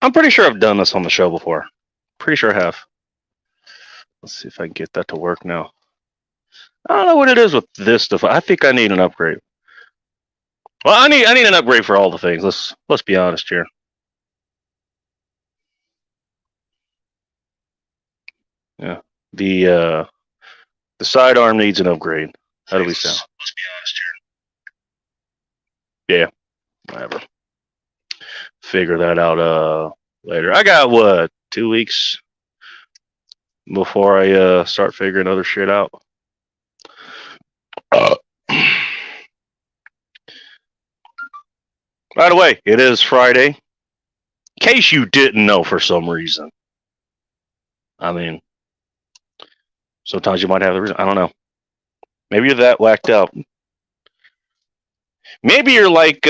I'm pretty sure I've done this on the show before. Pretty sure I have. Let's see if I can get that to work now. I don't know what it is with this stuff. I think I need an upgrade. Well, I need an upgrade for all the things. Let's be honest here. Yeah. The sidearm needs an upgrade. How do we sound? Let's be honest here. Yeah. Whatever. Figure that out later. I got what, 2 weeks before I start figuring other shit out. By the way, it is Friday. In case you didn't know for some reason. I mean, sometimes you might have the reason. I don't know. Maybe you're that whacked out. Maybe you're like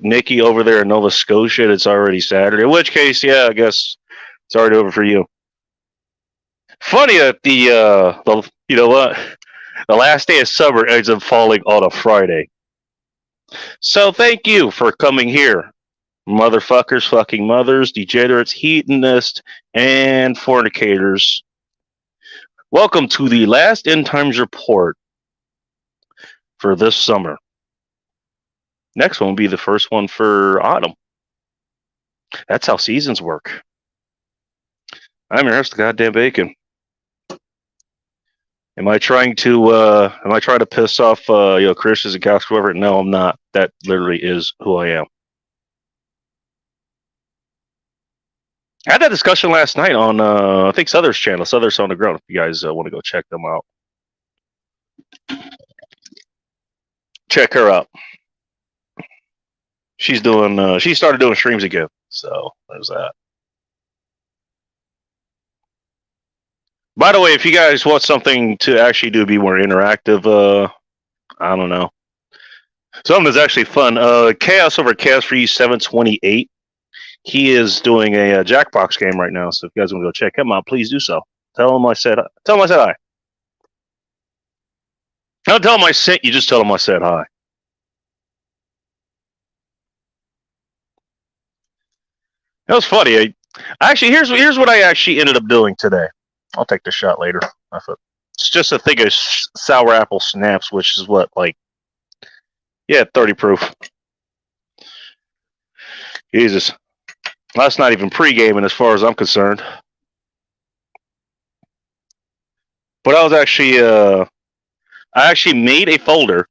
Nikki over there in Nova Scotia. It's already Saturday. In which case, yeah, I guess it's already over for you. Funny that the you know what, the last day of summer ends up falling on a Friday. So thank you for coming here, motherfuckers, fucking mothers, degenerates, hedonists, and fornicators. Welcome to the last end times report for this summer. Next one will be the first one for autumn. That's how seasons work. I'm your host, the goddamn bacon. Am I trying to piss off Christians and Catholics, whoever? No, I'm not. That literally is who I am. I had that discussion last night on I think Souther's channel, Souther's on the Ground. If you guys want to go check them out, check her out. She started doing streams again, so there's that. By the way, if you guys want something to actually be more interactive, I don't know. Something that's actually fun. Chaos over Chaos for you 728. He is doing a Jackbox game right now, so if you guys want to go check him out, please do so. Tell him I said hi. Don't tell him I sent you, just tell him I said hi. That was funny. Actually, here's what I actually ended up doing today. I'll take the shot later. It's just a thing of sour apple snaps, which is what, 30 proof. Jesus. That's not even pre-gaming as far as I'm concerned. But I actually made a folder.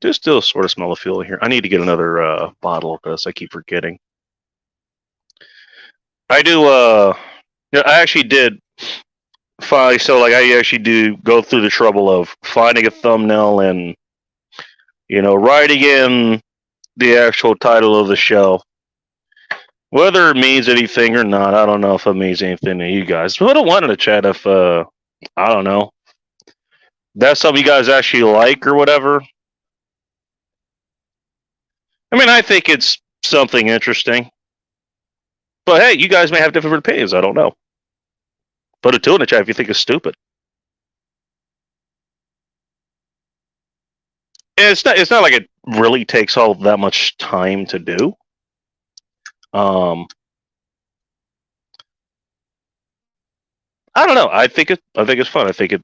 Do still sort of smell the fuel here. I need to get another bottle of this. I keep forgetting. I actually did find, I actually do go through the trouble of finding a thumbnail and, writing in the actual title of the show. Whether it means anything or not, I don't know if it means anything to you guys. But I wanted to chat if, I don't know, that's something you guys actually like or whatever. I mean, I think it's something interesting. But hey, you guys may have different opinions. I don't know. Put it to in the chat if you think it's stupid. And it's not like it really takes all that much time to do. I don't know. I think it's fun. I think it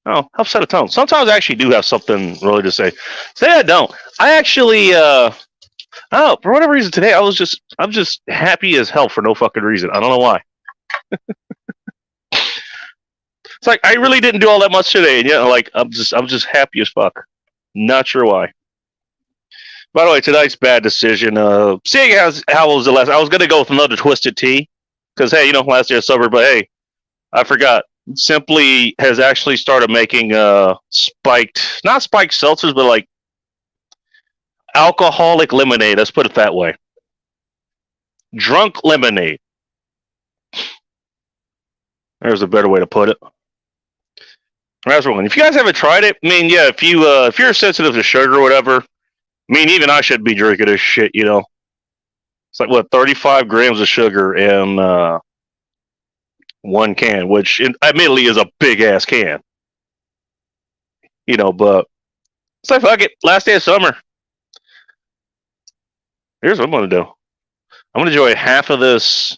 helps set a tone. Sometimes I actually do have something really to say. Say I don't. I actually for whatever reason today I'm just happy as hell for no fucking reason. I don't know why. It's like I really didn't do all that much today, and I'm just happy as fuck. Not sure why. By the way, tonight's bad decision. Seeing how was the last, I was gonna go with another Twisted Tea, because hey, last year's summer. But hey, I forgot. Simply has actually started making not spiked seltzers, but alcoholic lemonade. Let's put it that way. Drunk lemonade. There's a better way to put it. That's one. If you guys haven't tried it, I mean, yeah, if you're sensitive to sugar or whatever, I mean, even I should be drinking this shit, It's like, what, 35 grams of sugar in one can, which admittedly is a big-ass can. But it's like, fuck it, last day of summer. Here's what I'm going to do. I'm gonna enjoy half of this.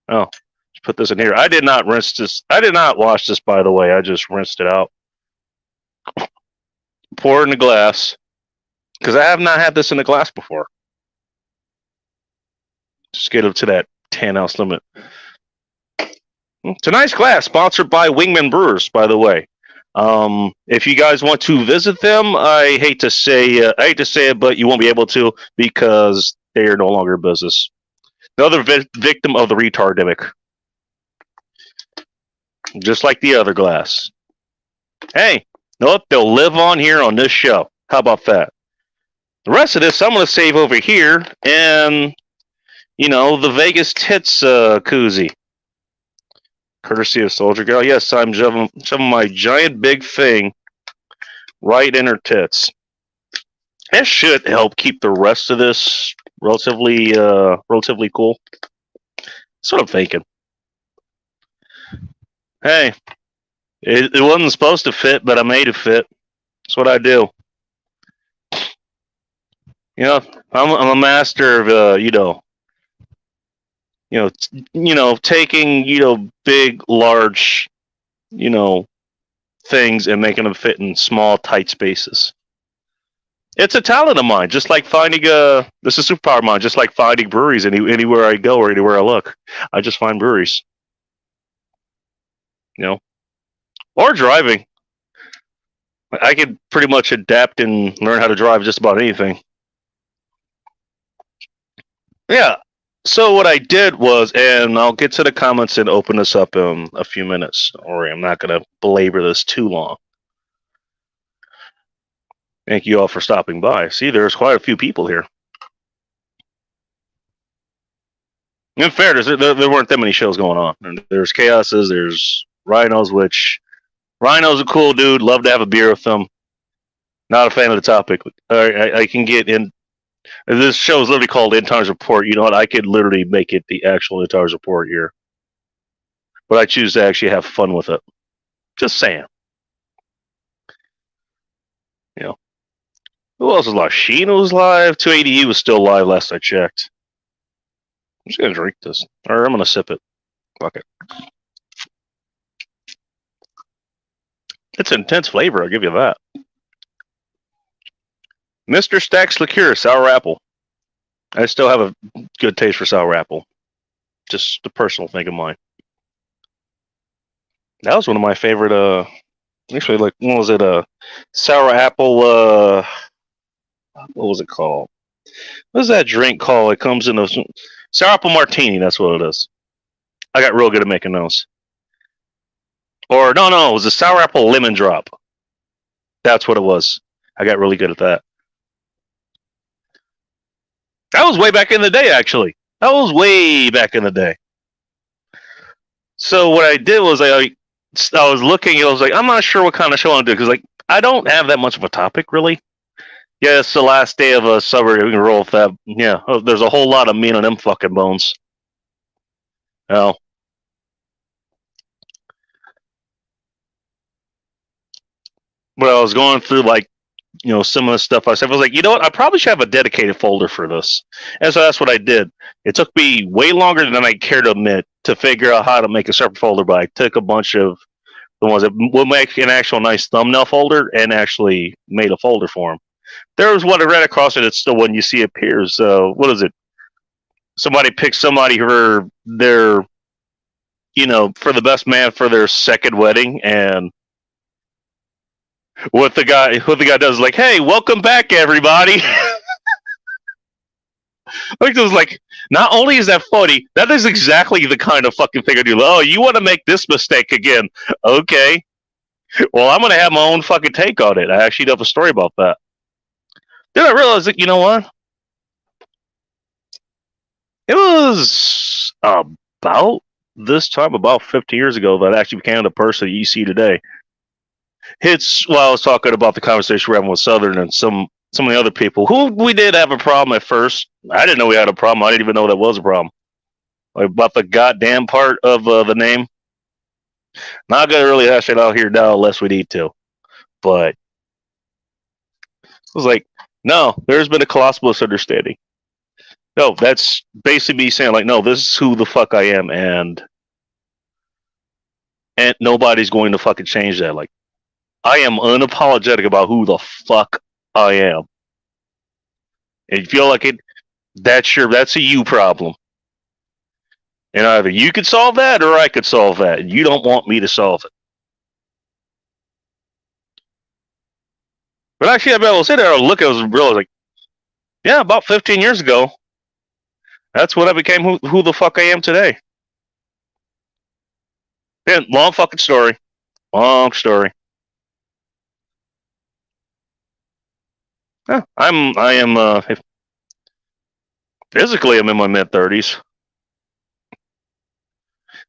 Oh, just put this in here. I did not rinse this. I did not wash this, by the way. I just rinsed it out. Pour it in the glass because I have not had this in the glass before. Just get up to that 10-ounce limit. It's a nice glass, sponsored by Wingman Brewers, by the way. If you guys want to visit them, I hate to say it, but you won't be able to because they are no longer in business. Another victim of the retardemic, just like the other glass. Hey, nope, they'll live on here on this show. How about that? The rest of this I'm going to save over here, and the Vegas Tits koozie. Courtesy of Soldier Girl. Yes, I'm shoving my giant big thing right in her tits. That should help keep the rest of this relatively cool. That's what I'm thinking. Hey, it wasn't supposed to fit, but I made it fit. That's what I do. I'm a master of taking big, large, things and making them fit in small, tight spaces. It's a talent of mine, just like finding this is a superpower of mine, just like finding breweries anywhere I go or anywhere I look. I just find breweries. Or driving. I could pretty much adapt and learn how to drive just about anything. Yeah. So what I did was, and I'll get to the comments and open this up in a few minutes, or I'm not going to belabor this too long. Thank you all for stopping by. See, there's quite a few people here. In fairness, there weren't that many shows going on. There's Chaoses, there's Rhinos, which Rhino's a cool dude. Love to have a beer with him. Not a fan of the topic. I can get in. This show is literally called End Times Report. You know what? I could literally make it the actual End Times Report here. But I choose to actually have fun with it. Just saying. Who else is live? Sheena was live. 280E was still live last I checked. I'm just going to drink this. Or I'm going to sip it. Fuck it. It's an intense flavor, I'll give you that. Mr. Stack's Liqueur, sour apple. I still have a good taste for sour apple. Just a personal thing of mine. That was one of my favorite, actually, what was it? Sour apple, what was it called? What is that drink called? It comes in a sour apple martini, that's what it is. I got real good at making those. Or, no, it was a sour apple lemon drop. That's what it was. I got really good at that. That was way back in the day, actually. That was way back in the day. So what I did was I was looking, I was like, I'm not sure what kind of show I'm doing, because I don't have that much of a topic, really. Yeah, it's the last day of a summer. We can roll with that. Yeah, there's a whole lot of meat on them fucking bones. Oh. But I was going through, some of the stuff I said. I was like, you know what? I probably should have a dedicated folder for this. And so that's what I did. It took me way longer than I care to admit to figure out how to make a separate folder, but I took a bunch of the ones that would make an actual nice thumbnail folder and actually made a folder for them. There was one I ran across, and it's the one you see appears. What is it? Somebody picked somebody for their, for the best man for their second wedding, and what the guy does is like, hey, welcome back, everybody. It was like, not only is that funny, that is exactly the kind of fucking thing I do. Oh, you want to make this mistake again? Okay. Well, I'm going to have my own fucking take on it. I actually have a story about that. Then I realized that, you know what? It was about this time, about 50 years ago, that I actually became the person that you see today. It's while I was talking about the conversation we're having with Southern and some of the other people who we did have a problem at first. I didn't know we had a problem. I didn't even know that was a problem. About the goddamn part of the name. Not gonna really hash it out here now unless we need to. But it was like, no, there's been a colossal misunderstanding. No, that's basically me saying like, no, this is who the fuck I am, and nobody's going to fucking change that. Like, I am unapologetic about who the fuck I am. And you feel like it, that's a you problem. And either you could solve that or I could solve that. And you don't want me to solve it. But actually, I'll be able to sit there and look at it and realize, like, yeah, about 15 years ago, that's when I became who the fuck I am today. Yeah, long fucking story. Long story. Yeah, I am, physically, I'm in my mid 30s.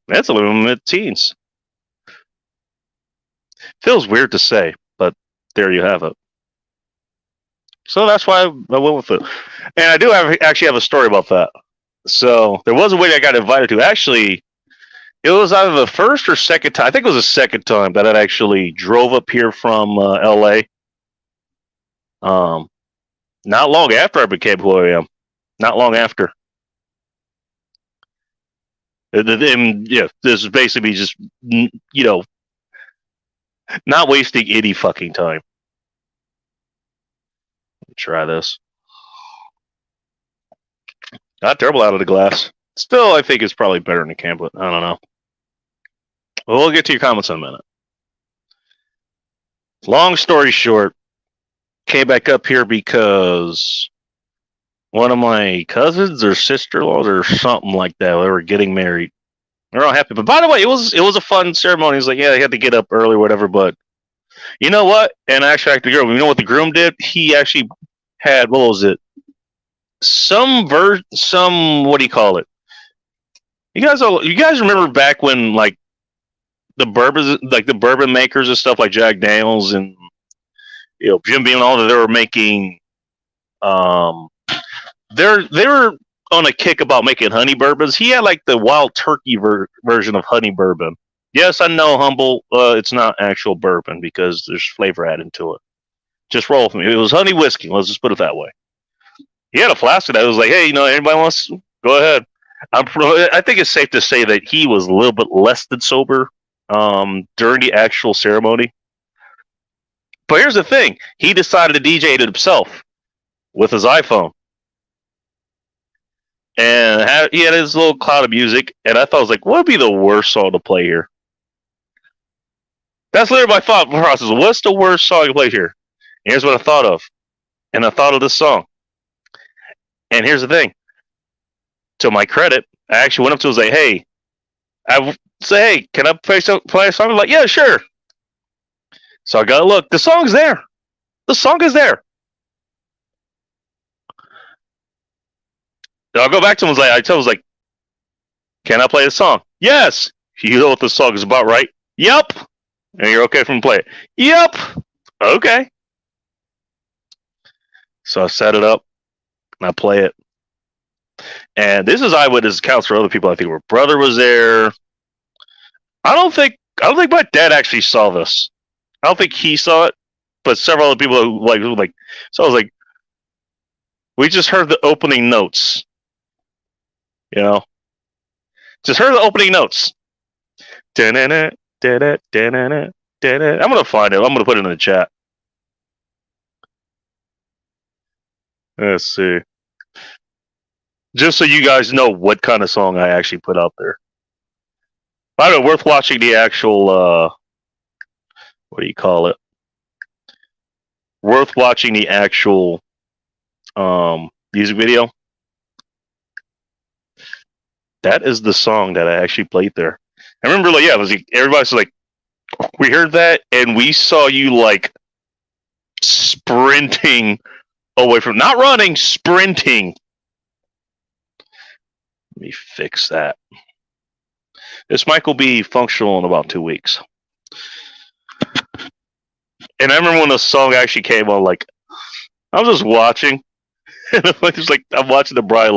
Mentally, I'm in my mid teens. Feels weird to say, but there you have it. So that's why I went with it. And I do actually have a story about that. So there was a wedding I got invited to. Actually, it was either the first or second time. I think it was the second time that I actually drove up here from LA. Not long after I became who I am. Not long after. And yeah, this is basically just, not wasting any fucking time. Try this. Not terrible out of the glass. Still, I think it's probably better than a can, but I don't know. Well, we'll get to your comments in a minute. Long story short, came back up here because one of my cousins or sister-in-laws or something like that, they were getting married. They're all happy. But by the way, it was a fun ceremony. It's like, yeah, they had to get up early or whatever, but you know what? And actually, the groom, you know what the groom did? He actually had, what was it? Some what do you call it? You guys remember back when like the bourbon makers and stuff like Jack Daniels and Jim Beam and all that, they were making they were on a kick about making honey bourbons. He had like the wild turkey version of honey bourbon. Yes, I know, humble. It's not actual bourbon because there's flavor added to it. Just roll with me. It was honey whiskey. Let's just put it that way. He had a flask of that. It was like, hey, anybody wants? Go ahead. I think it's safe to say that he was a little bit less than sober during the actual ceremony. But here's the thing: he decided to DJ it himself with his iPhone, and he had his little cloud of music. And I thought, I was like, what would be the worst song to play here? That's literally my thought process. What's the worst song to play here? And here's what I thought of, and I thought of this song. And here's the thing: to my credit, I actually went up to him and say, "Hey," I say, "Hey, can I play a song?" I'm like, "Yeah, sure." So I got to look. The song's there. The song is there. Then I'll go back to him. I told him, "Can I play the song?" Yes. You know what the song is about, right? Yep. And you're okay for me to play it? Yep. Okay. So I set it up and I play it. And this is eyewitness accounts for other people. I think my brother was there. I don't think my dad actually saw this. I don't think he saw it, but several other people who like. So I was like, we just heard the opening notes. Just heard the opening notes. I'm gonna find it. I'm gonna put it in the chat. Let's see. Just so you guys know what kind of song I actually put out there. By the way, worth watching the actual what do you call it? Worth watching the actual music video. That is the song that I actually played there. I remember, it was everybody's like, we heard that and we saw you like sprinting away from, not running, sprinting. Let me fix that. This mic will be functional in about 2 weeks. And I remember when the song actually came on, I was just watching, and I'm watching the bride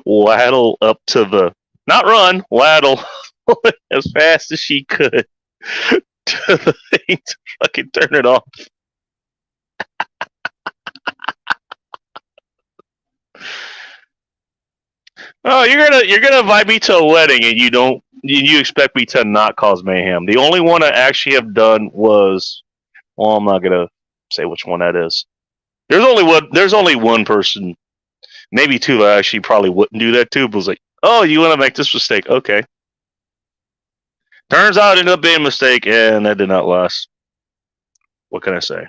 waddle up to the, not run, waddle as fast as she could to the thing to fucking turn it off. Oh, you're gonna invite me to a wedding and you expect me to not cause mayhem. The only one I actually have done was, well, I'm not gonna say which one that is. There's only one person, maybe two, that I actually probably wouldn't do that to, but was like, oh, you want to make this mistake? Okay. Turns out it ended up being a mistake, and that did not last. What can I say?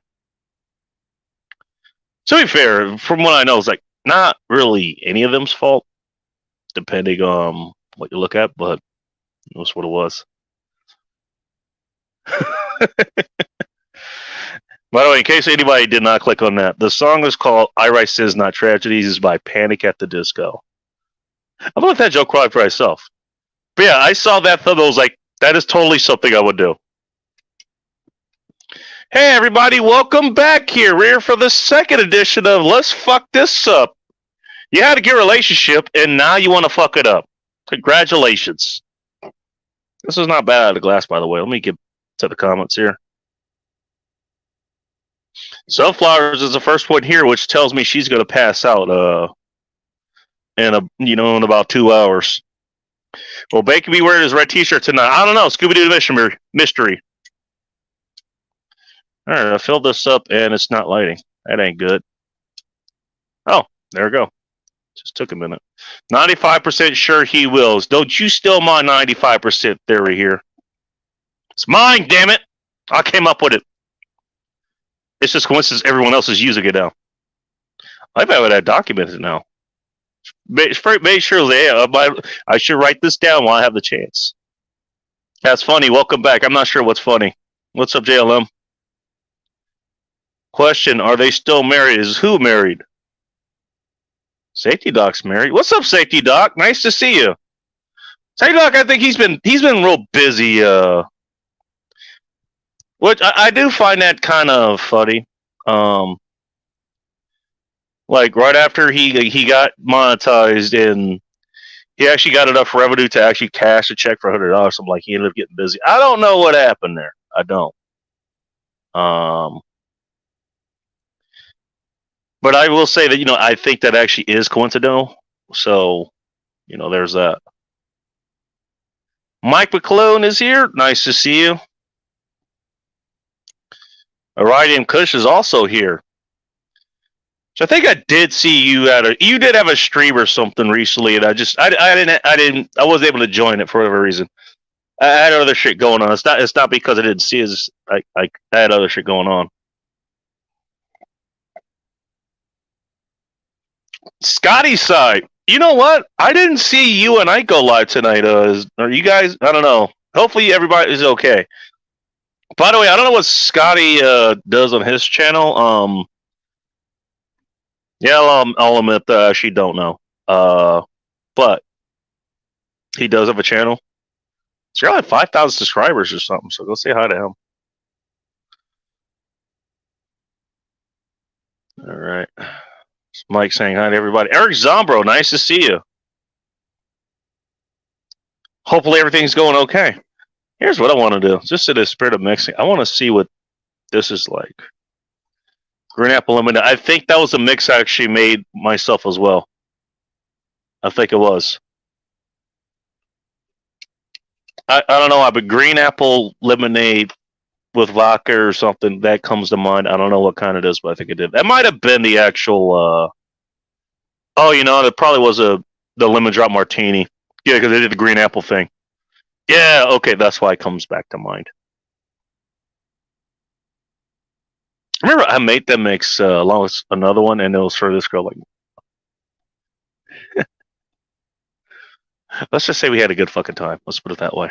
To be fair, from what I know, it's like not really any of them's fault, depending on what you look at, but that's what it was. By the way, in case anybody did not click on that, the song is called I Write Sins Not Tragedies by Panic at the Disco. I'm gonna let that joke cry for myself. But yeah, I saw that film, I was like, that is totally something I would do. Hey everybody, welcome back here. We're here for the second edition of Let's Fuck This Up. You had a good relationship and now you want to fuck it up. Congratulations. This is not bad out of the glass, by the way. Let me get to the comments here. Sunflowers is the first one here, which tells me she's gonna pass out in about 2 hours. Well, Bacon be wearing his red t-shirt tonight. I don't know. Scooby-Doo mystery. Alright, I filled this up and it's not lighting. That ain't good. Oh, there we go. Just took a minute. 95% sure he wills. Don't you steal my 95% theory here. It's mine, damn it! I came up with it. It's just coincidence everyone else is using it now. I've had that documented now. Make sure I should write this down while I have the chance. That's funny. Welcome back. I'm not sure what's funny. What's up, JLM? Question: are they still married? Is who married? Safety Doc's married. What's up, Safety Doc? Nice to see you. Safety Doc, I think he's been real busy. Which I do find that kind of funny. Like right after he got monetized and he actually got enough revenue to actually cash a check for $100. I'm like, he ended up getting busy. I don't know what happened there. I don't. But I will say that, I think that actually is coincidental. So, there's that. Mike McClone is here. Nice to see you. Iridium Kush is also here. So I think I did see you you did have a stream or something recently, and I wasn't able to join it for whatever reason. I had other shit going on. It's not because I didn't see it. I had other shit going on. Scotty's side. You know what? I didn't see you and I go live tonight. Are you guys? I don't know. Hopefully everybody is okay. By the way, I don't know what Scotty does on his channel. Yeah, I'll admit that I actually don't know. But he does have a channel. He's got like 5,000 subscribers or something, so go say hi to him. All right. It's Mike saying hi to everybody. Eric Zombro, nice to see you. Hopefully everything's going okay. Here's what I want to do. Just in the spirit of mixing, I want to see what this is like. Green Apple Lemonade. I think that was a mix I actually made myself as well. I think it was. I don't know, but Green Apple Lemonade with vodka or something, that comes to mind. I don't know what kind it is, but I think it did. That might have been the actual it probably was the lemon drop martini. Yeah, because they did the green apple thing. Yeah, okay, that's why it comes back to mind. Remember, I made that mix along with another one, and it was for this girl. Like, let's just say we had a good fucking time. Let's put it that way.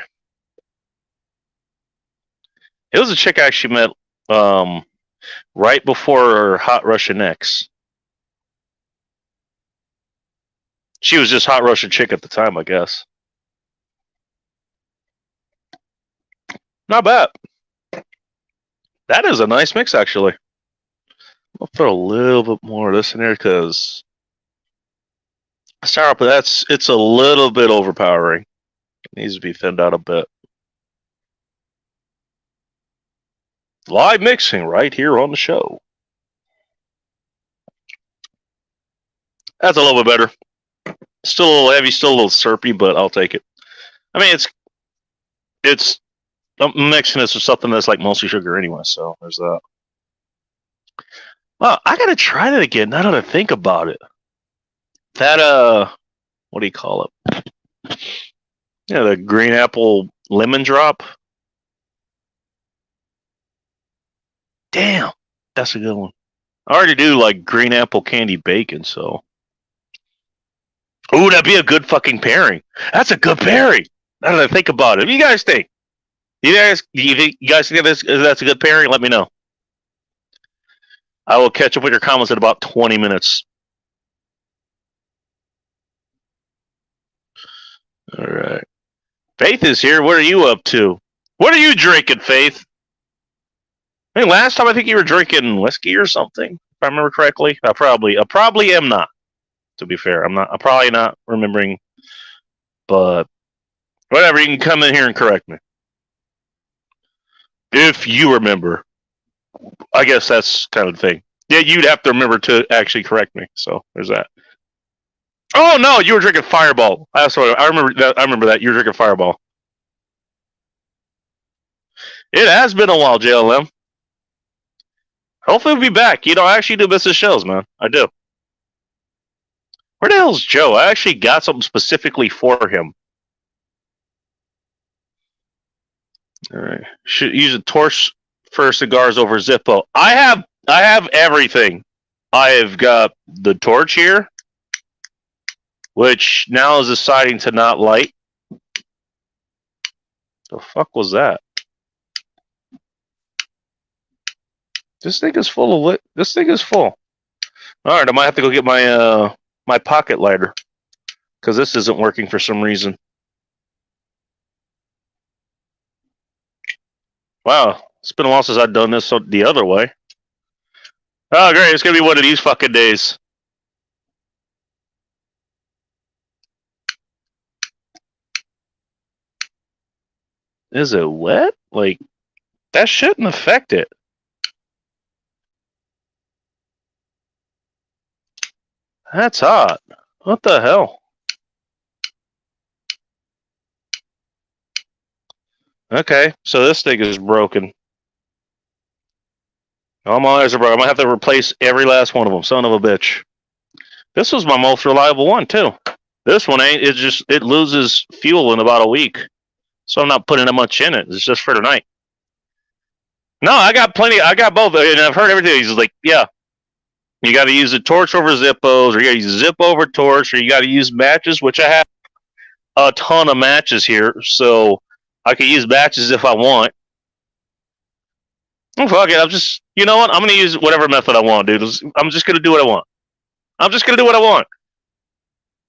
It was a chick I actually met right before Hot Russian X. She was just Hot Russian chick at the time, I guess. Not bad. That is a nice mix, actually. I'll throw a little bit more of this in there because start up, but it's a little bit overpowering. It needs to be thinned out a bit. Live mixing right here on the show. That's a little bit better. Still a little heavy, still a little syrupy, but I'll take it. I mean, it's I'm mixing this with something that's like mostly sugar anyway, so there's that. Well, I gotta try that again. Now that I think about it, that what do you call it? Yeah, the green apple lemon drop. Damn, that's a good one. I already do like green apple candy bacon, so. Ooh, that'd be a good fucking pairing. That's a good pairing. Now that I think about it, what do you guys think? You guys think that's a good pairing? Let me know. I will catch up with your comments in about 20 minutes. All right. Faith is here. What are you up to? What are you drinking, Faith? I mean, last time I think you were drinking whiskey or something, if I remember correctly. I probably am not. To be fair, I'm probably not remembering. But whatever, you can come in here and correct me if you remember. I guess that's kind of the thing. Yeah, you'd have to remember to actually correct me. So there's that. Oh no, you were drinking Fireball. I remember that. I remember that you were drinking Fireball. It has been a while, JLM. Hopefully we'll be back. You know, I actually do miss his shows, man. I do. Where the hell's Joe? I actually got something specifically for him. All right. Should use a torch for cigars over Zippo. I have everything. I have got the torch here, which now is deciding to not light. The fuck was that? This thing is full of lit. This thing is full. All right, I might have to go get my my pocket lighter because this isn't working for some reason. Wow, it's been a while since I've done this the other way. Oh, great! It's gonna be one of these fucking days. Is it wet? Like, that shouldn't affect it. That's hot. What the hell? Okay, so this thing is broken. All my eyes are broken. I'm gonna have to replace every last one of them. Son of a bitch. This was my most reliable one too. This one ain't. It loses fuel in about a week, so I'm not putting that much in it. It's just for tonight. No, I got plenty. I got both, and I've heard everything. He's like, yeah, you got to use a torch over Zippos, or you got to use a Zip over torch, or you got to use matches, which I have a ton of matches here, so I can use matches if I want. Oh, fuck it. You know what? I'm going to use whatever method I want, dude. I'm just going to do what I want. I'm just going to do what I want.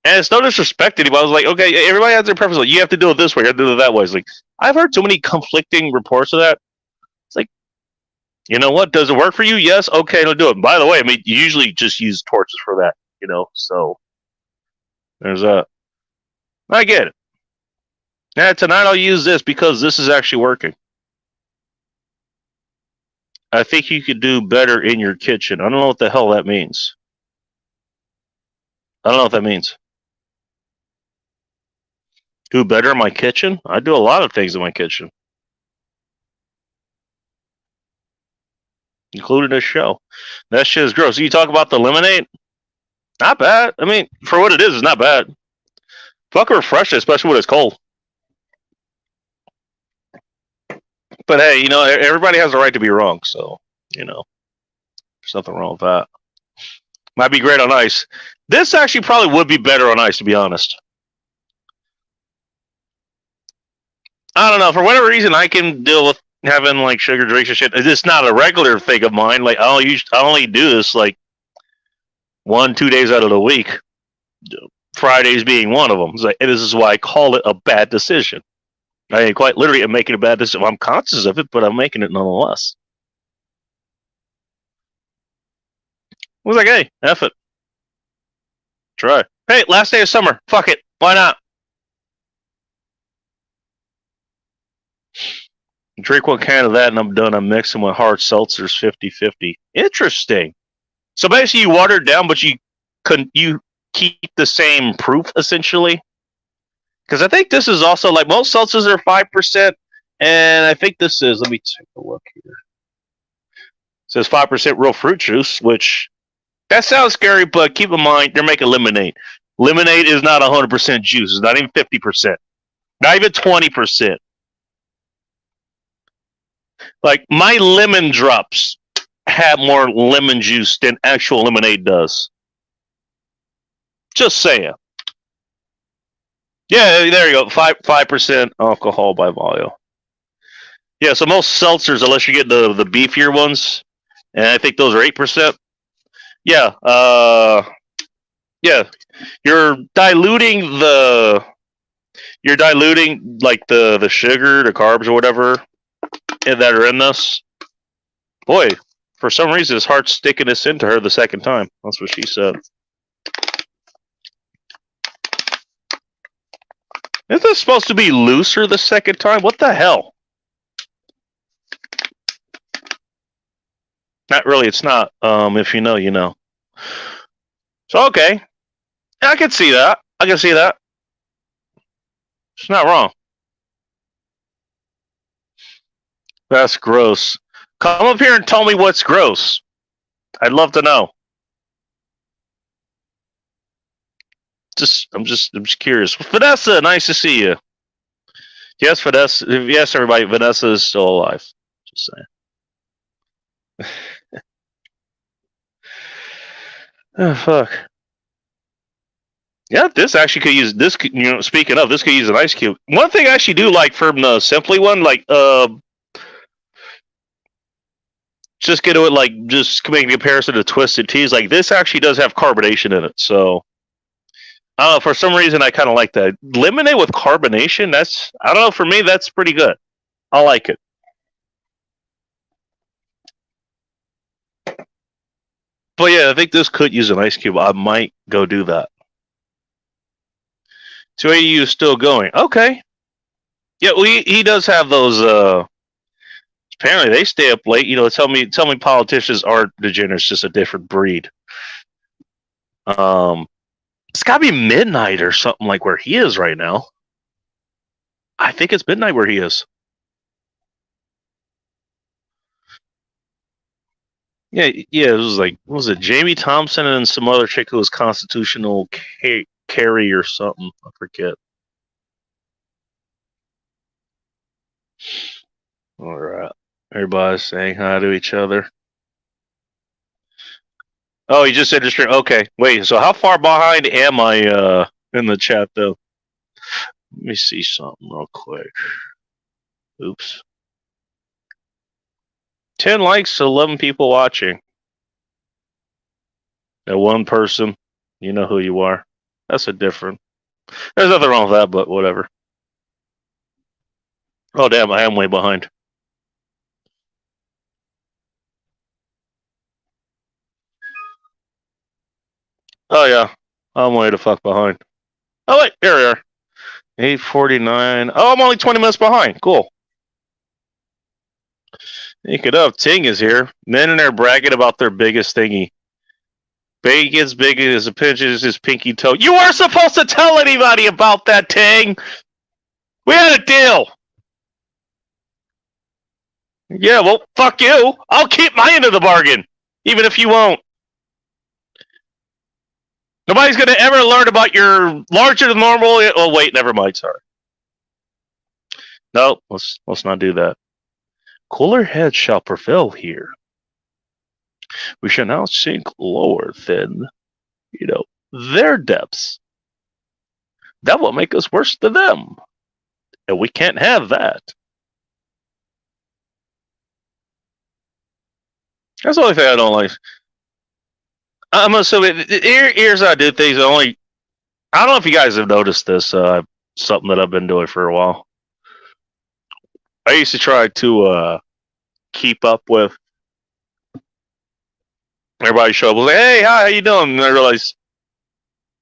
And it's no disrespect to anybody. I was like, okay, everybody has their preference. Like, you have to do it this way, you have to do it that way. It's like, I've heard so many conflicting reports of that. It's like, you know what? Does it work for you? Yes. Okay, I'll do it. By the way, I mean, you usually just use torches for that, you know? So, there's that. I get it. Yeah, tonight I'll use this because this is actually working. I think you could do better in your kitchen. I don't know what the hell that means. I don't know what that means. Do better in my kitchen? I do a lot of things in my kitchen, including this show. That shit is gross. You talk about the lemonade? Not bad. I mean, for what it is, it's not bad. Fucking refreshing, especially when it's cold. But hey, you know, everybody has the right to be wrong, so, you know, there's nothing wrong with that. Might be great on ice. This actually probably would be better on ice, to be honest. I don't know. For whatever reason, I can deal with having like sugar drinks and shit. It's not a regular thing of mine. Like, I only do this like 1-2 days out of the week. Fridays being one of them. Like, this is why I call it a bad decision. I quite literally am making a bad decision. I'm conscious of it, but I'm making it nonetheless. I was like, hey, F it. Try. Hey, last day of summer. Fuck it. Why not? Drink one can of that and I'm done. I'm mixing with hard seltzers 50-50. Interesting. So basically you water it down, but you keep the same proof essentially. Because I think this is also like most seltzers are 5%, and I think this is. Let me take a look here. It says 5% real fruit juice, which that sounds scary, but keep in mind they're making lemonade. Lemonade is not 100% juice. It's not even 50%. Not even 20%. Like my lemon drops have more lemon juice than actual lemonade does. Just saying. Yeah, there you go. 5% alcohol by volume. Yeah, so most seltzers, unless you get the beefier ones, and I think those are 8%. Yeah, yeah, you're diluting like the sugar, the carbs, or whatever that are in this. Boy, for some reason, it's hard sticking this into her the second time. That's what she said. Isn't this supposed to be looser the second time? What the hell? Not really, it's not. If you know, you know. So, okay. I can see that. I can see that. It's not wrong. That's gross. Come up here and tell me what's gross. I'd love to know. I'm just curious. Vanessa, nice to see you. Yes, Vanessa. Yes, everybody. Vanessa is still alive. Just saying. Oh fuck. Yeah, this actually could use this. You know, speaking of, this could use an ice cube. One thing I actually do like from the Simply one, like just get to it, like just making a comparison to Twisted Teas. Like this actually does have carbonation in it, so I don't know. For some reason, I kind of like that lemonade with carbonation. That's I don't know. For me, that's pretty good. I like it. But yeah, I think this could use an ice cube. I might go do that. So AU is still going. Okay. Yeah, he does have those. Apparently, they stay up late. You know, tell me politicians aren't degenerates, just a different breed. It's got to be midnight or something like where he is right now. I think it's midnight where he is. Yeah, it was like, what was it, Jamie Thompson and some other chick who was constitutional carry or something. I forget. All right. Everybody's saying hi to each other. Oh, he just said stream. Okay, wait. So how far behind am I in the chat though? Let me see something real quick. Oops. 10 likes, 11 people watching. That one person, you know who you are. That's a different. There's nothing wrong with that, but whatever. Oh damn, I am way behind. Oh yeah, I'm way the fuck behind. Oh wait, here we are. 8:49. Oh, I'm only 20 minutes behind. Cool. Pick it up. Ting is here. Men in there bragging about their biggest thingy. Bacon's big as a pinch is his pinky toe. You weren't supposed to tell anybody about that, Ting. We had a deal. Yeah, well, fuck you. I'll keep my end of the bargain, even if you won't. Nobody's gonna ever learn about your larger than normal. Oh wait, never mind. Sorry. No, let's not do that. Cooler heads shall prevail here. We shall now sink lower than, their depths. That will make us worse than them, and we can't have that. That's the only thing I don't like. I'm assuming here's how I do things. I don't know if you guys have noticed this. Something that I've been doing for a while. I used to try to keep up with everybody. Show up like, hey, hi, how you doing? And I realize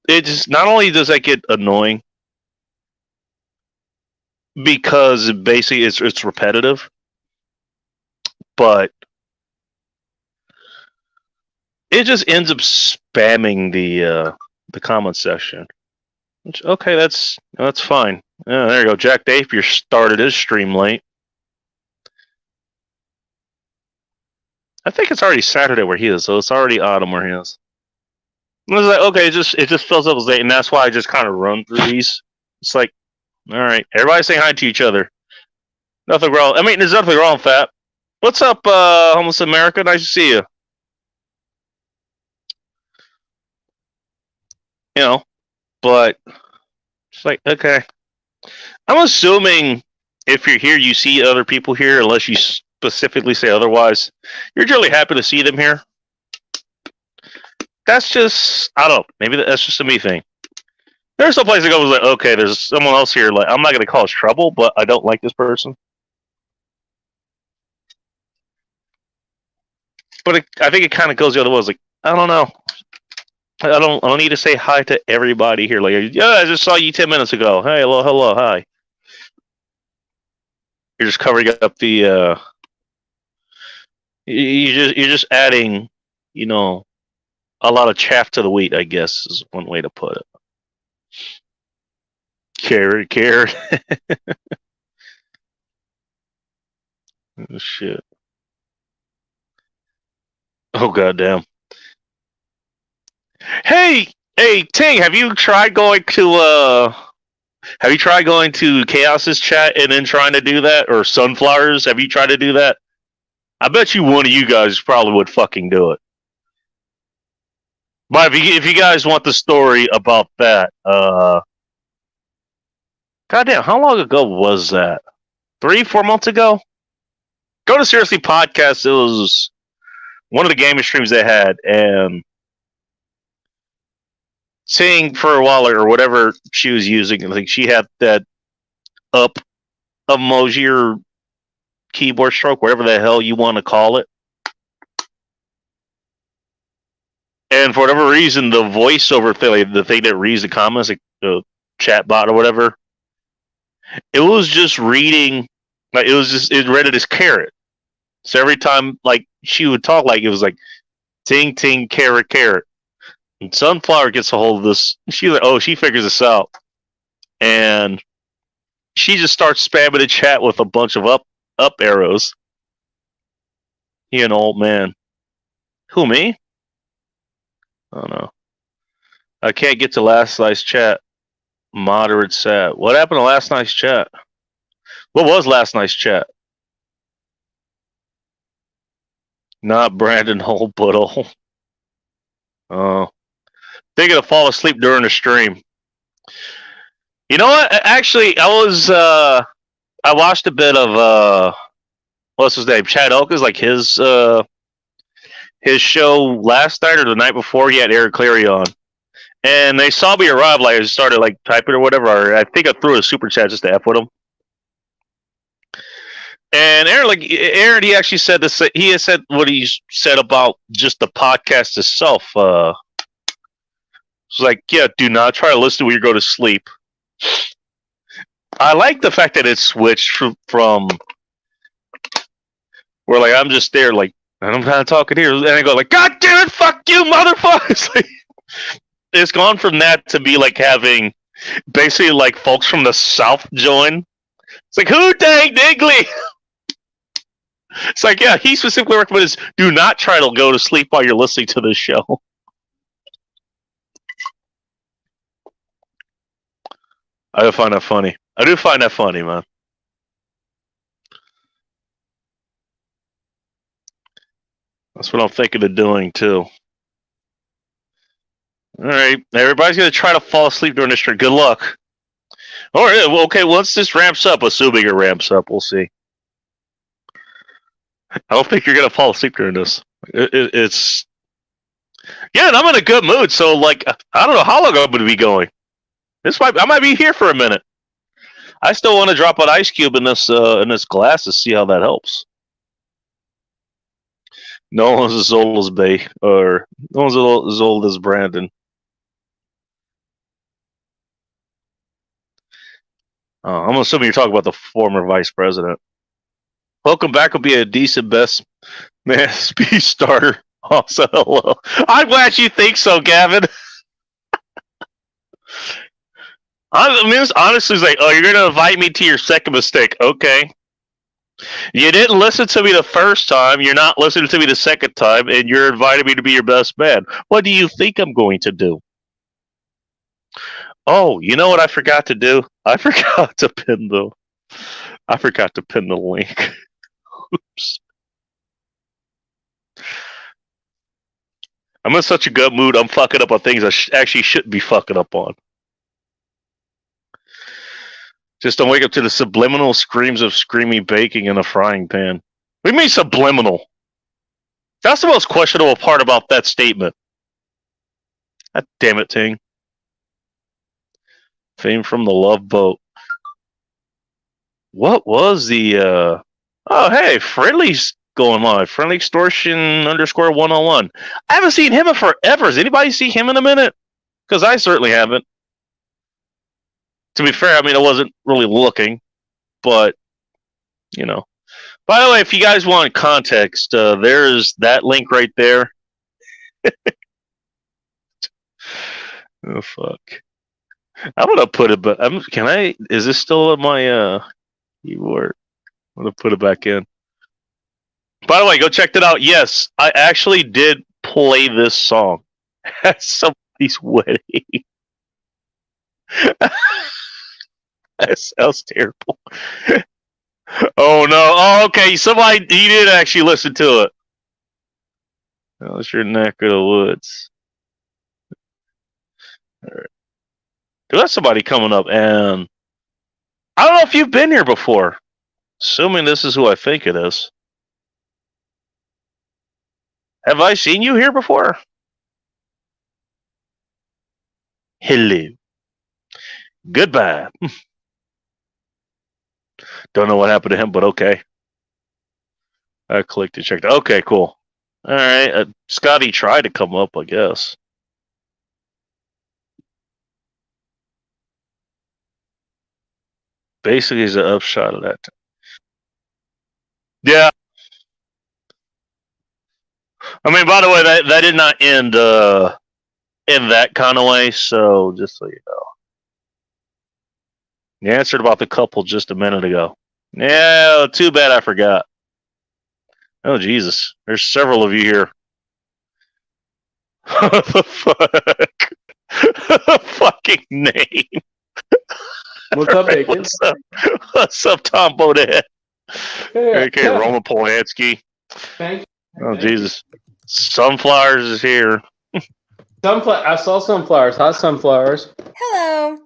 it just not only does that get annoying because basically it's repetitive, but it just ends up spamming the the comment section. Which, okay, that's fine. Yeah, there you go. Jack Napier started his stream late. I think it's already Saturday where he is, so it's already autumn where he is. I was like, okay, it just fills up as late, and that's why I just kind of run through these. It's like, all right, everybody say hi to each other. Nothing wrong. I mean, there's nothing wrong with that. What's up, homeless America? Nice to see you. You know, but it's like, okay. I'm assuming if you're here, you see other people here, unless you specifically say otherwise. You're generally happy to see them here. That's just, I don't know. Maybe that's just a me thing. There's some place to go. Like, okay, there's someone else here. Like, I'm not going to cause trouble, but I don't like this person. But I think it kind of goes the other way. It's like, I don't know. I don't need to say hi to everybody here. Like, yeah, I just saw you 10 minutes ago. Hey, hello, hi. You're just covering up the. You're just adding, you know, a lot of chaff to the wheat. I guess is one way to put it. Carrot. Oh, shit. Oh goddamn. Hey, Ting, have you tried going to Chaos's chat and then trying to do that, or Sunflowers? Have you tried to do that? I bet you one of you guys probably would fucking do it. But if you guys want the story about that, goddamn, how long ago was that? 3-4 months ago? Go to Seriously Podcast. It was one of the gaming streams they had, and Ting for a while or whatever she was using, I think she had that up emoji or keyboard stroke, whatever the hell you want to call it. And for whatever reason, the voiceover thing, like the thing that reads the comments, like the chat bot or whatever, it was just reading, like it read it as carrot. So every time like she would talk, like it was like ting ting carrot. And Sunflower gets a hold of this. She's like, she figures this out, and she just starts spamming the chat with a bunch of up arrows. He an old man. Who, me? Oh no. I can't get to last night's chat. Moderate sad. What happened to last night's chat? What was last night's chat? Not Brandon Holbuttle. Oh. They're gonna fall asleep during the stream. You know what? Actually, I watched a bit of what's his name? Chad Oakes, like his show last night or the night before. He had Eric Cleary on, and they saw me arrive. Like I started like typing or whatever. Or I think I threw a super chat just to f with him. And Aaron, he actually said this. He has said what he said about just the podcast itself. It's like, yeah, do not try to listen when you go to sleep. I like the fact that it switched from where like I'm just there, like I'm kind of talking here, and I go like, God damn it, fuck you, motherfuckers! Like, it's gone from that to be like having basically like folks from the South join. It's like, who dang diggly? It's like, yeah, he specifically recommends do not try to go to sleep while you're listening to this show. I do find that funny. I do find that funny, man. That's what I'm thinking of doing, too. All right. Everybody's going to try to fall asleep during this stream. Good luck. All right. Well, okay, once this ramps up, assuming it ramps up, we'll see. I don't think you're going to fall asleep during this. It's... Yeah, and I'm in a good mood, so, like, I don't know how long I'm going to be going. I might be here for a minute. I still want to drop an ice cube in this glass to see how that helps. No one's as old as Bay, or no one's as old as Brandon. I'm assuming you're talking about the former vice president. Welcome back will be a decent best man speech starter. Also, hello. I'm glad you think so, Gavin. I mean, it's honestly it's like, oh, you're gonna invite me to your second mistake. Okay. You didn't listen to me the first time. You're not listening to me the second time, and you're inviting me to be your best man. What do you think I'm going to do? Oh, you know what I forgot to do? I forgot to pin the. I forgot to pin the link. Oops. I'm in such a good mood. I'm fucking up on things I actually shouldn't be fucking up on. Just don't wake up to the subliminal screams of screamy baking in a frying pan. What do you mean subliminal? That's the most questionable part about that statement. God damn it, Ting. Fame from the Love Boat. What was the oh hey, Friendly's going live. Friendly Extortion _ 101. I haven't seen him in forever. Has anybody see him in a minute? Because I certainly haven't. To be fair, I mean I wasn't really looking, but you know. By the way, if you guys want context, there's that link right there. Oh fuck! I'm gonna put it, but can I? Is this still on my keyboard? I'm gonna put it back in. By the way, go check that out. Yes, I actually did play this song at somebody's wedding. That sounds terrible. Oh no! Oh, okay. Somebody you did actually listen to it. That was your neck of the woods. All right. That's somebody coming up, and I don't know if you've been here before. Assuming this is who I think it is. Have I seen you here before? Hello. Goodbye. Don't know what happened to him, but okay. I clicked and checked. Okay, cool. All right. Scotty tried to come up, I guess. Basically, he's an upshot of that. Yeah. I mean, by the way, that did not end in that kind of way, so just so you know. You answered about the couple just a minute ago. Yeah, too bad I forgot. Oh, Jesus. There's several of you here. What the fuck? Fucking name. What's up, Bacon? What's up, Tom Bodette? Hey, Okay, Roman Polanski. Thank you. Oh, Jesus. Sunflowers is here. I saw sunflowers. Hot sunflowers. Hello.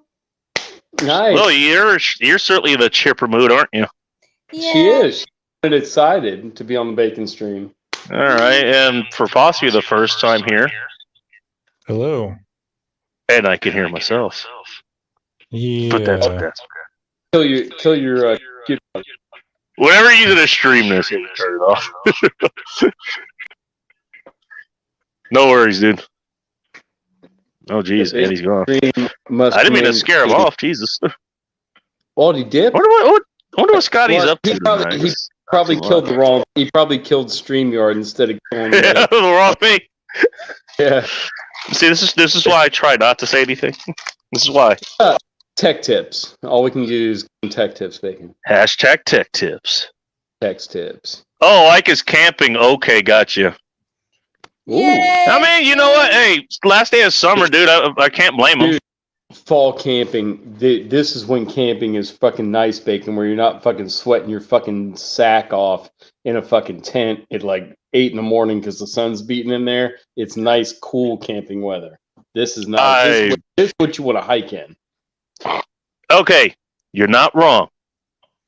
Nice. Well, you're certainly in the chipper mood, aren't you? Yeah. She is. She's excited to be on the Bacon stream. All right, and for possibly the first time here. Hello. And I can hear myself. Yeah. But that's okay. Kill your kid. Whenever you're going to stream this, you can turn it off. No worries, dude. Oh, jeez, Eddie's gone. I didn't mean to scare him off. Jesus. Oh, he did? I wonder what Scotty's up to tonight. He probably killed the wrong. He probably killed StreamYard instead of killing the wrong thing. Yeah. See, this is why I try not to say anything. This is why. Tech tips. All we can do is tech tips, Bacon. Hashtag tech tips. Tech tips. Oh, Ike is camping. Okay, gotcha. Yay. I mean, you know what? Hey, last day of summer, dude. I can't blame him. Dude, fall camping. This is when camping is fucking nice, Bacon, where you're not fucking sweating your fucking sack off in a fucking tent at like 8 in the morning because the sun's beating in there. It's nice, cool camping weather. This is not. This is what you want to hike in. Okay, you're not wrong.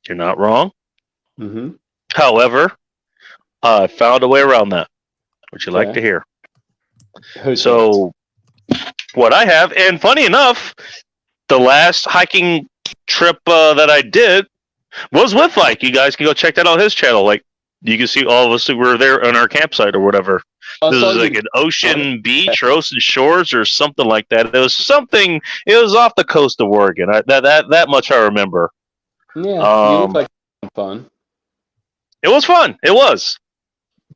You're not wrong. Mm-hmm. However, I found a way around that. Would you like to hear? So, what I have, and funny enough, the last hiking trip that I did was with Ike. You guys can go check that out on his channel. Like, you can see all of us who were there on our campsite or whatever. This is like an ocean beach or ocean shores or something like that. It was something. It was off the coast of Oregon. That much I remember. Yeah, you look like fun. It was fun. It was.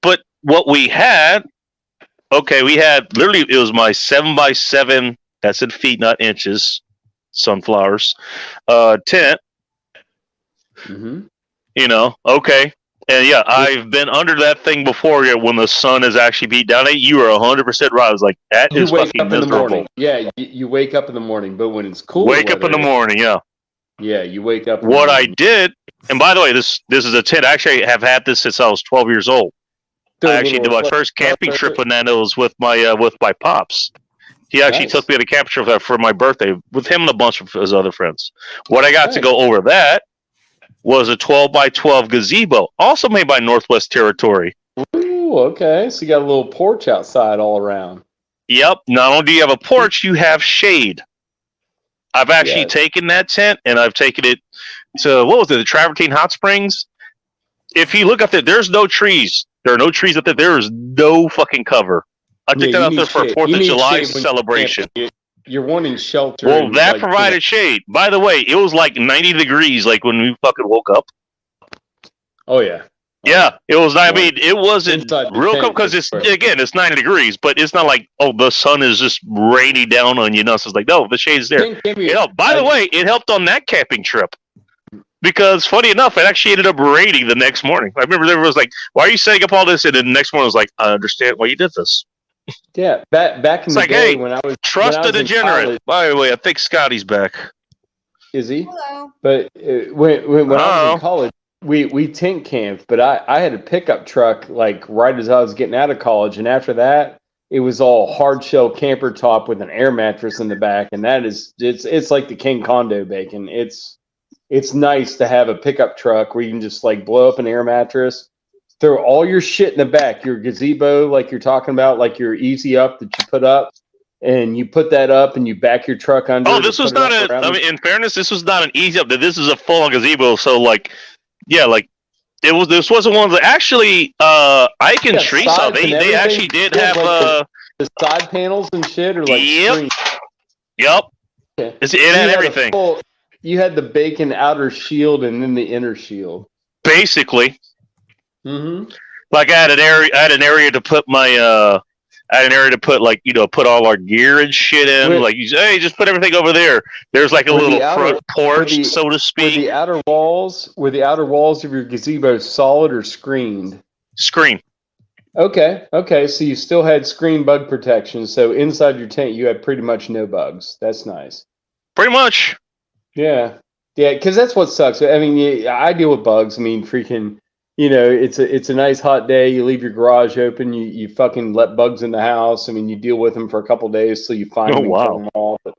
But what we had, we had literally, it was my 7x7, that's in feet, not inches, sunflowers. Tent, Mm-hmm. okay. And yeah, I've been under that thing before when the sun is actually beat down. You are 100% right. I was like, that You is wake fucking up in the miserable. morning. Yeah, you wake up in the morning, but when it's cool, Wake up in the morning, yeah. Yeah, you wake up. What I did, and by the way, this is a tent. I actually have had this since I was 12 years old. I actually did my first camping trip when that was with my pops. He actually Nice. took me on a camping trip for my birthday with him and a bunch of his other friends. What I got to Nice. go over that was a 12 by 12 gazebo, also made by Northwest Territory. Ooh, okay. So you got a little porch outside all around. Yep. Not only do you have a porch, you have shade. I've actually Yes. taken that tent and I've taken it to, what was it, the Travertine Hot Springs? If you look up there, there's no trees. There are no trees up there. There is no fucking cover. I took Yeah, that you out there need for a shade. 4th You of need July shade when celebration. You're wanting shelter. Well, and, that like, provided shade. By the way, it was like 90 degrees like when we fucking woke up. Oh yeah. Yeah, it was. I mean, it wasn't Inside the real tent cold because is it's 90 degrees, but it's not like the sun is just raining down on you. No, it's like no, the shade's there. By the way, it helped on that camping trip because funny enough, it actually ended up raining the next morning. I remember everyone was like, "Why are you setting up all this?" And then the next morning, I was like, "I understand why you did this." Yeah, back in It's the like, day hey, when I was trust when I the was in degenerate. college- By the way, I think Scotty's back. Is he? Hello. But when I was Oh. in college, we tent camped, but I had a pickup truck like right as I was getting out of college, and after that, it was all hard shell camper top with an air mattress in the back, and that is it's like the King Kondo bacon. It's nice to have a pickup truck where you can just like blow up an air mattress, throw all your shit in the back, your gazebo like you're talking about, like your easy up that you put up. And you put that up, and you back your truck under. Oh, it this to was put it not up a. around I the- mean, in fairness, this was not an easy up. This is a full on gazebo. So, like, yeah, like it was. This wasn't one that actually. Ike and Yeah, Teresa, sides and they everything. actually did Yeah, have. like the side panels and shit, or like Yep. screen. Yep. Okay. It So had you had a everything. you had the bacon outer shield and then the inner shield. Basically, Mm-hmm. like I had an area to put my. I had an area to put like put all our gear and shit in. Where- Like you say, hey, just put everything over there. There's like a Where the little outer- front porch, the- so to Were speak. the outer walls of your gazebo solid or screened? Screen. Okay. So you still had screen bug protection. So inside your tent, you had pretty much no bugs. That's nice. Pretty much. Yeah, because that's what sucks. I mean, I deal with bugs. I mean, freaking, it's a nice hot day. You leave your garage open. You fucking let bugs in the house. I mean, you deal with them for a couple days till you find Oh, them and wow. kill them all. But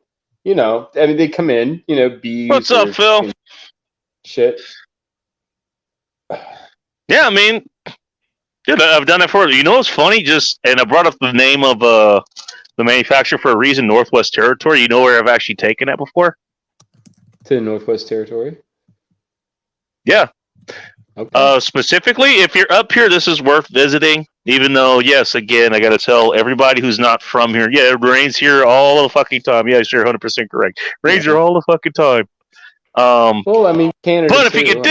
I mean, they come in. Bees. What's up, or Phil? fucking Shit. Yeah, I mean, dude, I've done it for you. Know what's funny? And I brought up the name of the manufacturer for a reason. Northwest Territory. You know where I've actually taken that before? To the Northwest Territory. Yeah. Okay. Specifically, if you're up here, this is worth visiting. Even though, yes, again, I got to tell everybody who's not from here. Yeah, it rains here all the fucking time. Yeah, you're 100% correct. Rains here all the fucking time. Well, I mean, Canada. But if you could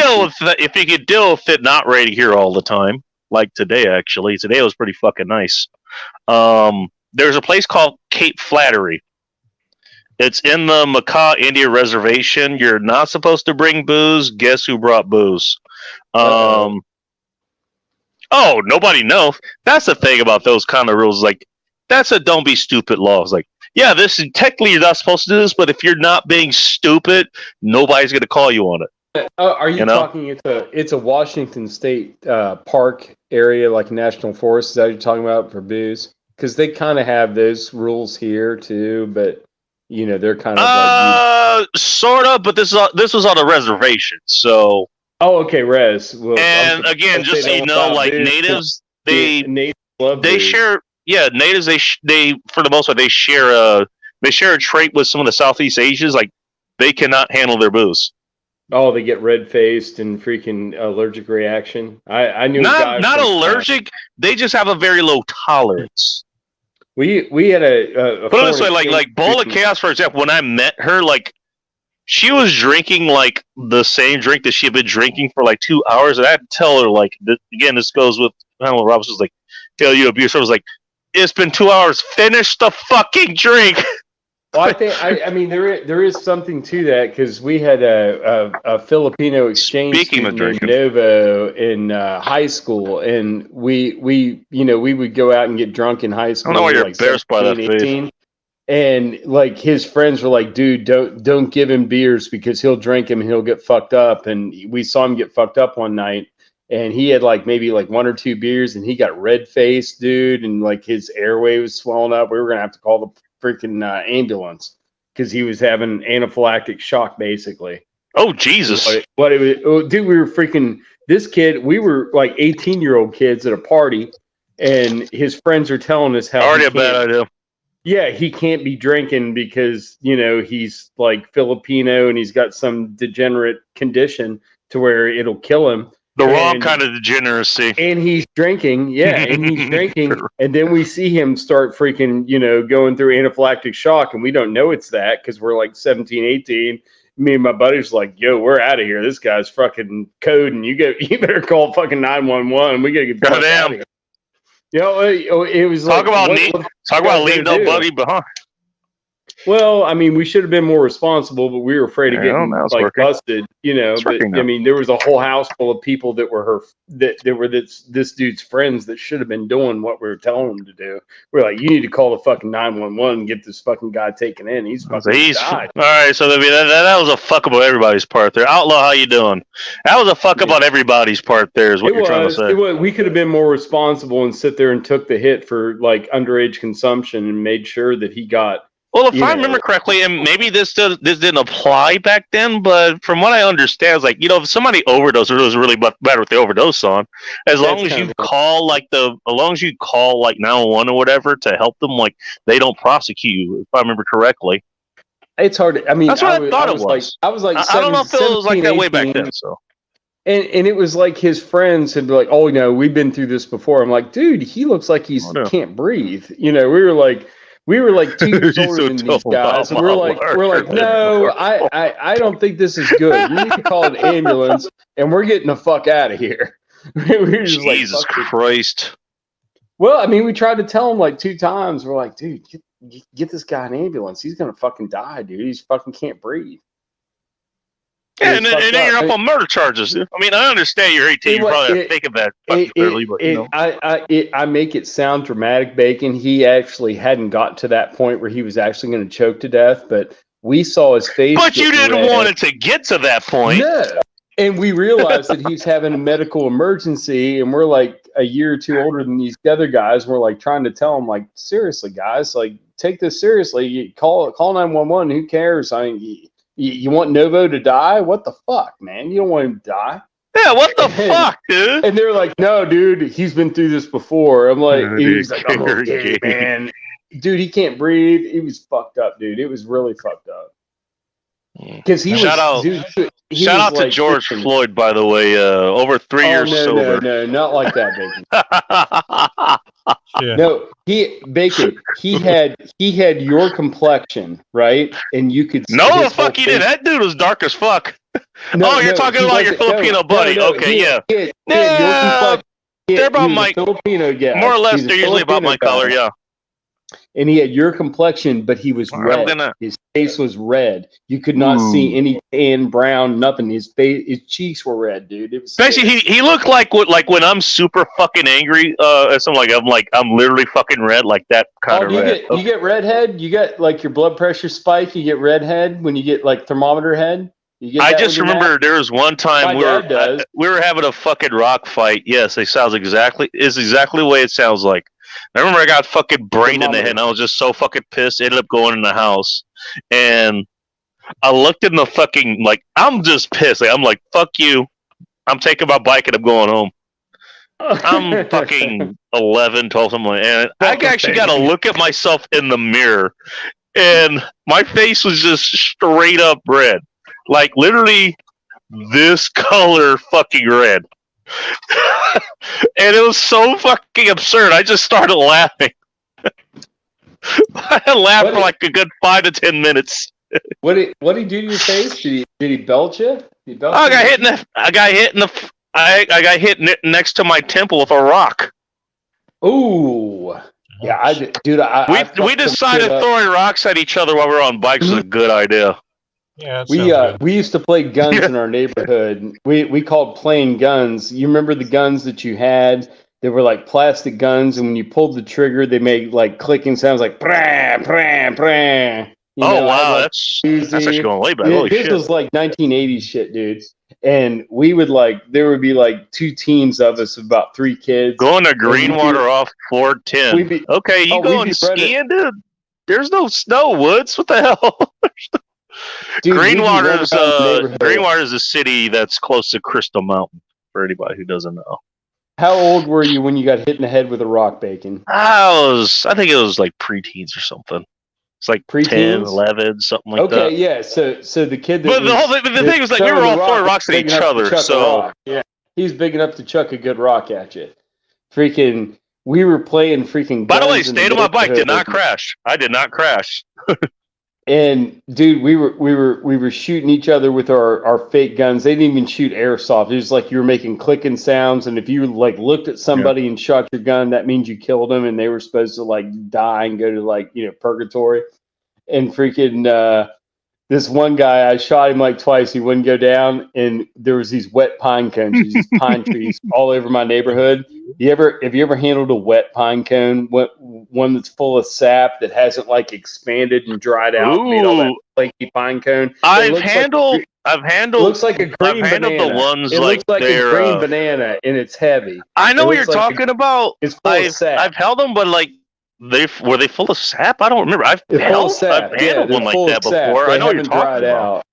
deal with it not raining here all the time, like today, actually, today was pretty fucking nice. There's a place called Cape Flattery. It's in the Makah Indian Reservation. You're not supposed to bring booze. Guess who brought booze? Oh, nobody knows. That's the thing about those kind of rules. Like, that's a don't be stupid law. It's like, yeah, technically you're not supposed to do this, but if you're not being stupid, nobody's going to call you on it. Are you talking? It's a Washington State park area, like national forest. Is that what you're talking about for booze? Because they kind of have those rules here too, but they're kind of like sort of. But this was on a reservation, so. Oh, okay, res. Well, and again, just so you know, like natives, natives love they booze. share. Yeah, natives they for the most part they share a trait with some of the Southeast Asians. Like they cannot handle their booze. Oh, they get red faced and freaking allergic reaction. I knew a guy not from- allergic. They just have a very low tolerance. We had a Put it this way, foreign like Bola Chaos, for example. When I met her, like she was drinking like the same drink that she had been drinking for like 2 hours, and I had to tell her like again, this goes with Pamela Robinson's like, tell you abuse. I was like, it's been 2 hours. Finish the fucking drink. Well, I mean, there is something to that because we had a Filipino exchange Speaking of student named drinking. Novo in high school, and we would go out and get drunk in high school. know why when we you're were, like embarrassed by that 17, face. 18. And like his friends were like, dude, don't give him beers because he'll drink him and he'll get fucked up. And we saw him get fucked up one night, and he had like maybe like 1 or 2 beers, and he got red faced, dude, and like his airway was swelling up. We were gonna have to call the freaking ambulance because he was having anaphylactic shock, basically. Oh Jesus! But it was, dude, we were freaking this kid. We were like 18-year-old kids at a party, and his friends are telling us how Already he a bad can't- idea. Yeah, he can't be drinking because he's like Filipino and he's got some degenerate condition to where it'll kill him. The wrong And- kind of degeneracy. And he's drinking, yeah, and he's drinking, and then we see him start freaking, going through anaphylactic shock, and we don't know it's that because we're like 17, 18. Me and my buddies like, yo, we're out of here. This guy's fucking coding. You better call fucking 911. We gotta get the fuck Goddamn. out of here. It was Talk like, about what- neat. what Talk you about guys leaving gonna do? nobody behind. Well, I mean, we should have been more responsible, but we were afraid of Yeah, getting now it's like working. busted, It's But working I now. mean, there was a whole house full of people that were this dude's friends that should have been doing what we were telling them to do. We're like, you need to call the fucking 911 and get this fucking guy taken in. He's So fucking he's, died. all right, so that was a fuck up on everybody's part there. Outlaw, how you doing? That was a fuck up Yeah. on everybody's part there, is what you're trying to say. It was. We could have been more responsible and sit there and took the hit for like underage consumption and made sure that he got. Well, if I Yeah. remember correctly, and maybe this didn't apply back then, but from what I understand, it's like, if somebody overdosed, it was really better what they overdose on. As long as kind you of- call as long as you call like 911 or whatever to help them, like they don't prosecute you, if I remember correctly. It's hard. I mean, That's what I thought it was. Like, I was like, I don't know if it was like 17, that way back 18. then. So And it was like his friends had be like, oh, we've been through this before. I'm like, dude, he looks like he Oh, no. can't breathe. We were like 2 years You're older so than these tough, guys, and we're like, Walmart. no, I don't think this is good. You need to call an ambulance, and we're getting the fuck out of here. We were just like, Jesus fuck this. Christ. Well, I mean, we tried to tell him like 2 times. We're like, dude, get this guy an ambulance. He's gonna fucking die, dude. He's fucking can't breathe. Yeah, It's and then fucked you're up. up on murder charges. I mean, I understand you're 18. You probably have to think of that fucking clearly, but I make it sound dramatic, Bacon. He actually hadn't got to that point where he was actually going to choke to death, but we saw his face. But you get didn't red. want it to get to that point. No. And we realized that he's having a medical emergency, and we're like a year or 2 older than these other guys. We're like trying to tell him, like, seriously, guys, like, take this seriously. You call 911. Who cares? I mean, you want Novo to die? What the fuck, man? You don't want him to die. Yeah, what the And- fuck, dude? And they're like, no, dude, he's been through this before. I'm like, Oh, he's dude, like, I'm okay, okay. man. Dude, he can't breathe. It was fucked up, dude. It was really fucked up. Because he Shout out- dude, he Shout was out to like, George freaking- Floyd, by the way. Over 3 years no, sober. No, not like that, Bacon. Yeah. No, he had your complexion, right? And you could see No, the his fuck whole he did. face. That dude was dark as fuck. No, Oh, you're talking he about your wasn't- Filipino buddy. Okay, he yeah. had your Yeah, complexion. they're about He was a my- Filipino guy. More or less, He's a they're usually about my Filipino color, guy. yeah. And he had your complexion, but he was I'm red. gonna- His face was red. You could not see any tan, brown, nothing. His face, his cheeks were red, dude. It was Basically, he looked like when I'm super fucking angry. I'm literally fucking red, like that kind Oh, of you red. get redhead? You get like your blood pressure spike, you get redhead when you get like thermometer head? You get I that just when you're remember mad? there was one time My dad does. we were having a fucking rock fight. Yes, it sounds exactly the way it sounds like. I remember I got fucking brained in the head, and I was just so fucking pissed. Ended up going in the house, and I looked in the fucking I'm just pissed. I'm like, fuck you. I'm taking my bike and I'm going home. I'm fucking 11, 12, something like that. And I actually got to look at myself in the mirror, and my face was just straight up red. Like, literally this color fucking red. And it was so fucking absurd. I just started laughing. I laughed for like a good 5 to 10 minutes. What did he do to your face? Did he belch you? Did he belch I you? got hit next to my temple with a rock. Ooh. Yeah, I We decided throwing rocks at each other while we were on bikes was a good idea. Yeah, that sounds good. We used to play guns in our neighborhood. We called playing guns. You remember the guns that you had? They were like plastic guns, and when you pulled the trigger, they made like clicking sounds, like prah, prah, prah. You Oh know, I had, wow, like, that's Uzi. actually going way back. Yeah, Holy this shit! was like 1980s shit, dude. And we would there would be like two teams of us, of about 3 kids. Going to we'd be- Greenwater off 410. we'd be- Okay, you we'd going be running- skiing, dude? There's no snow, Woods. What the hell? Dude, we'd be running Greenwater's around the neighborhood. Greenwater's a city that's close to Crystal Mountain. For anybody who doesn't know, How old were you when you got hit in the head with a rock, Bacon? I think it was like preteens or something. It's like 10, Preteens? 11, something like Okay, that. yeah. So the kid that But the thing was like we were all throwing rocks at each other. So yeah, he's big enough to chuck a good rock at you. Freaking, we were playing freaking. by the way, guns in stayed on my bike. Did not neighborhood. crash. I did not crash. And dude, we were shooting each other with our fake guns. They didn't even shoot airsoft. It was like you were making clicking sounds, and if you like looked at somebody and shot your gun, that means you killed them, and they were supposed to like die and go to purgatory. And freaking this one guy, I shot him like twice. He wouldn't go down, and there was these wet pine cones, these pine trees all over my neighborhood. Have you ever handled a wet pine cone? One that's full of sap that hasn't like expanded and dried out, made all that Ooh, flaky pine cone. I've looks like- handled. It looks like a green handled banana. the ones it like looks like they're, a green banana, and it's heavy. I know it what you're looks like talking about. It's full of sap. I've held them, but like were they full of sap? I don't remember. I've It's full of sap. handled they're one like full that of sap. before. They I know what you're haven't talking dried about. out.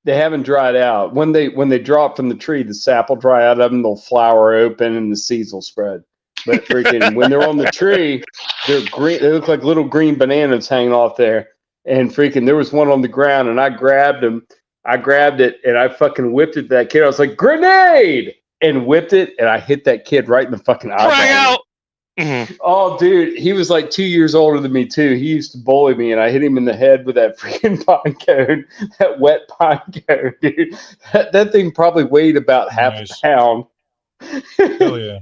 They haven't dried out. When they drop from the tree, the sap will dry out of them. They'll flower open, and the seeds will spread. But freaking, when they're on the tree, they're green. They look like little green bananas hanging off there. And freaking, there was one on the ground, and I grabbed him. I grabbed it, and I fucking whipped it at that kid. I was like, grenade! And whipped it, and I hit that kid right in the fucking eyeball. Sprang out. Mhm. Oh, dude, he was like 2 years older than me too. He used to bully me, and I hit him in the head with that freaking pine cone, that wet pine cone, dude. That thing probably weighed about half Nice. a pound. Hell yeah.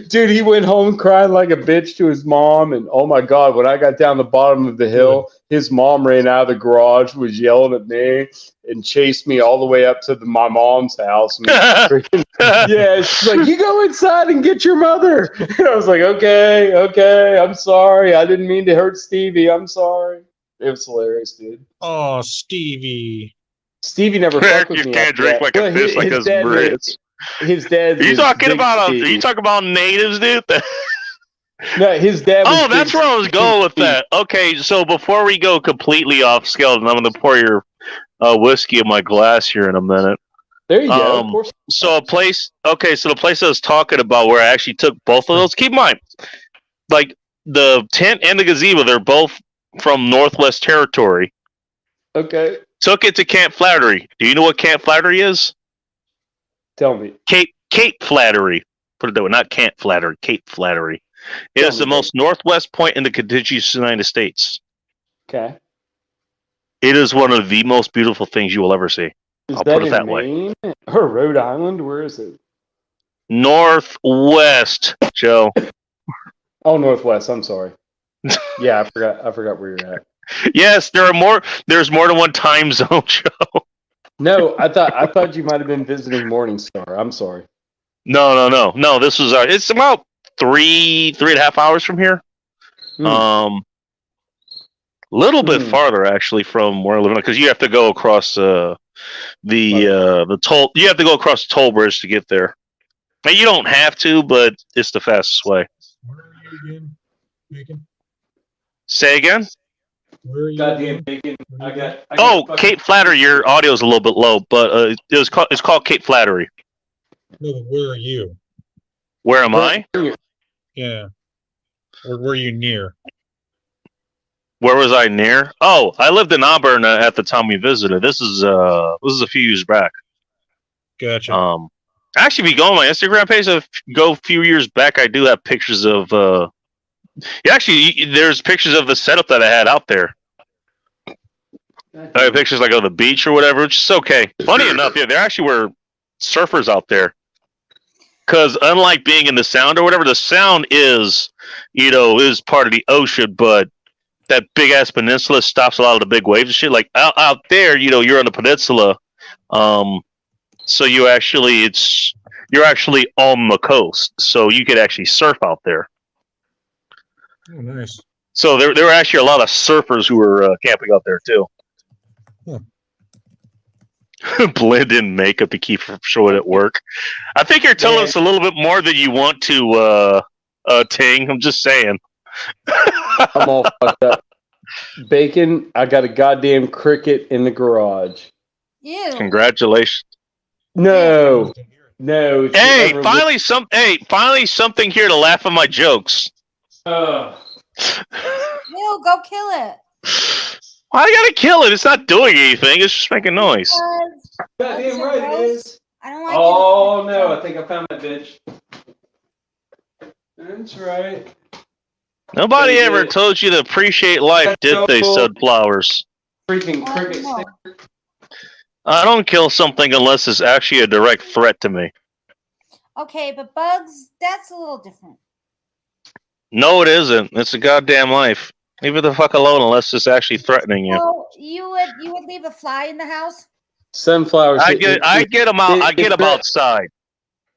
Dude, he went home crying like a bitch to his mom, and oh my god, when I got down the bottom of the hill, his mom ran out of the garage, was yelling at me, and chased me all the way up to my mom's house. And freaking, yeah, she's like, "You go inside and get your mother." And I was like, "Okay, I'm sorry. I didn't mean to hurt Stevie. I'm sorry." It was hilarious, dude. Oh, Stevie. Stevie never fucked with You me. can't after drink that. like a Well, fish like his us dad made- Brits. His dad. Are you was talking big about Stevie. are you talking about natives, dude? No, his dad. Was Oh, that's big where I was going with Stevie. that. Okay, so before we go completely off scale, and I'm going to pour your whiskey in my glass here in a minute. There you go. Of Um, course. So the place I was talking about where I actually took both of those. Keep in mind, like the tent and the gazebo, they're both from Northwest Territory. Okay. Took it to Camp Flattery. Do you know what Camp Flattery is? Tell me. Cape Flattery. Put it that way, not Camp Flattery. Cape Flattery. It Tell is me, the most northwest point in the contiguous United States. Okay. It is one of the most beautiful things you will ever see. Is I'll that put it in that way. Maine or Rhode Island? Where is it? Northwest, Joe. Oh, Northwest. I'm sorry. Yeah, I forgot where you're at. Yes, there's more than one time zone, Joe. No, I thought you might have been visiting Morningstar. I'm sorry. No. This was it's about 3.5 hours from here. Hmm. Little bit Hmm. farther actually from where I live because you have to go across the toll. You have to go across the toll bridge to get there. Now, you don't have to, but it's the fastest way. Where are you again? Bacon? Say again. Where are you? Goddamn again? bacon! I got Oh, fucking- Cape Flattery. Your audio is a little bit low, but it's called Cape Flattery. No, but where are you? Where am I? Yeah. Or were you near? Where was I near? Oh, I lived in Auburn at the time we visited. This is a few years back. Gotcha. Actually, if you go on my Instagram page, go a few years back, I do have pictures of. Actually, there's pictures of the setup that I had out there. I have pictures like of the beach or whatever, which is okay. Funny enough, yeah, there actually were surfers out there. Because unlike being in the sound or whatever, the sound is, is part of the ocean, but that big ass peninsula stops a lot of the big waves and shit. Like out there, you're on the peninsula, so you're actually on the coast, so you could actually surf out there. Oh, nice. So there were actually a lot of surfers who were camping out there too. Blend in makeup to keep from showing at work. I think you're telling us a little bit more than you want to, Ting. I'm just saying. I'm all fucked up. Bacon, I got a goddamn cricket in the garage. Ew. Congratulations. No. It's Hey, never finally something here to laugh at my jokes. Ugh. Ew, go kill it. Why I gotta kill it? It's not doing anything. It's just making noise. Goddamn right it is. I don't like Oh it. no, I think I found that bitch. That's right. Nobody Pretty ever good. told you to appreciate life, That's did so they, cool. Sunflowers? Freaking Oh, cricket no. sticker. I don't kill something unless it's actually a direct threat to me. Okay, but bugs, that's a little different. No, it isn't. It's a goddamn life. Leave it the fuck alone unless it's actually threatening you. So you would leave a fly in the house? Sunflowers. I get them out. I get them outside.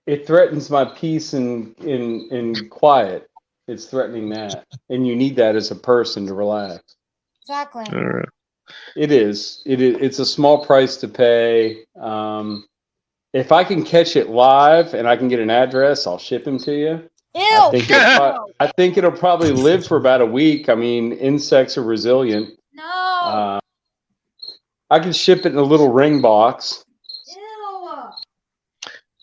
It threatens my peace and in quiet. It's threatening that, and you need that as a person to relax. Exactly. It is. It's a small price to pay. If I can catch it live and I can get an address, I'll ship him to you. Ew. I think it'll probably live for about a week. I mean, insects are resilient. No. I can ship it in a little ring box. Ew.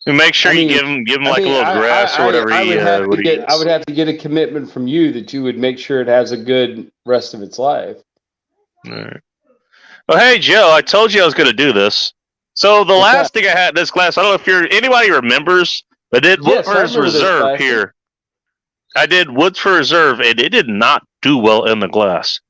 And make sure I mean- you give him like a little grass or whatever I he would eats. I would have to get a commitment from you that you would make sure it has a good rest of its life. Alright. Well, hey Joe, I told you I was going to do this. So the What's last thing I had in this class, I don't know if anybody remembers, but did Yes, I Woodford's remember those Reserve classes. here. I did Woodford Reserve, and it did not do well in the glass.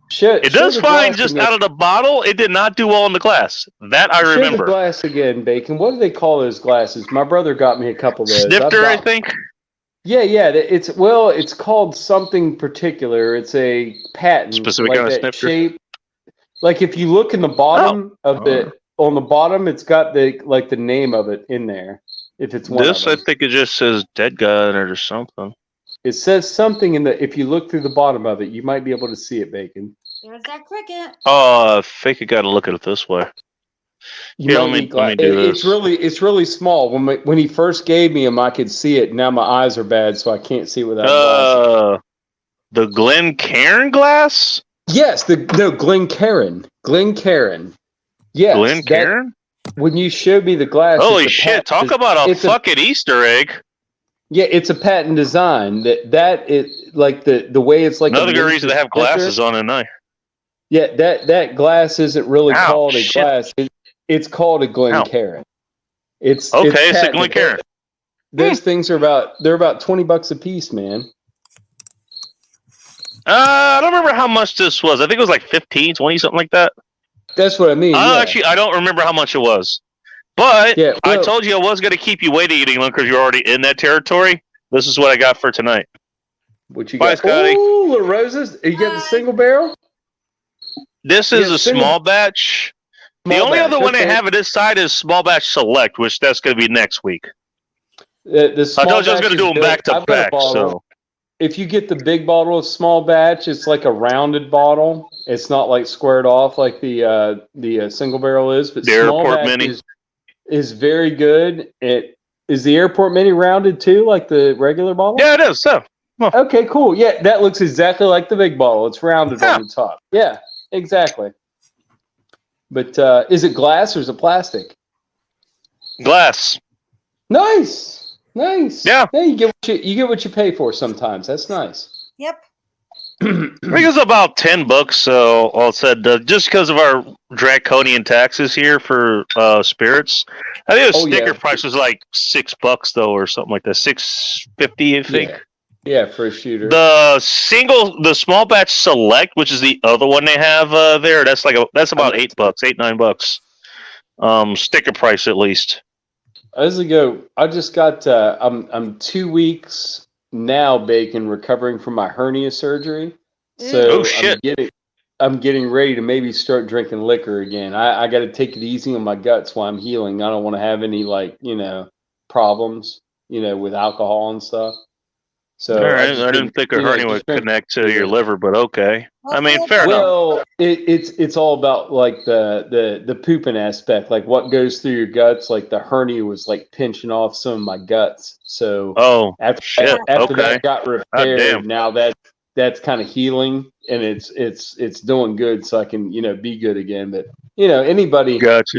Shit, It does fine just out of the bottle. It did not do well in the glass. That I Share the remember. glass again, Bacon. What do they call those glasses? My brother got me a couple of those. Snifter, I think. Yeah. It's called something particular. It's a patent. Specific like kind of that snifter? shape. Like if you look in the bottom of on the bottom, it's got the name of it in there. If it's one This, of I them. think, it just says Dead Guy on it or something. It says something if you look through the bottom of it, you might be able to see it, Bacon. There's that cricket. Oh, I think you got to look at it this way. You Here, might let me need gla- do It's this. it's really small. When he first gave me them, I could see it. Now my eyes are bad, so I can't see without glasses. The Glencairn glass? Yes, Glencairn. Glencairn. Yes. Glencairn? When you showed me the glass. Holy it's a shit! Talk about a it's a- fucking Easter egg. Yeah, it's a patent design. That it like the way it's like Another a good reason to have miniature glasses picture. on at night. Yeah, that glass isn't really Ow, called a shit. glass. It's called a Glencairn. It's Okay, it's a patented. Glencairn. Those things are about $20 a piece, man. I don't remember how much this was. I think it was like 15, 20, something like that. That's what I mean. Yeah. Actually, I don't remember how much it was. But Yeah, I well- told you I was going to keep you waiting, England, because you're already in that territory. This is what I got for tonight. What you Bye, got? Scotty. Ooh, little roses. You got the Bye. single barrel? This Yeah, is a single- small batch. The Small only batch, other one they okay. have at this side is small batch select, which that's going to be next week. The I small told you I was batch going to do is them big. back to I've got a back. bottle. So If you get the big bottle of small batch, it's like a rounded bottle. It's not like squared off like the single barrel is. But The small Airport batch Mini. is very good. Is the Airport Mini rounded too, like the regular bottle? yeah, it is. So Okay, cool. Yeah, that looks exactly like the big bottle. It's rounded Yeah. on the top. Yeah, exactly. But is it glass or is it plastic? glass. Nice. Yeah. You get what you pay for sometimes. That's nice. Yep. I think it's about $10. So all said, just because of our draconian taxes here for spirits, I think the Oh, sticker yeah. price was like $6 though, or something like that. $6.50, I think. Yeah, for a shooter. The small batch select, which is the other one they have there, that's about $8, $8, $9. Sticker price at least. As I go, I just got. I'm 2 weeks now, Bacon, recovering from my hernia surgery. So Oh shit! I'm getting ready to maybe start drinking liquor again. I got to take it easy on my guts while I'm healing. I don't want to have any problems, with alcohol and stuff. All So I right, just I been, didn't think a hernia just would drink connect to your beer. liver, but okay. I mean, Well, fair enough. Well, it's all about like the pooping aspect, like what goes through your guts. Like the hernia was like pinching off some of my guts. So Oh after shit! after Okay. that got God damn. repaired, now that's kind of healing and it's doing good, so I can be good again. But anybody, Gotcha.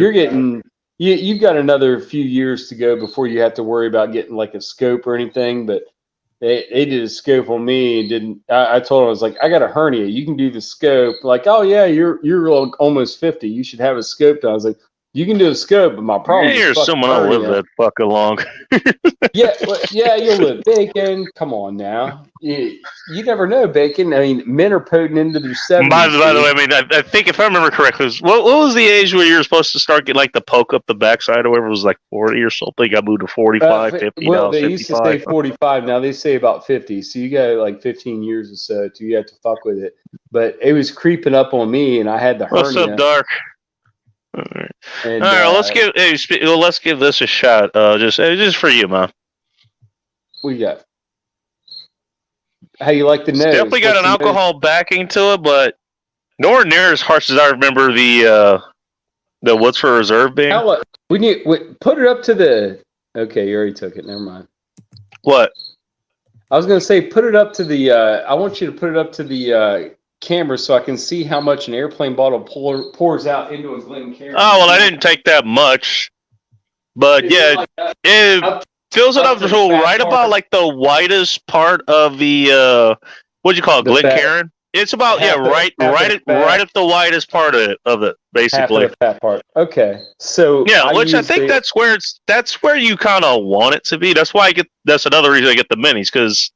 you've got another few years to go before you have to worry about getting like a scope or anything. But they did a scope on me and didn't. I told them, I was like, I got a hernia. You can do the scope. Like, oh yeah, you're almost 50. You should have a scope done. I was like, you can do a scope, but my problem is You're fucking someone to live hernia. that fucking long. Yeah, yeah, you'll live. Bacon. Come on now. You never know, Bacon. I mean, men are putting into their By 70s. the way, dude. I mean, I think if I remember correctly, what was the age where you were supposed to start getting like the poke up the backside or whatever? It was like 40 or something. I moved to 45, 50 Well, now, they used to say 55. 45. Now they say about 50. So you got like 15 years or so till you have to fuck with it. But it was creeping up on me, and I had the What's up, hernia. Dark? All right, And let's give this a shot. Just for you, man. what you got? How you like the It's nose? definitely got What's an the nose? alcohol backing to it, but nowhere near as harsh as I remember the what's for reserve being. How when you put it up to the? Okay, you already took it. Never mind. What? I was gonna say put it up to the. I want you to put it up to the camera so I can see how much an airplane bottle pours out into a Glencairn. Oh well, I didn't take that much, but Is it yeah, like that? it Up- fills it up up to the to fat right part? about like the widest part of the what'd you call it, The fat- Glencairn? It's about half the right fat. at the widest part of it, Half of basically. the fat part. Okay, so Yeah, which I use think that's where you kind of want it to be. That's why that's another reason I get the minis, because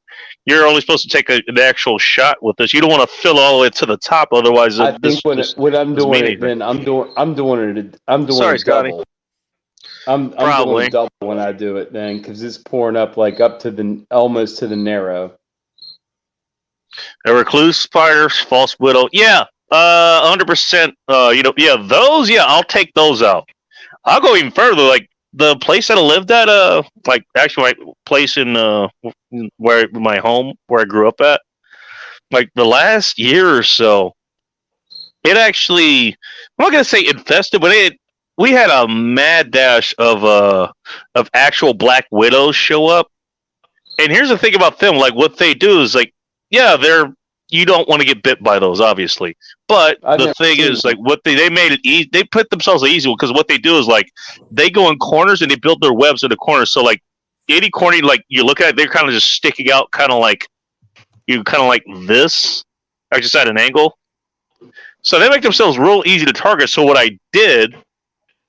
you're only supposed to take an actual shot with this. You don't want to fill all the way to the top, otherwise I think when I'm doesn't doing mean it, then I'm doing it Sorry, Scotty. double. I'm Probably. doing double when I do it then, because it's pouring up like up to the almost to the narrow. A recluse spider, false widow. Yeah, 100%. Those. Yeah, I'll take those out. I'll go even further. Like the place that I lived at, like actually my place in where my home where I grew up at, like the last year or so, it actually, I'm not gonna say infested, but we had a mad dash of actual black widows show up. And here's the thing about them, like what they do is like, yeah, you don't want to get bit by those, obviously. But the thing is, like, what they made it easy. They put themselves easy because what they do is like they go in corners and they build their webs in the corners. So like any corner, like you look at it, they're kind of just sticking out, kind of like this, or just at an angle. So they make themselves real easy to target. So what I did,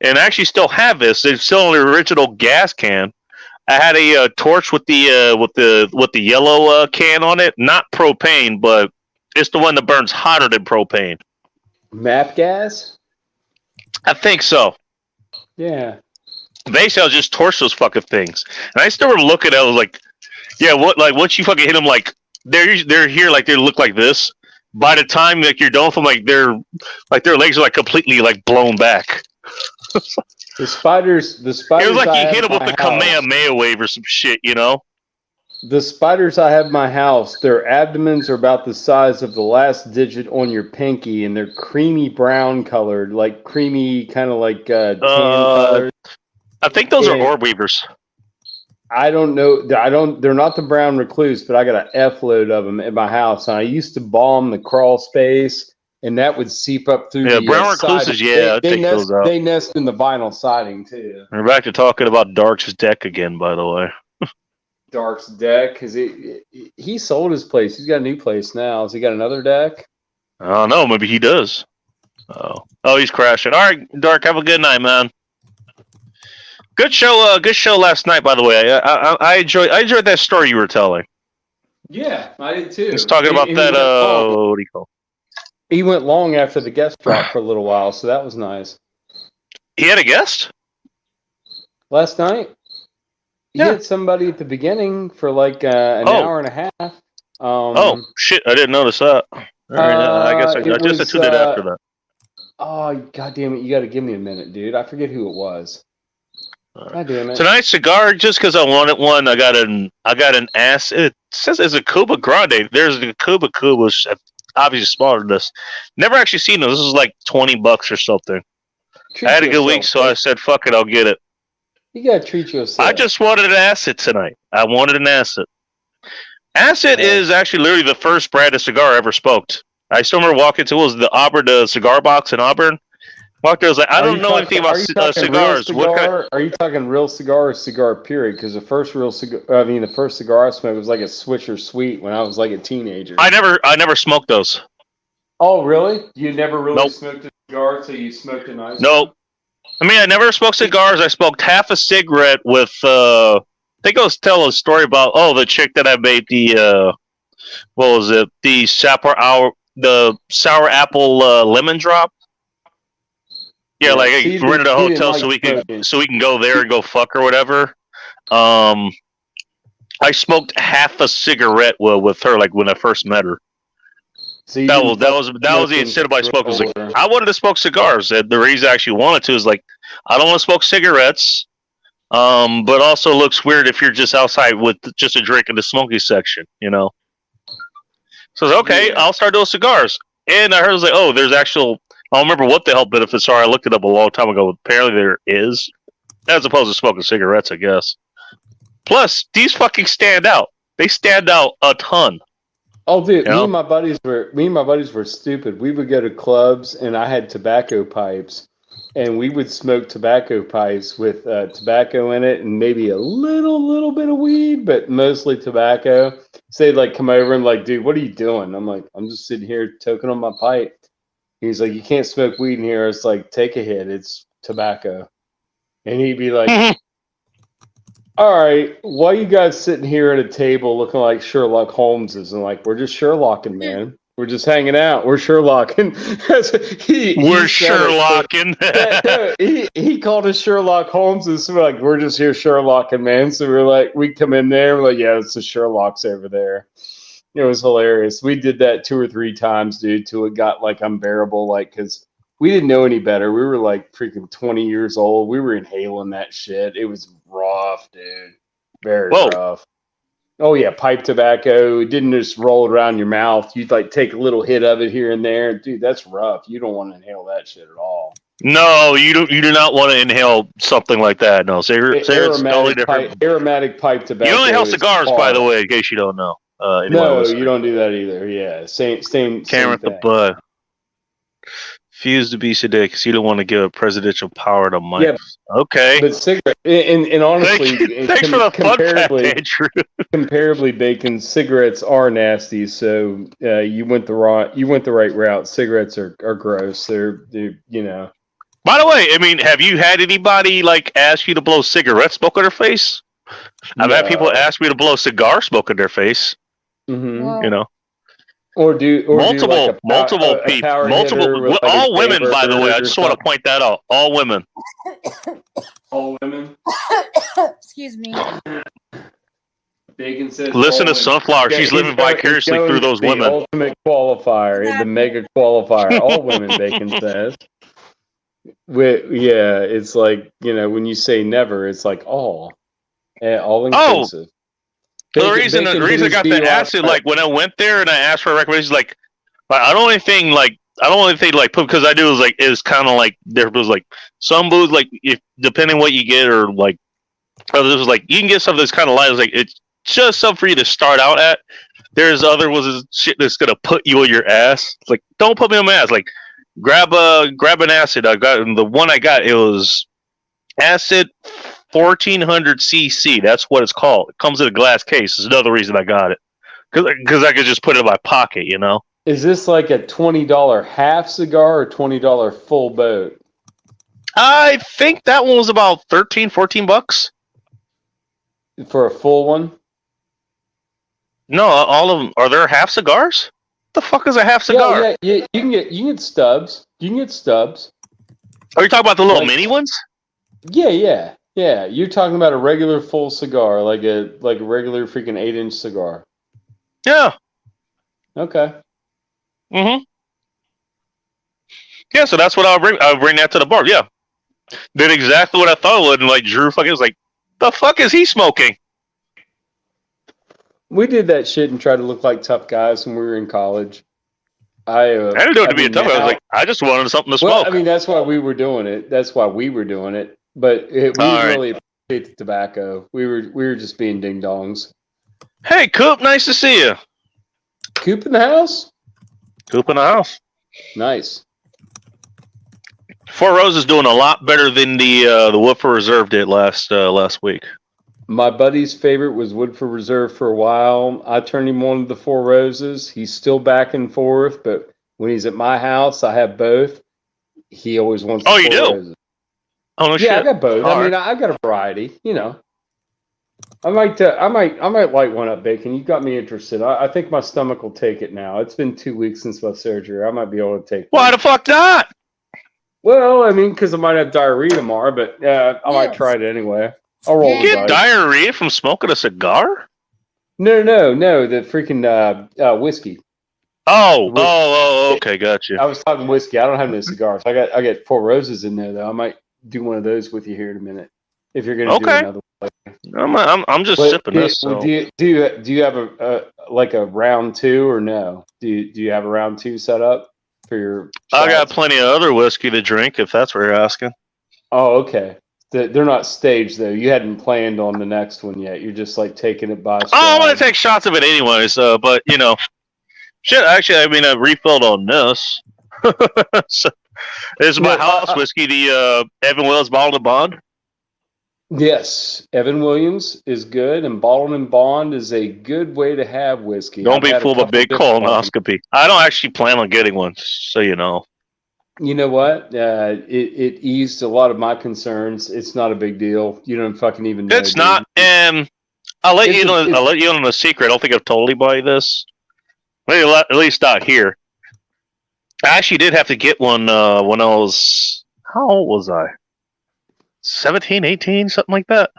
and I actually still have this, it's still in the original gas can. I had a torch with the yellow can on it, not propane, but it's the one that burns hotter than propane. MAP gas? I think so. Yeah. Basically, I'll just torch those fucking things, and I still remember looking at it, I was like, yeah, what? Like once you fucking hit them, like they're here, like they look like this. By the time like you're done with them, like their legs are like completely like blown back. The spiders. It was like you hit them with the Kamehameha wave or some shit, you know? The spiders I have in my house, their abdomens are about the size of the last digit on your pinky, and they're creamy brown colored, like creamy, kind of like tan color. I think those are orb weavers. I don't know. They're not the brown recluse, but I got an F load of them in my house, and I used to bomb the crawl space. And that would seep up through the brown recluses, yeah, they nest, those out. They nest in the vinyl siding, too. We're back to talking about Dark's deck again, by the way. Dark's deck, because he sold his place. He's got a new place now. Has he got another deck? I don't know. Maybe he does. Oh, he's crashing. All right, Dark, have a good night, man. Good show. Good show last night, by the way. I enjoyed that story you were telling. Yeah, I did, too. He's talking about that, what do you call it? He went long after the guest drop for a little while, so that was nice. He had a guest? Last night? You Yeah. had somebody at the beginning for like an Oh. hour and a half. Oh shit! I didn't notice that. All right, I guess I it just was, tuned in after that. Oh, god damn it! You got to give me a minute, dude. I forget who it was. God damn it! Tonight's cigar, just because I wanted one, I got an ass. It says it's a Cuba Grande. There's the Cuba, which obviously smaller than this. Never actually seen them. This is like $20 or something. Treat I had a good yourself, week, so I dude. said, "Fuck it, I'll get it." You gotta treat yourself. I just wanted an acid tonight. I wanted an acid. Acid is actually literally the first brand of cigar I ever smoked. I still remember walking to, it was the Auburn, the cigar box in Auburn. Walked there, I was like, I don't know anything about cigars. Are you talking real cigar or cigar period? Because the first cigar I smoked was like a Swisher Sweet when I was like a teenager. I never smoked those. Oh, really? You never really Nope. smoked a cigar, so you smoked a nice Nope. I mean, I never smoked cigars. I smoked half a cigarette with, I think I was telling a story about, the chick that I made the, what was it? The sour apple lemon drop. Yeah, like so I rented a hotel so we can go there and go fuck or whatever. I smoked half a cigarette with her, like when I first met her. So you That didn't was the incentive I smoked. Was like, I wanted to smoke cigars. And the reason I actually wanted to is like, I don't want to smoke cigarettes, but also looks weird if you're just outside with just a drink in the smoking section, you know. So I was like, okay, Yeah. I'll start doing cigars. And I heard it was like, oh, there's actual. I don't remember what the health benefits are. I looked it up a long time ago. Apparently there is, as opposed to smoking cigarettes, I guess. Plus, these fucking stand out. They stand out a ton. Oh, dude, You know? me and my buddies were stupid. We would go to clubs, and I had tobacco pipes, and we would smoke tobacco pipes with tobacco in it, and maybe a little bit of weed, but mostly tobacco. So they'd like come over and like, dude, what are you doing? I'm like, I'm just sitting here toking on my pipe. He's like, you can't smoke weed in here. It's like, take a hit. It's tobacco. And he'd be like, all right, why you guys sitting here at a table looking like Sherlock Holmeses? And like, we're just Sherlocking, man. We're just hanging out. We're Sherlocking. We're Sherlocking. He called us Sherlock Holmeses. So we're like, we're just here Sherlocking, man. So we're like, we come in there. We're like, yeah, it's the Sherlocks over there. It was hilarious. We did that 2 or 3 times, dude, till it got like unbearable. Like, because we didn't know any better. We were like freaking 20 years old. We were inhaling that shit. It was rough, dude. Very rough. Oh yeah, pipe tobacco. It didn't just roll around your mouth. You'd like take a little hit of it here and there. Dude, that's rough. You don't want to inhale that shit at all. No, you do not want to inhale something like that. No, cigarettes totally different. Aromatic pipe tobacco. You don't inhale cigars, by the way, in case you don't know. No, you don't do that either. Yeah, same. Cameron the butt. Refuse to be sedated because you don't want to give presidential power to Mike. Yeah, okay. But cigarette, and honestly, thanks for the fun fact, Andrew. Comparably, Bacon, cigarettes are nasty. So you went the right route. Cigarettes are gross. They're you know. By the way, I mean, have you had anybody like ask you to blow cigarette smoke on their face? I've had people ask me to blow cigar smoke in their face. Mm-hmm. You know. Or multiple people, all women, by the way. I just want to point that out. All women. All women. Excuse me. Bacon says. Listen to Sunflower. She's living vicariously through those women. Ultimate qualifier, the mega qualifier. All women, Bacon says. Yeah, it's like, you know, when you say never, it's like all inclusive. The reason I got the acid, like when I went there and I asked for a recommendation, like I don't want anything like because I do is kind of like there was like some booze, like if depending what you get, or like others was like you can get something that's kind of light. It's like it's just something for you to start out at. There's other was shit that's gonna put you on your ass. It's like, don't put me on my ass. Like grab an acid. I got the one I got. It was acid 1400 cc. That's what it's called. It comes in a glass case. Is another reason I got it, because I could just put it in my pocket. You know. Is this like a $20 half cigar or $20 full boat? I think that one was about $13-14 for a full one. No, all of them. Are there half cigars? What the fuck is a half cigar? Yeah. You can get stubs. You can get stubs. Are you talking about the little mini ones? Yeah. Yeah, you're talking about a regular full cigar, like a regular freaking 8-inch cigar. Yeah. Okay. Mm-hmm. Yeah, so that's what I'll bring that to the bar. Yeah. Did exactly what I thought it would, and like Drew fucking was like, the fuck is he smoking? We did that shit and tried to look like tough guys when we were in college. I didn't do it to be a mean, tough. I was now- like, I just wanted something to well, smoke. I mean, that's why we were doing it. But we All didn't right. really appreciate the tobacco. We were just being ding dongs. Hey, Coop, nice to see you. Coop in the house? Coop in the house. Nice. Four Roses doing a lot better than the Woodford Reserve did last week. My buddy's favorite was Woodford Reserve for a while. I turned him on to the Four Roses. He's still back and forth, but when he's at my house, I have both. He always wants. Oh, the you Four do? Roses. Oh no Yeah, shit! I got both. All I mean, I've got a variety. You know, I might light one up, Bacon. You got me interested. I think my stomach will take it now. It's been 2 weeks since my surgery. I might be able to take. Why one. the fuck not? Well, I mean, because I might have diarrhea tomorrow, but I might Yes. try it anyway. I'll roll You the Get dice. diarrhea from smoking a cigar? No, the freaking whiskey. Oh, okay, gotcha. I was talking whiskey. I don't have no cigars. I got Four Roses in there though. I might do one of those with you here in a minute if you're gonna do Okay. another one. I'm just But sipping this. So. do you have a like a round two or no? Do you have a round two set up for your? I got shots? plenty of other whiskey to drink if that's what you're asking. Oh, okay. They're not staged though. You hadn't planned on the next one yet. You're just like taking it by. Oh, I'm gonna stride. take shots of it anyways. But you know, shit. Actually, I mean, I refilled on this. So, this is my No, house whiskey, the Evan Willis Bottled and Bond. Yes, Evan Williams is good, and Bottled and Bond is a good way to have whiskey. Don't I've be had fooled by couple big different ones. colonoscopy. I don't actually plan on getting one, so you know. You know what? It eased a lot of my concerns. It's not a big deal. You don't fucking even know. It's dude. not, and I'll let It's you know. a- I'll let you in on a secret. I don't think I've told anybody this. Maybe at least not here. I actually did have to get one when I was. How old was I? 17, 18, something like that.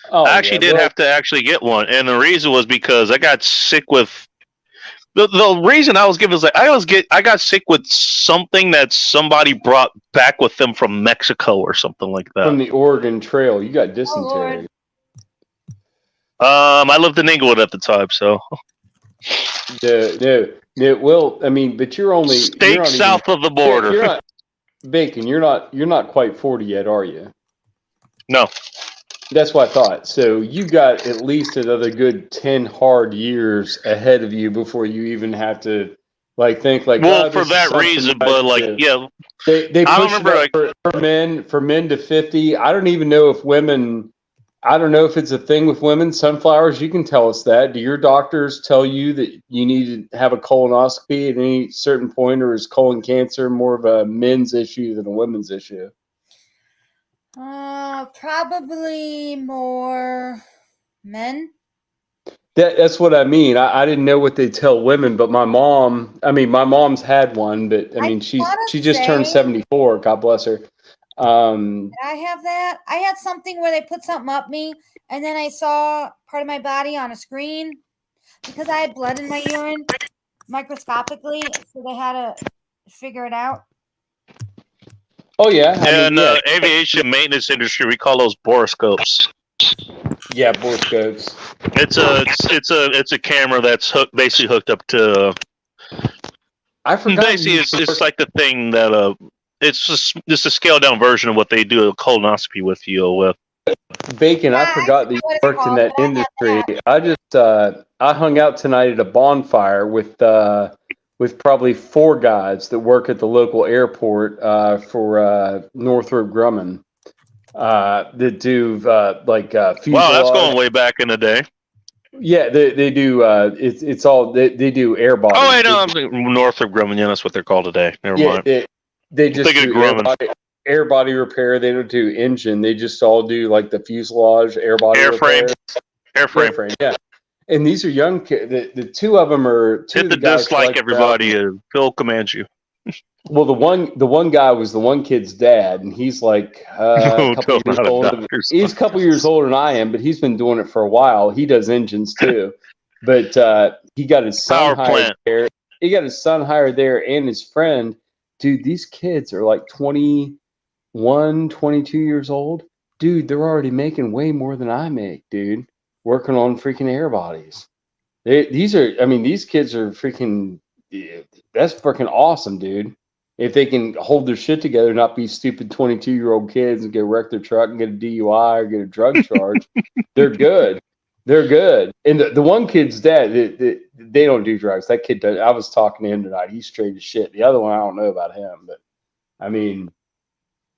Oh, I actually yeah, did well, have to actually get one, and the reason was because I got sick with. The reason I was given is like I got sick with something that somebody brought back with them from Mexico or something like that. from the Oregon Trail. You got dysentery. I lived in Inglewood at the time, so No. Well, I mean, but you're only state not south of the even, border. You're not Bacon. You're not quite 40 yet, are you? No, That's what I thought. So you got at least another good 10 hard years ahead of you before you even have to think like. well, oh, for this is that something reason, I but should like, do. yeah, They I push it remember, up for men to 50. I don't even know if women. I don't know if it's a thing with women. Sunflowers, you can tell us that. Do your doctors tell you that you need to have a colonoscopy at any certain point, or is colon cancer more of a men's issue than a women's issue? Probably more men. That's what I mean. I didn't know what they tell women, but my mom's had one, but I mean, she gotta just turned say- 74. God bless her. Did I have that? I had something where they put something up me, and then I saw part of my body on a screen because I had blood in my urine microscopically, so they had to figure it out. Oh yeah, I in mean, yeah, aviation maintenance industry, we call those boroscopes. yeah, borescopes. It's a camera that's basically hooked up to. I forgot. Basically, it's like the thing that it's just a scaled down version of what they do a colonoscopy with you with. Bacon. I Yeah, forgot that you what it's worked in called, that but I had industry. I just I hung out tonight at a bonfire with probably 4 guys that work at the local airport for Northrop Grumman that do fuselage. Wow, that's going way back in the day. Yeah, they do. It's all they do air body. Oh, wait, no, I'm thinking Northrop Grumman. Yeah, that's what they're called today. Never Yeah, mind. they just Think of do air Grumman. air body repair. They don't do engine. They just all do like the fuselage, air body Airframe. repair. Airframe. Airframe, yeah. And these are young kids. The 2 of them are two Hit of the the guys dislike, like, everybody. Phil commands you. Well, the one guy was the one kid's dad, and he's like a couple No, years not a older. doctor's He's a couple years older than I am, but he's been doing it for a while. He does engines too, but he got his son Power hired plant. there. He got his son hired there, and his friend. Dude, these kids are like 21, 22 years old. Dude, they're already making way more than I make, dude. Working on freaking air bodies. These kids are freaking. That's freaking awesome, dude. If they can hold their shit together, not be stupid 22-year-old kids and go wreck their truck and get a DUI or get a drug charge, they're good. They're good. And the one kid's dad, they don't do drugs. That kid does. I was talking to him tonight. He's straight as shit. The other one, I don't know about him, but I mean,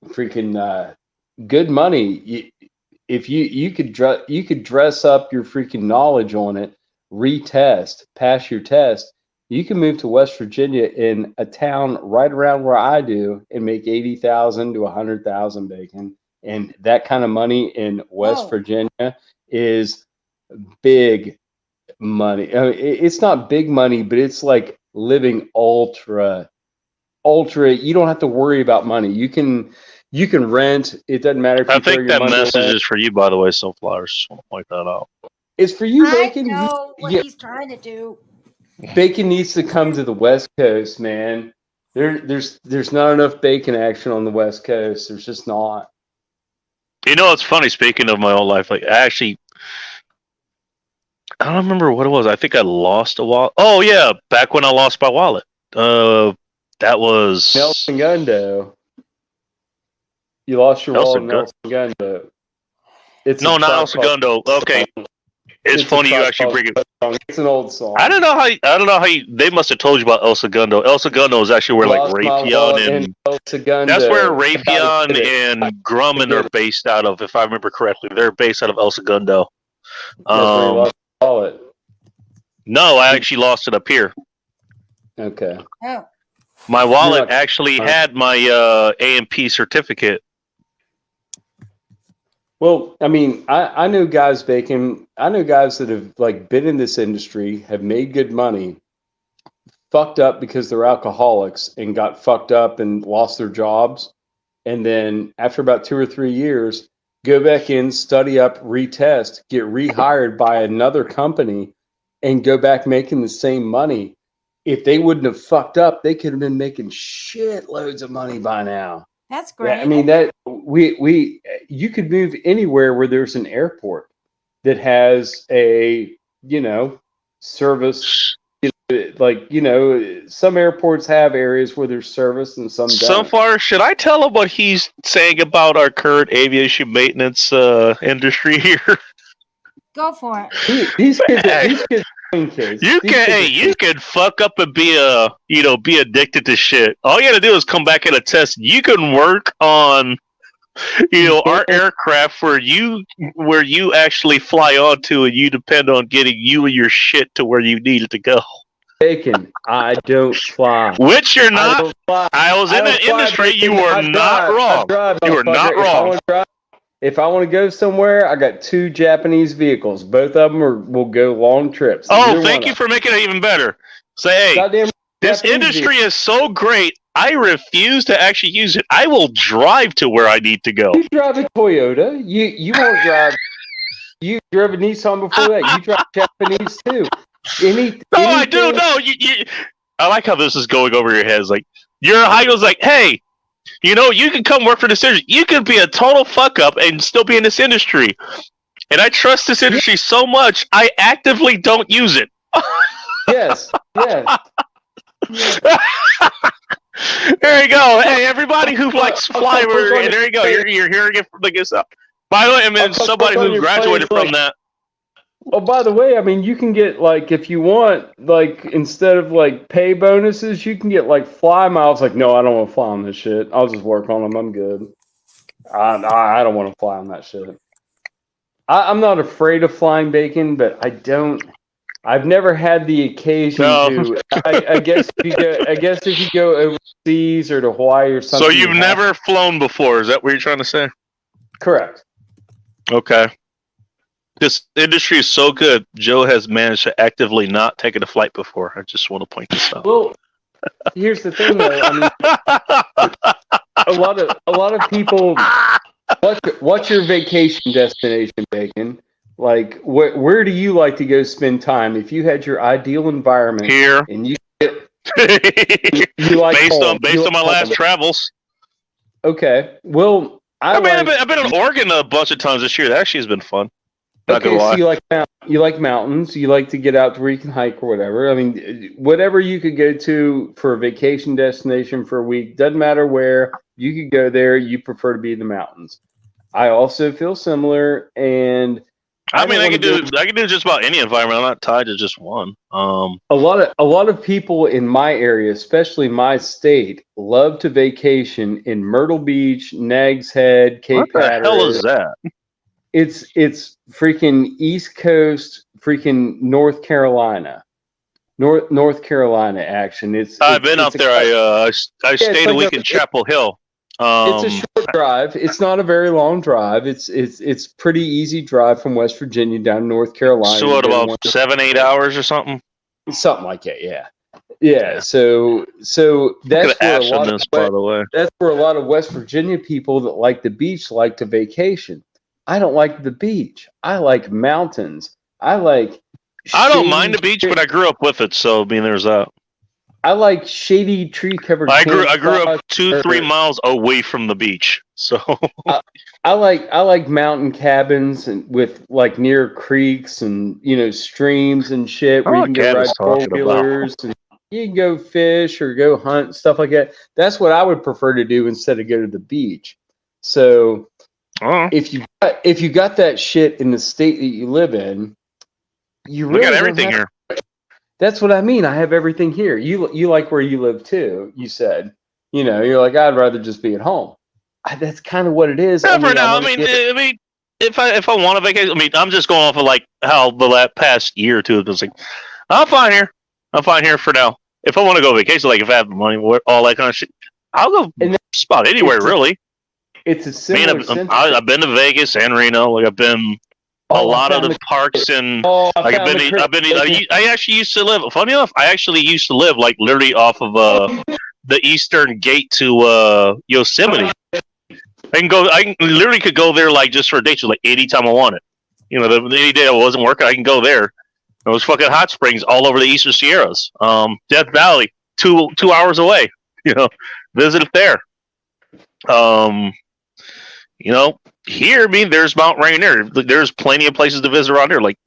freaking good money. If you could dress up your freaking knowledge on it, retest, pass your test. You can move to West Virginia in a town right around where I do and make 80,000 to 100,000 bacon. And that kind of money in West Virginia is big money. I mean, it's not big money, but it's like living ultra. You don't have to worry about money. You can rent. It doesn't matter if you I throw think your that money message away. is for you, by the way, Sunflowers. Just want to point that out. It's for you, I Bacon. know what Yeah. he's trying to do. Bacon needs to come to the West Coast, man. There's not enough bacon action on the West Coast. There's just not. You know, it's funny. Speaking of my own life, like I don't remember what it was. I think I lost a wallet. Oh yeah, back when I lost my wallet. That was El Segundo. You lost your El wallet in El Segundo. It's No, a not El truck called- Segundo. Okay, it's a funny you truck actually called bring it. Song. It's an old song. I don't know how they must have told you about El Segundo. El Segundo is actually where like Lost my wallet Raytheon in and El Segundo. that's where I Raytheon gotta get it. and Grumman are based out of, if I remember correctly. They're based out of El Segundo. That's where you lost your wallet. No, I actually lost it up here. Okay. Oh, My wallet not- actually had my AMP certificate. Well, I mean, I know guys, Bacon. I know guys that have like been in this industry, have made good money, fucked up because they're alcoholics and got fucked up and lost their jobs. And then after about 2 or 3 years, go back in, study up, retest, get rehired by another company and go back making the same money. If they wouldn't have fucked up, they could have been making shitloads of money by now. that's great. Yeah, I mean you could move anywhere where there's an airport that has a service. Like some airports have areas where there's service and some So don't. far, should I tell him what he's saying about our current aviation maintenance industry here? Go for it. These kids are clean kids. You These can, kids hey, you can fuck up and be addicted to shit. All you gotta do is come back and attest. You can work on, our aircraft where you actually fly onto, and you depend on getting you and your shit to where you need it to go. Bacon, I don't fly. Which you're I not. don't fly. I was in don't the fly, industry. Bacon. You were I not drive. wrong. I drive, You were not motherfucker. wrong. If I want to go somewhere, I got 2 Japanese vehicles. Both of them will go long trips. Oh, Either thank one you of for making it even better. Say, hey, Goddamn this Japanese industry is so great. I refuse to actually use it. I will drive to where I need to go. You drive a Toyota. You won't drive. You drove a Nissan before that. You drive Japanese too. No, I do. No, you. I like how this is going over your heads. Like your high was like, hey, you can come work for this industry. You can be a total fuck up and still be in this industry. And I trust this industry so much, I actively don't use it. Yes. There you go. Hey, everybody who likes I'll fly, come work on and there you go. your You're hearing it from the guest up. By the way, I mean I'll come somebody work on who your graduated planes, from that. Oh, by the way, I mean you can get if you want instead of pay bonuses, you can get fly miles. No, I don't want to fly on this shit. I'll just work on them. I'm good. I don't want to fly on that shit. I'm not afraid of flying, Bacon, but I've never had the occasion to. I guess if you go overseas or to Hawaii or something. So you've never flown before? Is that what you're trying to say? Correct. Okay. This industry is so good. Joe has managed to actively not take a flight before. I just want to point this out. Well, here's the thing, though. I mean, a lot of people. What's your vacation destination, Bacon? Like, where do you like to go spend time? If you had your ideal environment Here. and you like based home. on my last travels. Okay, well, I've been in Oregon a bunch of times this year. That actually has been fun. Not okay, gonna lie. so you like mountains. You like to get out to where you can hike or whatever. I mean, whatever you could go to for a vacation destination for a week, doesn't matter where. You could go there. You prefer to be in the mountains. I also feel similar, and I can do just about any environment. I'm not tied to just one. a lot of people in my area, especially my state, love to vacation in Myrtle Beach, Nags Head, Cape what the Hatteras. hell is that? It's freaking East Coast, freaking North Carolina. North Carolina action. I've been up there. I stayed a week in Chapel Hill. It's a short drive. It's not a very long drive. It's pretty easy drive from West Virginia down to North Carolina. So what, about 7-8 hours or something? Something like that, yeah. Yeah. So that's where that's where a lot of West Virginia people that like the beach like to vacation. I don't like the beach. I like mountains. I don't mind the beach, but I grew up with it, so I mean, there's that. I like shady tree covered. I grew up 2-3 miles away from the beach, so I like mountain cabins and with like near creeks and streams and shit where you can go ride four-wheelers and you can go fish or go hunt, stuff like that. That's what I would prefer to do instead of go to the beach. So if you got that shit in the state that you live in, you really got everything here. That's what I mean. I have everything here. You like where you live too. You said, you're like, I'd rather just be at home. That's kind of what it is. For now, I mean, if I want a vacation, I mean, I'm just going off of like how the past year or two it was like, I'm fine here. I'm fine here for now. If I want to go vacation, like if I have the money, all that kind of shit, I'll go spot anywhere really. It's a similar. I've been to Vegas and Reno. Like I've been. A lot of the parks and I actually used to live. Funny enough, I actually used to live like literally off of the eastern gate to Yosemite. I literally could go there like just for a day, so like anytime I wanted. Any day I wasn't working, I can go there. There was fucking hot springs all over the Eastern Sierras, Death Valley, 2 hours away. Visit it there. Here, I mean, there's Mount Rainier. There's plenty of places to visit around here. Like,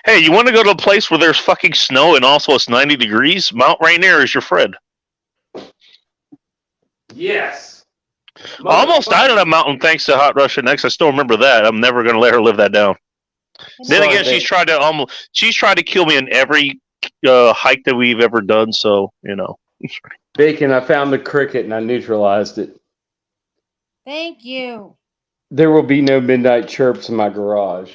hey, you want to go to a place where there's fucking snow and also it's 90 degrees? Mount Rainier is your friend. Yes. I almost died on that mountain thanks to Hot Russian X. I still remember that. I'm never going to let her live that down. Then again, she's tried to kill me in every hike that we've ever done. So, Bacon, I found the cricket and I neutralized it. Thank you. There will be no midnight chirps in my garage.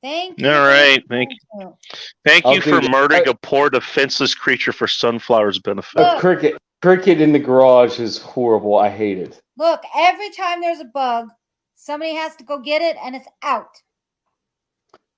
Thank you. All right. Thank you. Thank you for murdering a poor defenseless creature for Sunflower's benefit. A cricket in the garage is horrible. I hate it. Look, every time there's a bug, somebody has to go get it and it's out.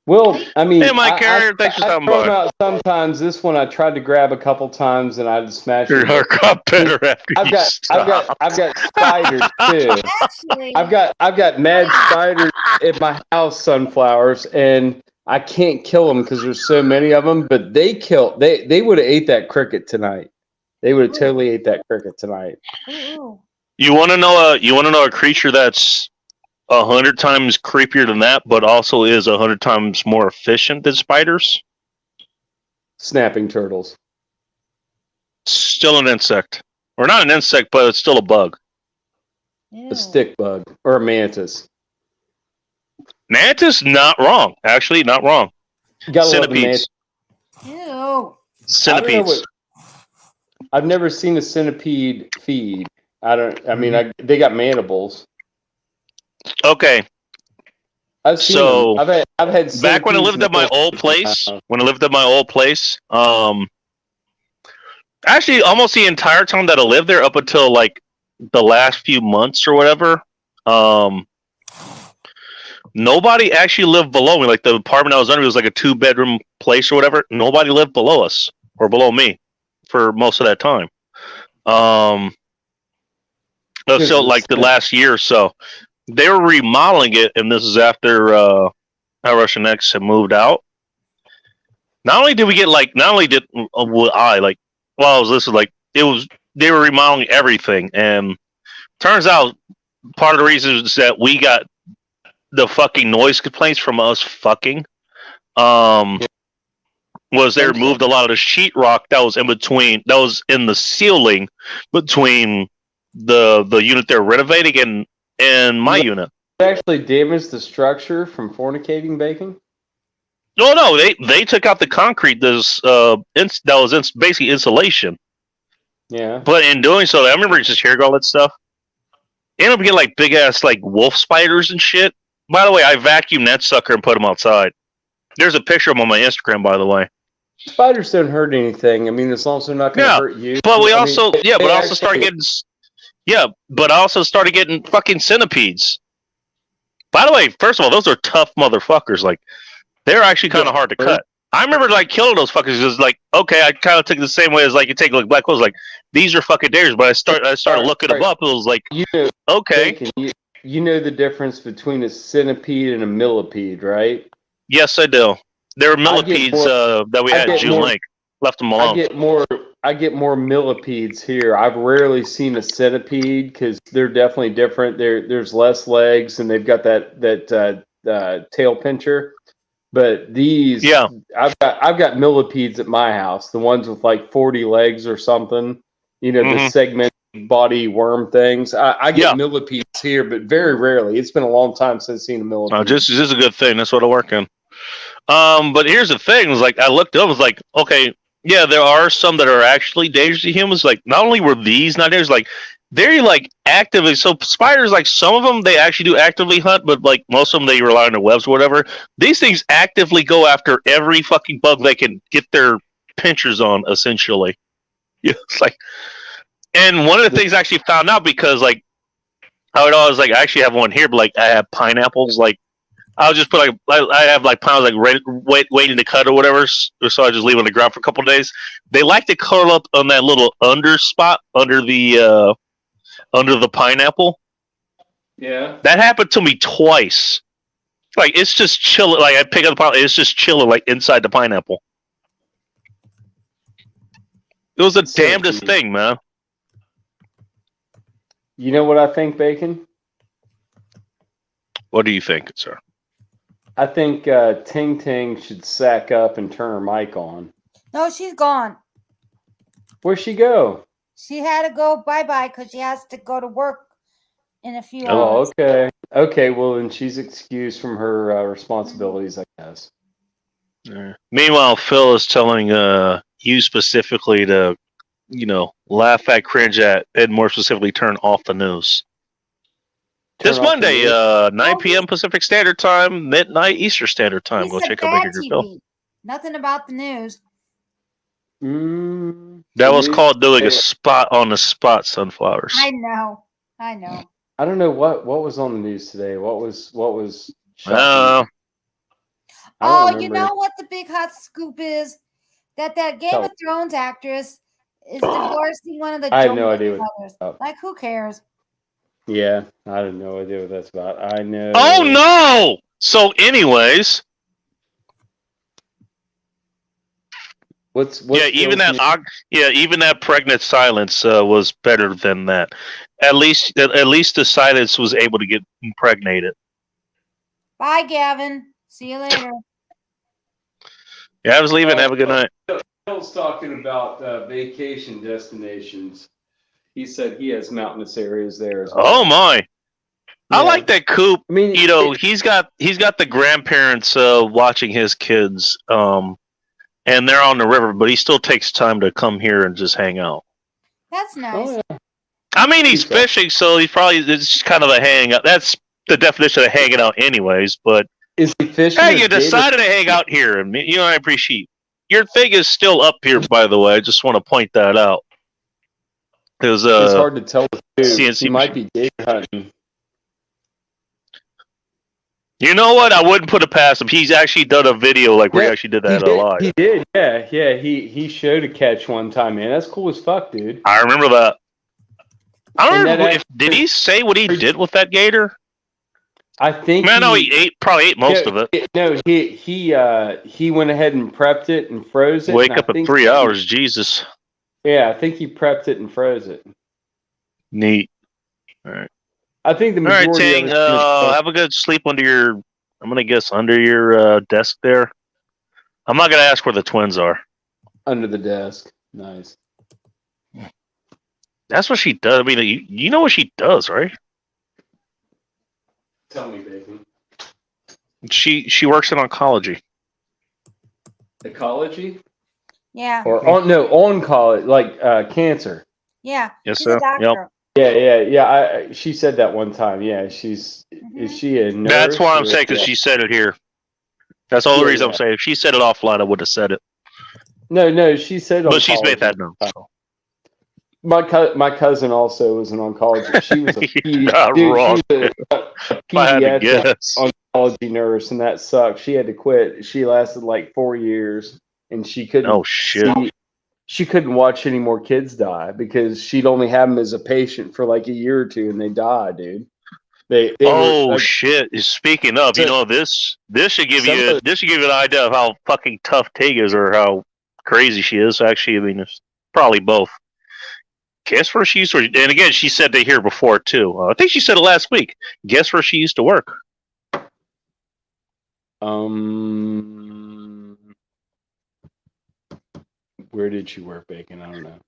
Well, I mean, hey, Mike Carrier, thanks for stopping by. Sometimes this one I tried to grab a couple times and I just smashed it. Your got better after I've got spiders too. Actually, I've got mad spiders at my house, Sunflowers, and I can't kill them because there's so many of them. But they would have ate that cricket tonight. They would have totally ate that cricket tonight. Ooh. You want to know a creature that's 100 times creepier than that, but also is 100 times more efficient than spiders? Snapping turtles. Still an insect. Or not an insect, but it's still a bug. Ew. A stick bug. Or a mantis. Mantis, not wrong. Actually, not wrong. Centipedes. Ew. Centipedes. I've never seen a centipede feed. They got mandibles. Okay. I've seen them. I've had back when I lived at my old place. Actually, almost the entire time that I lived there, up until like the last few months or whatever, nobody actually lived below me. Like the apartment I was under was like a 2-bedroom place or whatever. Nobody lived below us or below me for most of that time. So like the last year or so, they were remodeling it, and this is after Russian X had moved out. Not only did we get not only did I like, well, I was listening, like it was they were remodeling everything, and turns out part of the reason is that we got the fucking noise complaints from us fucking. Was they removed a lot of the sheetrock that was in between, that was in the ceiling between the unit they're renovating and my unit. Actually damaged the structure from fornicating bacon? No, they took out the concrete that was basically insulation. Yeah. But in doing so, I remember just hearing all that stuff. Ended up getting like big ass like wolf spiders and shit. By the way, I vacuumed that sucker and put them outside. There's a picture of them on my Instagram, by the way. Spiders don't hurt anything. I mean, as long as they're not going to hurt you. But we also started getting fucking centipedes. By the way, first of all, those are tough motherfuckers. Like, they're actually kind of hard to cut. I remember like killing those fuckers. Just like, okay, I kind of took it the same way as like you take like black holes. Like, these are fucking dares. But I started looking them up. It was like, okay. Bacon, you know the difference between a centipede and a millipede, right? Yes, I do. There were millipedes that we had at June Lake. Left them alone. I get more millipedes here. I've rarely seen a centipede because they're definitely different. There's less legs and they've got that tail pincher. But these, I've got millipedes at my house. The ones with like 40 legs or something. You know, the segmented body worm things. I get millipedes here, but very rarely. It's been a long time since I've seen a millipede. Oh, this is a good thing. That's what I work in. But here's the thing: was like I looked up, was like, okay, yeah, there are some that are actually dangerous to humans. Like, not only were these not dangerous, like they're like actively. So spiders, like some of them, they actually do actively hunt, but like most of them, they rely on their webs or whatever. These things actively go after every fucking bug they can get their pinchers on, essentially. Yeah, it's like, and one of the things I actually found out because like I would always like I actually have one here, but like I have pineapples, like. I'll just put like I have like pounds like waiting to cut or whatever, so I just leave it on the ground for a couple of days. They like to curl up on that little under spot under the pineapple. Yeah, that happened to me twice. Like it's just chilling. Like I pick up the pineapple, it's just chilling like inside the pineapple. It was the damnedest thing, man. You know what I think, Bacon? What do you think, sir? I think Ting Ting should sack up and turn her mic on. No, she's gone. Where'd she go? She had to go bye-bye because she has to go to work in a few hours. Oh, okay. Okay, well, then she's excused from her responsibilities, I guess. Meanwhile, Phil is telling you specifically to, laugh at, cringe at, and more specifically, turn off the news. This Monday, 9 p.m. Pacific Standard Time, midnight Eastern Standard Time. Go check out Baker Bill. Nothing about the news. That was called doing a spot on the spot, sunflowers. I know. I don't know what was on the news today. What was oh, you know what the big hot scoop is? That Game of Thrones actress is divorcing one of the I have no idea brothers. Like, who cares? Yeah, I have no idea what that's about. I know. Oh no! So, anyways, what's even that pregnant silence was better than that. At least the silence was able to get impregnated. Bye, Gavin. See you later. Yeah, I was leaving. Have a good night. Phil's talking about vacation destinations. He said he has mountainous areas there as well. Oh my! Yeah. I like that Coop. I mean, he's got the grandparents watching his kids, and they're on the river, but he still takes time to come here and just hang out. That's nice. Oh, yeah. I mean, he's fishing, so it's kind of a hang out. That's the definition of hanging out, anyways. But is he fishing? Hey, you decided to hang out here, and I appreciate. Your thing is still up here, by the way. I just want to point that out. It's hard to tell. CNC he might be gator hunting. You know what? I wouldn't put it past him. He's actually done a video like where he Yeah, actually did that live. He did, yeah. He showed a catch one time, man. That's cool as fuck, dude. I remember that. I don't And remember that if did he say what he did with that gator? I think. Man, no, he probably ate most of it. No, he went ahead and prepped it and froze it. Wake and I up in think 3 hours, Jesus. Yeah, I think he prepped it and froze it. Neat. All right. I think the All right, majority Tang. of it. Have a good sleep under your. I'm gonna guess under your desk there. I'm not gonna ask where the twins are. Under the desk. Nice. That's what she does. I mean, you know what she does, right? Tell me, Bacon. She works in oncology. Ecology? Yeah. Or oncology, like cancer. Yeah. Yes, She's sir. a doctor. Yep. Yeah. She said that one time. Yeah, is she a nurse? That's why I'm or- saying because yeah. she said it here. That's the only Yeah, reason I'm yeah. saying. If she said it offline, I would have said it. No, she said. But she's made that oncology. known. So. My cousin also was an oncologist. She was a You're not wrong. She was a If I had to pediatric guess. oncology nurse, and that sucked. She had to quit. She lasted like 4 years, and she couldn't. Oh shit. She couldn't watch any more kids die because she'd only have them as a patient for like a year or two, and they died, dude. They Oh were, shit! Speaking of, you So- know this should give Some you of- this should give you an idea of how fucking tough Tig is or how crazy she is. Actually, I mean, it's probably both. Guess where she used to? And again, she said they here before too. I think she said it last week. Guess where she used to work? Where did she work, Bacon? I don't know.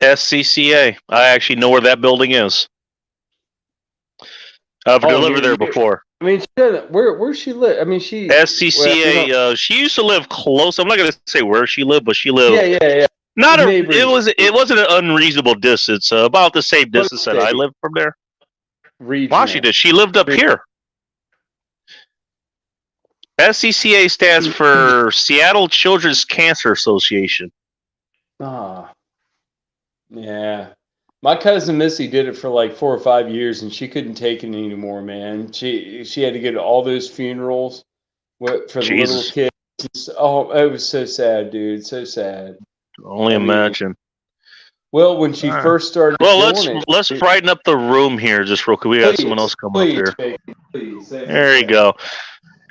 SCCA. I actually know where that building is. I've delivered there before. I mean, she doesn't. Where she live? I mean, she SCCA. well, She used to live close. I'm not going to say where she lived, but she lived. yeah. Not a. Neighbors. It wasn't an unreasonable distance. About the same distance that I state? lived from there. Regional. Washington. She lived up here. SCCA stands for Seattle Children's Cancer Association. Ah, yeah. My cousin Missy did it for like 4 or 5 years, and she couldn't take it anymore, man. She had to go to all those funerals for the Jesus. little kids. Oh, it was so sad, dude. So sad. Only I mean, imagine. Well, when she All right. first started Well, doing it, let's brighten up the room here just real quick. We got Please, someone else come up please, here. baby, please. There you go.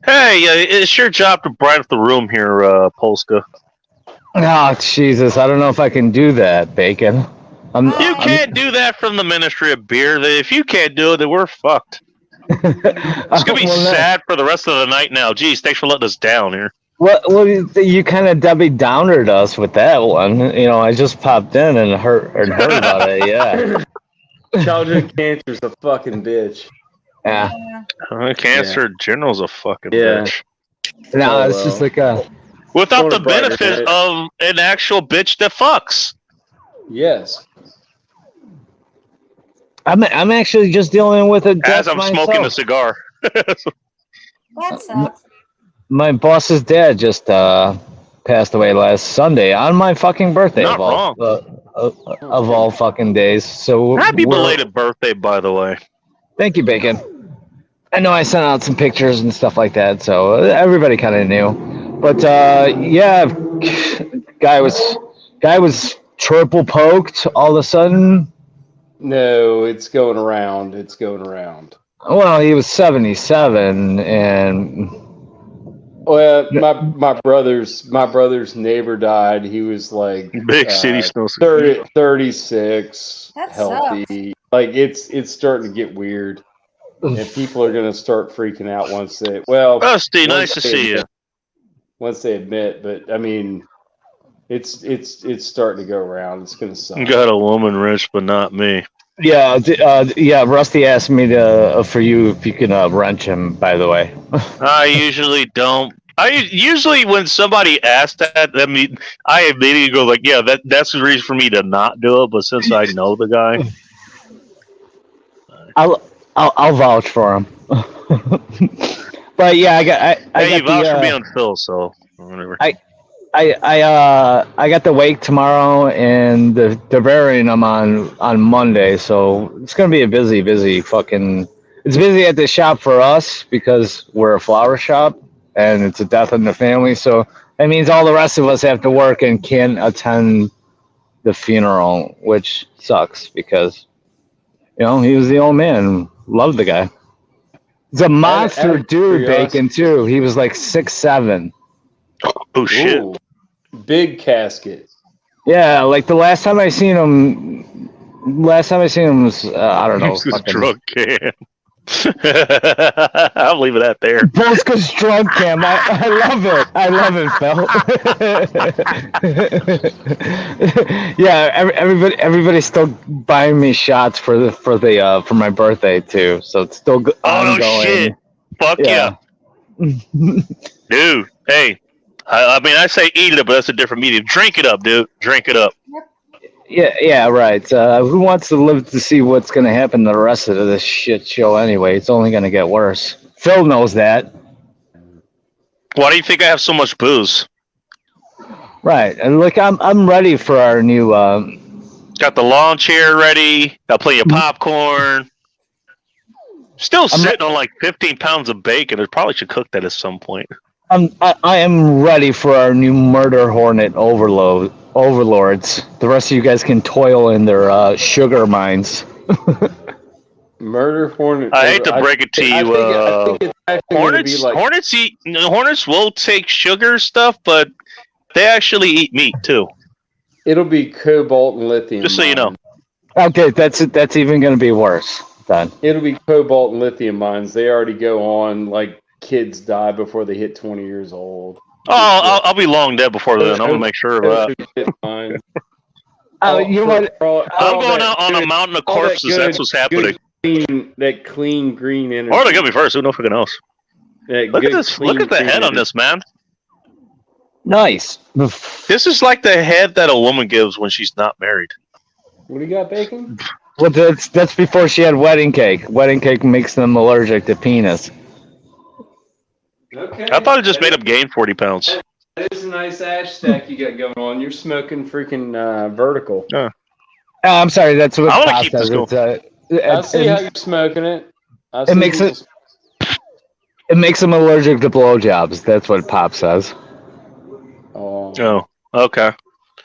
Hey, it's your job to brighten up the room here, Polska. Oh, Jesus. I don't know if I can do that, Bacon. You can't do that from the Ministry of Beer. If you can't do it, then we're fucked. It's gonna be sad for the rest of the night now. Geez, thanks for letting us down here. Well, you kind of Debbie Downered us with that one. You know, I just popped in and heard about it. Yeah. Childhood cancer's a fucking bitch. Yeah. Cancer General's a fucking Yeah. bitch. No, Oh, it's just well. like a. Without the Sort of brighter benefit than it. of an actual bitch that fucks. Yes. I'm actually just dealing with it. As I'm smoking a cigar. That sucks. My boss's dad just passed away last Sunday on my fucking birthday. Not wrong. Of all fucking days. So Happy we're- belated birthday, by the way. Thank you, Bacon. I know I sent out some pictures and stuff like that, so everybody kind of knew. But yeah, guy was triple poked all of a sudden. No, it's going around. It's going around. Well, he was 77, and Well, my brother's neighbor died. He was like Big city snow. 36, That healthy. Like it's starting to get weird, and people are gonna start freaking out once they Rusty, nice to once they see you. admit- Once they admit, but I mean, it's starting to go around. It's gonna suck. Got a woman rich, but not me. yeah, yeah. Rusty asked me for you if you can wrench him. By the way, I usually don't. I usually when somebody asks that, I mean, I immediately go like, yeah, that's the reason for me to not do it. But since I know the guy, I'll vouch for him. But yeah, I got you the, vouch for me on Phil, so whatever. I got the wake tomorrow and the burying them on Monday, so it's gonna be a busy fucking it's busy at the shop for us because we're a flower shop and it's a death in the family. So that means all the rest of us have to work and can't attend the funeral, which sucks because, he was the old man. Loved the guy. He's a monster dude, Bacon, too. He was like 6'7". Oh, shit. Ooh, big casket. Yeah, like the last time I seen him was, I don't know. He's this drunk can. I'll leave it at there. Bosco's drunk cam. I love it. I love it, Phil. Yeah, everybody's still buying me shots for my birthday too. So it's still ongoing. No shit. Fuck yeah. Dude, hey. I mean, I say eat it, but that's a different medium. Drink it up, dude. Drink it up. Yeah, right. Who wants to live to see what's going to happen to the rest of this shit show anyway? It's only going to get worse. Phil knows that. Why do you think I have so much booze? Right. And look, I'm ready for our new... Got the lawn chair ready. Got plenty of popcorn. Still sitting on like 15 pounds of bacon. I probably should cook that at some point. I am ready for our new murder hornet overlords. The rest of you guys can toil in their sugar mines. Murder hornet. I hate to break it to you. I think it's actually Hornets, like, Hornets will take sugar stuff, but they actually eat meat too. It'll be cobalt and lithium. Just so you know. Okay, that's even going to be worse then. It'll be cobalt and lithium mines. They already go on like kids die before they hit 20 years old. Oh, I'll be long dead before then. I'm gonna make sure of that. You know what? I'm going out on a mountain of corpses. That's what's happening. That clean green energy. Or they got me first. Who knows fucking else? Look at this. Look at the head on this, man. Nice. This is like the head that a woman gives when she's not married. What do you got, Bacon? Well, that's before she had wedding cake. Wedding cake makes them allergic to penis. Okay. I thought it just made him gain 40 pounds. That is a nice ash stack you got going on. You're smoking freaking vertical. Yeah. Oh, I'm sorry. That's what I want to Pop keep this says. going. I see how you're smoking it. It makes them allergic to blowjobs. That's what Pop says. Oh, Okay.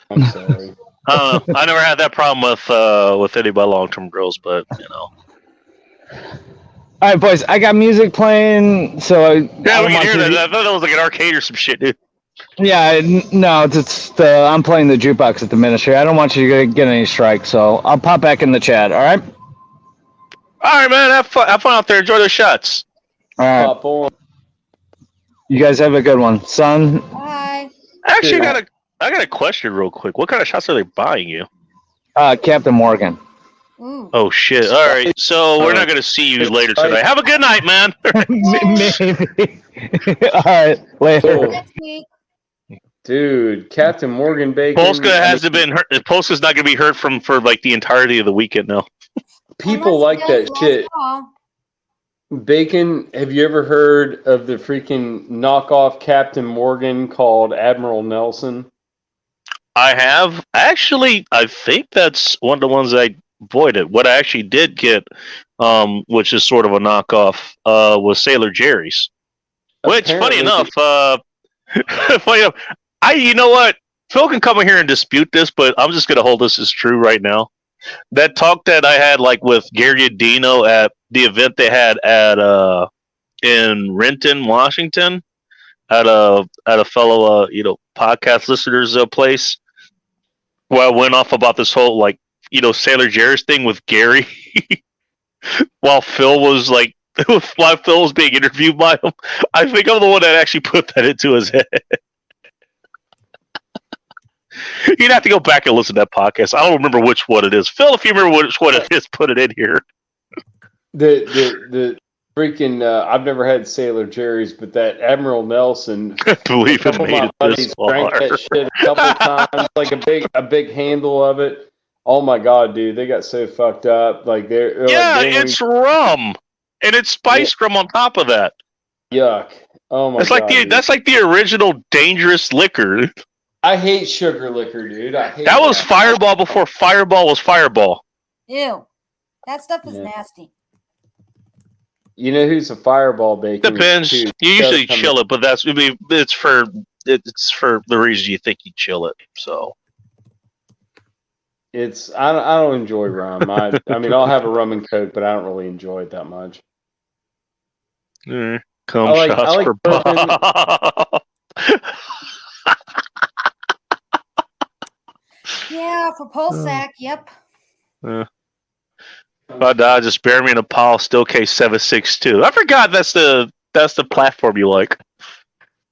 I'm sorry. I never had that problem with any of my long-term girls, but All right, boys. I got music playing, so Yeah, we can hear that. I thought that was like an arcade or some shit, dude. Yeah, no, I'm playing the jukebox at the ministry. I don't want you to get any strikes, so I'll pop back in the chat. All right. All right, man. Have fun out there. Enjoy the shots. All right. Pop on. You guys have a good one, son. Bye. Actually, I got a question real quick. What kind of shots are they buying you? Captain Morgan. Ooh. Oh shit! All right, so we're not gonna see you later tonight. Have a good night, man. Maybe. All right, later. Next week. Dude, Captain Morgan Bacon. Polska hasn't been hurt. Polska's not gonna be heard from for like the entirety of the weekend now. People Unless like he does that last shit. call. Bacon, have you ever heard of the freaking knockoff Captain Morgan called Admiral Nelson? I have actually. I think that's one of the ones I avoided. What I actually did get, which is sort of a knockoff, was Sailor Jerry's. Which, funny enough, you know what? Phil can come in here and dispute this, but I'm just gonna hold this as true right now. That talk that I had like with Gary Adino at the event they had at in Renton, Washington, at a fellow podcast listeners place, where I went off about this whole Sailor Jerry's thing with Gary, while Phil was being interviewed by him. I think I'm the one that actually put that into his head. You'd have to go back and listen to that podcast. I don't remember which one it is. Phil, if you remember which one it is, put it in here. The freaking I've never had Sailor Jerry's, but that Admiral Nelson. Believe it made it this drank far. that shit a couple times, like a big handle of it. Oh my god, dude, they got so fucked up. It's rum, and it's spiced rum on top of that. Yuck! Oh my god, that's like the original dangerous liquor. I hate sugar liquor, dude. That was Fireball before Fireball was Fireball. Ew. That stuff is Yeah. nasty. You know who's a fireball bacon? Depends. too? You usually Does come chill it, but it's for the reason you think you chill it. So It's I don't enjoy rum. I mean I'll have a rum and coke, but I don't really enjoy it that much. come I like shots for bourbon. Bob. Yeah, for Pulsac. Yep. But just bear me in a pile. Still K762. I forgot that's the platform you like.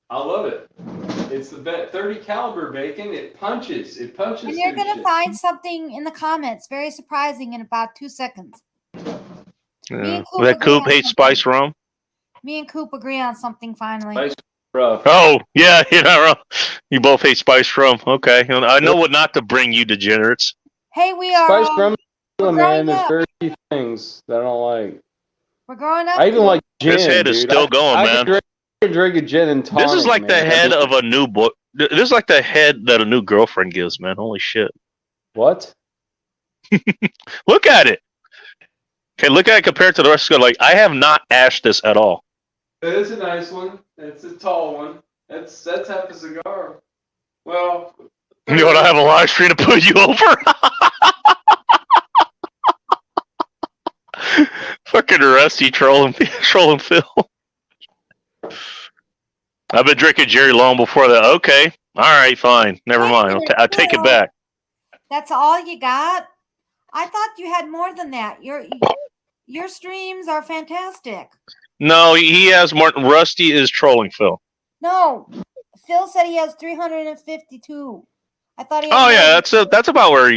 I love it. It's the 30 caliber bacon. It punches. It punches. And you're through gonna shit. find something in the comments very surprising in about 2 seconds. Yeah. Coop That agree Coop on hates something. spice rum. Me and Coop agree on something finally. Spice rough. Oh yeah, you're not wrong. You both hate spice rum. Okay, I know what not to bring, you degenerates. Hey, we are. Spice rum, we're man. growing There's up. very few things that I don't like. We're growing up. I even like gin. This head is dude. still going, I man. can drink a gin and tonic. This is like the man. head of a new boy. This is like the head that a new girlfriend gives, man. Holy shit! What? Look at it. Okay, look at it compared to the rest of it. Like I have not ashed this at all. It is a nice one. It's a tall one. That's half a cigar. Well, You want to have a live stream to put you over? Fucking Rusty trolling Phil. I've been drinking Jerry long before that. Okay, all right, fine. Never mind. I'll take it back. That's all you got? I thought you had more than that. Your streams are fantastic. No, he has more. Rusty is trolling Phil. No, Phil said he has 352. I thought he had Oh more yeah, than- that's about where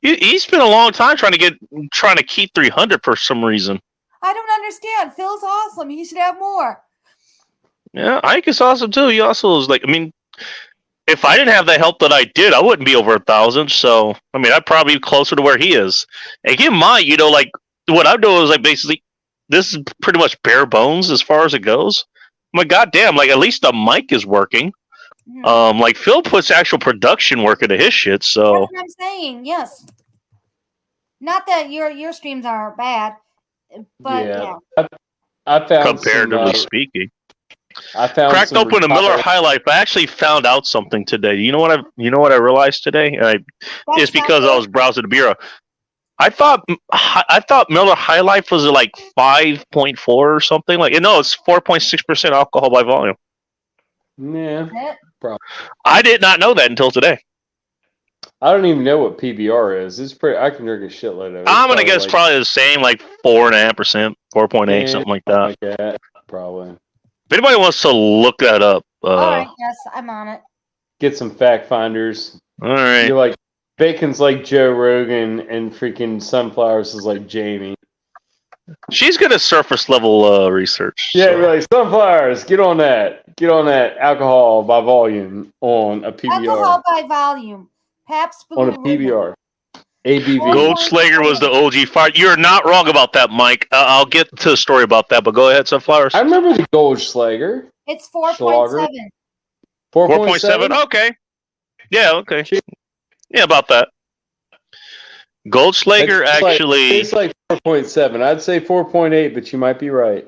he spent a long time trying to keep 300 for some reason. I don't understand. Phil's awesome. He should have more. Yeah, Ike is awesome too. He also is like, I mean, if I didn't have the help that I did, I wouldn't be over 1,000. So, I mean, I'd probably be closer to where he is. And keep in mind, like what I'm doing is like basically, this is pretty much bare bones as far as it goes. I'm like, goddamn, like at least the mic is working. Mhm. Like Phil puts actual production work into his shit. So, That's what I'm saying. Yes. Not that your streams are bad, but yeah. I found comparatively some, speaking. I found Cracked some open a Miller retired- High Life. I actually found out something today. You know what I realized today? That's It's not because I good. was browsing the bureau. I thought Miller High Life was like 5.4 or something. Like no, it's 4.6% alcohol by volume. Yeah. I did not know that until today. I don't even know what PBR is. It's pretty. I can drink a shitload of it. It's I'm gonna guess like, probably the same, like 4.5%, 4.8, Yeah, something like that. like that. Probably. If anybody wants to look that up, All right, yes, I'm on it. Get some fact finders. all right. You're like bacon's like Joe Rogan and freaking sunflowers is like Jamie. She's good at surface level research. Yeah, so. you're like sunflowers. Get on that. Get on that alcohol by volume on a PBR. Alcohol by volume. Pabst On a Blue Ribbon. PBR. ABV. Goldschlager was the OG fire. You're not wrong about that, Mike. I'll get to the story about that, but go ahead, Sunflowers. I remember the Goldschlager. It's 4.7. 4.7. Okay. Yeah. Okay. Yeah, about that. Goldschlager actually. It's like 4.7. I'd say 4.8, but you might be right.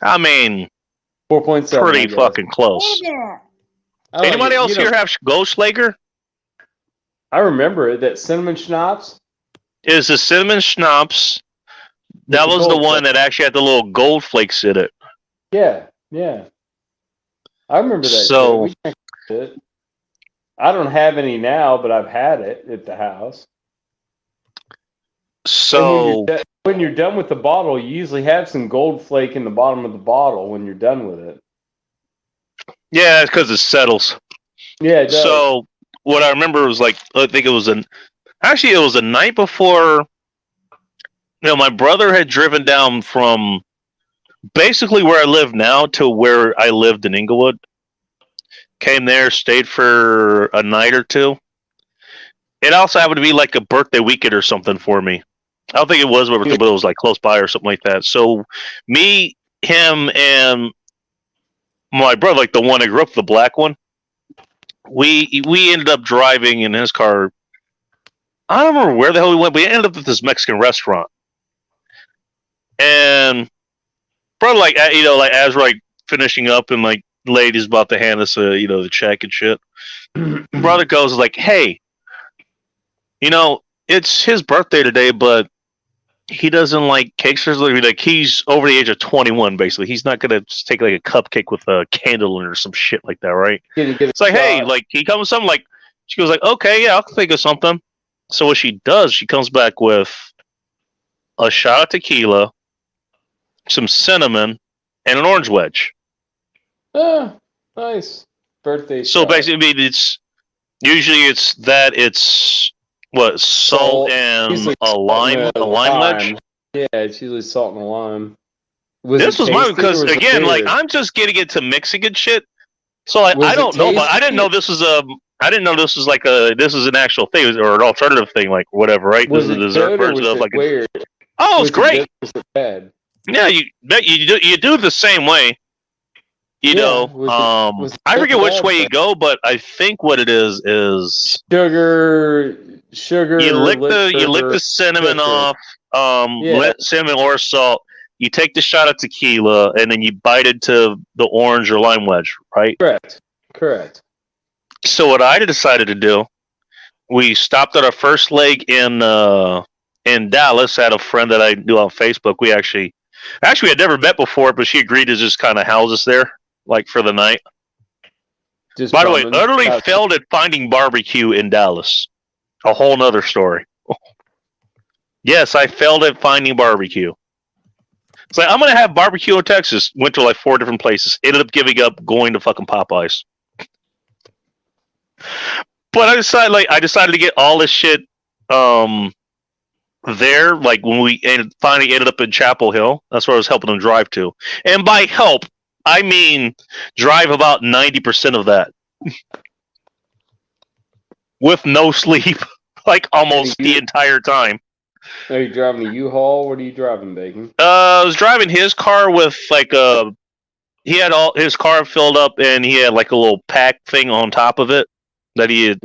I mean, 4.7. pretty I guess. fucking close. Wait a minute. I like Anybody it. else You know, here have Goldschlager? I remember it. That cinnamon schnapps. Is the cinnamon schnapps? That With the was the gold one flakes. that actually had the little gold flakes in it. Yeah, yeah. I remember that. So- shit. We drank it. I don't have any now, but I've had it at the house. So When you're done with the bottle, you usually have some gold flake in the bottom of the bottle when you're done with it. yeah, it's because it settles. Yeah, it does. So what I remember was like, I think it was actually it was the night before. You know, my brother had driven down from basically where I live now to where I lived in Inglewood. Came there, stayed for a night or two. It also happened to be like a birthday weekend or something for me. I don't think it was, but it was like close by or something like that. So me, him, and my brother, like the one that grew up, the black one, we ended up driving in his car. I don't remember where the hell we went, but we ended up at this Mexican restaurant. And probably like like as we're like finishing up and like lady's about to hand us the check and shit. Brother goes like, "Hey, it's his birthday today, but he doesn't like cakes. Like he's over the age of 21. Basically, he's not gonna just take like a cupcake with a candle in it or some shit like that, right?" It's like, "Hey, like he comes with something." Like she goes like, "Okay, yeah, I'll think of something." So what she does, she comes back with a shot of tequila, some cinnamon, and an orange wedge. Ah, nice birthday. So shot. basically, it's what salt and Usually a lime wedge. Yeah, it's usually salt and a lime. This was mine because was it again, like weird? I'm just getting into mixing and shit. So like Was I it don't know, but I didn't tasty? know this was like this is an actual thing or an alternative thing, like whatever, right? Was This is a it dessert good or version was of it like weird? oh, it's Was it great. good or was it bad? Yeah, you do it the same way. Yeah, was it I good forget or which bad, way you though? go, but I think what it is Sugar, you lick liquor, the cinnamon liquor. off, Yeah. cinnamon or salt. You take the shot of tequila and then you bite into the orange or lime wedge, right? Correct. So what I decided to do, we stopped at our first leg in Dallas. I had a friend that I knew on Facebook. We actually had never met before, but she agreed to just kind of house us there, like for the night. Just By the way, bumming. utterly Got- failed at finding barbecue in Dallas. A whole nother story. Yes, I failed at finding barbecue. It's like I'm gonna have barbecue in Texas. Went to like 4 different places. Ended up giving up going to fucking Popeyes. But I decided to get all this shit there. Like when we finally ended up in Chapel Hill. That's where I was helping them drive to. And by help, I mean drive about 90% of that with no sleep, like almost the entire time. Are you driving a U-Haul? What are you driving, Bacon? I was driving his car with like he had all his car filled up and he had like a little pack thing on top of it that he had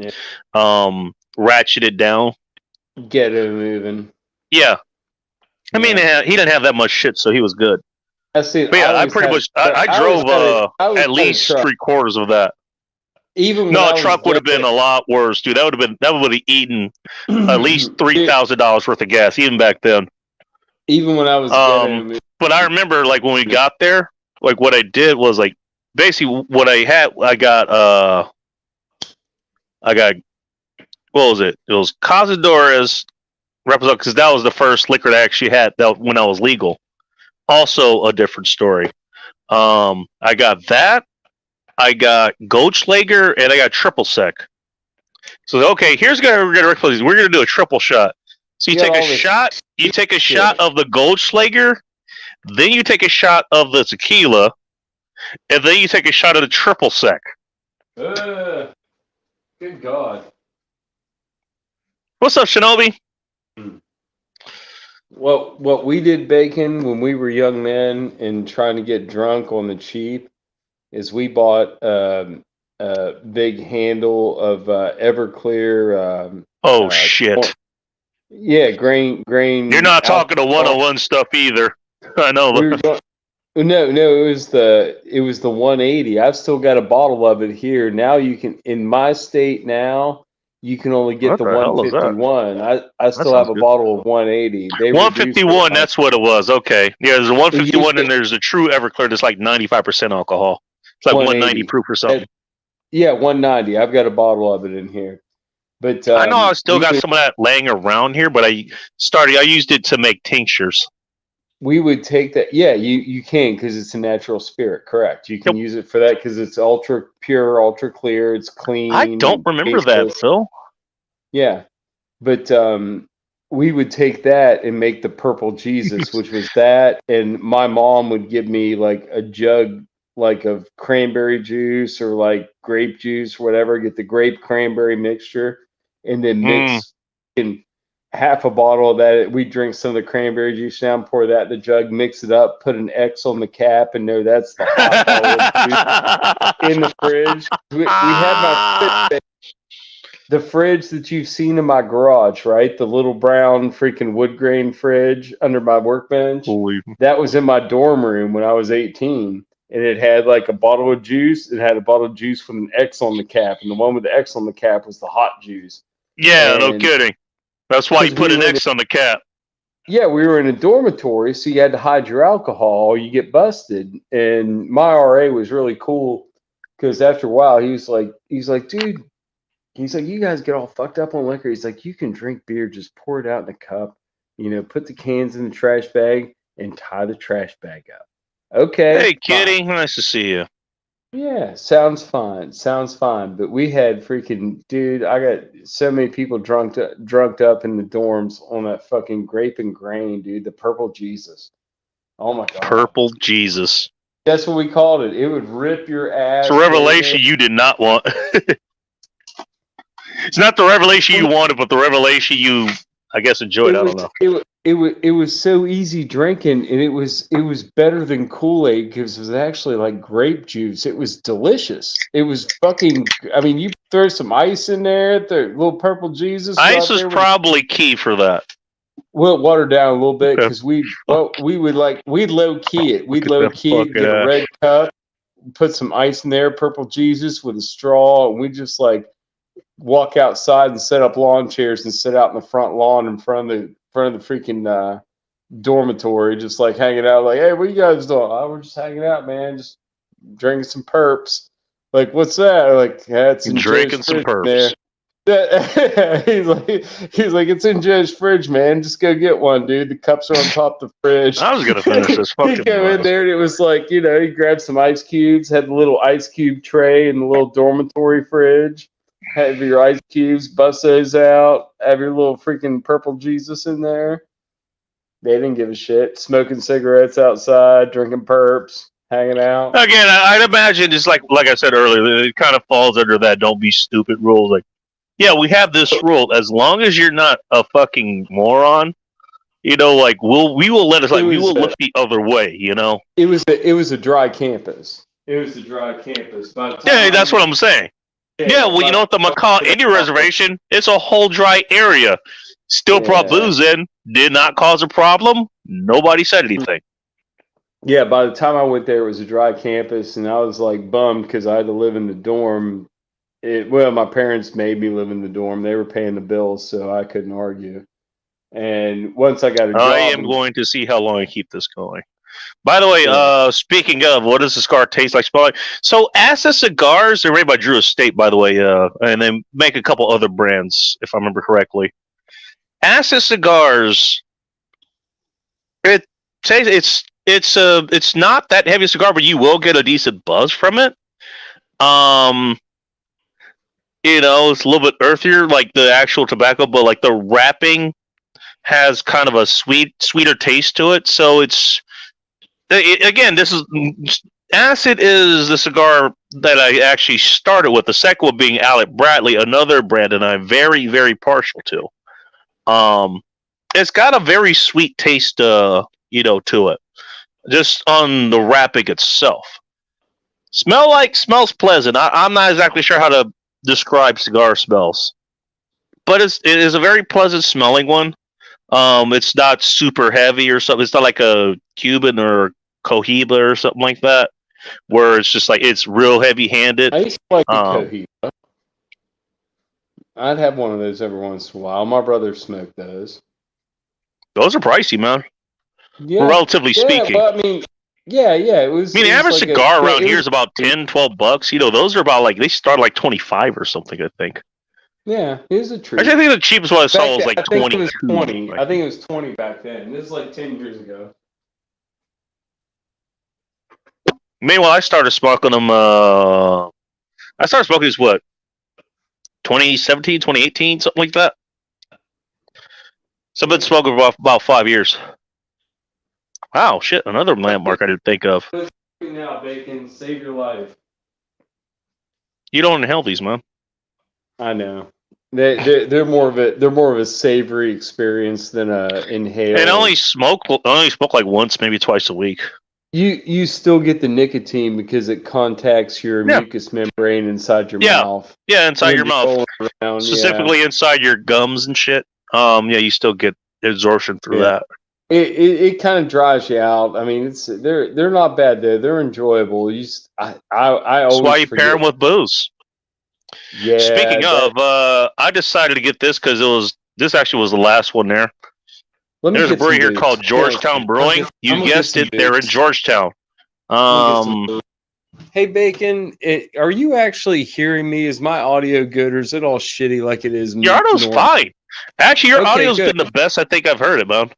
ratcheted down. Get it moving. Yeah. I mean, he didn't have that much shit, so he was good. But yeah, I drove at least 3/4 of that. Even a truck would have been a lot worse, dude. That would have eaten at least $3,000 worth of gas, even back then. Even when I was but I remember like when we got there, like what I did was like basically what I had. I got what was it? It was Cazadores Reposado because that was the first liquor that I actually had that when I was legal. Also a different story. I got that. I got Goldschlager and I got triple sec. So okay, we're gonna do a triple shot. So you take a shot. You take a shot of the Goldschlager, then you take a shot of the tequila, and then you take a shot of the triple sec. Good God! What's up, Shinobi? Well, what we did, Bacon, when we were young men and trying to get drunk on the cheap, is we bought a big handle of Everclear. Shit! Yeah, grain. You're not talking to 101 stuff either. I know. No, it was the 180. I've still got a bottle of it here. Now you can, in my state now, you can only get the 151. I still have a bottle of 180. 151, that's what it was. Okay. Yeah, there's a 151 and there's a true Everclear that's like 95% alcohol. It's like 190 proof or something. Yeah, 190. I've got a bottle of it in here. But I know I still got some of that laying around here, but I used it to make tinctures. We would take that. Yeah, you can because it's a natural spirit. Correct. You can use it for that because it's ultra pure, ultra clear. It's clean. I don't remember that, Phil. Yeah, but we would take that and make the purple Jesus, which was that. And my mom would give me like a jug like of cranberry juice or like grape juice, whatever. Get the grape cranberry mixture and then mix in half a bottle of that. We drink some of the cranberry juice down, pour that in the jug, mix it up, put an X on the cap, and know that's the hot bottle of juice in the fridge. We had my fridge. the fridge that you've seen in my garage, right? The little brown freaking wood grain fridge under my workbench. Holy. That was in my dorm room when I was 18. And it had like a bottle of juice. It had a bottle of juice with an X on the cap. And the one with the X on the cap was the hot juice. Yeah, no And- kidding. That's why you Because put we an were X on the cap. Yeah, we were in a dormitory, so you had to hide your alcohol or you get busted. And my RA was really cool because after a while he's like, dude, he's like, you guys get all fucked up on liquor. He's like, you can drink beer, just pour it out in a cup, put the cans in the trash bag and tie the trash bag up. Okay. Hey, fine. kitty, nice to see you. Yeah, sounds fine. Sounds fine. But we had freaking dude, I got so many people drunked up in the dorms on that fucking grape and grain, dude. The purple Jesus. Oh my god. Purple Jesus. That's what we called it. It would rip your ass. It's a revelation you did not want. It's not the revelation you wanted, but the revelation you, I guess, enjoyed. I don't know. It was so easy drinking, and it was better than Kool-Aid because it was actually like grape juice. It was delicious. It was fucking. I mean, you throw some ice in there, the little purple Jesus. Ice is probably key for that. We'll water down a little bit Okay. because we'd low key it. We'd Get the low key it, fuck get a out. red cup, put some ice in there, purple Jesus with a straw, and we just like walk outside and set up lawn chairs and sit out in the front lawn in front of the freaking dormitory, just like hanging out. Like, hey, what you guys doing? Oh, we're just hanging out, man. Just drinking some perps. Like, what's that? Like, yeah, it's in Drinking Joe's some fridge perps. there. he's like, it's in Joe's fridge, man. Just go get one, dude. The cups are on top of the fridge. I was gonna finish this. He'd Fucking go in there and it was like, he grabbed some ice cubes, had the little ice cube tray in the little dormitory fridge. Have your ice cubes, bust those out, have your little freaking purple Jesus in there. They didn't give a shit. Smoking cigarettes outside, drinking perps, hanging out. Again, I'd imagine it's like I said earlier, it kind of falls under that "don't be stupid" rule. Like, yeah, we have this rule. As long as you're not a fucking moron, like we will let us like we will look the other way. It was a dry campus. It was a dry campus. Yeah, that's what I'm saying. Yeah, well, the Macaw Indian Reservation, it's a whole dry area. Still brought booze in, did not cause a problem. Nobody said anything. Yeah, by the time I went there, it was a dry campus, and I was like bummed because I had to live in the dorm. My parents made me live in the dorm. They were paying the bills, so I couldn't argue. And once I got a job, I am going to see how long I keep this going. By the way, speaking of, what does the cigar taste like? Smell like? So, Acid Cigars, they're made by Drew Estate, by the way, and they make a couple other brands, if I remember correctly. Acid Cigars, it's not that heavy a cigar, but you will get a decent buzz from it. It's a little bit earthier, like the actual tobacco, but like the wrapping has kind of a sweeter taste to it. So again, Acid is the cigar that I actually started with. The second one being Alec Bradley, another brand that I'm very, very partial to. It's got a very sweet taste, to it, just on the wrapping itself. Smells pleasant. I'm not exactly sure how to describe cigar smells, but it is a very pleasant smelling one. It's not super heavy or something. It's not like a Cuban or Cohiba or something like that, where it's just like it's real heavy-handed. I used to like the Cohiba. I'd have one of those every once in a while. My brother smoked those. Those are pricey, man. Yeah, relatively speaking. But I mean, it was. The average cigar around here is about $10-$12. Those are about they start like 25 or something, I think. Yeah, it was a treat. Actually, I think the cheapest one I saw was like 20. It was 20. I think it was 20 back then. This is like 10 years ago. Meanwhile, I started smoking them. I started smoking these 2017, 2018, something like that. So I've been smoking for about 5 years. Wow, shit! Another landmark I didn't think of. Now, Bacon, save your life. You don't inhale these, man. I know. They're more of a savory experience than a inhale. And I only smoke like once, maybe twice a week. You still get the nicotine because it contacts your Yeah. mucous membrane inside your Yeah. mouth. Yeah, inside When your you're mouth, rolling around, specifically inside your gums and shit. Yeah, you still get absorption through Yeah. that. It kind of dries you out. I mean, they're not bad though. They're enjoyable. I That's always why you forget. pair them with booze. Yeah. Speaking of, I decided to get this because this actually was the last one there. let me There's a get some brewery here booze. called Georgetown Brewing. You I'm gonna get guessed some it, they're in booze. Georgetown. Let me get some booze. Hey Bacon, are you actually hearing me? Is my audio good, or is it all shitty like it is? Your audio's normal? fine. Actually, your Okay, audio's good. been the best I think I've heard it, man.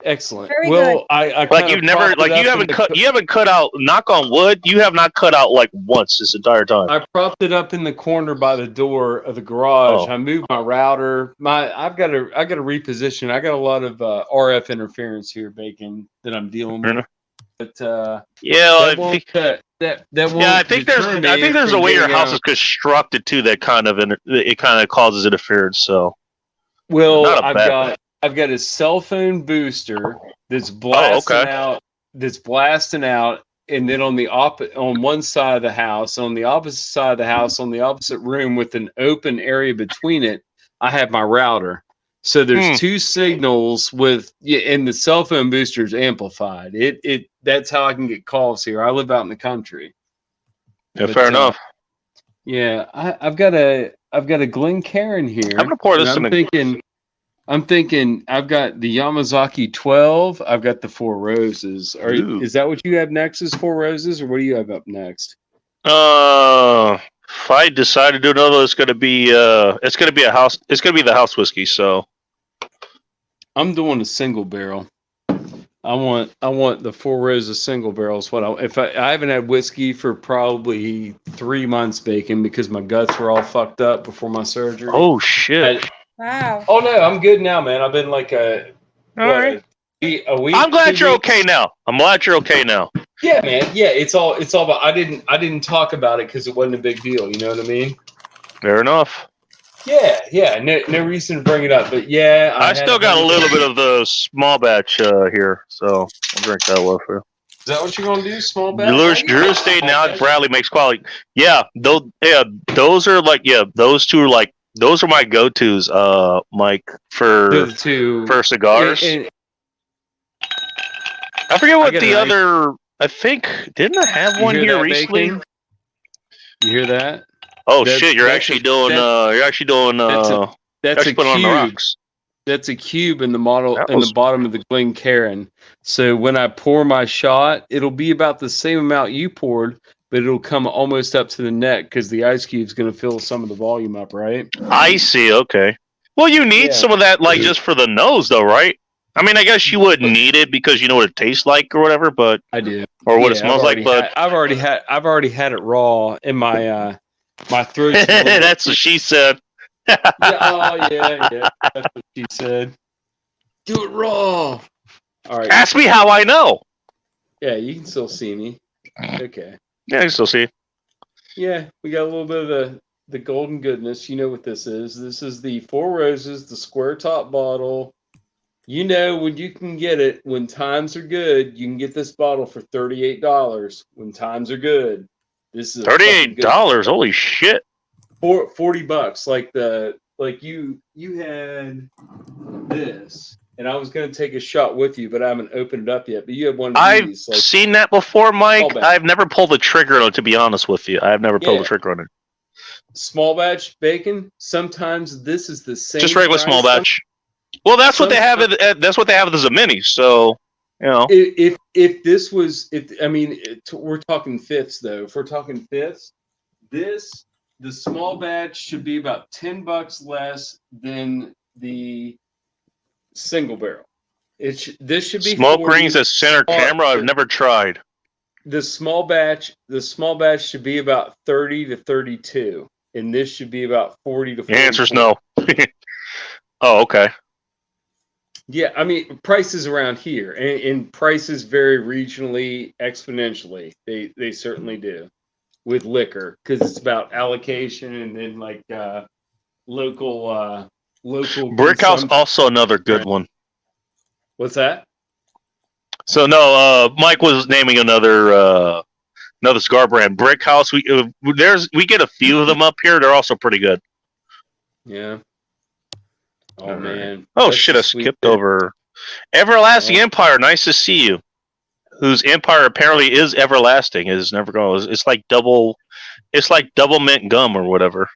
Excellent. Very well, good. I Like kinda you've never, propped like it you up haven't in cut, you haven't cut out. Knock on wood, you have not cut out like once this entire time. I propped it up in the corner by the door of the garage. Oh. I moved my router. I got to reposition. I got a lot of RF interference here, Bacon, that I'm dealing Fair with. But Yeah, that won't, that won't yeah. I think deter me there's a from way your getting house out. is constructed too that kind of it kind of causes interference. So Well, not a bad- I've got a cell phone booster that's blasting okay. out. That's blasting out, and then on one side of the house, on the opposite side of the house, on the opposite room with an open area between it, I have my router. So there's two signals and the cell phone booster is amplified. That's how I can get calls here. I live out in the country. Yeah, But, fair enough. Yeah, I've got a Glencairn here. I'm gonna pour and this in. I'm thinking I've got the Yamazaki 12. I've got the Four Roses. Ooh. Is that what you have next? Is Four Roses, or what do you have up next? If I decide to do another, it's gonna be a house. It's gonna be the house whiskey. So I'm doing a single barrel. I want the Four Roses single barrels. I haven't had whiskey for probably 3 months, Bacon, because my guts were all fucked up before my surgery. oh shit. Wow. Oh no, I'm good now, man. I've been like a Alright. week. I'm glad 2 you're weeks. okay now. I'm glad you're okay now. Yeah, man. Yeah, it's all about. I didn't talk about it because it wasn't a big deal. You know what I mean? Fair enough. Yeah. No reason to bring it up, but yeah, I still got a little bit of the small batch here, so I'll drink that with you. Is that what you're gonna do? Small batch? Drew Estate now Bradley makes quality. Yeah, those are like those two are like those are my go-tos, Mike, They're for the two cigars. And I forget what I get the a nice- other. I think didn't I have you one hear here that, recently? Bacon? You hear that? Oh That's- shit! You're that's actually a- doing. that's- You're actually doing. That's actually a putting on the cube. rocks. That's a cube in the model That in was- the bottom of the Glencairn. So when I pour my shot, it'll be about the same amount you poured, but it'll come almost up to the neck because the ice cube's going to fill some of the volume up, right? I see. Okay. Well, you need Yeah. some of that, like just for the nose, though, right? I mean, I guess you wouldn't need it because you know what it tastes like or whatever, but I do. or what it Yeah, smells like. But I've already had it raw in my my throat. that's what she said. Yeah, that's what she said. Do it raw. All right. Ask me how I know. Yeah, you can still see me. Okay. Yeah, I can still see. Yeah, we got a little bit of the golden goodness. You know what this is. This is the Four Roses, the square top bottle. You know, when you can get it, when times are good, you can get this bottle for $38 when times are good. This is a fucking good- $38. Holy shit! $40. Like you had this, and I was gonna take a shot with you, but I haven't opened it up yet. But you have one of I've these. seen that before, Mike. Small batch. I've never pulled the trigger on it, to be honest with you. I've never pulled Yeah. the trigger on it. Small batch bacon. Sometimes this is the same. Just regular price. small batch. Well, that's what they have. That's what they have as a mini. So, you know. If this was, we're talking fifths though. If we're talking fifths, the small batch should be about $10 less than the single barrel. This should be Smoke 40. rings at center camera. I've never tried. The small batch should be about 30 to 32, and this should be about 40 to 40. The answer's no. Oh, okay. Yeah, I mean prices around here, and prices vary regionally exponentially. They certainly do with liquor because it's about allocation and then like local Brick House consumption. also another good one. What's that? So no, Mike was naming another cigar brand, Brick House. We get a few of them up here. They're also pretty good. Yeah. Oh All right. man. Oh That's shit! a I sweet skipped pick. over Everlasting Yeah. Empire. Nice to see you. Whose empire apparently is everlasting. Is never going. It's like double. It's like double mint gum or whatever.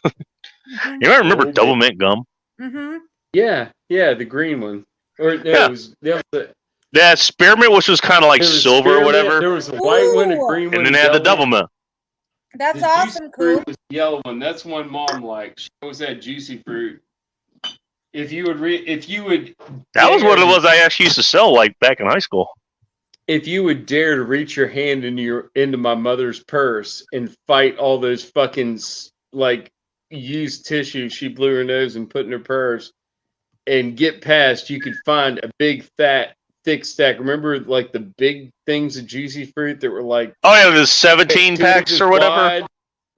Mhm. You ever remember Oh, double man. mint gum? Mhm. Yeah, the green one. Or no, Yeah. it was there was a, That spearmint, which was kind of like there was silver or spearmint, whatever, there was a white one, a Ooh. green one, and then they had the double mint. That's The awesome, juicy fruit Coop. was the yellow one. That's one Mom liked. She always had juicy fruit. If you would That was what it dare- was. I actually used to sell like back in high school. If you would dare to reach your hand into my mother's purse and fight all those fucking like used tissue she blew her nose and put in her purse and get past, you could find a big fat thick stack. Remember like the big things of juicy fruit that were like Oh yeah, the 17 2 packs inches or whatever. wide?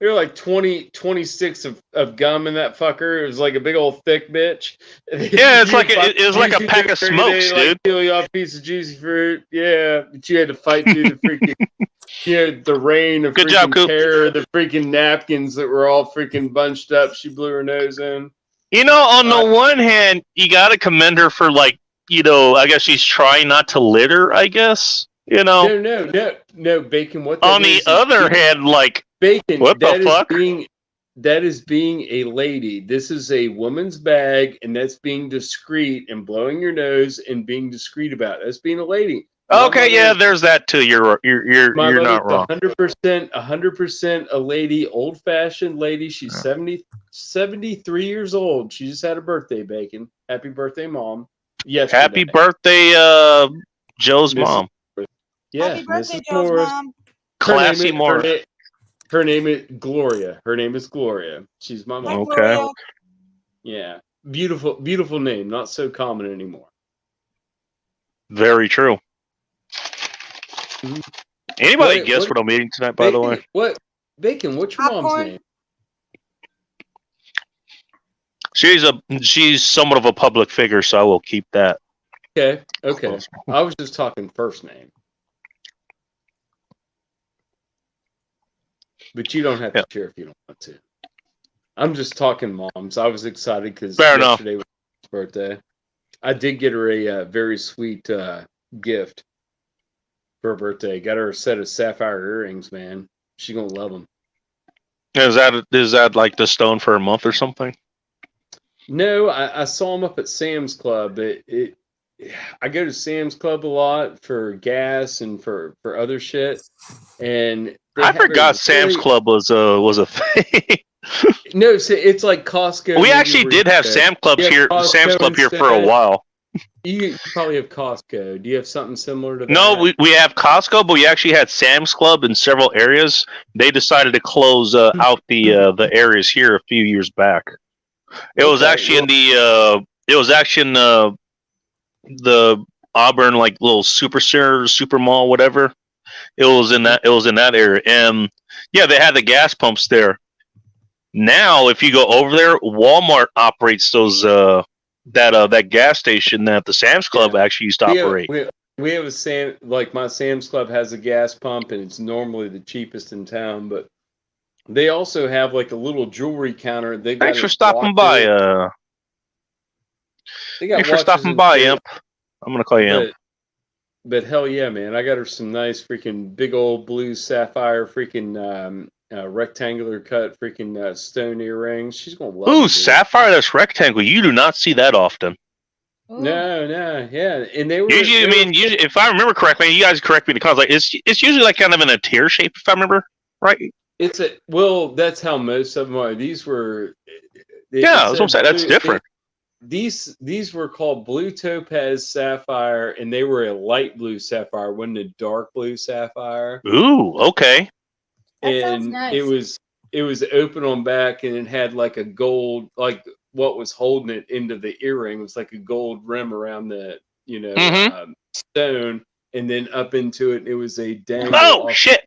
There were like 26 of gum in that fucker. It was like a big old thick bitch. Yeah, it's like You'd it was like a juicy pack of fruit every day, smokes, like, dude. peel you off a piece of juicy fruit. Yeah, but you had to fight through the freaking, the rain of Good freaking job, Coop. terror, the freaking napkins that were all freaking bunched up. She blew her nose in. You know, on the one hand, you got to commend her for like, I guess she's trying not to litter. I guess No, Bacon. What that On the is other hand, like, Bacon, what the that is fuck? that is being a lady. This is a woman's bag, and that's being discreet and blowing your nose and being discreet about it. That's being a lady. okay, yeah, there's that too. You're not wrong. 100% a lady, old fashioned lady. She's 73 years old. She just had a birthday, Bacon. Happy birthday, Mom. Yes. Happy birthday, Joe's Mrs. mom. Yeah, Happy birthday, Mrs. Joe's Morris. mom. Classy Morris. Her name is Gloria. Her name is Gloria. She's my Hi, mom. Okay. Gloria. Yeah. Beautiful name. Not so common anymore. Very true. Mhm. Anybody What- guess what- what I'm eating tonight, by the way? Bacon, what's your mom's Popcorn. name? She's somewhat of a public figure, so I will keep that. Okay. I was just talking first name. But you don't have to share if you don't want to. I'm just talking moms. I was excited because Fair enough. yesterday was her birthday. I did get her a very sweet gift for her birthday. Got her a set of sapphire earrings, man. She's gonna love them. Is that like the stone for a month or something? No, I saw them up at Sam's Club. I go to Sam's Club a lot for gas and for other shit. And I forgot Sam's Club was a thing. No, it's like Costco. We actually did have Sam's Club here for a while. You probably have Costco. Do you have something similar to that? No, we have Costco, but we actually had Sam's Club in several areas. They decided to close out the areas here a few years back. It was actually in the Auburn like little super mall, whatever. It was in that area, and yeah, they had the gas pumps there. Now, if you go over there, Walmart operates those that gas station that the Sam's Club actually used to operate. We have a my Sam's Club has a gas pump, and it's normally the cheapest in town, but they also have like a little jewelry counter. Thanks for stopping by. Thanks for stopping by, Imp. I'm gonna call you Imp. But hell yeah, man! I got her some nice freaking big old blue sapphire freaking rectangular cut freaking stone earrings. She's gonna love. Ooh, sapphire that's rectangle. You do not see that often. Ooh. No, yeah, and they were usually, if I remember correctly, you guys correct me in the comments. Like it's usually like kind of in a tear shape, if I remember right. That's how most of them are. These were. Yeah, that's what I'm saying. That's different. These were called blue topaz sapphire, and they were a light blue sapphire, wasn't a dark blue sapphire. Ooh, okay. That sounds And nice. it was open on back, and it had like a gold, like what was holding it into the earring was like a gold rim around the stone, and then up into it, it was a dangle. Oh shit!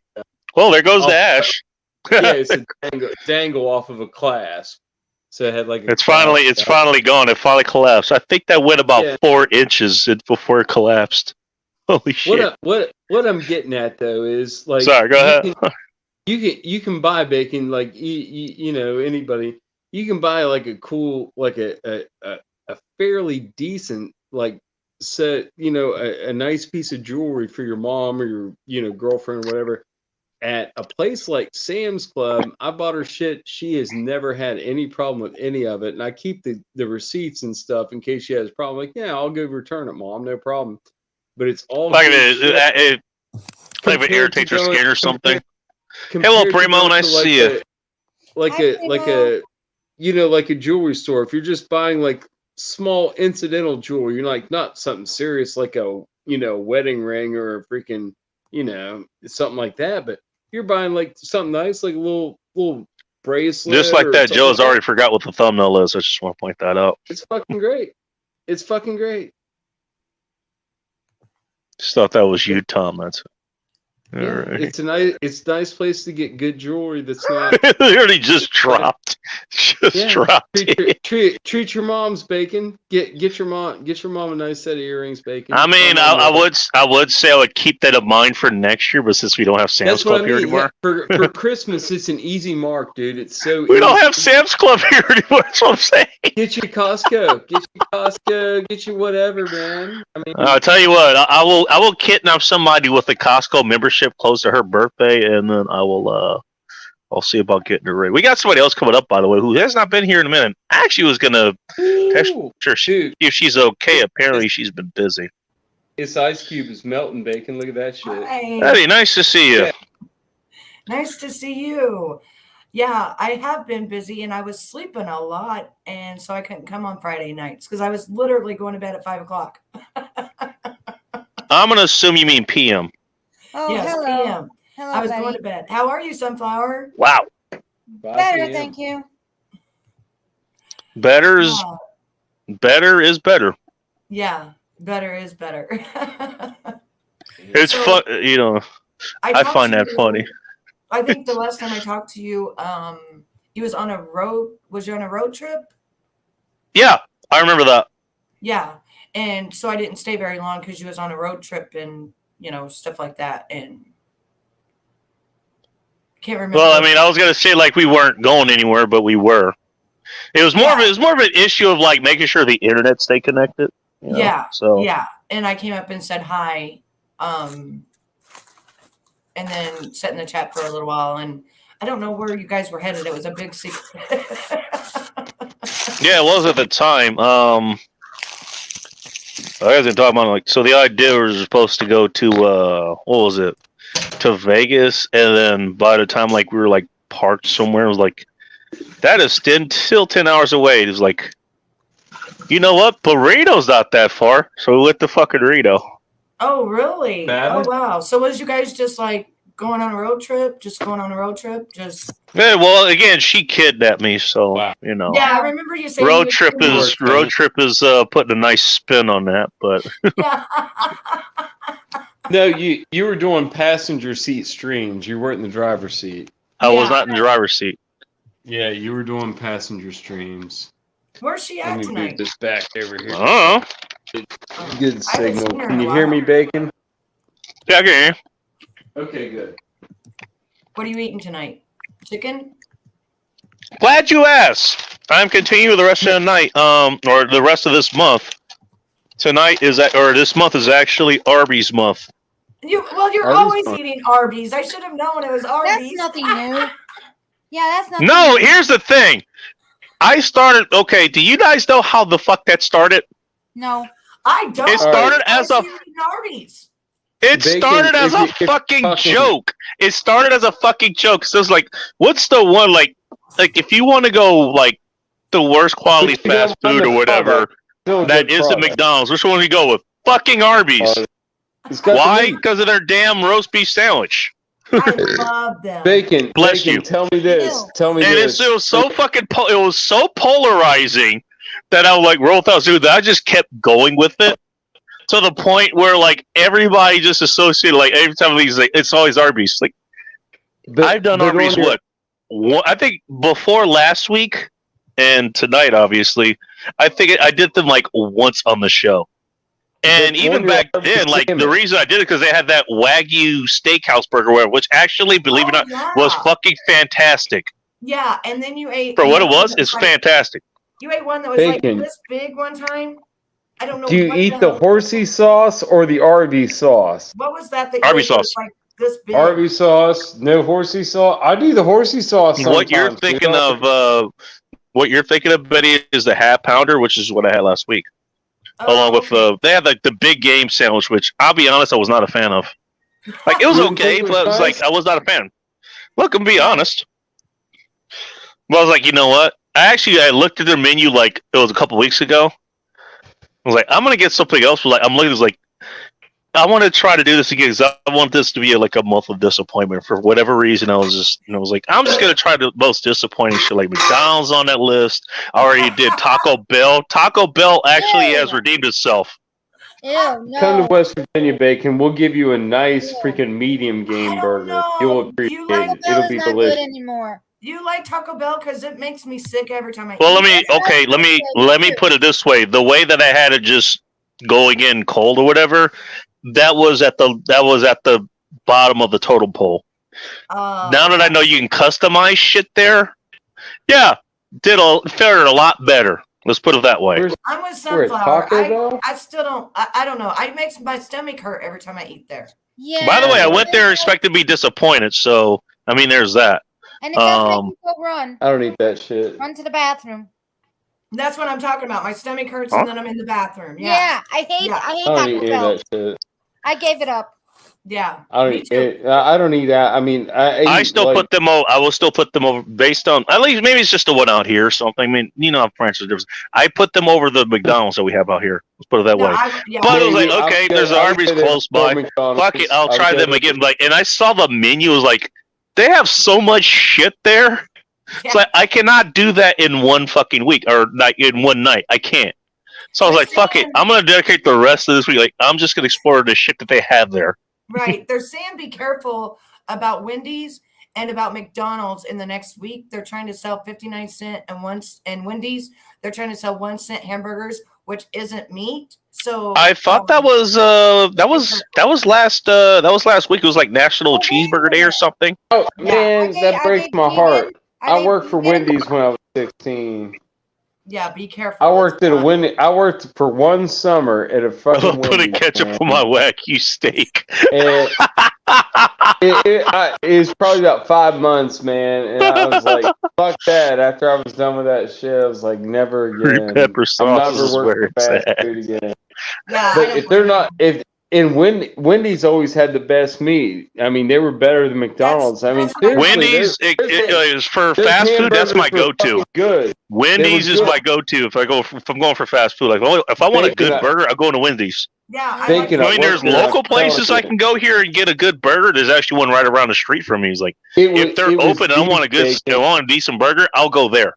Well, there goes the ash. Yeah, it's a dangle off of a clasp. So it had like it's finally gone. It finally collapsed. I think that went about 4 inches before it collapsed. Holy shit! What I'm getting at though is like, Sorry, go ahead. You can buy bacon like you know, anybody. You can buy like a cool, like a fairly decent, like, set, you know, a nice piece of jewelry for your mom or your, you know, girlfriend or whatever at a place like Sam's Club. I bought her shit. She has never had any problem with any of it, and I keep the receipts and stuff in case she has a problem. Like, yeah, I'll go return it, mom, no problem. But it's all Like good shit it like if it compared irritates to your going- skin or something. compared Hello, to Primo, going nice to, to see you. Like Hi, like Primo. a, you know, like a jewelry store. If you're just buying like small incidental jewelry, you're like not something serious like a, you know, wedding ring or a freaking, you know, something like that. But you're buying like something nice, like a little bracelet. Just like or that, something Joe has like already forgot what the thumbnail is. I just want to point that out. It's fucking great. It's fucking great. Just thought that was you, Tom. That's all Yeah, right. it's a nice place to get good jewelry that's not. It already just dropped. Just Yeah. dropped. treat your mom's bacon. Get your mom a nice set of earrings, bacon. I mean, My mom I would say I would keep that in mind for next year, but since we don't have Sam's That's Club what I here mean. anymore, Yeah, for Christmas, it's an easy mark, dude. It's so we don't easy. have Sam's Club here anymore. That's what I'm saying. Get you Costco. Get you whatever, man. I mean, I'll tell you what, I will kidnap somebody with a Costco membership close to her birthday, and then I'll see about getting her ready. We got somebody else coming up, by the way, who has not been here in a minute. I actually was gonna text ooh, her dude, if she's okay. Apparently, she's been busy. this ice cube is melting, bacon. Look at that shit. Hi. Hey, nice to see you. Yeah. Nice to see you. Yeah, I have been busy and I was sleeping a lot, and so I couldn't come on Friday nights because I was literally going to bed at 5:00. I'm gonna assume you mean PM. Oh, Yes, hello. PM. Hello, I was Betty. going to bed. How are you, Sunflower? Wow, Better, thank you. better is Yeah, better is better. yeah, better is better. It's So, fun, you know. I talked find to that you- funny. I think the last time I talked to you, you was on a road. Was you on a road trip? Yeah, I remember that. Yeah, and so I didn't stay very long because you was on a road trip and you know stuff like that, and can't remember. Well, I mean, I was gonna say like we weren't going anywhere, but we were. It was more of an issue of like making sure the internet stayed connected. You know? Yeah, So yeah, and I came up and said hi, and then sat in the chat for a little while, and I don't know where you guys were headed. It was a big secret. yeah, it was at the time. I wasn't talking about like so. The idea was supposed to go to what was it? To Vegas, and then by the time like we were like parked somewhere, it was like that is still 10 hours away. It was like, you know what? But Reno's not that far, so we went to fucking Reno. Oh, really? Bad. Oh, wow. So was you guys just like going on a road trip? Just going on a road trip? Just Yeah, well, again, she kidnapped me, so Wow. you know. yeah. I remember you saying Road you- trip is putting a nice spin on that, but Yeah. No, you were doing passenger seat streams. You weren't in the driver's seat. I was Yeah. not in the driver's seat. Yeah, you were doing passenger streams. Where's she Let at me move tonight? this back over here. Oh, Good I haven't signal. seen her Can in a you hear while. me, Bacon? yeah, I can hear you. Okay, good. What are you eating tonight? Chicken? Glad you asked. I'm continuing the rest of the night, or the rest of this month. Tonight is or this month is actually Arby's month. You're Arby's always fun. eating Arby's. I should have known it was That's Arby's. nothing new. Yeah, that's nothing. No, new. here's the thing. I started. Okay, do you guys know how the fuck that started? No. I don't. It started as a. Why is she eating Arby's. It Bacon, started as a if fucking fucking- joke. It started as a fucking joke. So it's like, what's the one like if you want to go like the worst quality But you gotta fast find food the or whatever product. Still a that good isn't product. McDonald's, which one do you go with? Fucking Arby's. It's got the Why? meat. Because of their damn roast beef sandwich. I love them. Bacon, Bless Bacon, you. tell me this. Ew. Tell me And this. it was so fucking it was so polarizing that I was like roll thoughts that I just kept going with it to the point where like everybody just associated like every time these like it's always Arby's. Like But- I've done but Arby's on your- what I think before last week and tonight obviously I think I did them like once on the show. And But even when you're back Arby's, then, like damn the it. reason I did it because they had that Wagyu steakhouse burger, which actually, believe it or not, was fucking fantastic. Yeah, and then you ate For what it another was, that it's like- fantastic. You ate one that was Bacon. like this big one time. I don't know. Do you what eat the hell- horsey sauce or the Arby's sauce? What was that? That you Arby's ate that was sauce. like this big. Arby's sauce, no horsey sauce. I do the horsey sauce. What you're sometimes, thinking you know? of, Betty, is the half pounder, which is what I had last week, Oh, along with okay. they had like the big game sandwich, which I'll be honest, I was not a fan of. Like it was You didn't okay, think it but was it was nice? like I was not a fan. Look, I'm be honest. Well, I was like, you know what? I looked at their menu like it was a couple weeks ago. I was like, I'm gonna get something else. But like I'm looking, at this like I want to try to do this again because I want this to be like a month of disappointment for whatever reason. I was just, I was like, I'm just gonna try the most disappointing shit like McDonald's on that list. I already did Taco Bell. Taco Bell actually has redeemed itself. Ew, no. Come to West Virginia, Bacon. We'll give you a nice Yeah. freaking medium I game don't burger. know. You'll You appreciate like it. Taco Bell It'll is be not good delicious. anymore. You like Taco Bell because it makes me sick every time I Well, eat. let me put it this way: the way that I had it just going in cold or whatever, that was at the bottom of the totem pole. Now that I know you can customize shit there, yeah, fared a lot better. Let's put it that way. I'm with We're at Sunflower. Taco Bell? I still don't. I don't know. It makes my stomach hurt every time I eat there. Yeah. By the way, I went there expecting to be disappointed, so I mean, there's that. And it does make um, you go run. I don't eat that shit. Run to the bathroom. That's what I'm talking about. My stomach hurts Huh? and then I'm in the bathroom. Yeah, Yeah. I hate Yeah. I hate I don't Taco eat any Bell. of that shit. I gave it up. Yeah. I don't Me eat too. it. I don't eat that. I mean, I eat, still like, put them over. I will still put them over based on at least maybe it's just the one out here or something. I mean, you know how France is different. I put them over the McDonald's that we have out here. Let's put it that No, way. yeah. But it was like, maybe. okay, I would there's say- I would Arby's say there's close no by. McDonald's. Fuck it, I'll I would try say them there's- again. Like, and I saw the menu. It was like they have so much shit there. It's like I cannot do that in one fucking week or not in one night. I can't. So I was like, fuck it. I'm gonna dedicate the rest of this week. Like, I'm just gonna explore the shit that they have there. Right. They're saying be careful about Wendy's and about McDonald's in the next week. They're trying to sell 59-cent and Wendy's, they're trying to sell 1-cent hamburgers, which isn't meat. So I thought that was last week. It was like National Oh, wait a Cheeseburger Day or minute. something. Oh, Yeah. man, that Are breaks they my vegan? heart. Are I they worked for vegan? Wendy's when I was 16. yeah, be careful. I worked at a It's Wendy. I worked for one summer at a I fucking love putting Wendy's, ketchup man. on my Wagyu steak. And it was probably about 5 months, man. And I was like, fuck that. After I was done with that shit, I was like, never Green again. pepper I'm sauce never is where working it's fast at. food again. Yeah, I But don't if they're blame not, Wendy's always had the best meat. I mean, they were better than McDonald's. I mean, that's what I- seriously, Wendy's is for their fast food. That's my hamburgers were go-to. fucking Good. Wendy's They is were my good. go-to if I'm going for fast food. Like, if I want a Thinking good of- burger, I go to Wendy's. Yeah, I Thinking like I mean, of- there's worked there, local I'm telling places you. I can go here and get a good burger. There's actually one right around the street from me. It's like if they're open and I want a decent burger, I'll go there.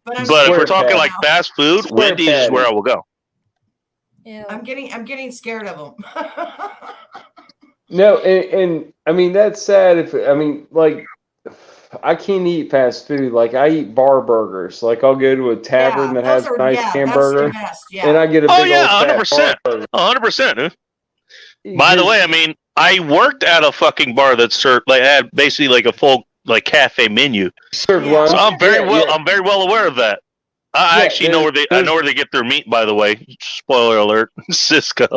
but I'm, But if we're Square talking pad. like fast food, Square Wendy's is where patty. I will go. Ew. I'm getting scared of them. No, and I mean that's sad. I can't eat fast food. Like I eat bar burgers. Like I'll go to a tavern that has a nice hamburger, That's the best. and I get a Oh, big yeah, old fat 100%. bar burger. 100%. By the way, I mean, I worked at a fucking bar that served like had basically like a full like cafe menu. serve Yeah. lunch. So I'm very Yeah, yeah. I'm very well aware of that. I Yeah, actually know where I there's- know where they get their meat. By the way, spoiler alert: Cisco,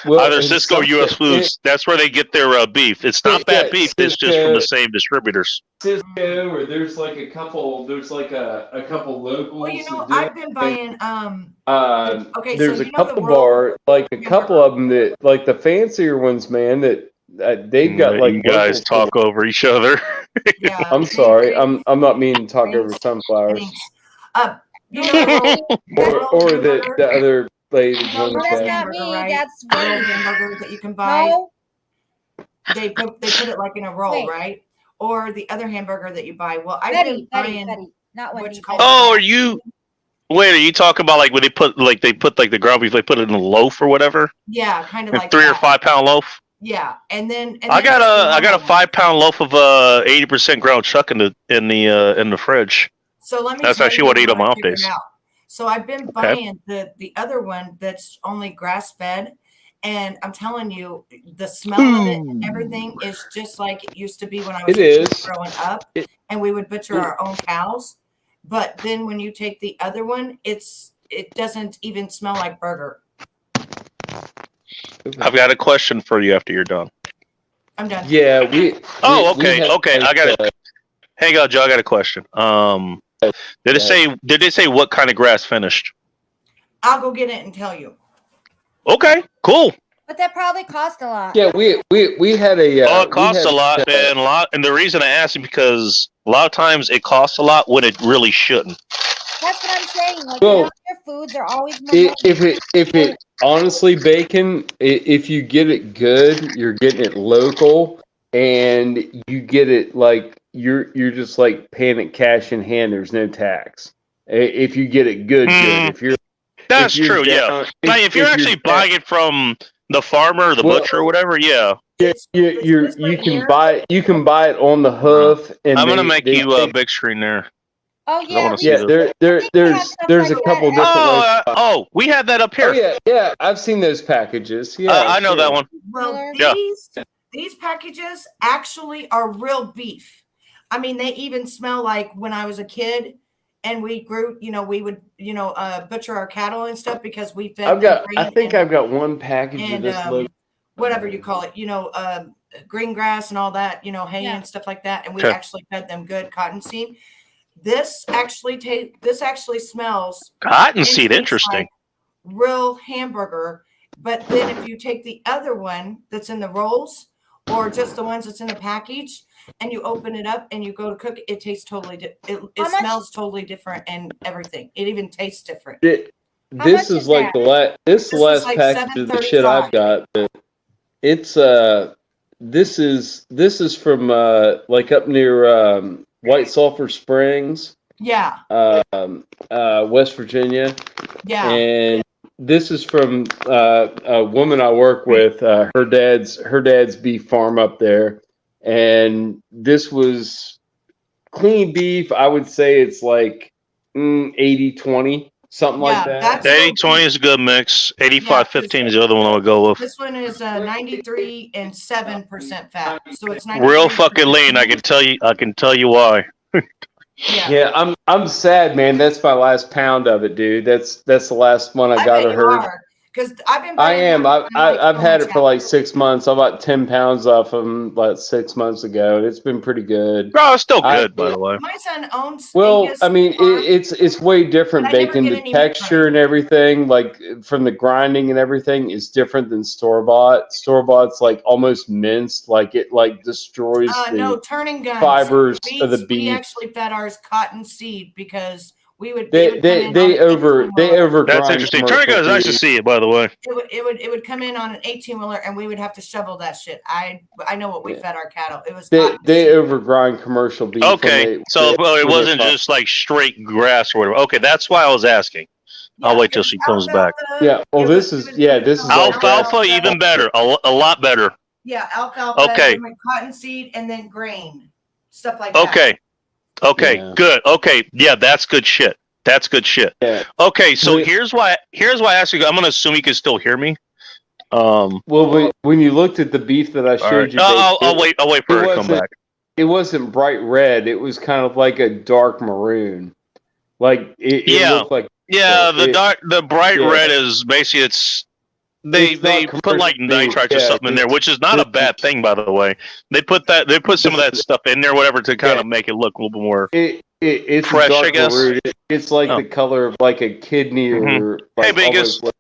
Well, either and Cisco or something- U.S. Foods. That's where they get their beef. It's not Yeah, bad beef. It's just from the same distributors. Cisco, or there's like a couple. There's like a couple locals. Well, you know, that do I've been buying. Okay, there's so a you know the couple World- bar, like a couple of them that, like the fancier ones, man. That they've got like you guys local- talk over each other. Yeah, I'm sorry. I'm not meaning to talk over sunflowers. Thanks. You know, Or the other lady that No, comes that's back. not me. Right? That's the little Wendy's. hamburger that you can buy. No. They put it like in a roll, Wait. right? Or the other hamburger that you buy. Well, I've Betty, been buying. Betty, not what Wendy. you call Betty. Oh, are you? Wait, are you talking about like when they put like the ground beef? They put it in a loaf or whatever, Yeah, kind of a like 3 or that. 5 pound loaf. Yeah, and then I got a 5 pound loaf of 80% ground chuck in the fridge. So let me. That's tell actually you what I eat on I my off figured days. out. So I've been buying the other one that's only grass fed, and I'm telling you, the smell of it and everything is just like it used to be when I was It is. growing up, and we would butcher our own cows. But then when you take the other one, it doesn't even smell like burger. I've got a question for you after you're done. I'm done. Yeah, Oh, we okay, have, okay. I got it. Hang on, Joe. I got a question. Did it say what kind of grass finished? I'll go get it and tell you. Okay, cool. But that probably cost a lot. Yeah, we had a. Oh, it costs a lot, and the reason I asked is because a lot of times it costs a lot when it really shouldn't. That's what I'm saying. Like, Well, you know, their foods are always more If it honestly, Bacon, if you get it good, you're getting it local, and you get it like you're just like paying it cash in hand. There's no tax. If you get it good. That's if you're true. down- Yeah. If you're actually buying it from the farmer, or the butcher, or whatever, yeah. You can buy it on the hoof, and I'm gonna they- make they you a take- big screen there. Oh I yeah, wanna we- see Yeah, there's a couple different. Oh, we have that up here. Yeah, I've seen those packages. Yeah, I know that one. Well, Yeah. these packages actually are real beef. I mean, they even smell like when I was a kid and we grew, we would, butcher our cattle and stuff because we fed I've them got. I think I've got one package of and, this logo. whatever you call it, green grass and all that, hay Yeah. and stuff like that. And we Okay. actually fed them good cottonseed. This actually smells Cottonseed, tastes interesting. like real hamburger. But then if you take the other one that's in the rolls or just the ones that's in the package and you open it up and you go to cook it, it tastes totally it How much- smells totally different and everything. It even tastes different. How This much is is like that? this This the is last like package of the shit I've got. But it's this is from like up near White Sulphur Springs, Yeah. West Virginia, Yeah. and this is from a woman I work with. Her dad's beef farm up there, and this was clean beef. I would say it's like 80-20, something like that. that's 80-20 is a good mix. 85-15 is the other one I would go with. This one is 93 and 7% fat. So it's Real 93%. fucking lean. I can tell you why. Yeah. Yeah, I'm sad, man. That's my last pound of it, dude. That's the last one I got bet of you her. are, 'cause I've been I buying am. them for like I've so had much it for like out. 6 months. I bought 10 pounds off them like 6 months ago. It's been pretty good. Bro, it's still I- good, by the way. My son owns Well, Angus I mean, farm. it's way different But I never bacon. get The any meat from texture it. and everything, like from the grinding and everything, is different than store bought. Store bought's like almost minced, like it like destroys No, the turning guns. fibers of the We beef. actually fed ours cotton seed because we would. They it would come in on an over 18-wheeler. That's grind interesting. commercial Turner is nice to beef. see it, by the way. It would come in on an 18-wheeler and we would have to shovel that shit. I know what we Yeah. fed our cattle. It was They cotton they seed. over grind commercial beef. when Okay, they- so when it they wasn't fuck. just like straight grass or whatever. Okay, that's why I was asking. I'll Yeah, wait till it she was comes back. alfalfa, Yeah, well, it this was- is- it was- yeah, it was this is alfalfa, Alfalfa, even better. A lot better. Yeah, alfalfa. Okay. and then cottonseed and then grain, stuff like that. Okay. Okay, Yeah. good. Okay, yeah, that's good shit. That's good shit. Yeah. Okay, so We- here's why I asked you. I'm gonna assume you can still hear me. Well, when you looked at the beef that I All showed right. you, I'll wait for it her to come wasn't- back. it wasn't bright red. It was kind of like a dark maroon. Like it Yeah. looked like Yeah, the bright yeah. red is basically they It's not put like commercial beef, nitrites or yeah, something in there, which is not a bad thing, by the way. They put some of that stuff in there, whatever, to kind Yeah. of make it look a little bit more. it's Fresh, a dark I guess? maroon. It's like Oh. the color of like a kidney or Mhm. like Hey, Vegas. almost like-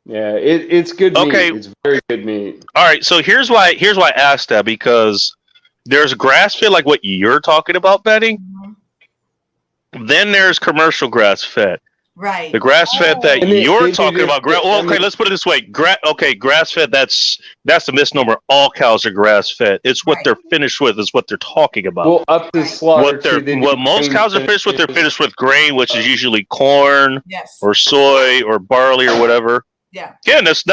yeah, it's good meat. Okay. It's very good meat. All right, so here's why I asked that, because there's grass fed like what you're talking about, Betty. Mhm. Then there's commercial grass fed. Right. The grass fed that And they- you're they do talking this- about. I Okay, mean- let's put it this way. Grass fed. That's the misnomer. All cows are grass fed. It's what Right. they're finished with. Is what they're talking about. Well, up to slaughter. what most cows are finished with, they're finished with grain, which is usually corn Yes. or soy or barley or whatever. Yeah. Again, that's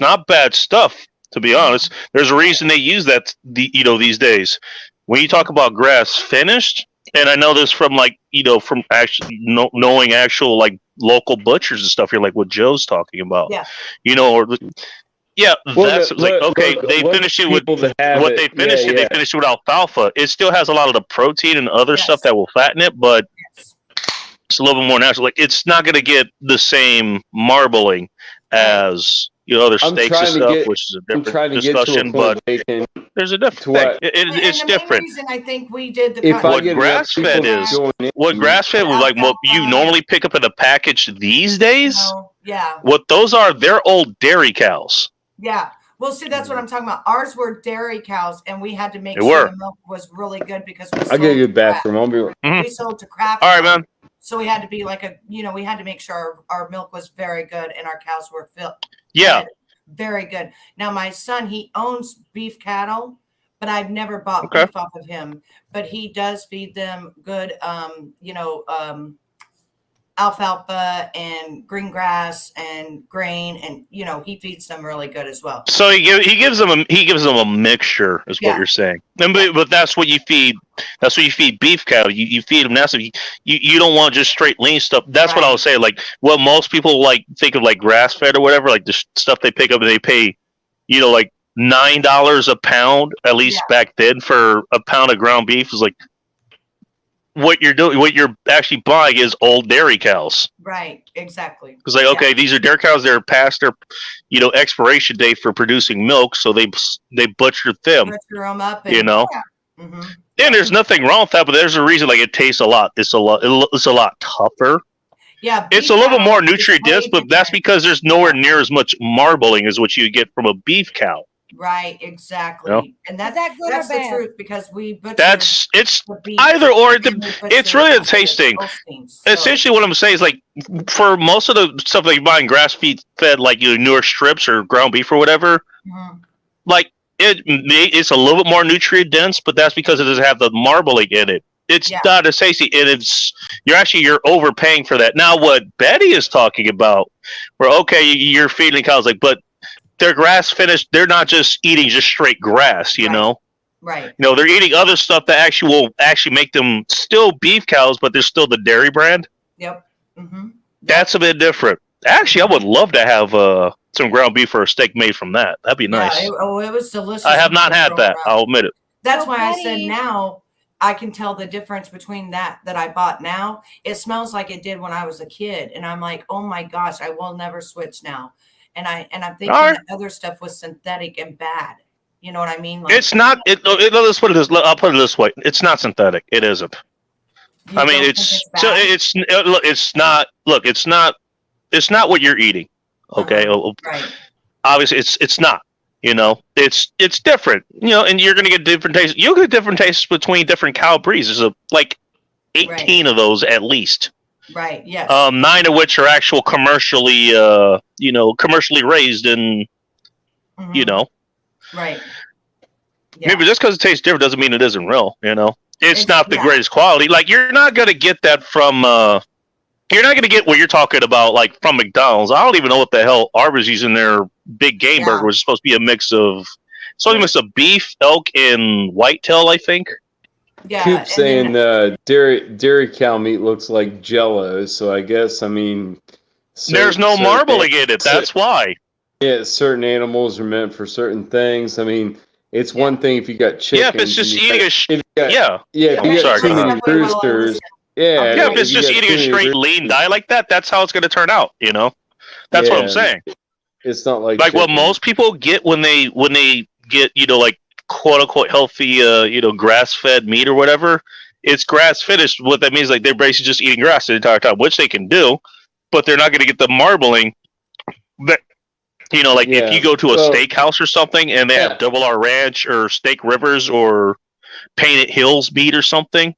not bad stuff, to be honest. There's a reason they use that these days. When you talk about grass finished, and I know this from like from actually knowing actual like local butchers and stuff. You're like what Joe's talking about. Yeah. Or yeah, Well, that's like okay. They look finish at it with people that have what it. they finish Yeah, it. They finish it with alfalfa. It still has a lot of the protein and other Yes. stuff that will fatten it, but Yes. it's a little bit more natural. Like it's not going to get the same marbling as other I'm steaks and trying to stuff, get- which is a I'm different trying to get to a discussion. point But they can. there's a different to what- thing. And It's the main different. reason I think we did the If I What get enough grass-fed people is- join in, What grass fed was like what you normally pick up in a package these days. Yeah. What those are, they're old dairy cows. Yeah. Well, see, that's what I'm talking about. Ours were dairy cows, and we had to make They sure were. the milk was really good because we I sold get a to good bathroom. I'll be. Mhm. We sold to craft. All right, milk. man. So we had to be like we had to make sure our milk was very good and our cows were Yeah. fed very good. Now, my son, he owns beef cattle, but I've never bought Okay. beef off of him. But he does feed them good, alfalfa and green grass and grain, and he feeds them really good as well. So he gives them a mixture, is what Yeah. you're saying. And but that's what you feed. That's what you feed beef cattle. You feed them that stuff. You don't want just straight lean stuff. That's what I Right. was saying. Like what most people like think of like grass fed or whatever. Like the stuff they pick up and they pay, like $9 a pound. At least back then for a pound of ground beef is like what you're doing. What you're actually buying is old dairy cows. Right, exactly. It's like, okay, these are dairy cows. They're past their, expiration date for producing milk, so they butchered them. Butcher 'em up, You know? Mhm. And there's nothing wrong with that, but there's a reason. Like it tastes a lot. It's a lot tougher. Yeah, It's beef a little bit cattle more is nutrient way dense, but that's different. because there's nowhere near as much marbling as what you get from a beef cow. Right, exactly. Yep. And Is that's that good or that's the bad? truth because we butchered It's the beef either or. and we It's butchered really a the tasting. Holsteins, so- Essentially, what I'm saying is like for most of the stuff that you buy in grass fed, like newer strips or ground beef or whatever, Mhm. like it's a little bit more nutrient dense, but that's because it doesn't have the marbling in it. It's Yeah. not as tasty, and you're overpaying for that. Now, what Betty is talking about, where okay, you're feeding cows but they're grass finished. They're not just eating just straight grass, Right. know. Right. They're eating other stuff that actually will make them still beef cows, but they're still the dairy brand. Yep. Mm-hmm. That's a bit different. Actually, I would love to have some ground beef or a steak made from that. That'd be nice. Yeah, it was delicious. I have not had that. I'll admit it. That's So, why I said Betty- now I can tell the difference between that I bought now. It smells like it did when I was a kid, and I'm like, oh my gosh, I will never switch now. And I'm thinking All right. that other stuff was synthetic and bad. You know what I mean? Like, It's not. Let's put it this. I'll put it this way. It's not synthetic. It isn't. you I mean, don't think it's bad? not. Look, it's not. It's not what you're eating. Okay. Right. Obviously, it's not. It's different. And you're gonna get different tastes. You'll get different tastes between different cow breeds. There's like 18 of those at least. Right. Yes. 9 of which are actual commercially, commercially raised, and Mhm. Right. Yeah. maybe just because it tastes different doesn't mean it isn't real. It's not the yeah. greatest quality. Like you're not gonna get that from. You're not gonna get what you're talking about, like from McDonald's. I don't even know what the hell Arby's using their big game Yeah. burger, which is supposed to be a mix of. It's only a mix of beef, elk, and whitetail, I think. Yeah. Coop and saying then- dairy cow meat looks like Jello, so I guess There's no marbling in it. That's why. Yeah, certain animals are meant for certain things. I mean, it's one thing if you got chickens. Yeah, if it's just and you eating got- a if you got- yeah. yeah, if I'm you sorry, got too go many ahead. roosters. Yeah, Yeah, if it's you just got eating too a many straight roosters, lean diet like that, that's how it's going to turn out. That's what I'm Yeah. saying. It's not like Like what chicken. most people get when they get like quote unquote healthy grass fed meat or whatever. It's grass finished. What that means, like they're basically just eating grass the entire time, which they can do, but they're not going to get the marbling. That like Yeah. if you go to a Well, steakhouse or something and they yeah. have Double R Ranch or Steak Rivers or Painted Hills meat or something.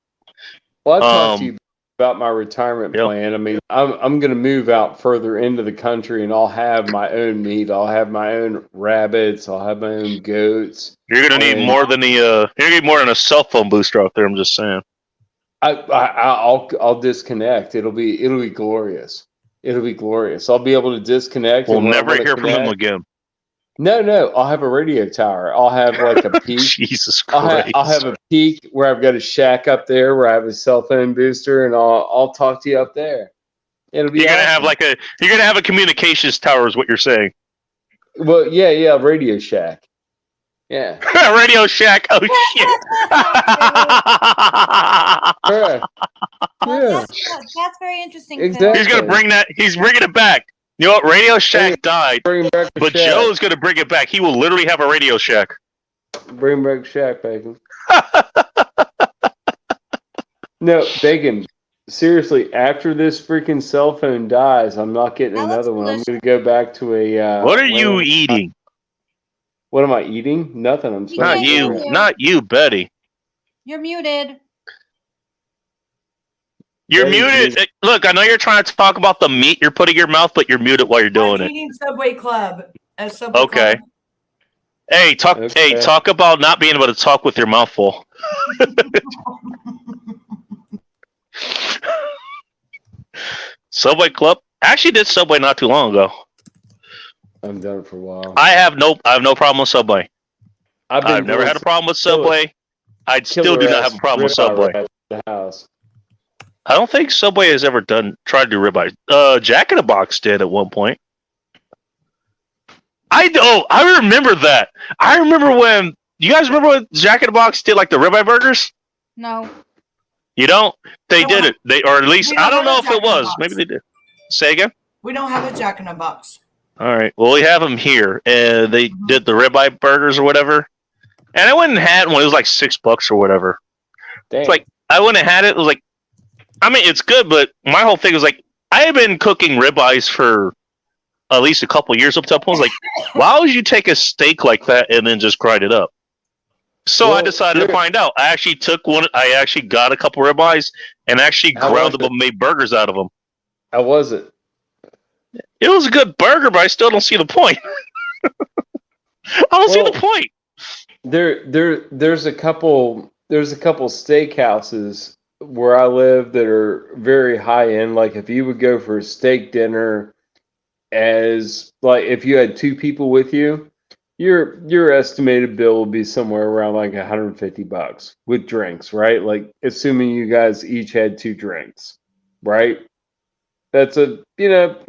Well, I've talked to you about my retirement Yep. plan. I mean, I'm going to move out further into the country, and I'll have my own meat. I'll have my own rabbits. I'll have my own goats. You're gonna need And- more than you're gonna need more than a cell phone booster out there. I'm just saying. I'll disconnect. It'll be glorious. It'll be glorious. I'll be able to disconnect. We'll and when I never wanna hear from them connect- again. No. I'll have a radio tower. I'll have like a peak. Jesus I'll Christ. have a peak where I've got a shack up there where I have a cell phone booster, and I'll talk to you up there. It'll be You're gonna awesome. have a communications tower, is what you're saying. Well, yeah, Radio Shack. Yeah. Radio Shack. Oh shit. Correct. Yeah. That's very interesting. Phil. Exactly. He's gonna bring that. He's bringing it back. You know what? Radio Shack died, Bring back the but Shack. Joe's gonna bring it back. He will literally have a Radio Shack. Bring back Shack, Bacon. No, Bacon. Seriously, after this freaking cell phone dies, I'm not getting That looks another one. I'm delicious. going to go back to a. What are you eating? What am I eating? Nothing. I'm You Not can't you. hear you. Not you, Betty. You're muted. You're Betty, muted. please. Look, I know you're trying to talk about the meat you're putting in your mouth, but you're muted while you're doing I'm it. eating Subway Club. Subway Okay. Club. Hey, talk. Okay. Hey, talk about not being able to talk with your mouth full. Subway Club. I actually did Subway not too long ago. I'm done for a while. I have no problem with Subway. I've never had a problem with killer- Subway. I still do not have a problem with Subway. At the house. I don't think Subway has ever tried to do ribeye. Jack in the Box did at one point. I remember that. I remember when you guys remember when Jack in the Box did like the ribeye burgers. No. You don't? They No, did it. They or at least we I don't don't know have if Jack it in the was. Box. Maybe they did. Say again. We don't have a Jack in a Box. All right. Well, we have them here, and they did the ribeye burgers or whatever. And I went and had one. It was like $6 or whatever. Damn. It's like I went and had it. It was like, I mean, it's good, but my whole thing was like, I have been cooking ribeyes for at least a couple years up to that point. I was like, why would you take a steak like that and then just grind it up? So I Well, decided to here- find out. I actually took one. I actually got a couple ribeyes and actually How ground was them and made burgers out of them. How was it? It was a good burger, but I still don't see the point. I don't see Well, the point. There's a couple steakhouses where I live that are very high end. Like if you would go for a steak dinner, as like if you had two people with you, your estimated bill would be somewhere around like $150 with drinks, right? Like assuming you guys each had two drinks, right? That's a not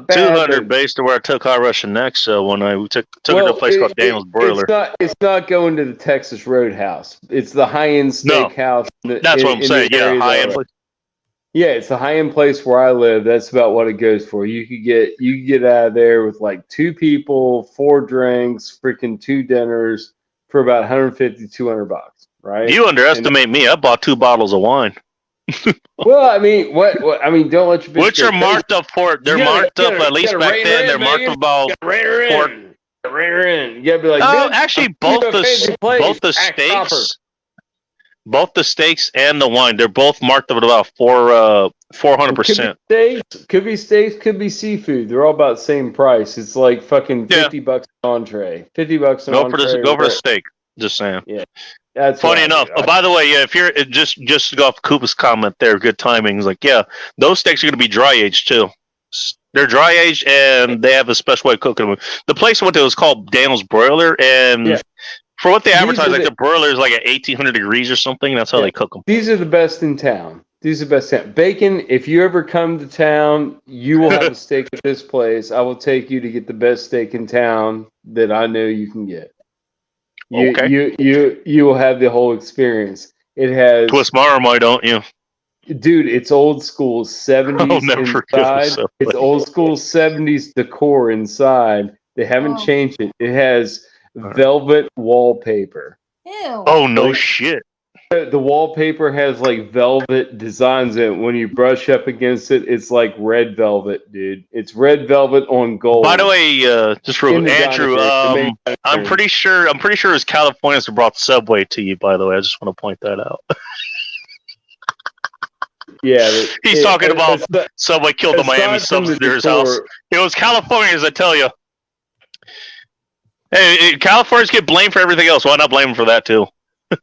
bad. 200 based on where I took High Russian next. So when I took her to a place called Daniel's Broiler. It's not going to the Texas Roadhouse. It's the high end No. steakhouse. That's what I'm saying. Yeah, high end. Yeah, it's the high end place where I live. That's about what it goes for. You could get out of there with like two people, 4 drinks, freaking 2 dinners for about $150, $200, right? You underestimate me. I bought 2 bottles of wine, Well, I mean, what I mean, don't let your bitch which go are crazy. marked up for. They're You gotta- marked you up gotta- at least you back gotta rein her then. in, They're marked Megan. about. You gotta rein her Pork. in. You gotta rein her in. You gotta be like, Oh, bitch, actually, I'm both to a fancy the place. both the Act proper. steaks and the wine. They're both marked up at about 400%. Could be steaks, could be seafood. They're all about the same price. It's like fucking Yeah. $50 an entree. $50 an Go for entree. the steak. Just saying. That's Funny what I enough. do. By the way, yeah, if you're just to go off Koopa's comment there, good timing. He's like, yeah, those steaks are going to be dry aged too. They're dry aged and they have a special way of cooking them. The place I went to was called Daniel's Broiler, and Yeah. for what they These advertise, are like the- the broiler is like at 1800 degrees or something. That's how Yeah. they cook them. These are the best in town. Bacon, if you ever come to town, you will have a steak at this place. I will take you to get the best steak in town that I know you can get. Okay. You will have the whole experience. It has Twist my arm, why don't you? Dude, it's old school 70s I'll never go inside. Subway. It's old school 70s decor inside. They haven't Oh. changed it. It has velvet wallpaper. Ew. Oh no Like- shit! The wallpaper has like velvet designs in it. When you brush up against it, it's like red velvet, dude. It's red velvet on gold. By the way, just real In the Andrew, diner, the main I'm diner. pretty sure it was Californians who brought Subway to you. By the way, I just want to point that out. Yeah, He's talking about aside- Subway killed the Miami aside from the subs near his decor- house. It was Californians, I tell you. Hey, Californians get blamed for everything else. Why not blame them for that too? Oh,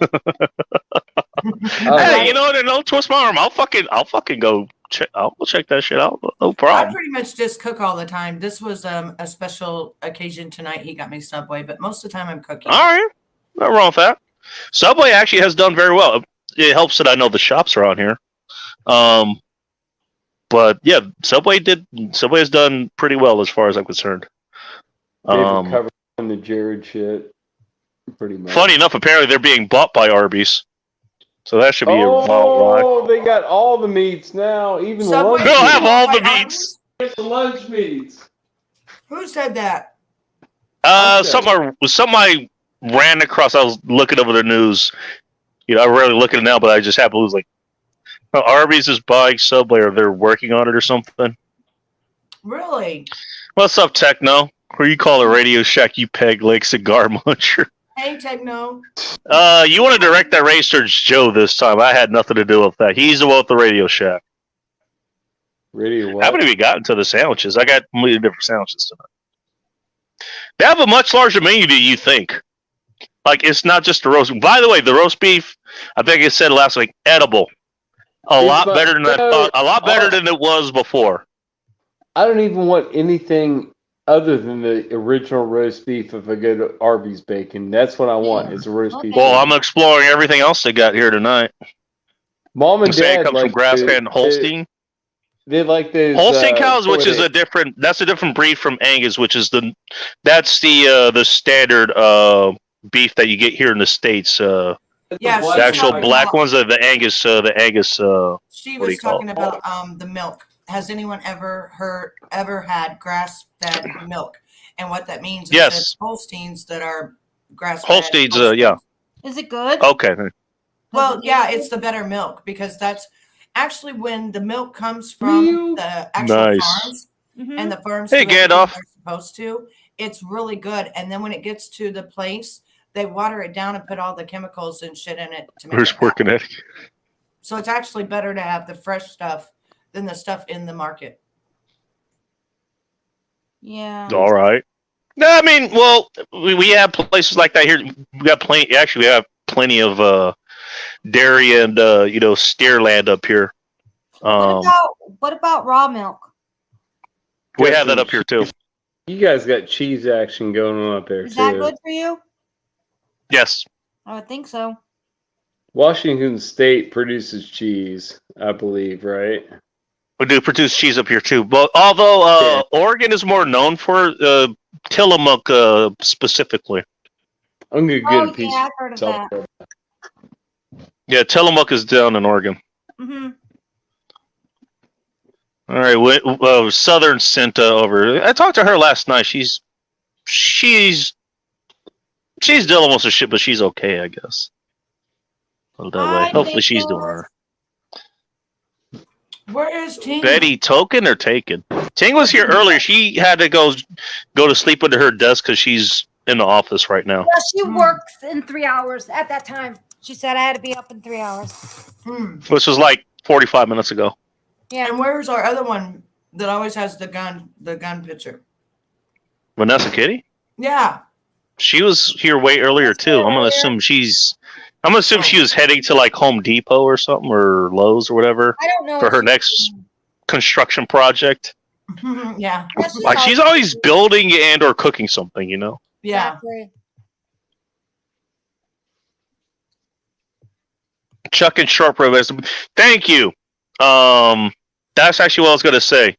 Hey, you know what? Don't twist my arm. I'll fucking go I'll check that shit out. No I problem. pretty much just cook all the time. This was a special occasion tonight. He got me Subway, but most of the time I'm cooking. All right, not wrong with that. Subway actually has done very well. It helps that I know the shops around here. But yeah, Subway has done pretty well as far as I'm concerned. They've recovered from the Jared shit. Pretty much. Funny enough, apparently they're being bought by Arby's. So that should be a wild ride. Oh, they got all the meats now, even the Subway- lunch They'll meats. have all the meats. The lunch meats. Who said that? Okay. Something I ran across. I was looking over the news. You know, I rarely look at it now, but I just happened to was like, Arby's is buying Subway, or they're working on it or something. Really? What's up, Techno? Or you call it Radio Shack, you peg leg cigar muncher. Hey, Techno. You want to direct that race towards Joe this time. I had nothing to do with that. He's the one with the Radio Shack. Radio what? I haven't even gotten to the sandwiches. I got completely different sandwiches tonight. They have a much larger menu than you think. Like, it's not just the roast. By the way, the roast beef, I think I said last week, edible. A lot better than I thought. A lot better than it was before. I don't even want anything other than the original roast beef if I go to Arby's Bacon. That's what I want. Is a roast beef. Well, I'm exploring everything else they got here tonight. Mom and Say it Dad comes like from grass-fed Holstein. They like those Holstein cows, which is what that's a different breed from Angus, which is the standard beef that you get here in the States. Yeah, The actual black ones are the Angus. She What do was you call talking about the milk. Has anyone ever had grass-fed milk? And what that means is Yes. it's Holsteins that are grass-fed. Holsteins, yeah. Is it good? Okay. Well, yeah, it's the better milk because that's actually when the milk comes from the actual Nice. farms Mhm. and the farms Hey, do everything Gandalf. they're supposed to. It's really good. And then when it gets to the place, they water it down and put all the chemicals and shit in it to make Where's it better. Connecticut? So it's actually better to have the fresh stuff than the stuff in the market. Yeah. All right. No, I mean, well, we have places like that here. We got plenty. Actually, we have plenty of dairy and steer land up here. What about raw milk? We have that up here too. You guys got cheese action going on up there Is too. that good for you? Yes. I would think so. Washington State produces cheese, I believe, right? We do produce cheese up here too. But although Oregon is more known for Tillamook specifically. I'm gonna get a piece. Yeah, I've heard of that. of Yeah, Tillamook is down in Oregon. Mm-hmm. All right, Southern sent over. I talked to her last night. She's dealing with some shit, but she's okay, I guess. Put it that way. Hi, Hopefully, she's Nicholas. doing her. Where is Ting? Betty token or taken? Ting was here earlier. She had to go to sleep under her desk because she's in the office right now. Yeah, she works in 3 hours at that time. She said I had to be up in 3 hours. Which was like 45 minutes ago. Yeah. And where's our other one that always has the gun picture? Vanessa Kitty? Yeah. She was here way earlier too. I'm gonna assume she was heading to like Home Depot or something, or Lowe's or whatever, I don't know for if her she- next construction project. Yeah. Yeah, Like she's always building and or cooking something, you know. Yeah. Exactly. Chuck and short rib. Thank you. That's actually what I was gonna say.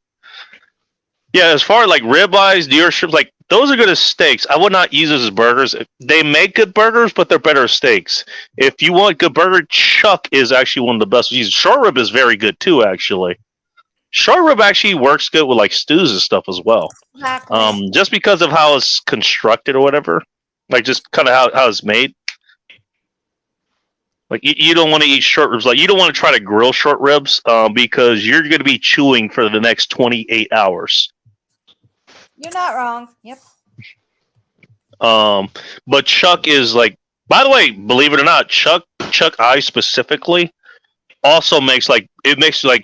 Yeah, as far as like ribeyes, New York strips, like those are good as steaks. I would not use those as burgers. They make good burgers, but they're better as steaks. If you want good burger, Chuck is actually one of the best. Short rib is very good too, actually. Short rib actually works good with like stews and stuff as well. Exactly. Just because of how it's constructed or whatever, like just kind of how it's made. Like you don't want to eat short ribs. Like you don't want to try to grill short ribs because you're going to be chewing for the next 28 hours. You're not wrong. Yep. But Chuck is like. By the way, believe it or not, Chuck I specifically also makes like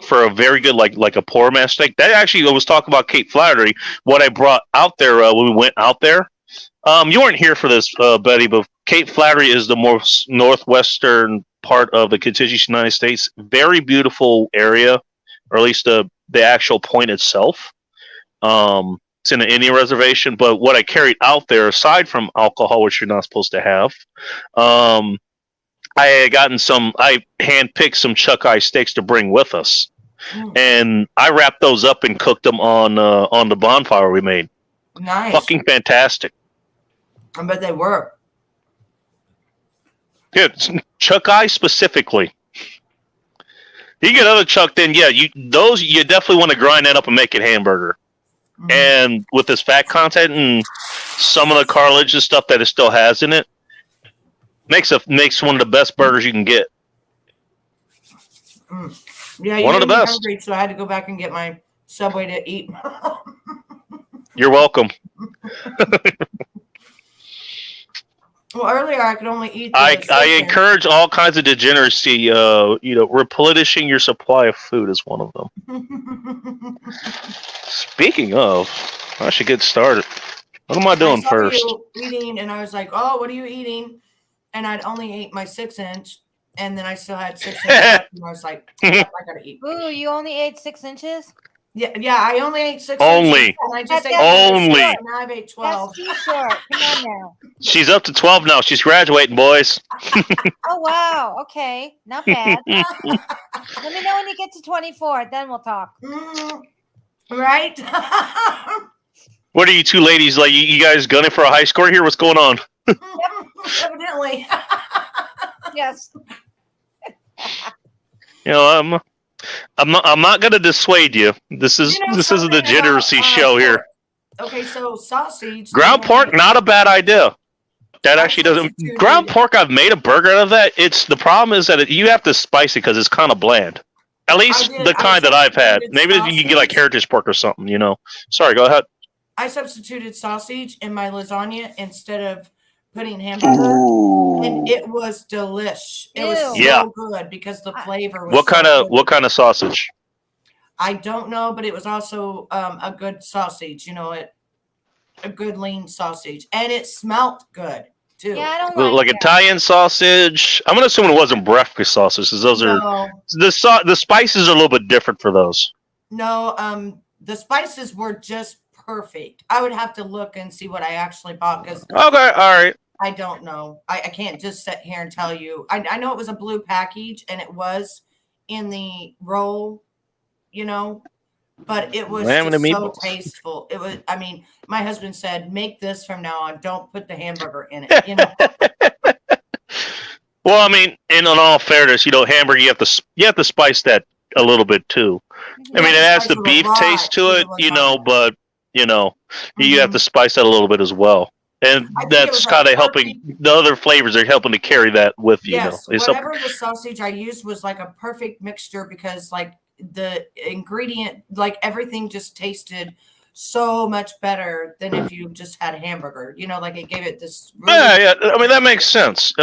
for a very good like a poor man steak. That actually I was talking about Cape Flattery. What I brought out there when we went out there. You weren't here for this, Betty, but Cape Flattery is the most northwestern part of the contiguous United States. Very beautiful area. or at least the actual point itself. It's in an Indian reservation, but what I carried out there, aside from alcohol, which you're not supposed to have, I had gotten I handpicked some chuck eye steaks to bring with us, and I wrapped those up and cooked them on the bonfire we made. Nice. Fucking fantastic. I bet they were. Good. Chuck eye specifically. You get other chuck, then yeah, you definitely want to grind that up and make it hamburger. Mhm. And with this fat content and some of the cartilage and stuff that it still has in it, makes one of the best burgers you can get. Yeah, you One of the made me best. hungry, so I had to go back and get my Subway to eat. You're welcome. Well, earlier I could only eat. I chicken. encourage all kinds of degeneracy. Replenishing your supply of food is one of them. Speaking of, I should get started. What am I doing saw first? you eating, and I was like, "Oh, what are you eating?" And I'd only ate my 6-inch, and then I still had 6 inches left, and I was like, "I gotta eat." Ooh, you only ate 6 inches? Yeah, I only ate 6 Only. inches. And I just ate Only. and now I've ate 12. That's too short. Come on now. She's up to 12 now. She's graduating, boys. Oh, wow. Okay. Not bad. Let me know when you get to 24. Then we'll talk. Right? What are you two ladies like? You guys gunning for a high score here? What's going on? Evidently. Yes. I'm not going to dissuade you. This is a something degeneracy about, show here. Okay, so sausage. Ground pork, not a bad idea. That actually doesn't. Ground pork, I've made a burger out of that. The problem is that you have to spice it because it's kind of bland. At least the kind that I've had. Maybe you can get like heritage pork or something. Sorry, go ahead. I substituted sausage in my lasagna instead of putting hamburger, and it was delish. It was so good because the flavor was. What kind of sausage? I don't know, but it was also a good sausage. A good lean sausage, and it smelt good too. Yeah, I don't Like Italian sausage. I'm gonna assume it wasn't breakfast sausages. Those are the spices are a little bit different for those. No, the spices were just perfect. I would have to look and see what I actually bought because Okay, all right. I don't know. I can't just sit here and tell you. I know it was a blue package and it was in the roll, but it was Lamb and just so meatballs. tasteful. It was. I mean, my husband said, "Make this from now on. Don't put the hamburger in it." Well, I mean, in all fairness, hamburger, you have to spice that a little bit too. I mean, it has the beef taste to it, but you have to spice that a little bit as well. And that's kind of helping. The other flavors are helping to carry that with you. Yes, whatever the sausage I used was like a perfect mixture because like the ingredient, like everything just tasted so much better than if you just had a hamburger. Like it gave it this. Yeah. I mean, that makes sense.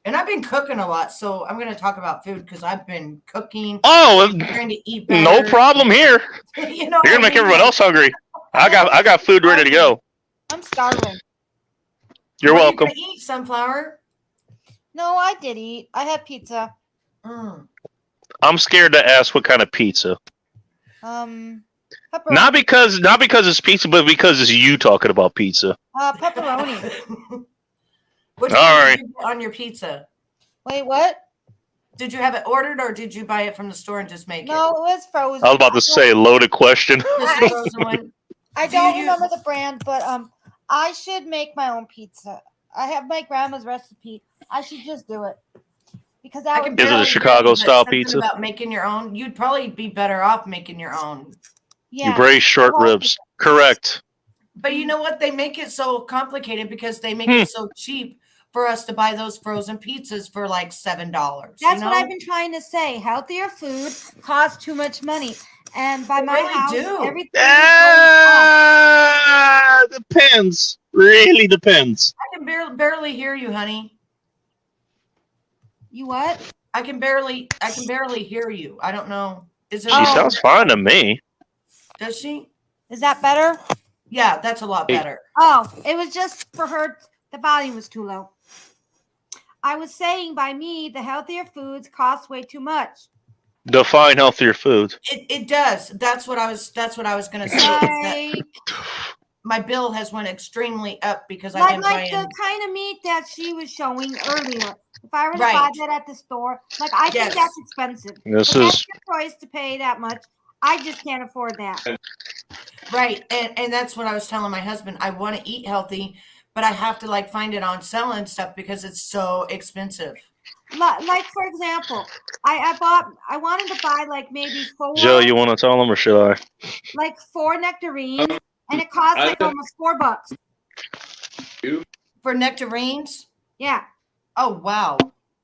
And I've been cooking a lot, so I'm going to talk about food because I've been cooking. Oh, trying to eat better. No problem here. You're gonna make everyone else hungry. I got food ready to go. I'm starving. You're What welcome. Are you gonna eat sunflower? No, I did eat. I had pizza. I'm scared to ask what kind of pizza. Pepperoni. Not because it's pizza, but because it's you talking about pizza. Pepperoni. What All right. did you put on your pizza? Wait, what? Did you have it ordered or did you buy it from the store and just make No, it was frozen. I was about to say loaded question. Just a frozen one? I don't remember the brand, but I should make my own pizza. I have my grandma's recipe. I should just do it because that would. Is it a Chicago style pizza? About making your own, you'd probably be better off making your own. Yeah. You braise short ribs. Correct. But you know what? They make it so complicated because they make it so cheap for us to buy those frozen pizzas for like $7. That's what I've been trying to say. Healthier food costs too much money. And by my house, everything depends. Really depends. I can barely hear you, honey. You what? I can barely hear you. I don't know. Is it? She sounds fine to me. Does she? Is that better? Yeah, that's a lot better. Oh, it was just for her. The volume was too low. I was saying by me, the healthier foods cost way too much. Define healthier foods. It does. That's what I was going to say. is that Like, my bill has went extremely up because I've been like buying. the kind of meat that she was showing earlier. If I were to Right. buy that at the store, like I Yes. think that's expensive. This But that's is your choice to pay that much. I just can't afford that. Right. And that's what I was telling my husband. I want to eat healthy, but I have to like find it on sale and stuff because it's so expensive. Like for example, I wanted to buy like maybe Joe. You want to tell them or should I? like 4 nectarines, and it costs like almost $4. For nectarines? Yeah. Oh wow.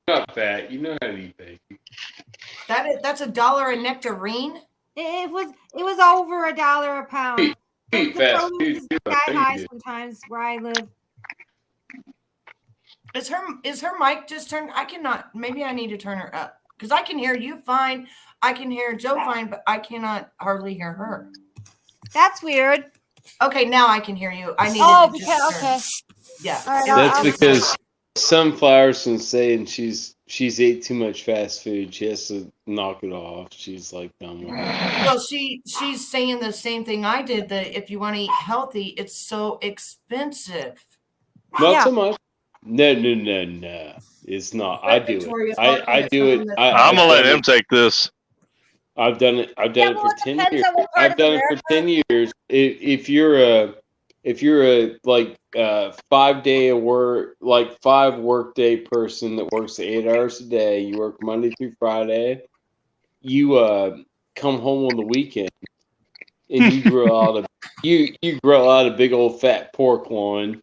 Not fat. You know how to eat bacon. That's $1 a nectarine? It was over $1 a pound. Eat The fast produce food is too, I sky think high you do. sometimes where I live. Is her mic just turned? I cannot. Maybe I need to turn her up because I can hear you fine. I can hear Joe fine, but I cannot hardly hear her. That's weird. Okay, now I can hear you. I need Oh, to because just turn. okay. Yeah. All right, That's I'll- because Sunflower's been saying she's ate too much fast food. She has to knock it off. She's like done with it. Well, she's saying the same thing I did. That if you want to eat healthy, it's so expensive. Not Yeah. so much. No. It's not. I do Victoria it. I Parker do is it. something I'm gonna let him it. take this. I've done it. I've Yeah, done it well, for it 10 depends years. on what part I've of done it for 10 years. If you're a like 5-day work, like 5 workday person that works 8 hours a day, you work Monday through Friday, you come home on the weekend and you grill out a big old fat pork loin,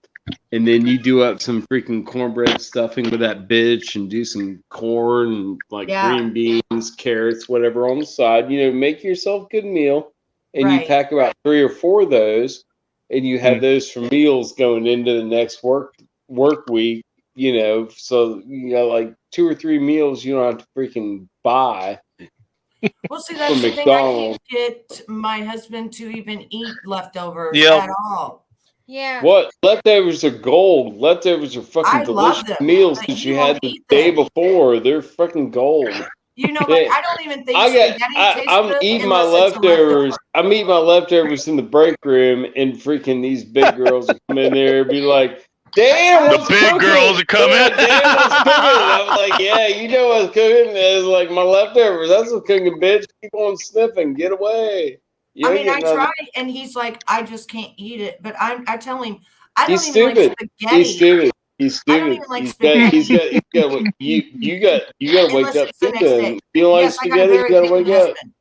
and then you do up some freaking cornbread stuffing with that bitch and do some corn and like Yeah. green beans, carrots, whatever on the side. Make yourself a good meal, and you Right. pack about 3 or 4 of those, and you have those for meals going into the next work week. So like 2 or 3 meals you don't have to freaking buy. Well, see, that's From the thing. I McDonald's. can't get my husband to even eat leftovers Yep. at all. Yeah. What? Leftovers are gold. Leftovers are fucking I love delicious them, meals but that he you won't had the eat day them. before. They're fucking gold. Like I don't even think I'm spaghetti tastes good eating my unless it's a leftovers. leftover. I'm eating my leftovers in the break room, and freaking these big girls will come in there and be like, "Damn, The what's big cooking?" girls are coming. Yeah, damn, what's cooking? I was like, "Yeah, you know what's cooking? It's like my leftovers. That's what's cooking, bitch. Keep on sniffing. Get away." You I ain't mean, I getting nothing. tried, and he's like, I just can't eat it. But I tell him, I don't He's even like stupid. spaghetti. He's stupid. He's I don't stupid. even like He's spaghetti. got. You got to wake Unless up it's the too. next Then day. you don't like Yes, I got a spaghetti. You very got to wake picky up. husband.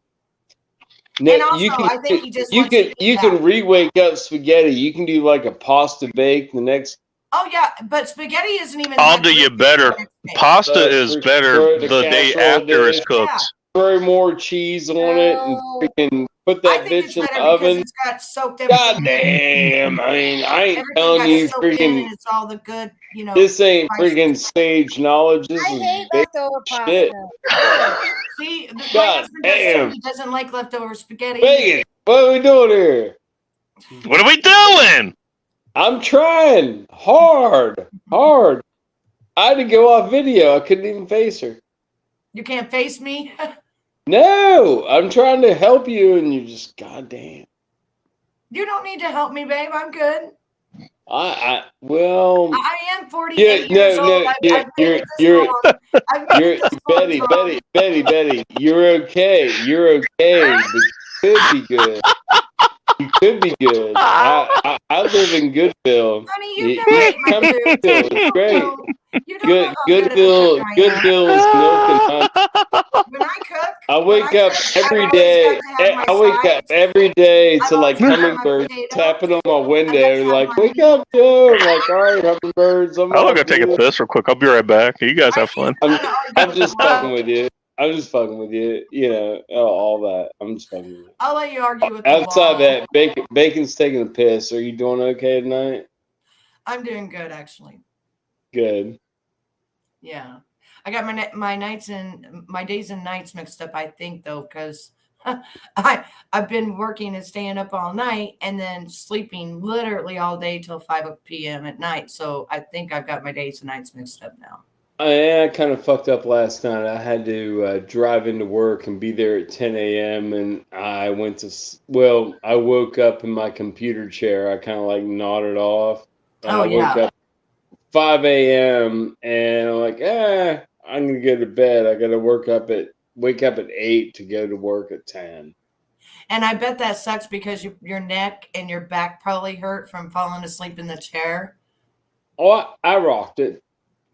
No, And also, I think he just wants to eat you that. can re-wake up spaghetti. You can do like a pasta bake the next. Oh yeah, but spaghetti isn't even. I'll that do you good better. the next day. Pasta is better throw it in the a day casserole after it's dish. cooked. Yeah. Throw more cheese on it and No. freaking put I that think bitch it's in better the because oven. it's got soaked God everything. damn! I mean, I ain't Everything telling got you soaked in, freaking. and it's all the good, This ain't spices. freaking sage knowledge. This I is hate big leftover shit. pasta. See, my God husband does say damn. he doesn't like leftover spaghetti. Bacon, what are we doing here? What are we doing? I'm trying hard. I had to go off video. I couldn't even face her. You can't face me. No, I'm trying to help you, and you're just goddamn. You don't need to help me, babe. I'm good. Well, I am 48 yeah, years no, old. yeah, I've made it this long. I've made you're it this long, Betty, you're okay. You're okay, but you could be good. You could be good. I live in Goodville. Honey, you never ate my Come to food. Goodville. It's great. You don't know how good of a Goodville cook I am. is milk and honey. When I cook, I wake up I've every always day. got to have my I wake up sides. every day I've to like always got my hummingbirds potatoes. tapping on my I got to window, have like, my "Wake meat. up, Joe!" I'm like, "All right, hummingbirds, I'm I'm up, gonna take a dude." piss real quick. I'll be right back. You guys have fun. I'm just fucking with you. I'm just fucking with you. All that. I'm just fucking with you. I'll let you argue with the Outside wall. that, Bacon's taking a piss. Are you doing okay tonight? I'm doing good, actually. Good. Yeah, I got my nights and my days and nights mixed up. I think though, because I've been working and staying up all night and then sleeping literally all day till 5 p.m. at night. So I think I've got my days and nights mixed up now. I kind of fucked up last night. I had to drive into work and be there at 10 a.m. and I went to I woke up in my computer chair. I kind of like nodded off. And Oh, I woke yeah. up 5 a.m. and I'm like, I'm gonna go to bed. I gotta wake up at 8 to go to work at 10. And I bet that sucks because your neck and your back probably hurt from falling asleep in the chair. Oh, I rocked it.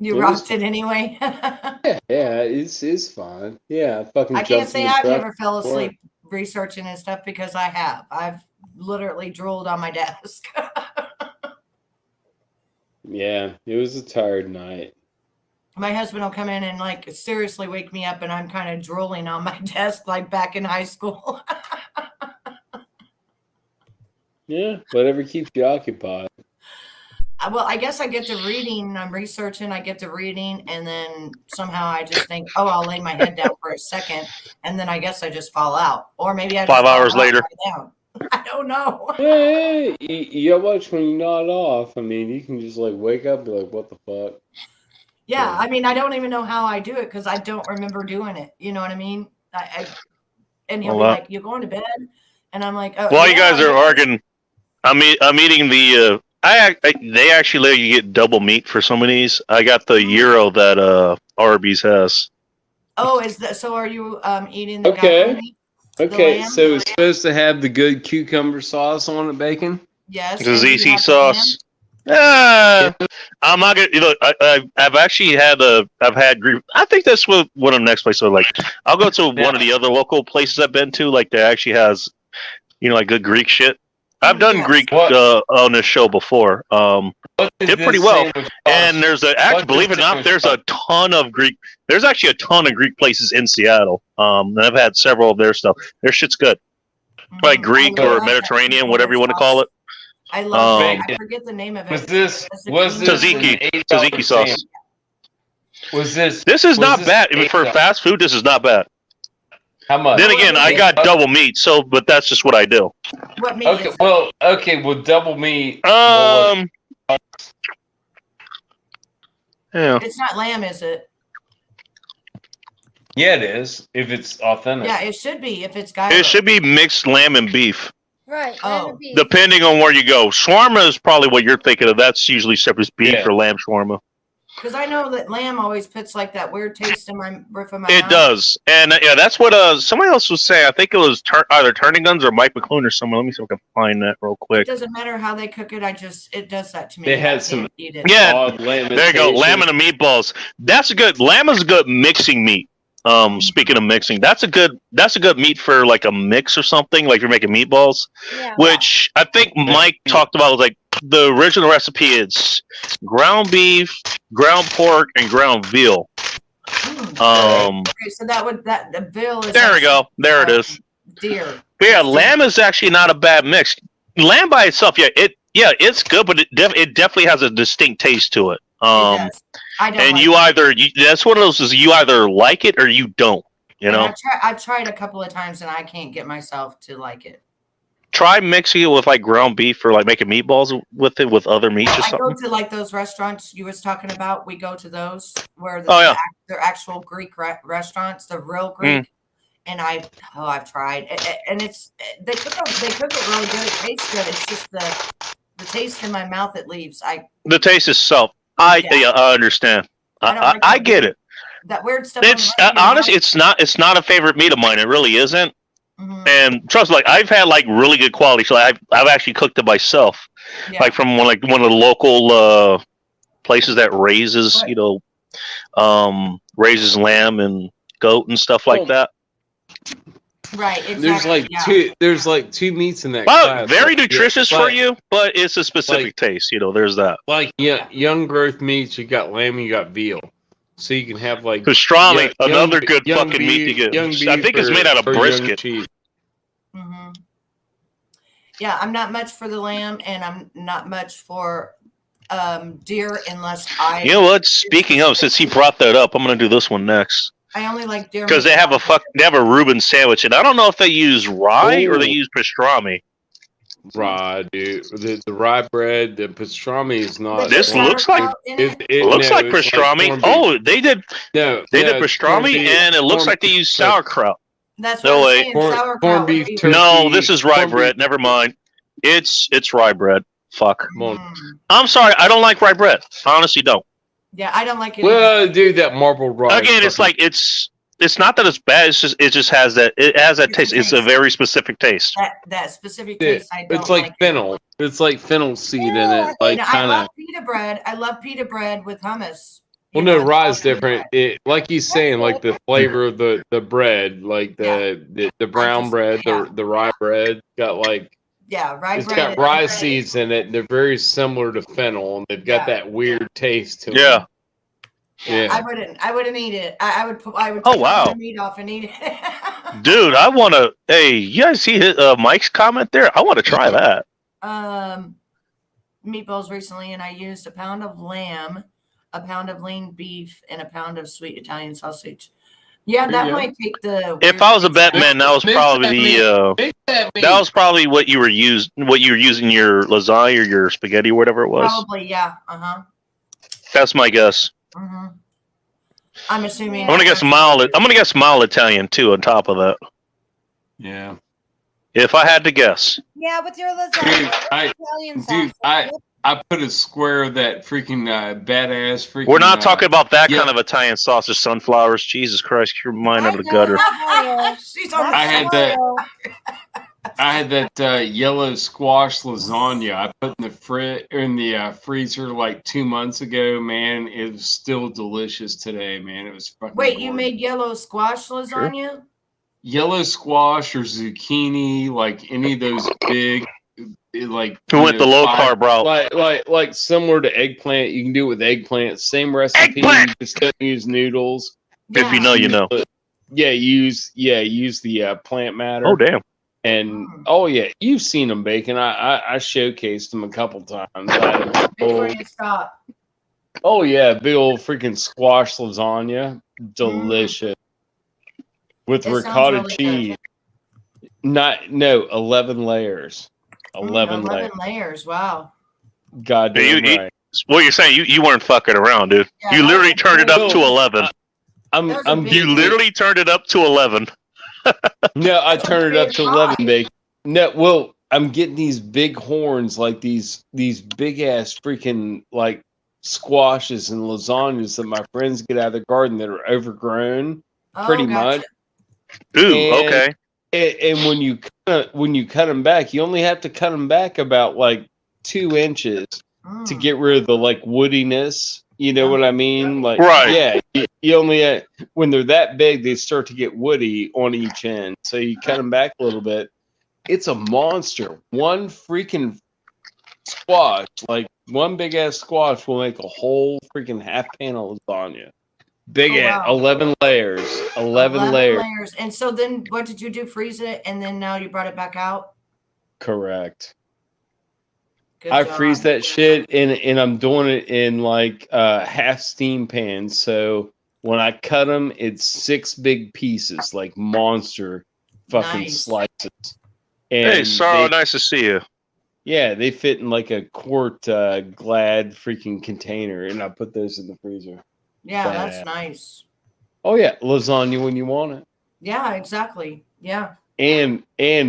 You It rocked was- it anyway. Yeah, it's fine. Yeah, I fucking I can't jumped in say the I've truck. never fell asleep researching and stuff because I have. I've literally drooled on my desk. Yeah, it was a tired night. My husband will come in and like seriously wake me up and I'm kind of drooling on my desk like back in high school. Yeah, whatever keeps you occupied. Well, I guess I get to reading, I'm researching, I get to reading, and then somehow I just think, oh, I'll lay my head down for a second, and then I guess I just fall out. Or maybe I just 5 fall hours out later. right down. I don't know. Yeah, you watch when you nod off. I mean, you can just like wake up and be like, what the fuck? Yeah, I mean, I don't even know how I do it because I don't remember doing it. You know what I mean? And he'll be Well, like, "You going to bed?" And I'm like, "Oh." While you guys yeah, are yeah." arguing, I'm eating the. They actually let you get double meat for some of these. I got the gyro that Arby's has. Oh, is that so? Are you eating the Okay. gyro meat? Okay, lamb? so it's supposed to have the good cucumber sauce on it, bacon? Yes. The and do you ZC have the lamb? sauce. I'm not gonna. Look, I've actually I've had Greek. I think that's what one of the next places. Like, I'll go to one of the other local places I've been to. Like, that actually has, like good Greek shit. I've done Yes. Greek What? on this show before. What is Did this pretty well. sandwich And sauce? there's What believe it or does not, it there's cost? a ton of Greek. There's actually a ton of Greek places in Seattle. And I've had several of their stuff. Their shit's good, like Mhm. Greek I or love that Mediterranean, cucumber whatever you want to call it. I love it. I Bacon. forget the name of it. Was this Tzatziki. an Tzatziki. $8 Tzatziki sauce. sandwich? Was this This is was not this bad. I mean, for $8? fast food, this is not bad. How much? Then again, I got double meat, but that's just what I do. What meat Okay, is it? well, double meat. Yeah. It's not lamb, is it? Yeah, it is. If it's authentic. Yeah, it should be if it's gyro. It should be mixed lamb and beef, Right. Oh. That would be. depending on where you go. Shawarma is probably what you're thinking of. That's usually separate beef Yeah. or lamb shawarma. Because I know that lamb always puts like that weird taste in my roof of my It mouth. does, and that's what somebody else was saying. I think it was either Turning Guns or Mike McClune or someone. Let me see if I can find that real It quick. doesn't matter how they cook it. It does that to me. They I had can't some- eat it. Yeah, Odd there you go. lamentation. Lamb and the meatballs. That's a good. Lamb is a good mixing meat. Speaking of mixing, that's a good meat for like a mix or something. Like you're making meatballs, Yeah. which I think Mike talked about. Was like the original recipe is ground beef, ground pork, and ground veal. Okay, so the bill is There we go. There it is. deer. But yeah, lamb is actually not a bad mix. Lamb by itself, it's good, but it definitely has a distinct taste to it. It does. I don't. And like that's one of those is you either like it or you don't. You And know, I've tried a couple of times and I can't get myself to like it. try mixing it with like ground beef or like making meatballs with it with other meats or I go something. to like those restaurants you was talking about. We go to those where Oh, yeah. they're actual Greek restaurants, the real Mm. Greek. And I've tried, and they cook it really good. It tastes good. It's just the taste in my mouth it leaves. The taste itself, I understand. I don't I like get it. that weird stuff. on It's the right in your honestly, mouth. it's not a favorite meat of mine. It really isn't. Mhm. And trust me, like I've had like really good quality. So I've actually cooked it myself. Yeah. Like from one of the local places that raises Right. raises lamb and goat and stuff like Oh. that. Right. Exactly. There's like yeah. two. There's like two meats in that. Well, class. very Like, nutritious for like- you, but it's a specific taste. There's that. Like young growth meats. You got lamb. You got veal. So you can have like Pastrami, young- another young- good young fucking meat to beef- get. young I beef think it's or- made out of or young brisket. cheese. Mhm. Yeah, I'm not much for the lamb, and I'm not much for deer unless You know what? Speaking of, since he brought that up, I'm gonna do this one next I only like deer because meat. they have a Reuben sandwich, and I don't know if they use rye or they Ooh. use pastrami. rye, dude. The rye bread, the pastrami is not. This looks like- sauerkraut in it. It looks no, like it's pastrami. corned beef. Oh, they did no, they no, did it's corned pastrami, beef- and it looks corned- like they use no, sauerkraut. That's No what way. I'm saying. Corn- Sauerkraut corned would beef be- turkey. No, this is rye corned beef- bread. Never mind. It's rye bread. Fuck. Come on. I'm sorry. I don't like rye bread. I honestly don't. Yeah, I don't like it. either. Well, dude, that marble rye. Again, it's fucking- like it's not that it's bad. It just has that taste. It's a very specific taste. that specific Yeah, taste. I don't it's like like. fennel. It's like fennel seed in Yeah, it, like And I kind of. love pita bread. I love pita bread with hummus. Well, You no, know, I rye love is pita different. bread. It, like he's saying, like the flavor of the bread, like the brown just- bread, yeah. the rye bread got like Yeah, rye it's bread. got and rye bread. seeds in it. They're very similar to fennel, and they've got Yeah. that weird taste to Yeah. them. Yeah. I wouldn't eat it. I would Oh, take wow. the meat off and eat it. Dude, I want to. Hey, you guys see Mike's comment there? I want to try that. Meatballs recently, and I used a pound of lamb, a pound of lean beef, and a pound of sweet Italian sausage. Yeah, There that you go. might take the. If I was a bet man, that was Mix probably that the Make that meat. that was probably what you were using your lasagna or your spaghetti or whatever it was. Probably, yeah. That's my guess. I'm assuming. I'm gonna guess mild Italian too on top of that. Yeah. If I had to guess. Yeah, with your Dude, lasagna, Italian dude, sauce. I put a square of that freaking badass freaking. We're not talking about that yeah. kind of Italian sausage, sunflowers. Jesus Christ, your mind out of the I know, gutter. I know. She's on I had that- Mario. I had that yellow squash lasagna I put in the freezer like 2 months ago. Man, it was still delicious today. Man, it was fucking. Wait, you gorgeous. made yellow squash lasagna? Yellow squash or zucchini, like any of those big, like. Who you went know, the low five- carb route? Like similar to eggplant. You can do it with eggplant. Same recipe. Eggplant! You just don't use noodles. If you know, you know. Yeah, use the plant matter. Oh damn. And oh yeah, you've seen them baking. I showcased them a couple times. I had a Before old- you stop. oh yeah, big old freaking squash lasagna, delicious with It sounds ricotta really good. cheese. 11 layers. 11 layers. 11 layers. Wow. Goddamn You- right. What you're saying? You weren't fucking around, dude. Yeah, You that literally was turned it up to cool. 11. I'm Those are I'm big. You literally turned it up to 11. no, I That's a turned it up big to 11 pie. bake. No, well, I'm getting these big horns, like these big ass freaking like squashes and lasagnas that my friends get out of the garden that are overgrown, Oh, pretty gotcha. much. Ooh, And- okay. And when you cut them back, you only have to cut them back about like 2 inches to Mm. get rid of the like woodiness. You know what I mean? Like, Right. yeah, you only when they're that big, they start to get woody on each end. So you cut them back a little bit. It's a monster. One freaking squash, like one big ass squash, will make a whole freaking half pan of lasagna. Big Oh, ass, wow. 11 layers. 11 layers. And so then what did you do? Freeze it and then now you brought it back out? Correct. Good I job. freeze that shit and I'm doing it in like half steam pans. So when I cut them, it's 6 big pieces, like monster fucking Nice. slices. Hey, And Sorrow, they- nice to see you. yeah, they fit in like a quart Glad freaking container, and I put those in the freezer. Yeah, that's Badass. nice. Oh yeah, lasagna when you want it, Yeah, exactly. Yeah. and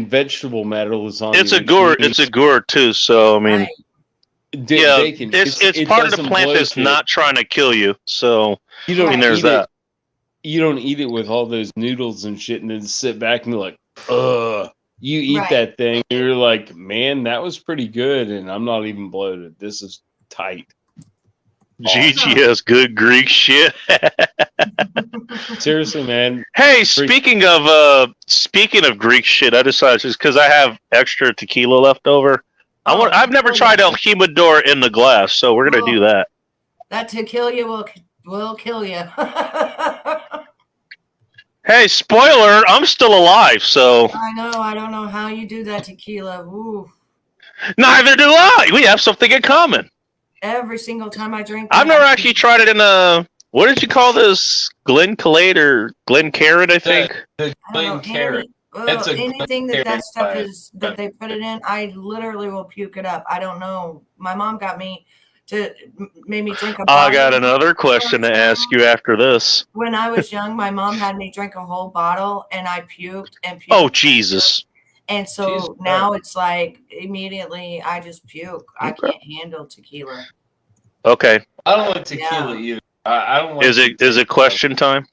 vegetable matter lasagna. It's a which gourd. means- It's a gourd too. So I mean, Right. Dude, yeah, bacon. it's It part of the doesn't plant blow that's shit. not trying to kill you. So You I don't mean, there's eat that. It, you don't eat it with all those noodles and shit, and then sit back and be like, ugh. You eat Right. that thing, and you're like, man, that was pretty good, and I'm not even bloated. This is tight. GGS, good Greek shit. Seriously, man. Hey, speaking of Greek shit, I decided just because I have extra tequila left over. I've never tried El Jimador in the glass, so we're gonna do that. That tequila will kill you. Hey, spoiler! I'm still alive, so I know. I don't know how you do that tequila. Ooh. neither do I. We have something in common. Every single time I drink. I've that, never actually tried it in a. What did you call this? Glen Calade or Glen Carrot, I think. The I don't know, It's a anything good that stuff area. is that they put it in, I literally will puke it up. I don't know. My mom got me to made me drink a I got bottle. another question to ask you after this. When I was young, my mom had me drink a whole bottle, and I puked and puked. Oh, Jesus. And so Jesus now it's like immediately I just puke. I Okay. can't handle tequila. Okay. I don't like tequila either. I don't like Is it question time?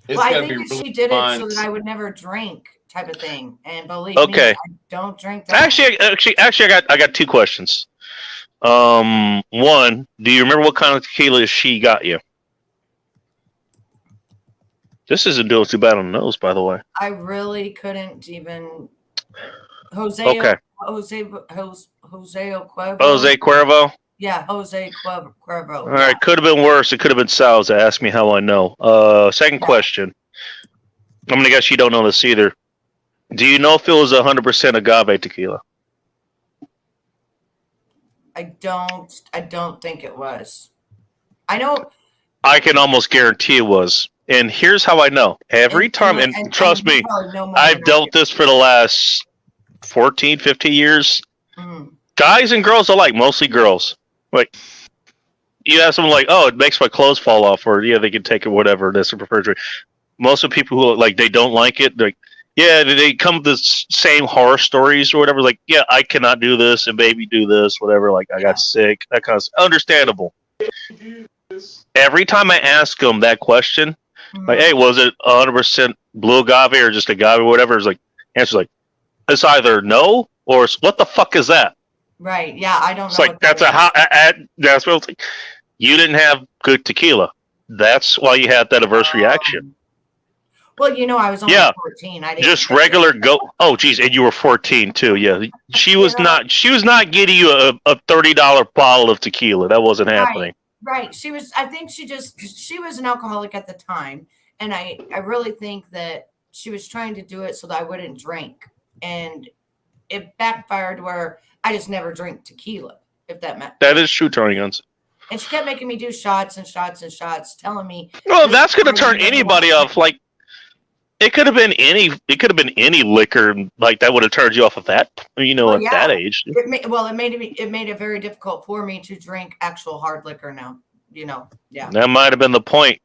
It's Well, I gotta think be that really she did it fine. so that I would never drink, type of thing. And believe Okay. me, I don't drink that. Actually, I got two questions. One, do you remember what kind of tequila she got you? This isn't doing too bad on the nose, by the way. I really couldn't even. Jose Okay. Cuervo. Jose Cuervo. Yeah, Jose Cuervo. All right, could have been worse. It could have been Sal's. Ask me how I know. Second question. I'm gonna guess you don't know this either. Do you know if it was 100% agave tequila? I don't think it was. I know. I can almost guarantee it was. And here's how I know. Every time, and trust me, you probably know more I've than I dealt do. this for the last 14, 15 years. Mhm. Guys and girls alike, mostly girls. Like, you ask them like, oh, it makes my clothes fall off, or yeah, they can take it, whatever, that's a preferred drink. Most of the people who like, they don't like it, like, yeah, they come with the same horror stories or whatever, like, yeah, I cannot do this, and baby do this, whatever, like, I got sick, that kind of stuff. Understandable. Every time I ask them that question, like, hey, was it 100% blue agave or just agave or whatever? It's like, answer's like, it's either no or it's, what the fuck is that? Right. Yeah, I don't know. It's like, that's that's what it's like. You didn't have good tequila. That's why you had that adverse reaction. Well, you know, I was only 14. I didn't Just regular go. Oh, geez, and you were 14 too. Yeah, she was not. She was not getting you a $30 bottle of tequila. That wasn't happening. Right. She was. I think she was an alcoholic at the time, and I really think that she was trying to do it so that I wouldn't drink, and it backfired where I just never drink tequila. If that meant that is true, Tony Guns. And she kept making me do shots and shots and shots, telling me. Well, that's going to turn anybody off. Like, it could have been any. It could have been any liquor like that would have turned you off of that. You know, at that age. It made it very difficult for me to drink actual hard liquor now. You know, yeah. That might have been the point.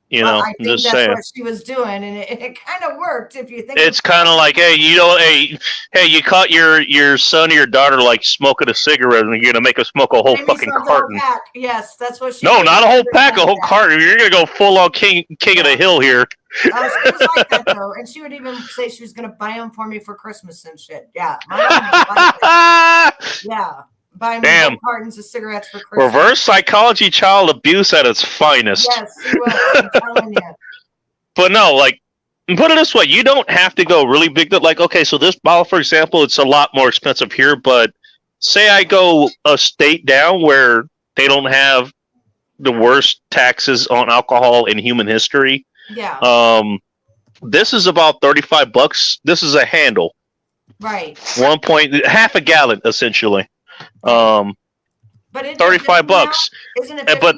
You know, I think just that's saying. what she was doing, and it kind of worked if you think. It's kind of like, hey, you know, hey, you caught your son or your daughter like smoking a cigarette, and you're gonna make them smoke a whole fucking carton. Yes, that's what she. No, did. not a whole pack, a whole carton. You're gonna go full on king of the hill here. She was like that though, and she would even say she was gonna buy them for me for Christmas and shit. Yeah, my mom would buy it. Yeah, buy me whole cartons of cigarettes for Christmas. Reverse psychology, child abuse at its finest. Yes, she was. I'm telling you. But no, like, put it this way: you don't have to go really big. Like, okay, so this bottle, for example, it's a lot more expensive here. But say I go a state down where they don't have the worst taxes on alcohol in human history. Yeah. This is about $35. This is a handle. Right. Half a gallon essentially. But $35. Isn't it? But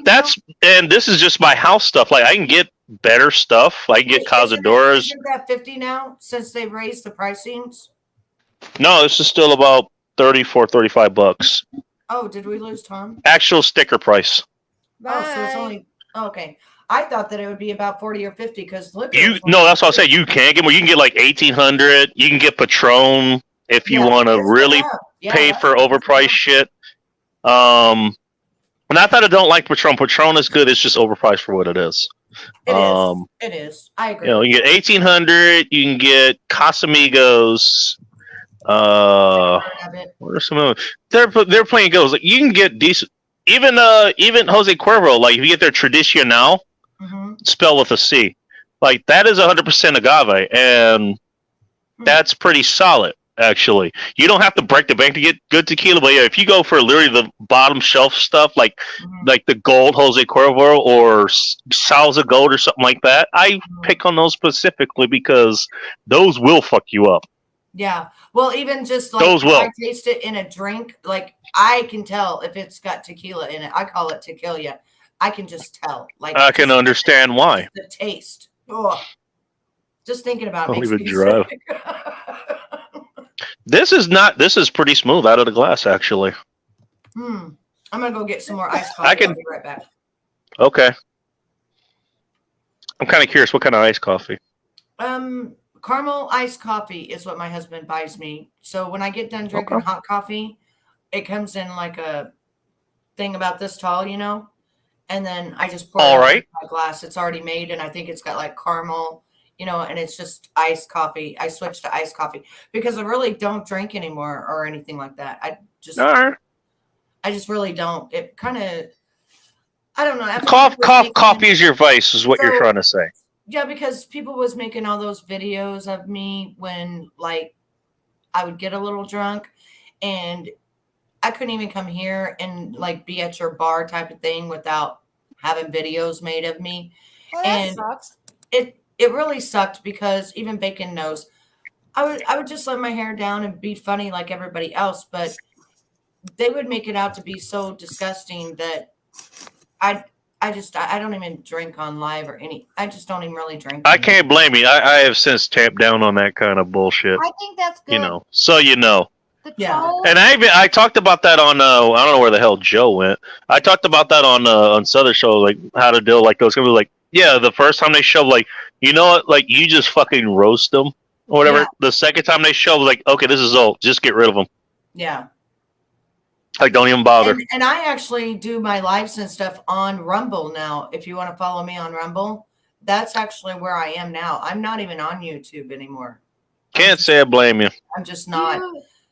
and this is just my house stuff. Like I can get better stuff. I can get Casadoras. Isn't that 50 now since they've raised the pricings? No, this is still about $35. Oh, did we lose Tom? Actual sticker price. Oh, so it's only okay. I thought that it would be about 40 or 50 because look. No, that's what I say. You can get more. You can get like 1800. You can get Patron if you want to really pay for overpriced shit. And I thought I don't like Patron. Patron is good. It's just overpriced for what it is. It is. I agree. You know, you get 1800. You can get Casamigos. What are some of them? They're playing goes. Like, you can get decent. Even Jose Cuervo. Like if you get their Tradicional, spelled with a C, like that is 100% agave, and that's pretty solid. Actually, you don't have to break the bank to get good tequila, but yeah, if you go for literally the bottom shelf stuff, like the gold Jose Cuervo or Salsa Gold or something like that, I pick on those specifically because those will fuck you up. Yeah. Well, even just like those will. I taste it in a drink, like I can tell if it's got tequila in it. I call it tequila. I can just tell. Like I can understand why. The taste. Oh. Just thinking about it Don't makes even me drive. sick. This is pretty smooth out of the glass, actually. I'm gonna go get some more iced I coffee. can- I'll be right back. Okay. I'm kind of curious, what kind of iced coffee? Caramel iced coffee is what my husband buys me. So when I get done drinking Okay. hot coffee, it comes in like a thing about this tall, and then I just pour it All out right. into my glass. It's already made, and I think it's got like caramel, and it's just iced coffee. I switched to iced coffee because I really don't drink anymore or anything like that. I All right. just really don't. It kind of, I don't know. After Cough, people were coffee making- is your vice, is what you're So- trying to say. Yeah, because people was making all those videos of me when like I would get a little drunk, and I couldn't even come here and like be at your bar type of thing without having videos made of me. Well, that And sucks. It really sucked because even Bacon knows I would just let my hair down and be funny like everybody else, but they would make it out to be so disgusting that I don't even drink on live or any. I just don't even really drink. I anymore. can't blame you. I have since tamped down on that kind of bullshit. I think that's good. You know, so you know. The Yeah. trolls, And I talked about that on I don't know where the hell Joe went. I talked about that on Southern Show, like how to deal like those kind of like, yeah, the first time they show like, you know what, like you just fucking roast them or whatever. Yeah. The second time they show like, okay, this is old, just get rid of them. Yeah. Like don't even bother. And I actually do my lives and stuff on Rumble now. If you want to follow me on Rumble, that's actually where I am now. I'm not even on YouTube anymore. Can't say I blame you. I'm just not.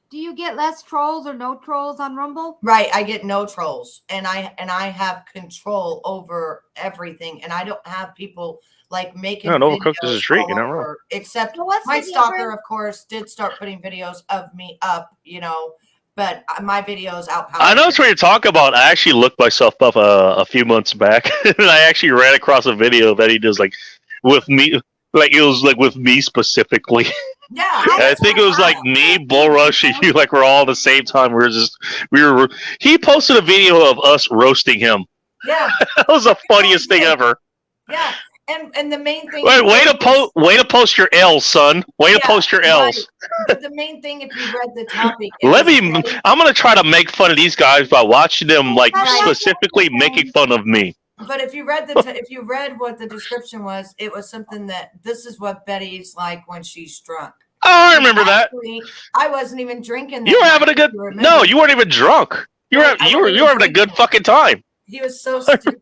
do you get less trolls or no trolls on Rumble? Right, I get no trolls, and I have control over everything, and I don't have people like making. No, no one cooked as a videos treat, all you're not wrong. over, except So what's my the stalker, difference? of course, did start putting videos of me up, but my videos out. I know it's what you're talking about. I actually looked myself up a few months back, and I actually ran across a video that he does like with me, like it was like with me specifically. Yeah, I think it was like me, Bull Rush, and you like we're all at the same time. He posted a video of us roasting him. Yeah, That was the funniest thing ever. yeah, and the main thing. Wait, way to post your L's, son. Way to Yeah, post your L's. right. But the main thing, if you read the topic, I'm gonna try to make fun of these guys by watching them like Right. specifically making fun of me. But if you read if you read what the description was, it was something that this is what Betty's like when she's drunk. Oh, I remember that. Actually, I wasn't even drinking. That You were night, having a good. if you remember. No, you weren't even drunk. You were Right, I you were wasn't you were having a even good drinking. fucking time. He was so stupid.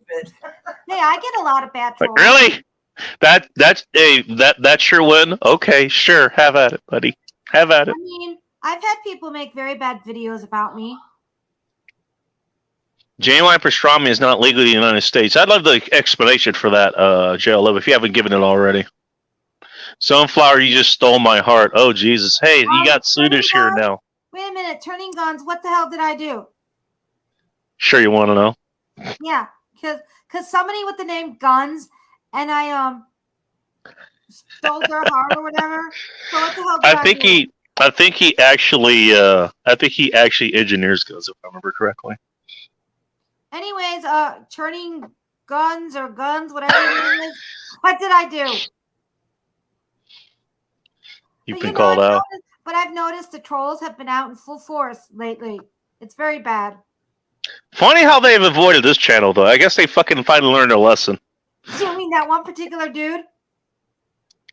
Hey, I get a lot of bad Like trolls. really? That's your win. Okay, sure. Have at it, buddy. Have at I it. mean, I've had people make very bad videos about me. Genuine pastrami is not legal in the United States. I'd love the explanation for that, JLove, if you haven't given it already. Sunflower, you just stole my heart. Oh Jesus! Hey, you got Swedish here now. Wait a minute, turning guns. What the hell did I do? Sure, you want to know? Yeah, because somebody with the name Guns, and I stole their heart or whatever. So what the hell did I think he actually engineers guns, if I remember correctly. Anyways, turning guns or guns, whatever your name is. What did I do? You've But, been know, called out. I've noticed the trolls have been out in full force lately. It's very bad. Funny how they've avoided this channel, though. I guess they fucking finally learned their lesson. You mean that one particular dude?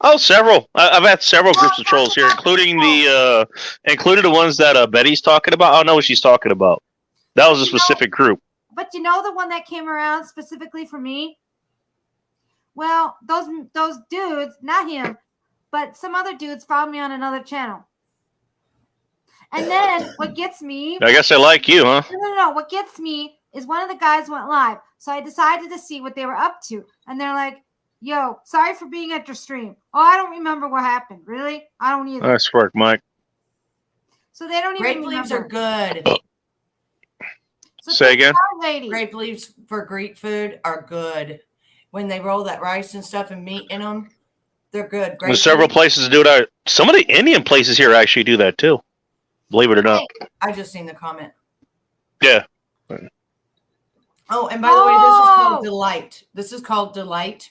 Oh, several. I've had several groups of trolls here, including the ones that Betty's talking about. I don't know what she's talking about. That was a specific group. But you know the one that came around specifically for me? Well, those dudes, not him, but some other dudes found me on another channel. And then what gets me... I guess they like you, huh? No. What gets me is one of the guys went live. So I decided to see what they were up to. And they're like, yo, sorry for being at your stream. Oh, I don't remember what happened. Really? I don't either. Nice work, Mike. So they don't Grape even leaves remember. are good. So Say check again? it out, ladies. Grape leaves for Greek food are good. When they roll that rice and stuff and meat in them, they're good. Grape There's several leaves- places do that. Some of the Indian places here actually do that too. Believe it or not. I just seen the comment. Yeah. Oh, and by the way, this is Oh! called Delight. This is called Delight.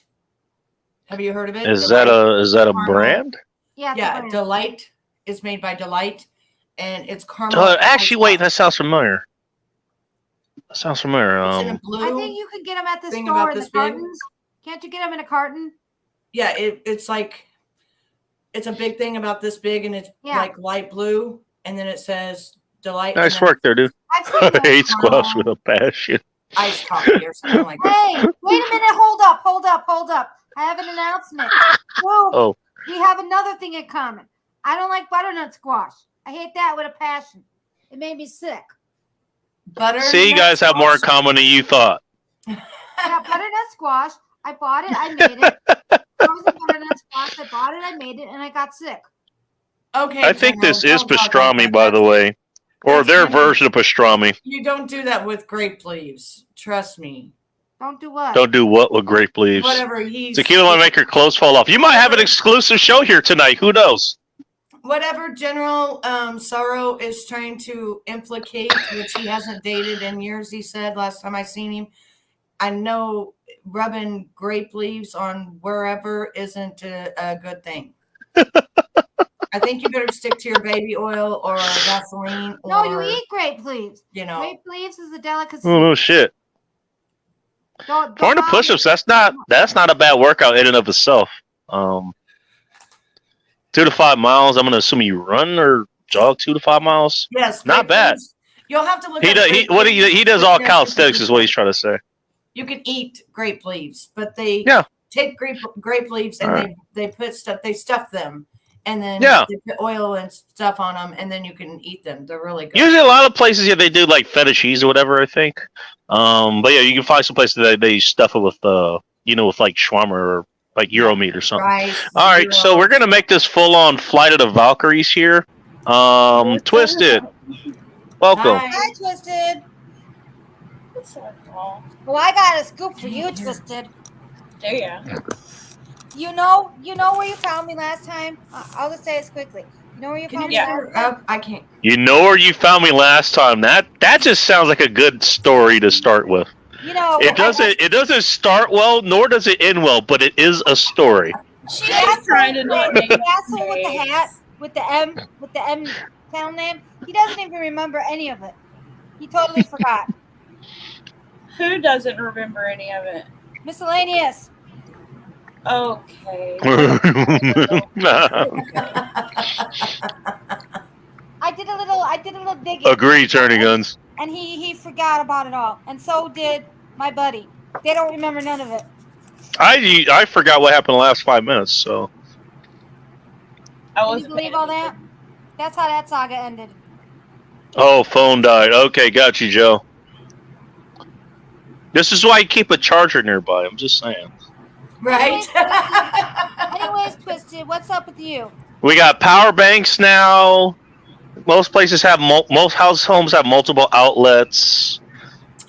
Have you heard of it? Is Delight. that a Caramel. brand? Yeah. it's a Yeah, brand. Delight is made by Delight, and it's caramel. Actually, wait, that sounds familiar. That sounds familiar. It's in a blue. I think you can get them at the thing store about in the this big. cartons. Can't you get them in a carton? Yeah, it's like it's a big thing about this big, and it's Yeah. like light blue, and then it says Delight. Nice and then work there, dude. I've seen I them. hate squash with a passion. iced coffee or something like that. Hey, wait a minute. Hold up. I have an announcement. Whoa, Oh, we have another thing in common. I don't like butternut squash. I hate that with a passion. It made me sick. Butter. see, you guys have more in common than you thought. Yeah, butternut squash. I bought it. I made it. Frozen butternut squash. I bought it. I made it, and I got sick. Okay. I think General, this is don't talk like pastrami, that. by the way, or That's their funny. version of pastrami. You don't do that with grape leaves. Trust me. Don't do what? Don't do what with grape leaves. Whatever he's Tequila might make your clothes fall off. You might have an exclusive show here tonight. Who knows? whatever General Sorrow is trying to implicate, which he hasn't dated in years, he said last time I seen him. I know rubbing grape leaves on wherever isn't a good thing. I think you better stick to your baby oil or Vaseline. Or, No, you eat grape leaves. You know, Grape leaves is a delicacy. Oh no, shit. Don't 400 bother. push-ups. That's not a bad workout in and of itself. 2 to 5 miles. I'm gonna assume you run or jog 2 to 5 miles. yes, Not grape bad. leaves. You'll have to look. He at does. grape He leaves. does all Yes, calisthenics, is what he's trying to say. You can eat grape leaves, but they Yeah. take grape leaves and All right. they put stuff. They stuff them, and then Yeah. they put oil and stuff on them, and then you can eat them. They're really good. Usually, a lot of places, yeah, they do like feta cheese or whatever. I think. But yeah, you can find some places that they stuff it with, with like shawarma or like Euro meat or something. Rice, All right, so we're gonna make this full-on Flight of the Valkyries here. Twisted, welcome. Hi. Hi, Twisted. Well, I got a scoop for you, Twisted. There you go. You know where you found me last time? I'll just say this quickly. You know where you Can found you me Yeah. last time? I can't. You know where you found me last time. That just sounds like a good story to start with. You know, It doesn't start well, nor does it end well, but it is a story. She The is trying to not make the asshole with the names. hat, with the M town name, he doesn't even remember any of it. He totally forgot. Who doesn't remember any of it? Miscellaneous. Okay. I did a little digging. Agree, Turning Guns. And he forgot about it all. And so did my buddy. They don't remember none of it. I forgot what happened the last 5 minutes, so. I Can you wasn't believe paying all that? attention. That's how that saga ended. Oh, phone died. Okay, got you, Joe. This is why you keep a charger nearby. I'm just saying. Right. Anyways, Twisted, what's up with you? We got power banks now. Most places have most homes have multiple outlets.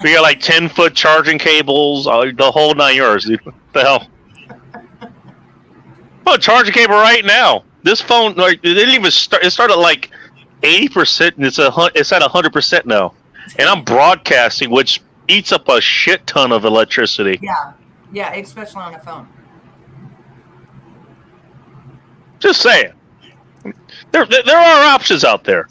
We got like 10-foot charging cables, the whole 9 yards, dude. What the hell? Oh, charging cable right now. This phone, like, it didn't even start. It started at like 80%, and it's at 100% now. And I'm broadcasting, which eats up a shit ton of electricity. Yeah, especially on a phone. Just saying. There are options out there.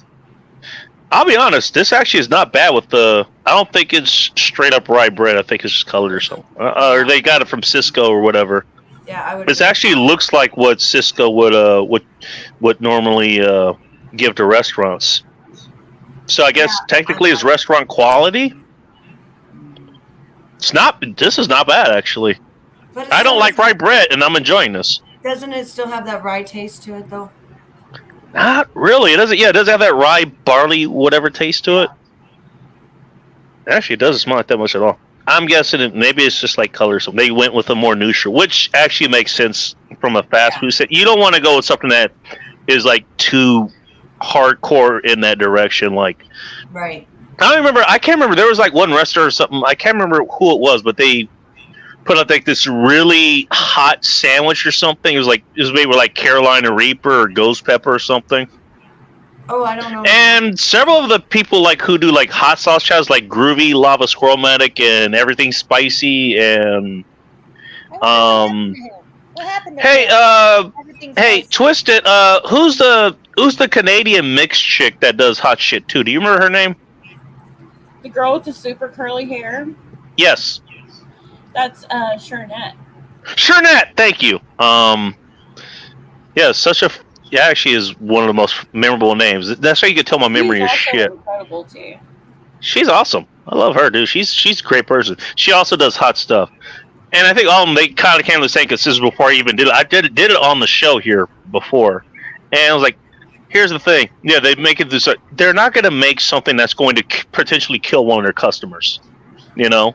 I'll be honest, this actually is not bad with the... I don't think it's straight up rye bread. I think it's just colored or something. Or they got it from Cisco or whatever. Yeah, I would. It actually looks like what Cisco would normally give to restaurants. So I guess technically it's restaurant quality. It's not... This is not bad, actually. But it I don't still like rye bread, and I'm enjoying this. Doesn't it still have that rye taste to it, though? Not really. It doesn't. Yeah, it does have that rye, barley, whatever taste to it. Actually, it doesn't smell like that much at all. I'm guessing maybe it's just like color. So they went with a more neutral, which actually makes sense from a fast food set. You don't want to go with something that is like too hardcore in that direction. Like, Right. I can't remember. There was like one restaurant or something. I can't remember who it was, but they put out like this really hot sandwich or something. It was made with like Carolina Reaper or Ghost Pepper or something. Oh, I don't know. And several of the people like who do like hot sauce chows, like Groovy, Lava Squirrelmatic, and Everything Spicy, and What happened? To Hey, her? Everything's hey, nice. Twisted. Who's the Canadian mixed chick that does hot shit too? Do you remember her name? The girl with the super curly hair. Yes, That's Shernette. Shernette. Thank you. Yeah, she is one of the most memorable names. That's how you can tell my memory She's is also shit. incredible too. She's awesome. I love her, dude. She's a great person. She also does hot stuff. And I think all of them, they kind of came to the same consensus before I even did it. I did it on the show here before. And I was like, here's the thing. Yeah, they make it this. They're not going to make something that's going to potentially kill one of their customers. You know?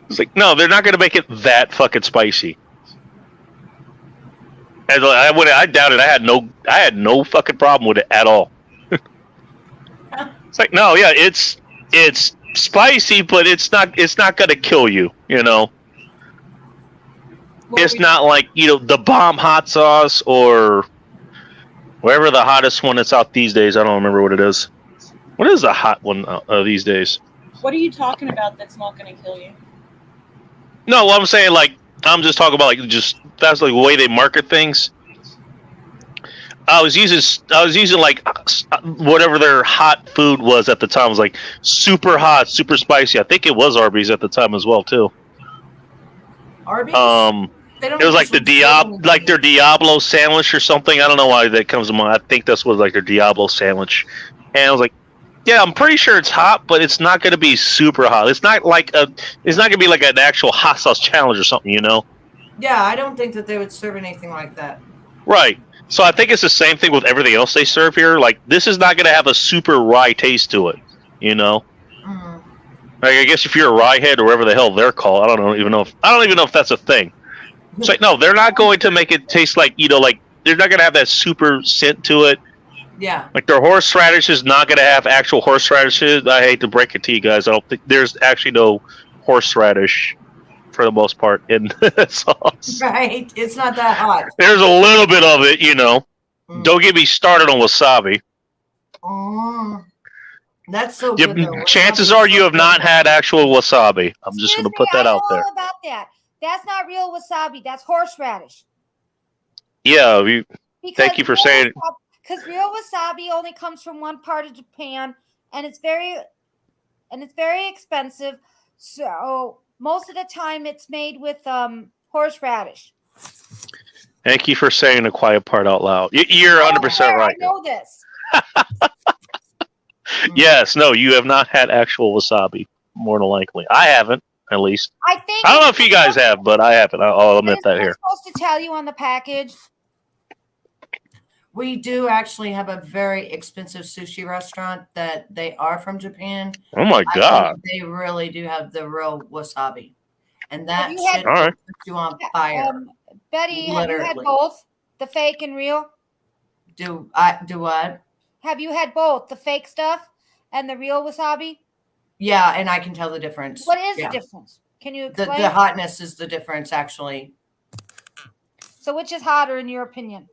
It's like, no, they're not going to make it that fucking spicy. And I doubt it. I had no fucking problem with it at all. It's like, no, yeah, it's spicy, but it's not gonna kill you, you know. Well, It's not like, you know, the bomb hot sauce or whatever the hottest one that's out these days. I don't remember what it is. What is the hot one these days? What are you talking about that's not going to kill you? No, well, I'm saying, like, I'm just talking about, like, just that's like the way they market things. I was using like whatever their hot food was at the time. It was like super hot, super spicy. I think it was Arby's at the time as well too. Arby's? They don't It was like the usually Diablo, do like their Diablo sandwich or something. I don't know why that comes to mind. I think this was like their Diablo sandwich, and I was like, yeah, I'm pretty sure it's hot, but it's not going to be super hot. It's not going to be like an actual hot sauce challenge or something, you know? Yeah, I don't think that they would serve anything like that. Right. So I think it's the same thing with everything else they serve here. Like, this is not going to have a super rye taste to it, you know? Mm. Like, I guess if you're a rye head or whatever the hell they're called, I don't even know if that's a thing. It's like, no, they're not going to make it taste like, you know, like, they're not going to have that super scent to it. Yeah. Like, their horseradish is not going to have actual horseradishes. I hate to break it to you guys. I don't think there's actually no horseradish for the most part in sauce. Right. It's not that hot. There's a little bit of it, you know. Mm. Don't get me started on wasabi. Oh, that's so good. though. Chances Wasabi's are you so have not good. had actual wasabi. I'm just going to put that out I there. know all about that. That's not real wasabi. That's horseradish. Yeah, thank you for real saying it. Because real wasabi only comes from one part of Japan, and it's very expensive. So most of the time, it's made with horseradish. Thank you for saying the quiet part out loud. You're 100% right. I know this. Yes, no, you have not had actual wasabi, more than likely. I haven't, at least. I think I don't know if you guys have, but I haven't. I'll admit that here. Supposed to tell you on the package. We do actually have a very expensive sushi restaurant that they are from Japan. Oh my I god! think they really do have the real wasabi, and that Have you had- shit All right. puts you on fire. Betty, have you had Literally. both the fake and real? Do what? Have you had both the fake stuff and the real wasabi? Yeah, and I can tell the difference. What is Yeah. the difference? Can you The explain? the hotness is the difference, actually. So which is hotter in your opinion?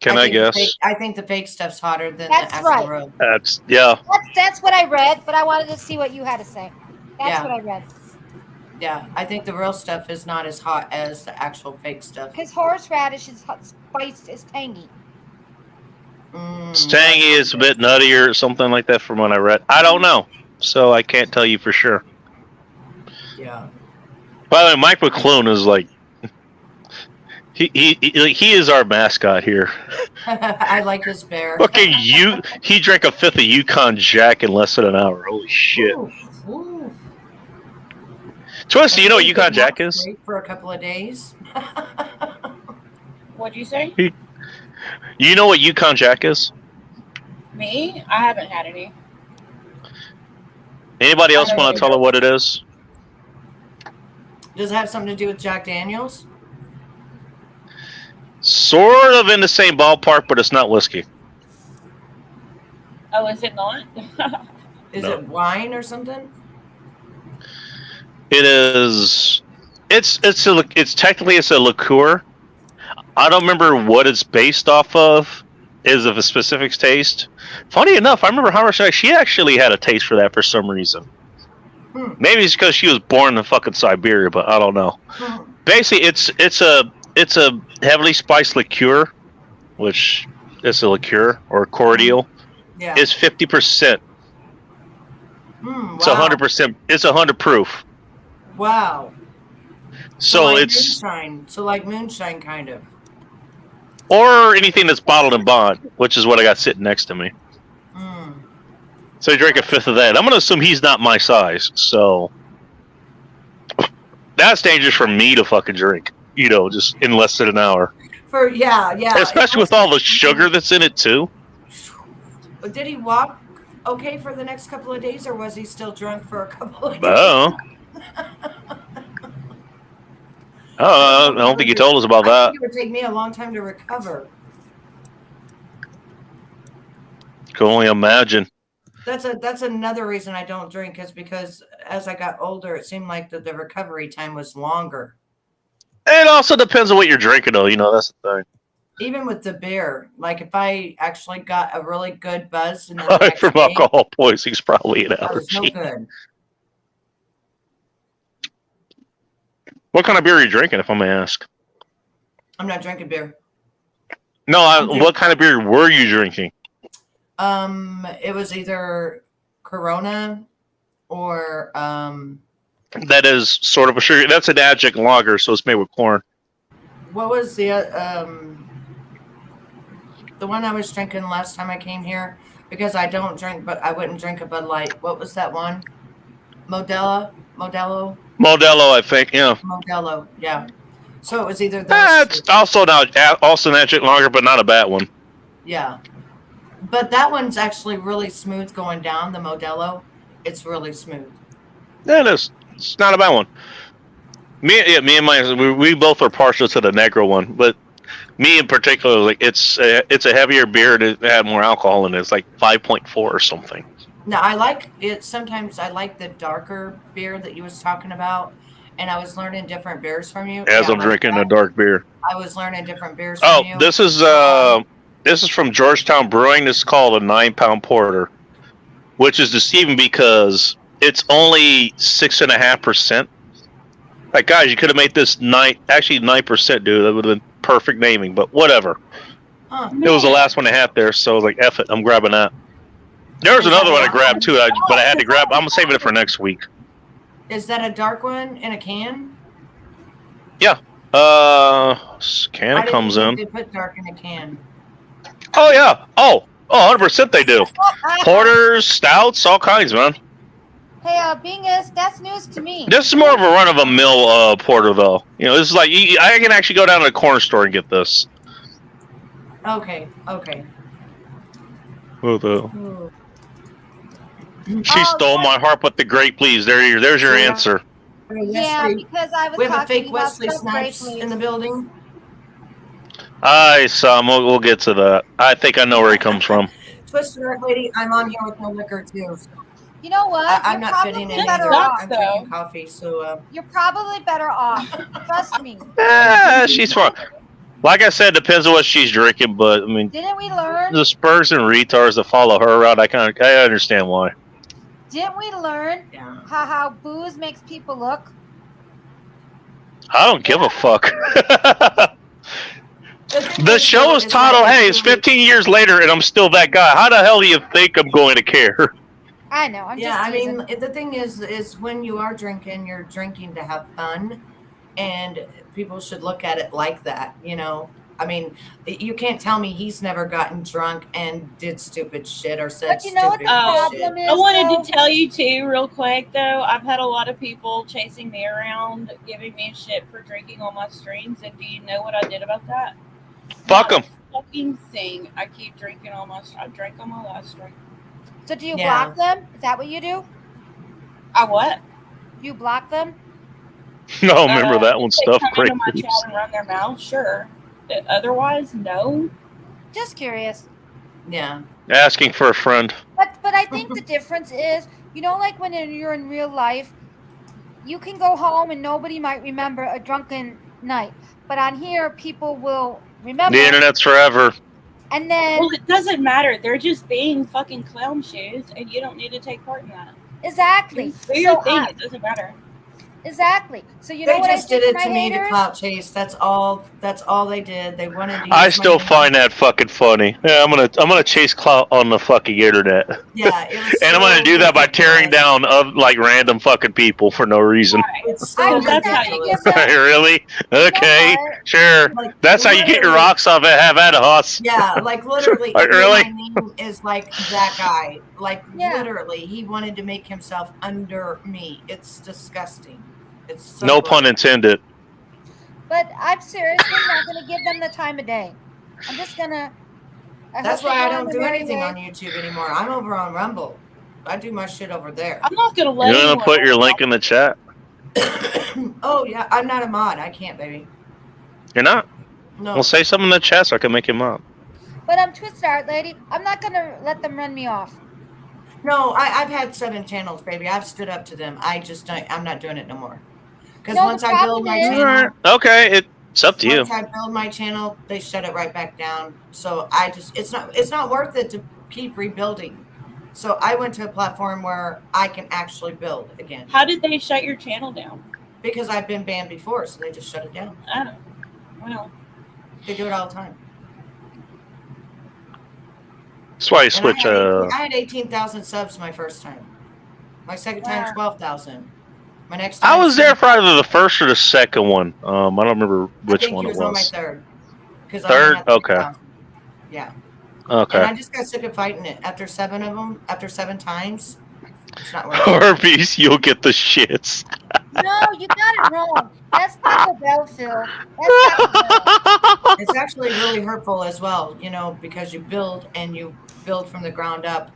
Can I think the guess? fake- I think the fake stuff's hotter than That's the actual right. real. Yeah. That's what I read, but I wanted to see what you had to say. That's Yeah. what I read. Yeah, I think the real stuff is not as hot as the actual fake stuff. Because horseradish is spiced, is tangy. It's tangy. It's a bit nuttier, or something like that, from what I read. I don't know, so I can't tell you for sure. Yeah. By the way, Mike McClune is like, he is our mascot here. I like this bear. Fucking he drank a fifth of Yukon Jack in less than an hour. Holy shit! Ooh, ooh. Twisty, you know what I Yukon think Jack that's is? great for a couple of days. What'd you say? You know what Yukon Jack is? Me? I haven't had any. Anybody else I don't want to either. tell her what it is? Does it have something to do with Jack Daniels? Sort of in the same ballpark, but it's not whiskey. Oh, is it not? Is No. it wine or something? It is. It's technically a liqueur. I don't remember what it's based off of. Is of a specific taste. Funny enough, I remember Howard she actually had a taste for that for some reason. Maybe it's because she was born in fucking Siberia, but I don't know. Basically, it's a heavily spiced liqueur, which is a liqueur or cordial. Yeah. It's 50%. It's 100%. It's 100 proof. Wow. So like it's moonshine. So like moonshine, kind of. or anything that's bottled in bond, which is what I got sitting next to me. So I drank a fifth of that. I'm gonna assume he's not my size, so that's dangerous for me to fucking drink. You know, just in less than an hour. Yeah. Especially with all the sugar that's in it too. Did he walk okay for the next couple of days, or was he still drunk for a couple of days? Oh. I don't think he told us about I that. think it would take me a long time to recover. Can only imagine. That's another reason I don't drink, is because as I got older, it seemed like the recovery time was longer. It also depends on what you're drinking, though. You know, that's the thing. Even with the beer, like if I actually got a really good buzz, and then the next From day, alcohol poisoning's probably an I was no allergy. good. What kind of beer are you drinking, if I may ask? I'm not drinking beer. No, what kind of beer were you drinking? It was either Corona or That is sort of a sugar. That's an adjunct lager, so it's made with corn. what was the one I was drinking last time I came here, because I don't drink, but I wouldn't drink a Bud Light. What was that one? Modelo, Modelo, I think. Yeah. yeah. So it was either those. That's two. also an adjunct lager, but not a bad one. Yeah. But that one's actually really smooth going down, the Modelo. It's really smooth. Yeah, it is. It's not a bad one. Me and my we both are partial to the Negro one, but me in particular, like it's a heavier beer and it had more alcohol in it. It's like 5.4 or something. Now I like it. Sometimes I like the darker beer that you was talking about, and I was learning different beers from you. As I'm drinking a dark beer. I was learning different beers Oh, from you. this is from Georgetown Brewing. This is called a 9-pound porter, which is deceiving because it's only 6.5%. Like, guys, you could have made this 9%, dude. That would have been perfect naming, but whatever. Huh. It was the last one I had there, so I was like, F it, I'm grabbing that. There was another one I grabbed too, but I had to grab. I'm saving it for next week. Is that a dark one in a can? Can I it didn't comes think in. They put dark in a can. Oh yeah. Oh, 100% they do. Porters, stouts, all kinds, man. Hey, Bingus, that's news to me. This is more of a run-of-the-mill porter, though. You know, this is like I can actually go down to the corner store and get this. Okay. Ooh. She stole my heart, but the great please. There's your answer. Yeah, because I was We have a talking fake about Wesley stuff Snipes greatly. in the building. I saw him. We'll get to that. I think I know where he comes from. Twisted Dark Lady, I'm on here with no liquor too. So You know what? I'm You're not fitting probably in better either. off. I'm drinking coffee, so You're probably better off. Trust me. She's fine. Like I said, depends on what she's drinking, but I mean, Didn't we learn? the Spurs and retards that follow her around, I understand why. Didn't we learn yeah. how booze makes people look? I don't give a fuck. thing The is, show though, is is titled, that "Hey, it's 15 years later, and I'm still that guy." How the hell do you think I'm going to care? I know. I'm Yeah, just I mean, teasing. the thing is when you are drinking, you're drinking to have fun, and people should look at it like that. You know, I mean, you can't tell me he's never gotten drunk and did stupid shit or said But you know what stupid the shit. problem is? I wanted though? to tell you too, real quick though. I've had a lot of people chasing me around, giving me shit for drinking on my streams, and do you know what I did about that? Fuck Not 'em. a fucking thing. I keep drinking on my. I drank on my last stream. So do you Yeah. block them? Is that what you do? I what? You block them? No, remember that one They stuff come crazy. into my chat and run their mouth. Sure. Otherwise, no. Just curious. Yeah, Asking for a friend. But I think the difference is, you know, like when you're in real life, you can go home and nobody might remember a drunken night. But on here, people will remember. The internet's forever. And then Well, it doesn't matter. They're just being fucking clown shoes, and you don't need to take part in that. Exactly. Do your So, thing. It doesn't matter. exactly. So you know They what just I did did it to my to me to haters? clout chase. That's all. That's all they did. They wanted to use I my still name. find that fucking funny. Yeah, I'm gonna chase clout on the fucking internet, Yeah, it was. and I'm gonna so do that by tearing ridiculous. down like random fucking people for no reason. It's I so was not gonna ridiculous. give them. Really? Okay, what? sure. Like, That's how you get your literally- rocks off at Have at Us. Yeah, like literally, Like, even really? my name is like that guy. Like Yeah. literally, he wanted to make himself under me. It's disgusting. It's so No gross. pun intended. But I'm seriously not gonna give them the time of day. I'm just gonna. That's hope they why I go on don't the do merry anything way. on YouTube anymore. I'm over on Rumble. I do my shit over there. I'm not gonna let You gonna anyone put your else link in the chat? Oh yeah, I'm not a mod. I can't, baby. You're not. No. Well, say something in the chat so I can make him up. But I'm Twitch Art Lady. I'm not gonna let them run me off. No, I've had 7 channels, baby. I've stood up to them. I'm not doing it no more. Because No, once the I build problem my is- channel, Okay, it's up to you. once I build my channel, they shut it right back down. So it's not worth it to keep rebuilding. So I went to a platform where I can actually build again How did they shut your channel down? because I've been banned before, so they just shut it down. I don't. Well, They do it all the time. That's why you And switch. I had 18,000 subs my first time. My second time, Wow. 12,000. My next time, I was there for either the first or the second one. I don't remember I which think one he it was on my was. third. 'Cause I Third? only had Okay. 3,000. Yeah. And Okay. I just got sick of fighting it. After 7 of them, after 7 times, it's not worth it. Herpes, you'll get the shits. No, you got it wrong. That's Taco Bell, Phil. That's Taco Bell. It's actually really hurtful as well, because you build from the ground up,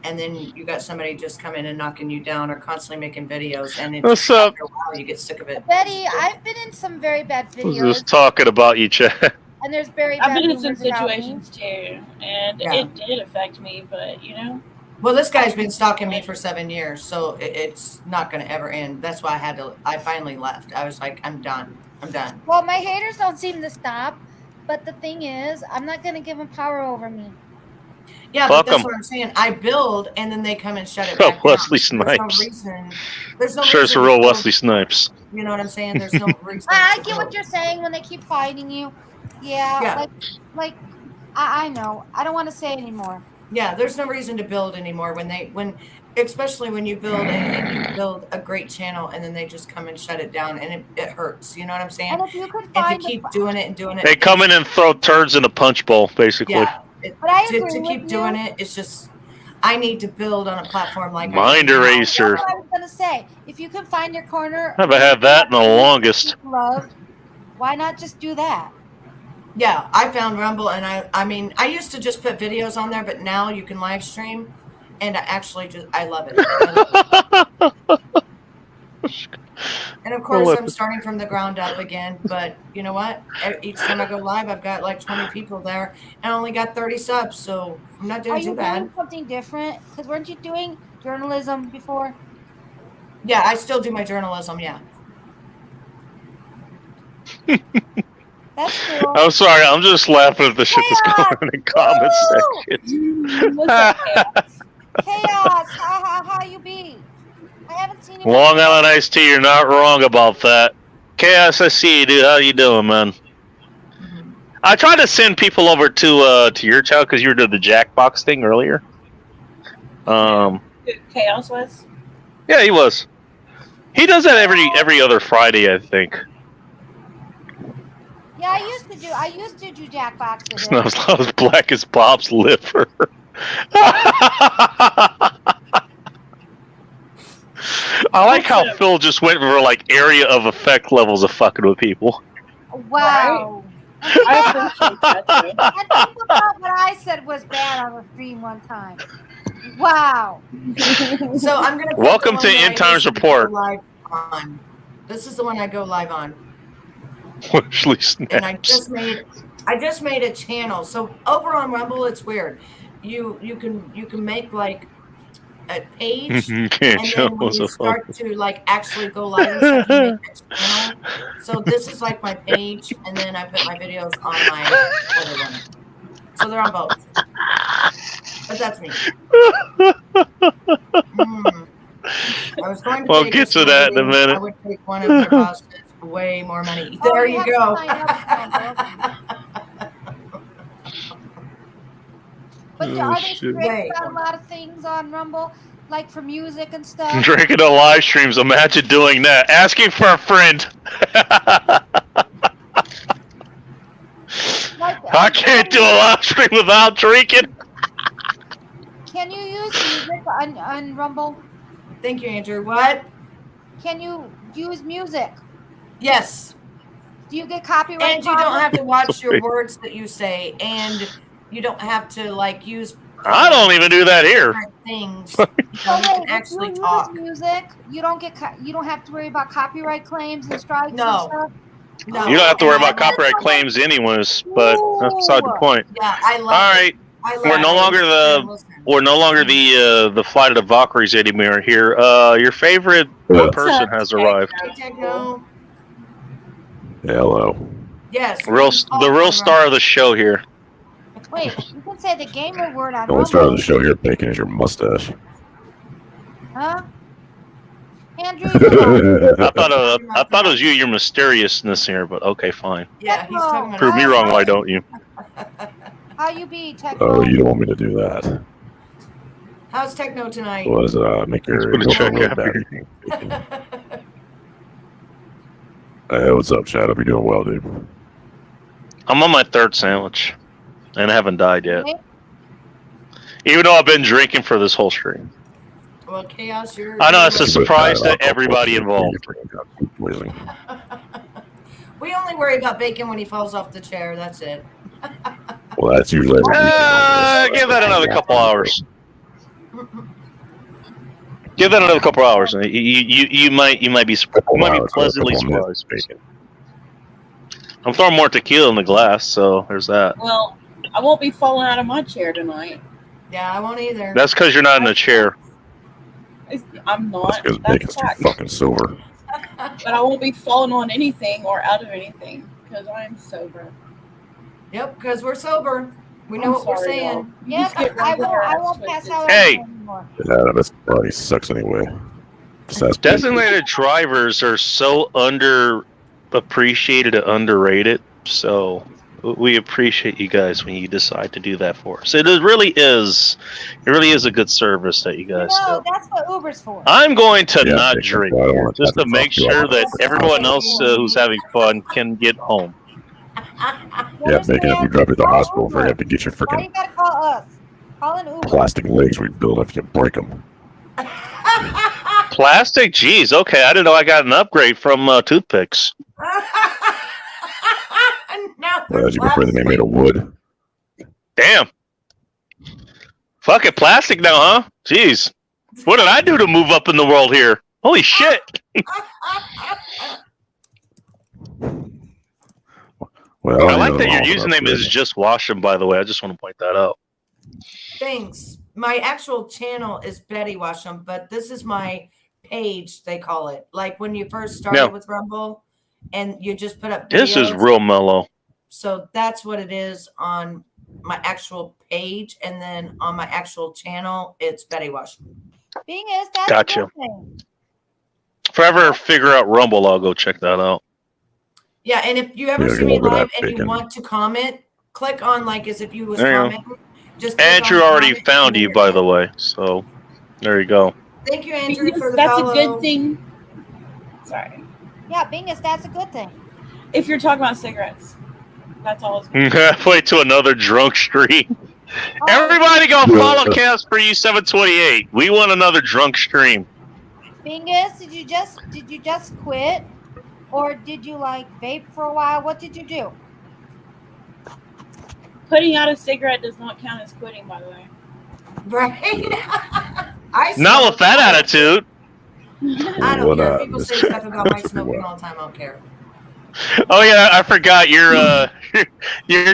and then you got somebody just coming and knocking you down or constantly making videos, and it What's just, up? after a while you get sick of it. Betty, I've been in some very bad I was videos, just talking about you, Chad. and there's very I've bad been in some rumors about me. situations too, and Yeah. it did affect me. But Well, this guy's been stalking me for 7 years, so it's not going to ever end. That's why I finally left. I was like, I'm done. Well, my haters don't seem to stop, but the thing is, I'm not going to give them power over me. Yeah, Fuck but that's 'em. what I'm saying. I build, and then they come and shut it Oh, back Wesley down. Snipes. There's no Sure, it's a reason to real build. Wesley Snipes. You know what I'm saying? There's no reason. I to get what build. you're saying when they keep fighting you. Yeah, Yeah. like I know. I don't want to say anymore. Yeah, there's no reason to build anymore especially when you build and you build a great channel and then they just come and shut it down, and it hurts. You know what I'm saying? And if you could And find to keep doing it and doing it. They come in and throw turds in a punch bowl, basically. Yeah. But I To agree keep with doing you. it, it's just I need to build on a platform like Mind I do now. eraser. That's what I was gonna say. If you can find your corner, I haven't had that in the longest. loved, why not just do that? Yeah, I found Rumble, and I mean, I used to just put videos on there, but now you can live stream, and I love it. And of course, love I'm it. starting from the ground up again. But you know what? Each time I go live, I've got like 20 people there, and I only got 30 subs, so I'm not Are doing you too bad. doing something different? Because weren't you doing journalism before? Yeah, I still do my journalism. Yeah. That's cool. I'm sorry, I'm just laughing at the shit that's Chaos! going on in the comment Woo! section. what's up, Chaos? Chaos, how you be? I haven't seen you. Long Island Iced Tea, you're not wrong about that. Chaos, I see you, dude. How you doing, man? I tried to send people over to your channel because you were doing the Jackbox thing earlier. Chaos was. Yeah, he was. He does that every other Friday, I think. Yeah, I used to do Jackbox with It's him. not as black as Bob's liver. I like how Phil just went for like area of effect levels of fucking with people. Wow. I appreciate that too. And people thought what I said was bad on the stream one time. Wow. So I'm gonna. put Welcome the to one that I End Times used to go Report. live on. This is the one I go live on. Wesley And I Snipes. just made a channel. So over on Rumble, it's weird. You can make like a page, Can't and show then when us you a start photo. to like actually go live and stuff, you make a channel. So this is like my page, and then I put my videos on my other one. So they're on both. But that's me. I was going to We'll take get a to that in a celebrity. minute. I would take one of their bosses for way more money. Oh, There you you have to go. sign up But Oh, are they shit. strict Wait. on a lot of things on Rumble, like for music and stuff? Drinking on live streams. Imagine doing that. Asking for a friend. Like, I can't do a live stream without drinking. Can you use music on Rumble? Thank you, Andrew. What? Can you use music? Yes. Do you get copyright? And you don't problems? have to watch your Sorry. words that you say, and you don't have to like use. I don't even do that here. different things. So You wait, can if actually you talk. use music, you don't get you don't have to worry about copyright claims and strikes. No. And stuff? No, You don't have to worry and I about like- copyright claims anyways, but that's beside the point. Yeah, I love All it. right, I love we're no it. longer we're no longer the flight of the Valkyries anymore here. Your favorite person has arrived. Hey, Techno. Hello. Yes. The real star of the show here. Wait, you can say the gamer word on The only star of Rumble. the show here, Bacon, is your mustache. Huh? Andrew, you're I thought it was you, your mysteriousness here, but okay, fine. Yeah, he's talking about. Prove me wrong, why don't you? how you be, Techno? Oh, you don't want me to do that. How's Techno tonight? What does it make your Let's go to check little out bad? here. Hey, what's up, Chad? Hope you're doing well, dude. I'm on my third sandwich, and I haven't died yet. Okay. Even though I've been drinking for this whole stream. Well, Chaos, you're. I know it's a surprise to But, everybody involved. Poisoning. We only worry about Bacon when he falls off the chair. That's it. Well, that's usually. Give that another couple hours. Give that another couple hours. You might be pleasantly surprised. Bacon. I'm throwing more tequila in the glass, so there's that. Well, I won't be falling out of my chair tonight. Yeah, I won't either. That's because you're not in a chair. I'm That's not. because That's Bacon's a too fact. fucking sober. But I won't be falling on anything or out of anything because I am sober. Yep, because we're sober. We know I'm what we're sorry, saying. y'all. You Yeah, just get I right won't. there, I ass won't pass twisted. out Hey. anymore. Yeah, that's probably sucks anyway. Besides Bacon. Designated drivers are so underappreciated and underrated. So we appreciate you guys when you decide to do that for us. It really is a good service that you guys No, do. that's what Uber's for. I'm going to Yeah, not Bacon, drink I don't here, want just that to to make fuck you sure up. that everyone else who's having fun can get home. Yeah, Bacon, if we drop you at the Call hospital, Uber. forget to get your Why freaking you gotta call us? Call an Uber. plastic legs we build if you break them. Plastic? Jeez, okay. I didn't know I got an upgrade from toothpicks. Now Well, you prefer them made of wood. Damn. Fuck it, plastic now, huh? Jeez. What did I do to move up in the world here? Holy shit. Well, I like you that know, your username is just Washam, by the way. I just want to point that out. Thanks. My actual channel is Betty Washam, but this is my page, they call it. Like when you first started Yeah. with Rumble and you just put up This is videos. real mellow. So that's what it is on my actual page. And then on my actual channel, it's Betty Washam. Being is that's Gotcha. a good thing. If I ever figure out Rumble, I'll go check that out. Yeah, and if you ever Yeah, see me go over live that and you bacon. want to comment, click on like as if you was There you go. commenting. Just click Andrew on already comment found and you, then by you're the in. way. So there you go. Thank you, Andrew, for the That's follow. a good thing. Sorry. Yeah, being is that's a good thing. If you're talking about cigarettes, that's all it's going to Halfway to another drunk stream. Oh, Everybody go follow Cast for You 728. We want another drunk stream. being is, did you just quit, or did you like vape for a while? What did you do? Putting out a cigarette does not count as quitting, by the way. Right? I Not smoke. with that attitude. I don't What, care. People say this- stuff about my this is smoking what- all the time. I don't care. Oh yeah, I forgot you're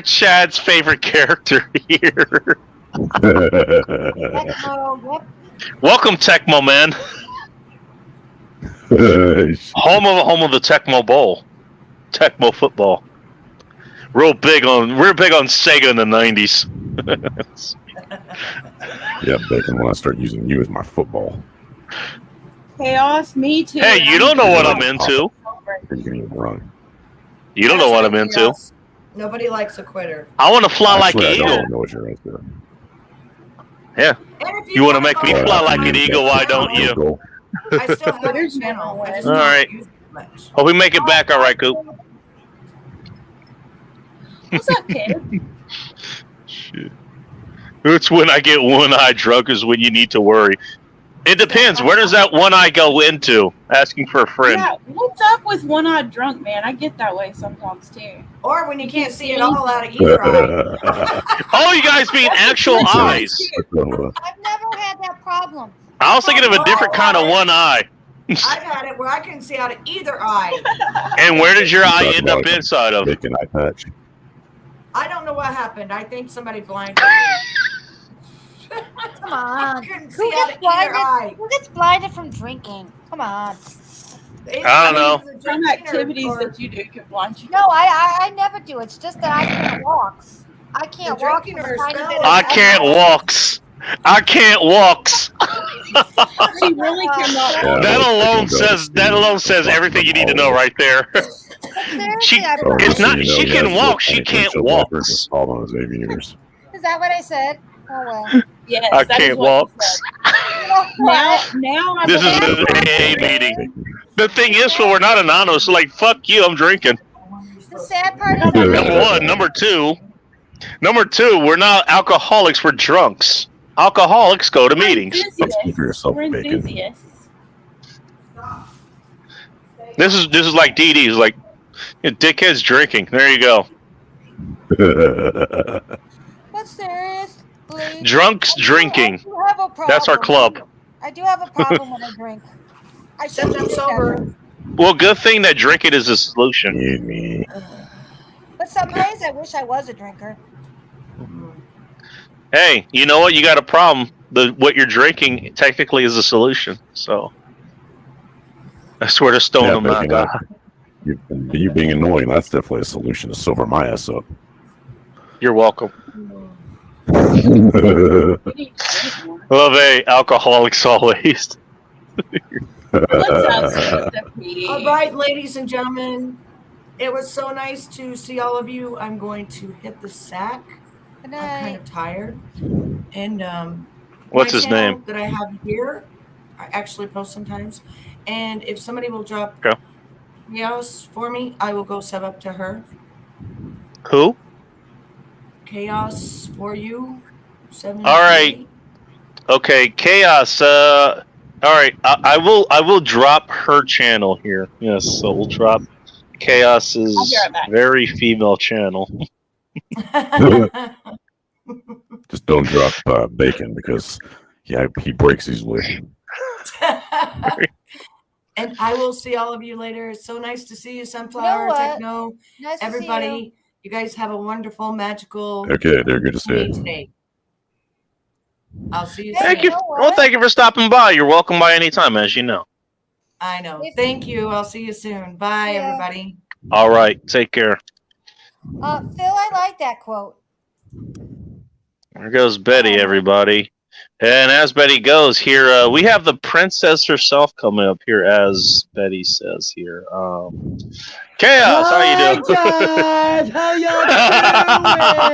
Chad's favorite character here. Techno, yep. Welcome, Tecmo man. Home of the Tecmo Bowl, Tecmo football. We're big on Sega in the 90s. Yeah, Bacon, when I start using you as my football. Chaos, me too. Hey, and you I'm don't know doing what it I'm into. You're getting it wrong. You don't know what I'm into. Yes. Nobody likes a quitter. I want to fly like an Actually, I eagle. don't know what you're into. Yeah. And if You want to wanna make go me to fly my like an eagle? Why don't you? Go. I still have a There's no channel. I way. just All don't right. use it much. Hope we make it back. All right, Coop. What's up, kid? Shit. It's when I get one eye drunk is when you need to worry. It depends. Where does that one eye go into? Asking for a friend. Yeah, what's up with one-eyed drunk, man? I get that way sometimes too. Or when you can't see it all out of either eye. Oh, you guys mean actual eyes. I've never had that problem. I was thinking of a different kind of one eye. I've had it where I couldn't see out of either eye. And where did your eye end up inside of? Bacon eye patch. I don't know what happened. I think somebody blinded me. Come on. I couldn't Who see out gets of either blinded? eye. Who gets blinded from drinking? Come on. I don't know. Some activities that you do can blind you. No, I never do. It's just that I can't walk. I can't The walk. drinking with a or tiny smell? bit of I can't walks. I can't walks. She really cannot. Yeah. That alone says everything you need to know right there. She- Seriously, So It's just so not- you know, she he can has walk, she little can't penetrative walk. wipers installed on his aviators. Is that what I said? Oh well. Yes, I that is can't what you walk. said. Now I This is believe- an AA meeting. The thing is, well, we're not anonymous. So like, fuck you. I'm drinking. The sad part is Number one. Number two. We're not alcoholics. We're drunks. Alcoholics go to meetings. Speak for yourself, We're Bacon. enthusiasts. This is like DD's. Like, dickheads drinking. There you go. but seriously. Drunks drinking. I do have a problem. That's our club. I do have a problem when I drink. I Except should I'm do sober. better. Well, good thing that drinking is a solution. Me. But some days I wish I was a drinker. Hey, you know what? You got a problem. What you're drinking technically is a solution. So I swear to stone Yeah, them not. Bacon, you being annoying, that's definitely a solution to sober my ass up. You're welcome. You need to drink more. Love alcoholics always. Let's have the PD. All right, ladies and gentlemen. It was so nice to see all of you. I'm going to hit the sack. Good I'm kind night. of tired. And What's my his channel name? that I have here, I actually post sometimes. And if somebody will drop Okay. chaos for me, I will go sub up to her. Who? Chaos for you. 7 All right. Okay, Chaos. All right, I will drop her channel here. Yes, so we'll drop Chaos's I'll be right back. very female channel. Just don't drop Bacon because he breaks easily. And I will see all of you later. It's so nice to see you, Sunflower, what? Techno, Nice to see everybody. You guys have a wonderful, magical Okay, they're good to see day it. today. I'll see you Hey, soon. Thank you. know what? Well, thank you for stopping by. You're welcome by any time, as you know. I know. If- Thank you. I'll see you soon. Bye, Yeah. everybody. All right, take care. Phil, I like that quote. There goes Betty, everybody. And as Betty goes here, we have the princess herself coming up here, as Betty says here. Chaos, how you doing? guys, how y'all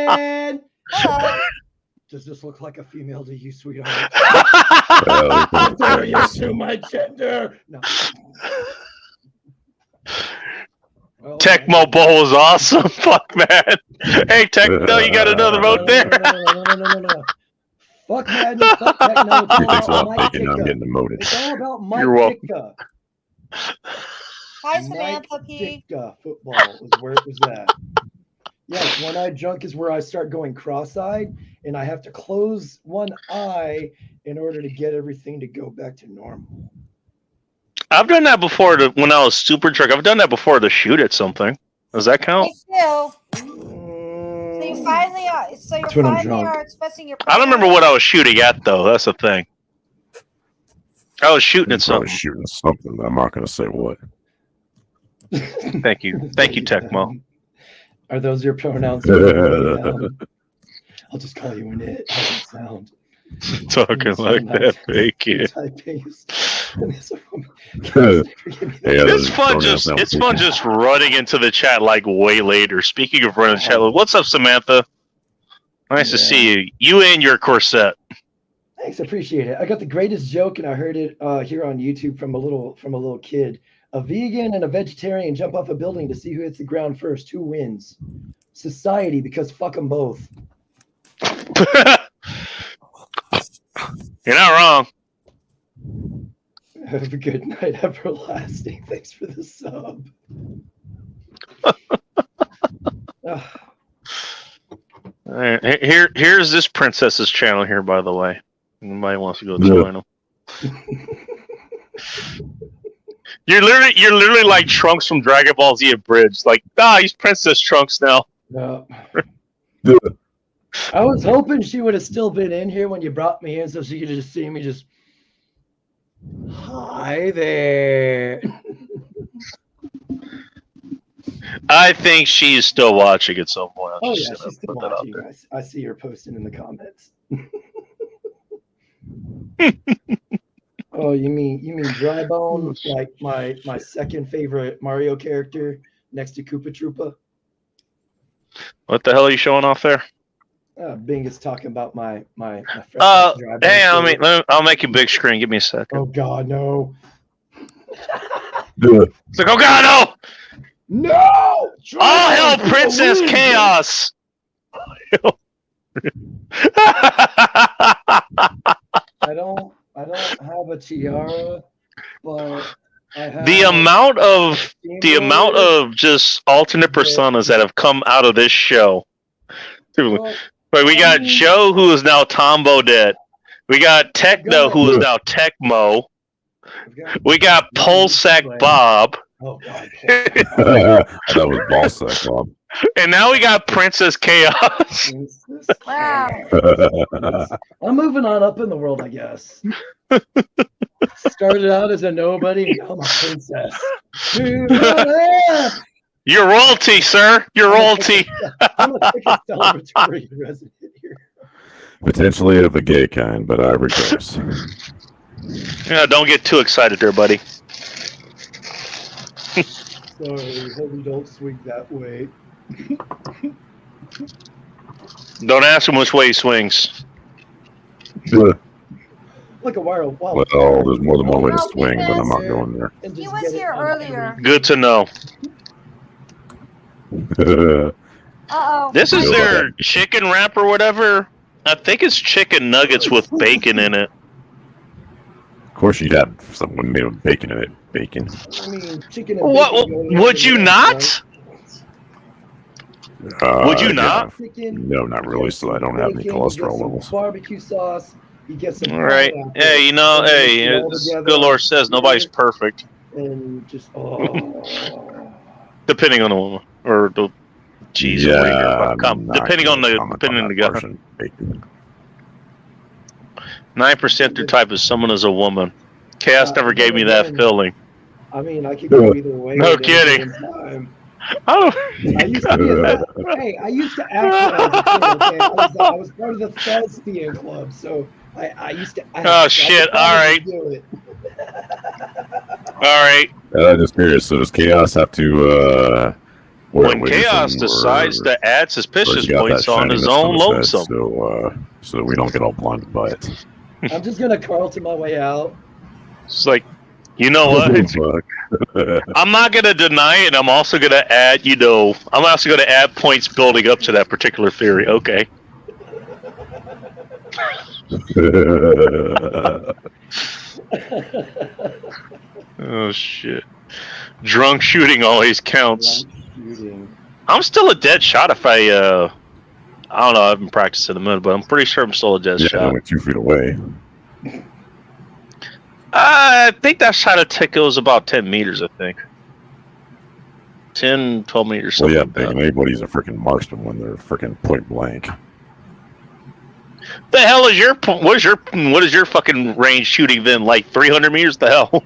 doing? Hello. Does this look like a female to you, sweetheart? Well, How dare you assume my gender? No. Well, Tecmo Bowl was awesome. Fuck, man. Hey, Tecmo, you got another vote there? No. Fuck Madden, fuck Techno. It's he all thinks about about Mike Bacon, I'm Ditka. getting demoted. It's all about Mike You're welcome. Ditka. Hi, Mike Samantha P. Ditka football is where it was at. Yes, one-eyed drunk is where I start going cross-eyed, and I have to close one eye in order to get everything to go back to normal. I've done that before when I was super drunk. I've done that before to shoot at something. Does that count? Hey, Phil. So you finally are. So you That's when I'm finally drunk. are expressing your. I don't remember what I was shooting at, though. That's the thing. I was shooting at He's probably something. shooting something. I'm not going to say what. Thank you. Thank you, Tecmo. Are those your pronouns? I'll just call you an it. How's it sound? Talking like that, Bacon. Typing is a woman. It's fun just running into the chat like way later. Speaking of running the chat, what's up, Samantha? Nice to see you. You and your corset. Thanks, appreciate it. I got the greatest joke, and I heard it here on YouTube from a little kid. A vegan and a vegetarian jump off a building to see who hits the ground first. Who wins? Society, because fuck them both. You're not wrong. Have a good night, everlasting. Thanks for the sub. All right, here's this princess's channel here, by the way. Anybody wants to go join them? You're literally like Trunks from Dragon Ball Z Abridged. Like, he's Princess Trunks now. No. I was hoping she would have still been in here when you brought me in, so she could just see me just. Hi there. I think she's still watching at some point. Oh yeah, she's still watching. I see her posting in the comments. Oh, you mean Drybone, like my second favorite Mario character next to Koopa Troopa? What the hell are you showing off there? Bing is talking about my friend. Hey, I'll make you big screen. Give me a second. Oh God, no! It's like, oh God, no! No! All hell, Princess Chaos! I don't have a tiara, but I have the amount of just alternate personas that have come out of this show. But we got Joe, who is now Tom Bodette. We got Techno, who is now Tecmo. We got Polsack Bob. Oh God! That was Ballsack Bob. And now we got Princess Chaos. Wow. I'm moving on up in the world, I guess. Started out as a nobody, now I'm a princess. You're royalty, sir. You're royalty. I'm a ticket celebratory resident here. Potentially of the gay kind, but I regress. Yeah, don't get too excited there, buddy. Sorry, hope you don't swing that way. Don't ask him which way he swings. Like a wild. Well, there's more than one way to swing, but I'm not going there. He was here earlier. Good to know. Uh-oh. This is their chicken wrap or whatever. I think it's chicken nuggets with bacon in it. Of course, you'd have someone made with bacon in it. Bacon. I mean, chicken and What? bacon Would you not? Would you Yeah. not? No, not really. So I don't have any cholesterol levels. Barbecue sauce. You get some. All right. Hey, you know, hey, the Lord says nobody's perfect. And just depending on the woman or the cheese. Yeah, depending on the guy. 9% through type is someone is a woman. Chaos never gave me that feeling. I mean, I could go either way. No kidding. I used to act when I was a kid, okay? I was part of the thespian club, so I used to. Oh shit! All right. All right. I'm just curious. So does Chaos have to? When Chaos decides to add suspicious points on his own lonesome, so we don't get all blinded by it. I'm just gonna Carlton my way out. It's like, you know what? I'm not gonna deny it. I'm also gonna add. I'm also gonna add points building up to that particular theory. Okay. Oh shit! Drunk shooting always counts. I'm still a dead shot if I don't know. I haven't practiced in a minute, but I'm pretty sure I'm still a dead shot. I went 2 feet away. I think that shot at Tick was about 10 meters. I think 10, 12 meters. Well, yeah, like that. anybody's a freaking marksman when they're freaking point blank. The hell is what is your fucking range shooting then? Like 300 meters? The hell?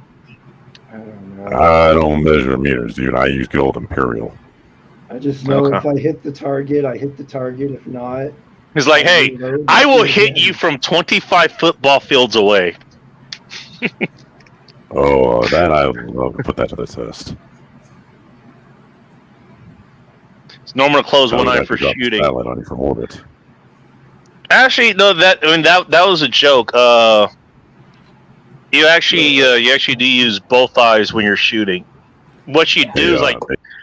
I don't measure meters, dude. I use good old Imperial. I just know if I hit the target, I hit the target. If not, it's like, hey, I will hit you from 25 football fields away. Oh, that I would love to put that to the test. It's normal to close one Probably eye have for to drop the shooting. satellite on you from orbit. Actually, no. That was a joke. You actually do use both eyes when you're shooting. What you do is like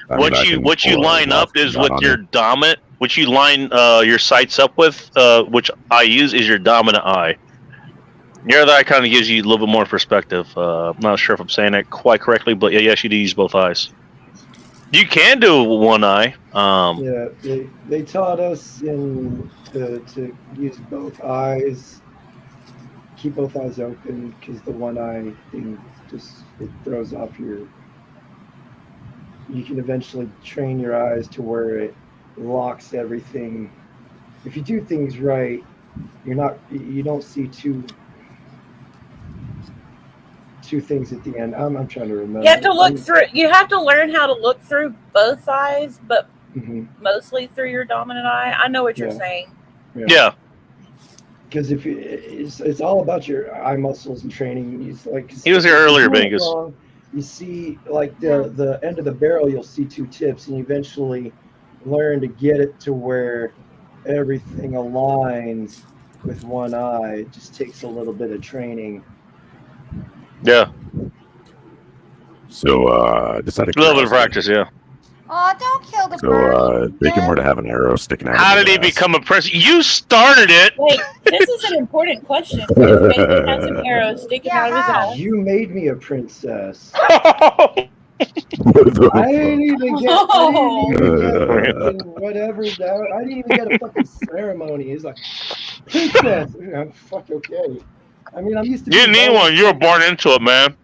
what you line up is with your dominant. What you line your sights up with, which I use, is your dominant eye. Your other eye kind of gives you a little bit more perspective. I'm not sure if I'm saying that quite correctly, but yeah, yes, you do use both eyes. You can do one eye. Yeah, they taught us to use both eyes, keep both eyes open, because the one eye thing it throws off your. You can eventually train your eyes to where it locks everything. If you do things right, you don't see two things at the end. I'm trying to remember. You have to look through. You have to learn how to look through both eyes, but mostly through your dominant eye. I know what you're saying. Yeah. Because if it's all about your eye muscles and training. He was here earlier, Vegas. You see, like the end of the barrel, you'll see two tips, and you eventually learn to get it to where everything aligns with one eye. It just takes a little bit of training. Yeah. So, just out of a little bit of practice, yeah. Oh, don't kill the So, bird. Bacon were to have an arrow sticking out. How did he become a prince? You started it. Wait, this is an important question. If Bacon has an arrow sticking out of his eye. You made me a princess. I didn't even get fucking whatever. I didn't even get a fucking ceremony. He's like, princess. I'm fuck okay. I mean, I'm used to. You didn't need one. You were born into it, man.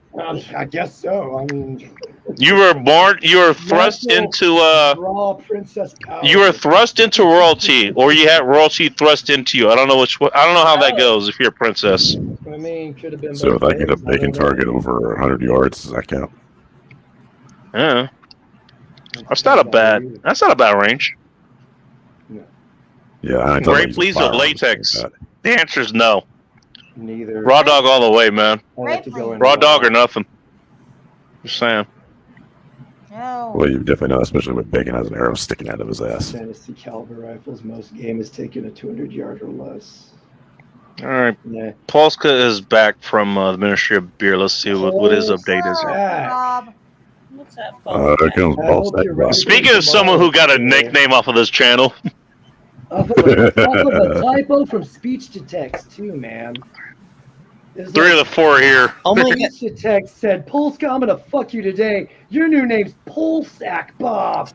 I guess so. I mean, you were born. You were thrust into raw princess power. You were thrust into royalty, or you had royalty thrust into you. I don't know which one. I don't know how that goes. If you're a princess. I mean, could have been. So if I get a Bacon target over 100 yards, does that count? Yeah. That's not a bad. That's not a bad range. Yeah. I Great please with latex. The answer is no. Neither. Raw dog all the way, man. Raw dog or nothing. Just saying. No. Well, you definitely know, especially when Bacon has an arrow sticking out of his ass. Fantasy caliber rifles. Most game is taken a 200 yard or less. All right. Yeah. Polska is back from the Ministry of Beer. Let's see what his update is. Bob. What's that? Here comes Polska. Speaking of someone who got a nickname off of this channel. Off of a typo from speech to text too, man. Three of the four here. Speech to text said, "Polska, I'm gonna fuck you today. Your new name's Polsack Bob."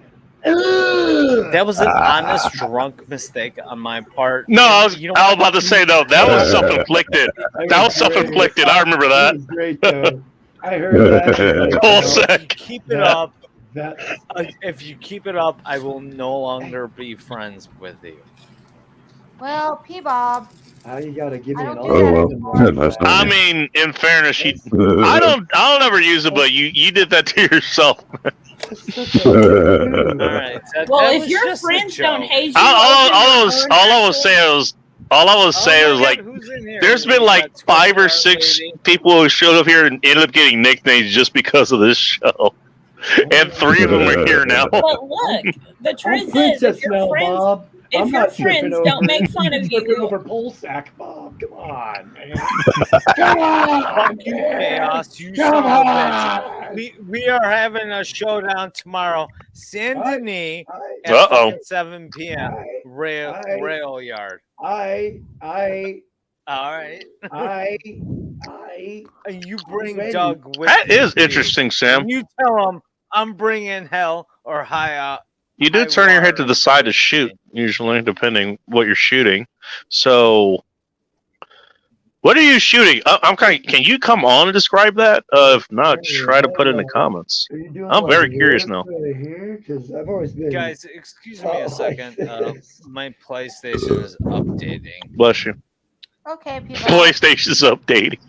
Ugh. That was an honest drunk mistake on my part. No, I was about to say though. That was self-inflicted. That was self-inflicted. I remember that. That was great though. I heard that. Polsack. Keep it up. That if you keep it up, I will no longer be friends with you. Well, P-Bob. You gotta give me an I mean, in fairness, I don't ever use it, but you did that to yourself. All right. Well, if your friends don't hate you, all I was saying was like, there's been like 5 or 6 people who showed up here and ended up getting nicknames just because of this show, and 3 of them are here now. But look, the truth is, if your friends. If your friends don't make fun of you, over Polsack Bob. Come on, man. Come on, you chaos, you son of a bitch. We are having a showdown tomorrow, Saint Denis at 7 p.m. Rail Yard. All right. And you bring ready. Doug with That is you. interesting, Sam. You tell him I'm bringing hell or high out. You do turn your head to the side to shoot, usually, depending what you're shooting. So, what are you shooting? I'm kind of. Can you come on and describe that? If not, try to put it in the comments. I'm very curious now. I've always been. Guys, excuse me a second. My PlayStation is updating. Bless you. Okay, people. PlayStation's updating.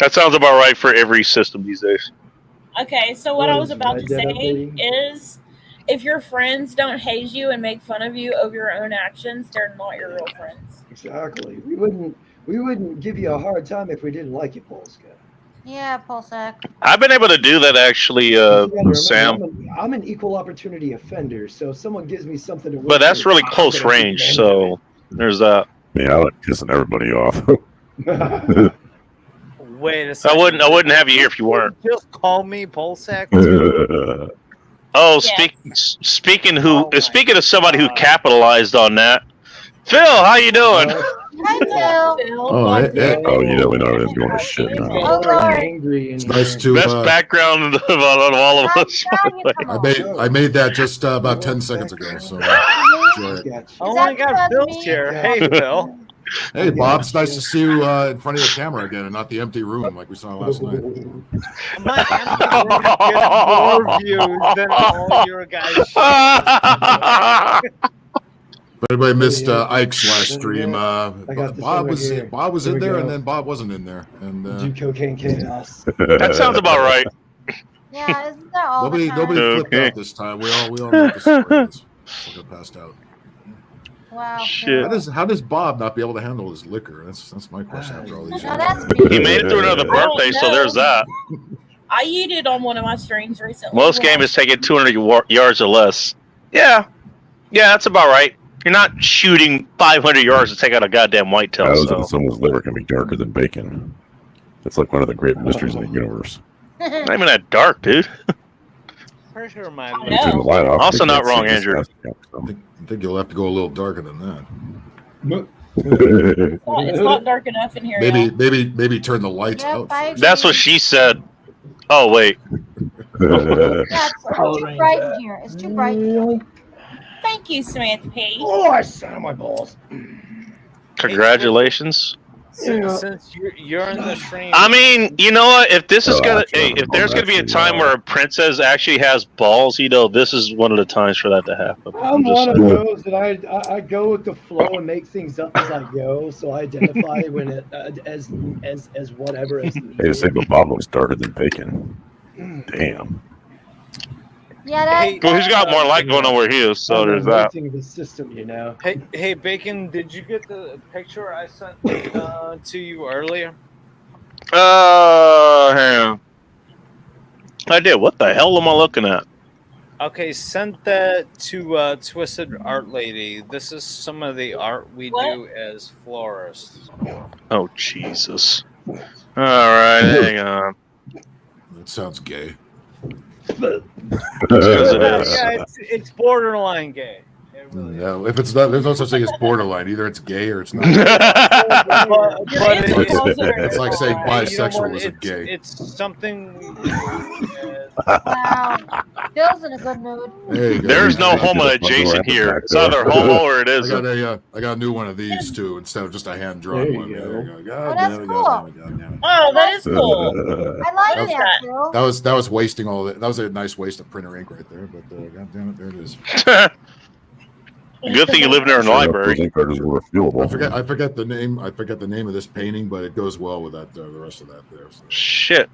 That sounds about right for every system these days. Okay, so what I was about to say is, if your friends don't hate you and make fun of you over your own actions, they're not your real friends. Exactly. We wouldn't give you a hard time if we didn't like you, Polska. Yeah, Polsack. I've been able to do that actually, Sam. I'm an equal opportunity offender, so if someone gives me something to work But that's with, really I'm close gonna take range, advantage so there's that. Yeah, I like pissing everybody off. of it. Wait a second. I wouldn't have you here if you weren't. Just call me Polsack too. Oh, Yes. speaking Oh my of somebody who God. capitalized on that, Phil, how you doing? Hi, Phil. Oh, hey. Oh, you know, we know everything's going to shit now. Oh, Lord. Angry It's and nice to. Best background of all of us. I made that just about 10 seconds ago. So enjoy it. sketch. Oh Is my that God, because Phil's me? here. Yeah. Hey, Phil. Hey, Bob, it's nice to see you in front of the camera again and not the empty room like we saw last night. My empty room gets more views than all your guys' shit. If anybody missed Ike's last stream, got this Bob one was right here. Bob was Here in we there, go. and then Bob wasn't in there, and Do cocaine chaos. That sounds about right. Yeah, isn't that all nobody the time? nobody flipped Okay. out this time. We all know what the story is. So got passed out. Wow. Shit. Phil. How does Bob not be able to handle his liquor? That's my question after all these No, years. that's He me. made it through another birthday, so there's that. I yeeted on one of my streams recently. Most when I gamers take it 200 yards or less. Yeah, that's about right. You're not shooting 500 yards to take out a goddamn whitetail. How is it So. that someone's liver can be darker than bacon? That's like one of the great mysteries in the universe. Not even that dark, dude. Pretty sure my I It's in the know. lineup. Also I not can't see wrong, this Andrew. I think you'll have to go a little darker than that. Well, it's not dark enough in here yet. Maybe turn the lights Yep, out. I first. That's what she said. Oh wait. Yeah, it's too bright in here. It's too bright. Thank you, Samantha P. Oh, I sat on my balls. Congratulations. Since you're in the stream. I mean, you know what? If this is Oh, gonna, actually, if there's gonna be a actually, time where a princess actually has balls, this is one of the times for that to happen. I'm just one of saying. those that I go with the flow and make things up as I go, so I identify when it as whatever as Hey, needed. say, but Bob looks darker than bacon. Damn. Yeah, that. Hey, Well, he's got more light going on where he is, so I'm there's that. anointing the system, you know. Hey, Bacon, did you get the picture I sent to you earlier? Hang on. I did. What the hell am I looking at? Okay, sent that to Twisted Art Lady. This is some of the art we do as florists. Oh Jesus! All right, hang on. That sounds gay. Because it is. Yeah, it's borderline gay. It really is. Yeah, if it's not, there's no such thing as borderline. Either it's gay or it's not. But It's like saying bisexual isn't gay. It's something we do as Wow. Phil's in a good mood. There you go. There's no homo adjacent here. It's either homo or it I isn't. got a new one of these too instead of just a hand drawn There you one. go. There you go. Oh, God that's damn it, cool. God damn it, God damn it. Oh, that is cool. I like That that, Phil. That was wasting all that. That was a nice waste of printer ink right there. But God damn it, there it is. Good thing you live near a Sure enough, library. those ink cartridges were refillable. I forget the name. I forget the name of this painting, but it goes well with that. The rest of that there. So. Shit.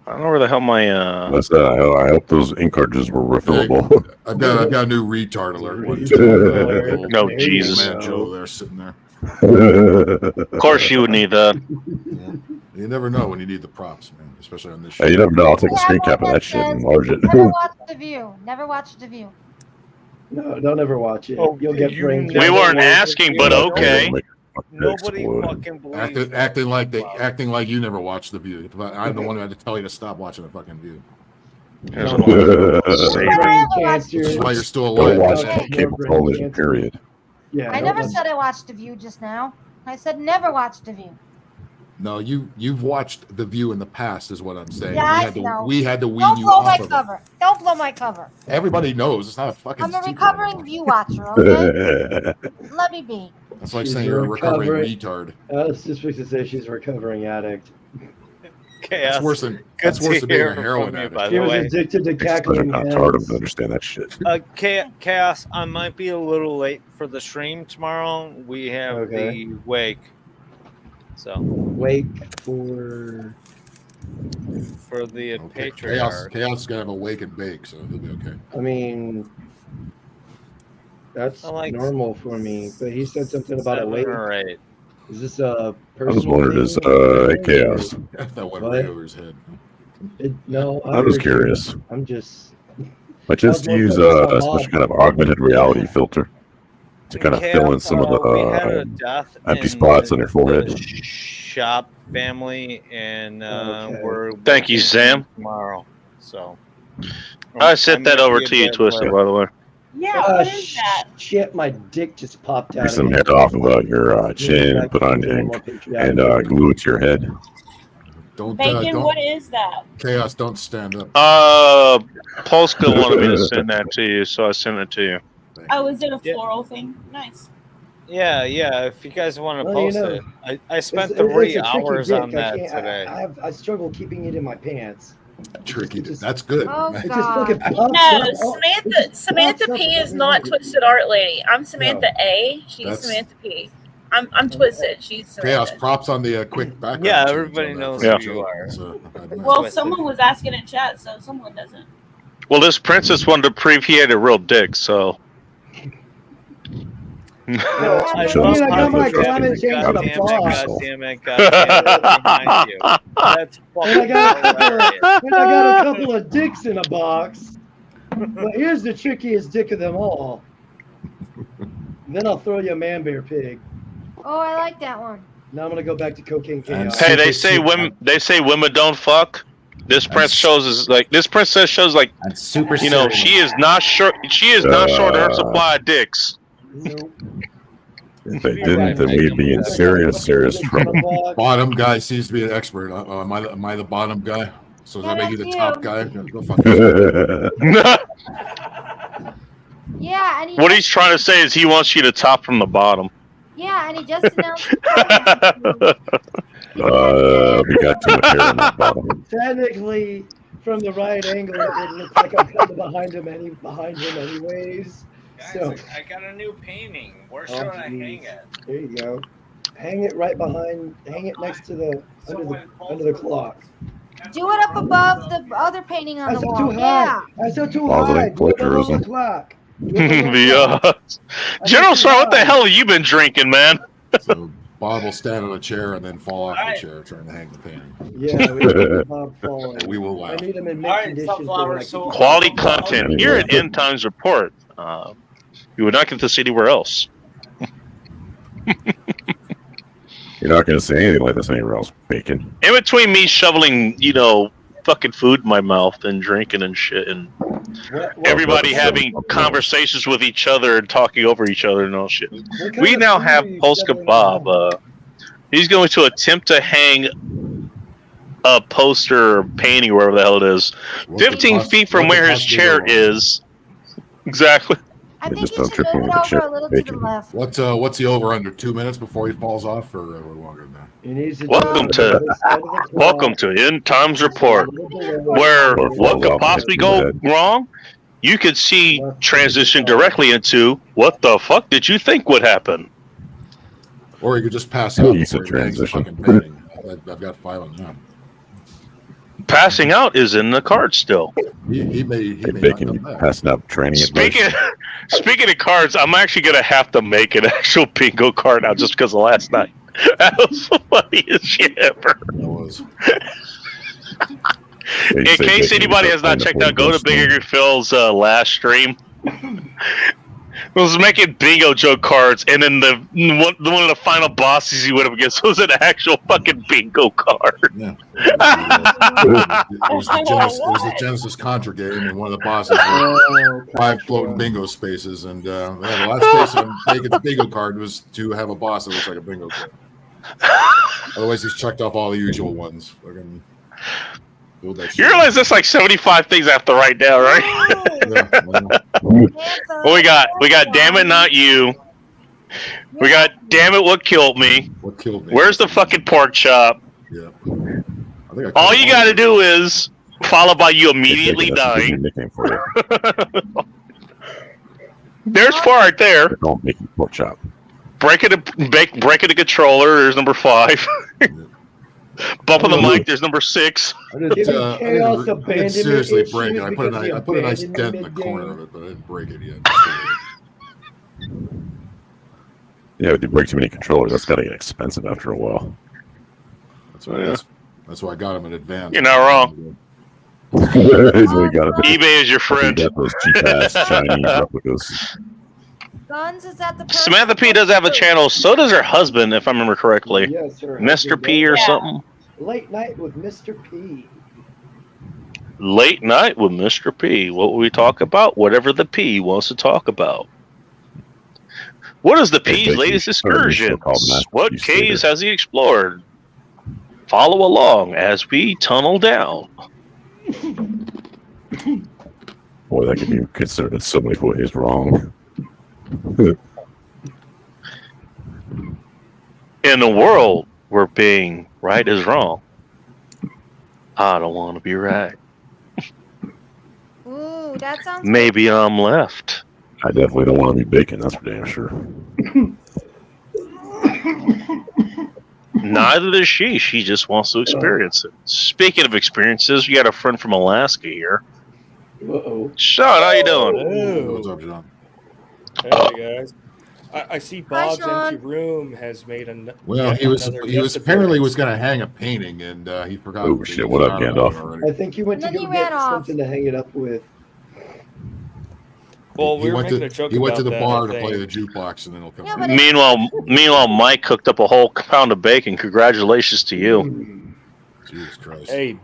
I don't know where the hell my That's that. I hope those ink cartridges were refillable. I've got a new retard alert one too. No, Old Jesus. man Joe there sitting there. Of course you would need that. You never know when you need the props, man. Especially on this show. Hey, you never know. I'll take a Yeah, screen I cap of like that shit that and enlarge it. Never watch The View. Never watch The View. No, don't ever watch it. Oh, You'll get you brain. never We weren't watch asking, it. but You okay. Nobody Explode. fucking believes Acting like you never watched The View. I'm the one who had to tell you to stop watching the fucking View. There's Don't a- Brain cancer. This is why you're still Don't alive. watch Hey. cable television, period. Yeah, I don't never watch- said I watched The View just now. I said never watch The View. No, you've watched The View in the past, is what I'm saying. Yeah, I we know. had to wean Don't you blow my off of it. cover. Don't blow my cover. Everybody knows it's not a fucking. I'm a secret recovering anymore. View watcher, okay? Let me be. That's like She's saying you're a recovering recovering. retard. That's just supposed to say she's a recovering addict. Chaos. That's worse than Good that's worse to than being hear a heroin from you, addict. by She the was way. addicted to I'm cackling not hard of hens. to understand that shit. Chaos, I might be a little late for the stream tomorrow. We have Okay. the wake. So Wake for the Okay. patriarch. Chaos is gonna have a wake and bake, so he'll be okay. I mean, that's I like normal for me. But he said something about a 7 wake. or 8. Is this a I was personal wondering, is thing? chaos? That went What? right over his head. No, I was heard you. curious. I'm just. I just more use focused on a special Bob. kind of augmented reality filter to kind of fill in some of we had a the death empty in spots on your the forehead. shop family, and we're Thank you, working Sam. tomorrow. So I sent that gonna over be a to you, bit Twister, late. by the way. Yeah, what is that? Shit, my dick just popped out. Take some hair off of your chin, I put on can't ink, more patriotic. and glue it to your head. Don't Bacon, what is that? Chaos, don't stand up. Polska wanted me to send that to you, so I sent it to you. Oh, is it a floral thing? Nice. Yeah. If you guys want to Well, you post know, it, I spent It's a 3 tricky hours dick. on that today. I struggle keeping it in my pants. Tricky. That's good. Oh, It just God. fucking pops No, up. Oh, it Samantha. just Samantha pops up P is every not night. Twisted Art Lady. I'm Samantha A. She's That's- Samantha P. I'm Twisted. She's Chaos. Samantha. Props on the quick background. Yeah, change everybody on that knows first who you joke. are. So, Well, Twisted. someone was asking in chat, so someone doesn't. Well, this princess wanted to prove he had a real dick, so. I Show us got my conflict. climate change in a box. Goddamn it, behind you. That's And I got a fucking hilarious. couple, and I got a couple of dicks in a box. But here's the trickiest dick of them all. Then I'll throw you a man bear pig. Oh, I like that one. Now I'm gonna go back to cocaine chaos. Hey, they say women don't fuck. This princess shows like super. You know, she is not short. She is not short of her supply of dicks. If they didn't, then we'd be in serious trouble. Bottom guy seems to be an expert. Am I the bottom guy? So does that make you the top guy? Go fuck Yeah, and he What he's trying to say is he wants you to top from the bottom. yeah, and he just announced. We got too much hair on that bottom. Technically, from the right angle, it looks like I'm kind of behind him anyways. So Guys, I got a new painting. Where should I hang it? there you go. Hang it right behind. Hang it next to the under the clock. Do it up above the other painting on That's the not wall. too high. Yeah. That's not too Positive high. Do it above plagiarism. the clock. General Sir, what the hell have you been drinking, man? So Bob will stand on a chair and then fall off the chair trying to hang the painting. Yeah, we need Bob falling. And we will I laugh. need him in All mint right, condition. Sunflower, so- Quality content here at End Times Report. You would not get this anywhere else. You're not going to say anything like this anywhere else, Bacon. In between me shoveling, fucking food in my mouth and drinking and shit, and everybody having conversations with each other and talking over each other and all shit. We now have Polska Bob. He's going to attempt to hang a poster or painting, or whatever the hell it is, 15 feet from where his chair is. Exactly. I think Just you don't should trip move over it the over chair, a little to the Bacon. left. What's the over under 2 minutes before he falls off, or longer than that? He needs to Welcome to End Times Report, where what could possibly go wrong? You could see transition directly into what the fuck did you think would happen? Or you could just pass out. You said before he hangs the transition. fucking painting. I've got 5 on that. Passing out is in the card still. He may Hey, not Bacon, know you that. passing out training advice. Speaking of cards, I'm actually gonna have to make an actual bingo card now just because of last night. That was the funniest shit ever. That was. In case anybody has not checked out, go to Bigger Phil's last stream. I was making bingo joke cards, and then one of the final bosses he went up against was an actual fucking bingo card. Yeah. It was the Genesis Contra game, and one of the bosses were 5 floating bingo spaces, and the last space on Bacon's bingo card was to have a boss that looks like a bingo card. Otherwise, he's checked off all the usual ones. Fucking build that shit. You realize that's like 75 things I have to write down, right? Yeah, well, What we got? We got damn it, not you. We got damn it, what killed me. what killed me? Where's the fucking pork chop? Yeah. I think I All killed you gotta do is followed by you immediately That's a good dying. nickname for you. There's 4 right there. Don't make you pork chop. Breaking the controller. There's number 5. Bumping the mic. There's number 6. I didn't, Giving I chaos didn't abandonment seriously issues break it. I put because I put a nice abandoned dent in the mid-game. corner of it, but I didn't break it yet. Yeah, if you break too many controllers, that's got to get expensive after a while. That's why I got them in advance. You're not wrong. eBay is your friend. You got those cheap ass Chinese replicas. Guns is that the person? Samantha P does have a channel. So does her husband, if I remember correctly. Yes, her Mr. husband P does. or Yeah. something. Late night with Mr. P. Late night with Mr. P. What will we talk about? Whatever the P wants to talk about. What is the P's Basically, latest or at least excursions? so-called master What piece caves later. has he explored? Follow along as we tunnel down. Boy, that could be considered in so many ways wrong. In a world where being right is wrong, I don't want to be right. Ooh, that sounds. Maybe I'm left. I definitely don't want to be bacon, that's for damn sure. Neither does she. She just wants to experience it. Speaking of experiences, we got a friend from Alaska here. Uh-oh. Sean, how you doing? Hello. What's up, John? Hey guys. I see Bob's Sean. empty room has made an. Well, yet he was another he was guest apparently appearance. was going to hang a painting, and he forgot. Oh, that shit, he what up, forgot about it Gandalf? already. I think he went to And then go he ran get off. something to hang it up with. Well, He we were went making to a joke he went to about the that, bar I to play the think. jukebox, and then he'll come. Yeah, back. but Meanwhile, Mike cooked up a whole pound of bacon. Congratulations to you. Mm. Jesus Christ! Hey,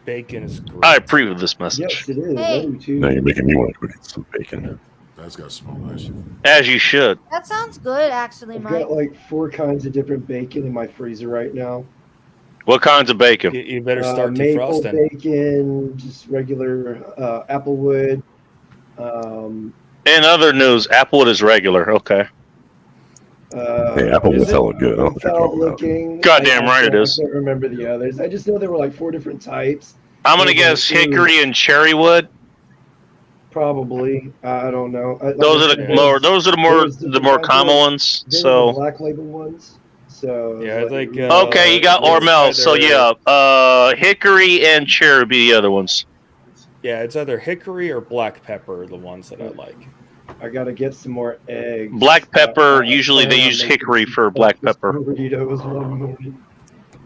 bacon is great. I approve of this message. Yes, it is. Hey. I do too. Now you're making me want to cook some bacon. That's got to smell nice. As you should. That sounds good, actually, I've Mike. got like 4 kinds of different bacon in my freezer right now. What kinds of bacon? You better start Maple defrosting. bacon, just regular applewood. In other news, Applewood is regular. Okay. Hey, Applewood's hella good. I don't know what you're Without talking about. looking. Goddamn right it is. I can't remember the others. I just know there were like 4 different types. I'm gonna Okay, guess so- hickory and cherrywood. Probably. I don't know. Those are the more. Those are the more common ones. They're the So black label ones. So Yeah, I think. okay, you got it's Ormel. So either- yeah, hickory and cherry would be the other ones. Yeah, it's either hickory or black pepper are the ones that I like. I gotta get some more eggs. Black pepper. I Usually they plan on use making hickory some for black breakfast pepper. burritos one morning.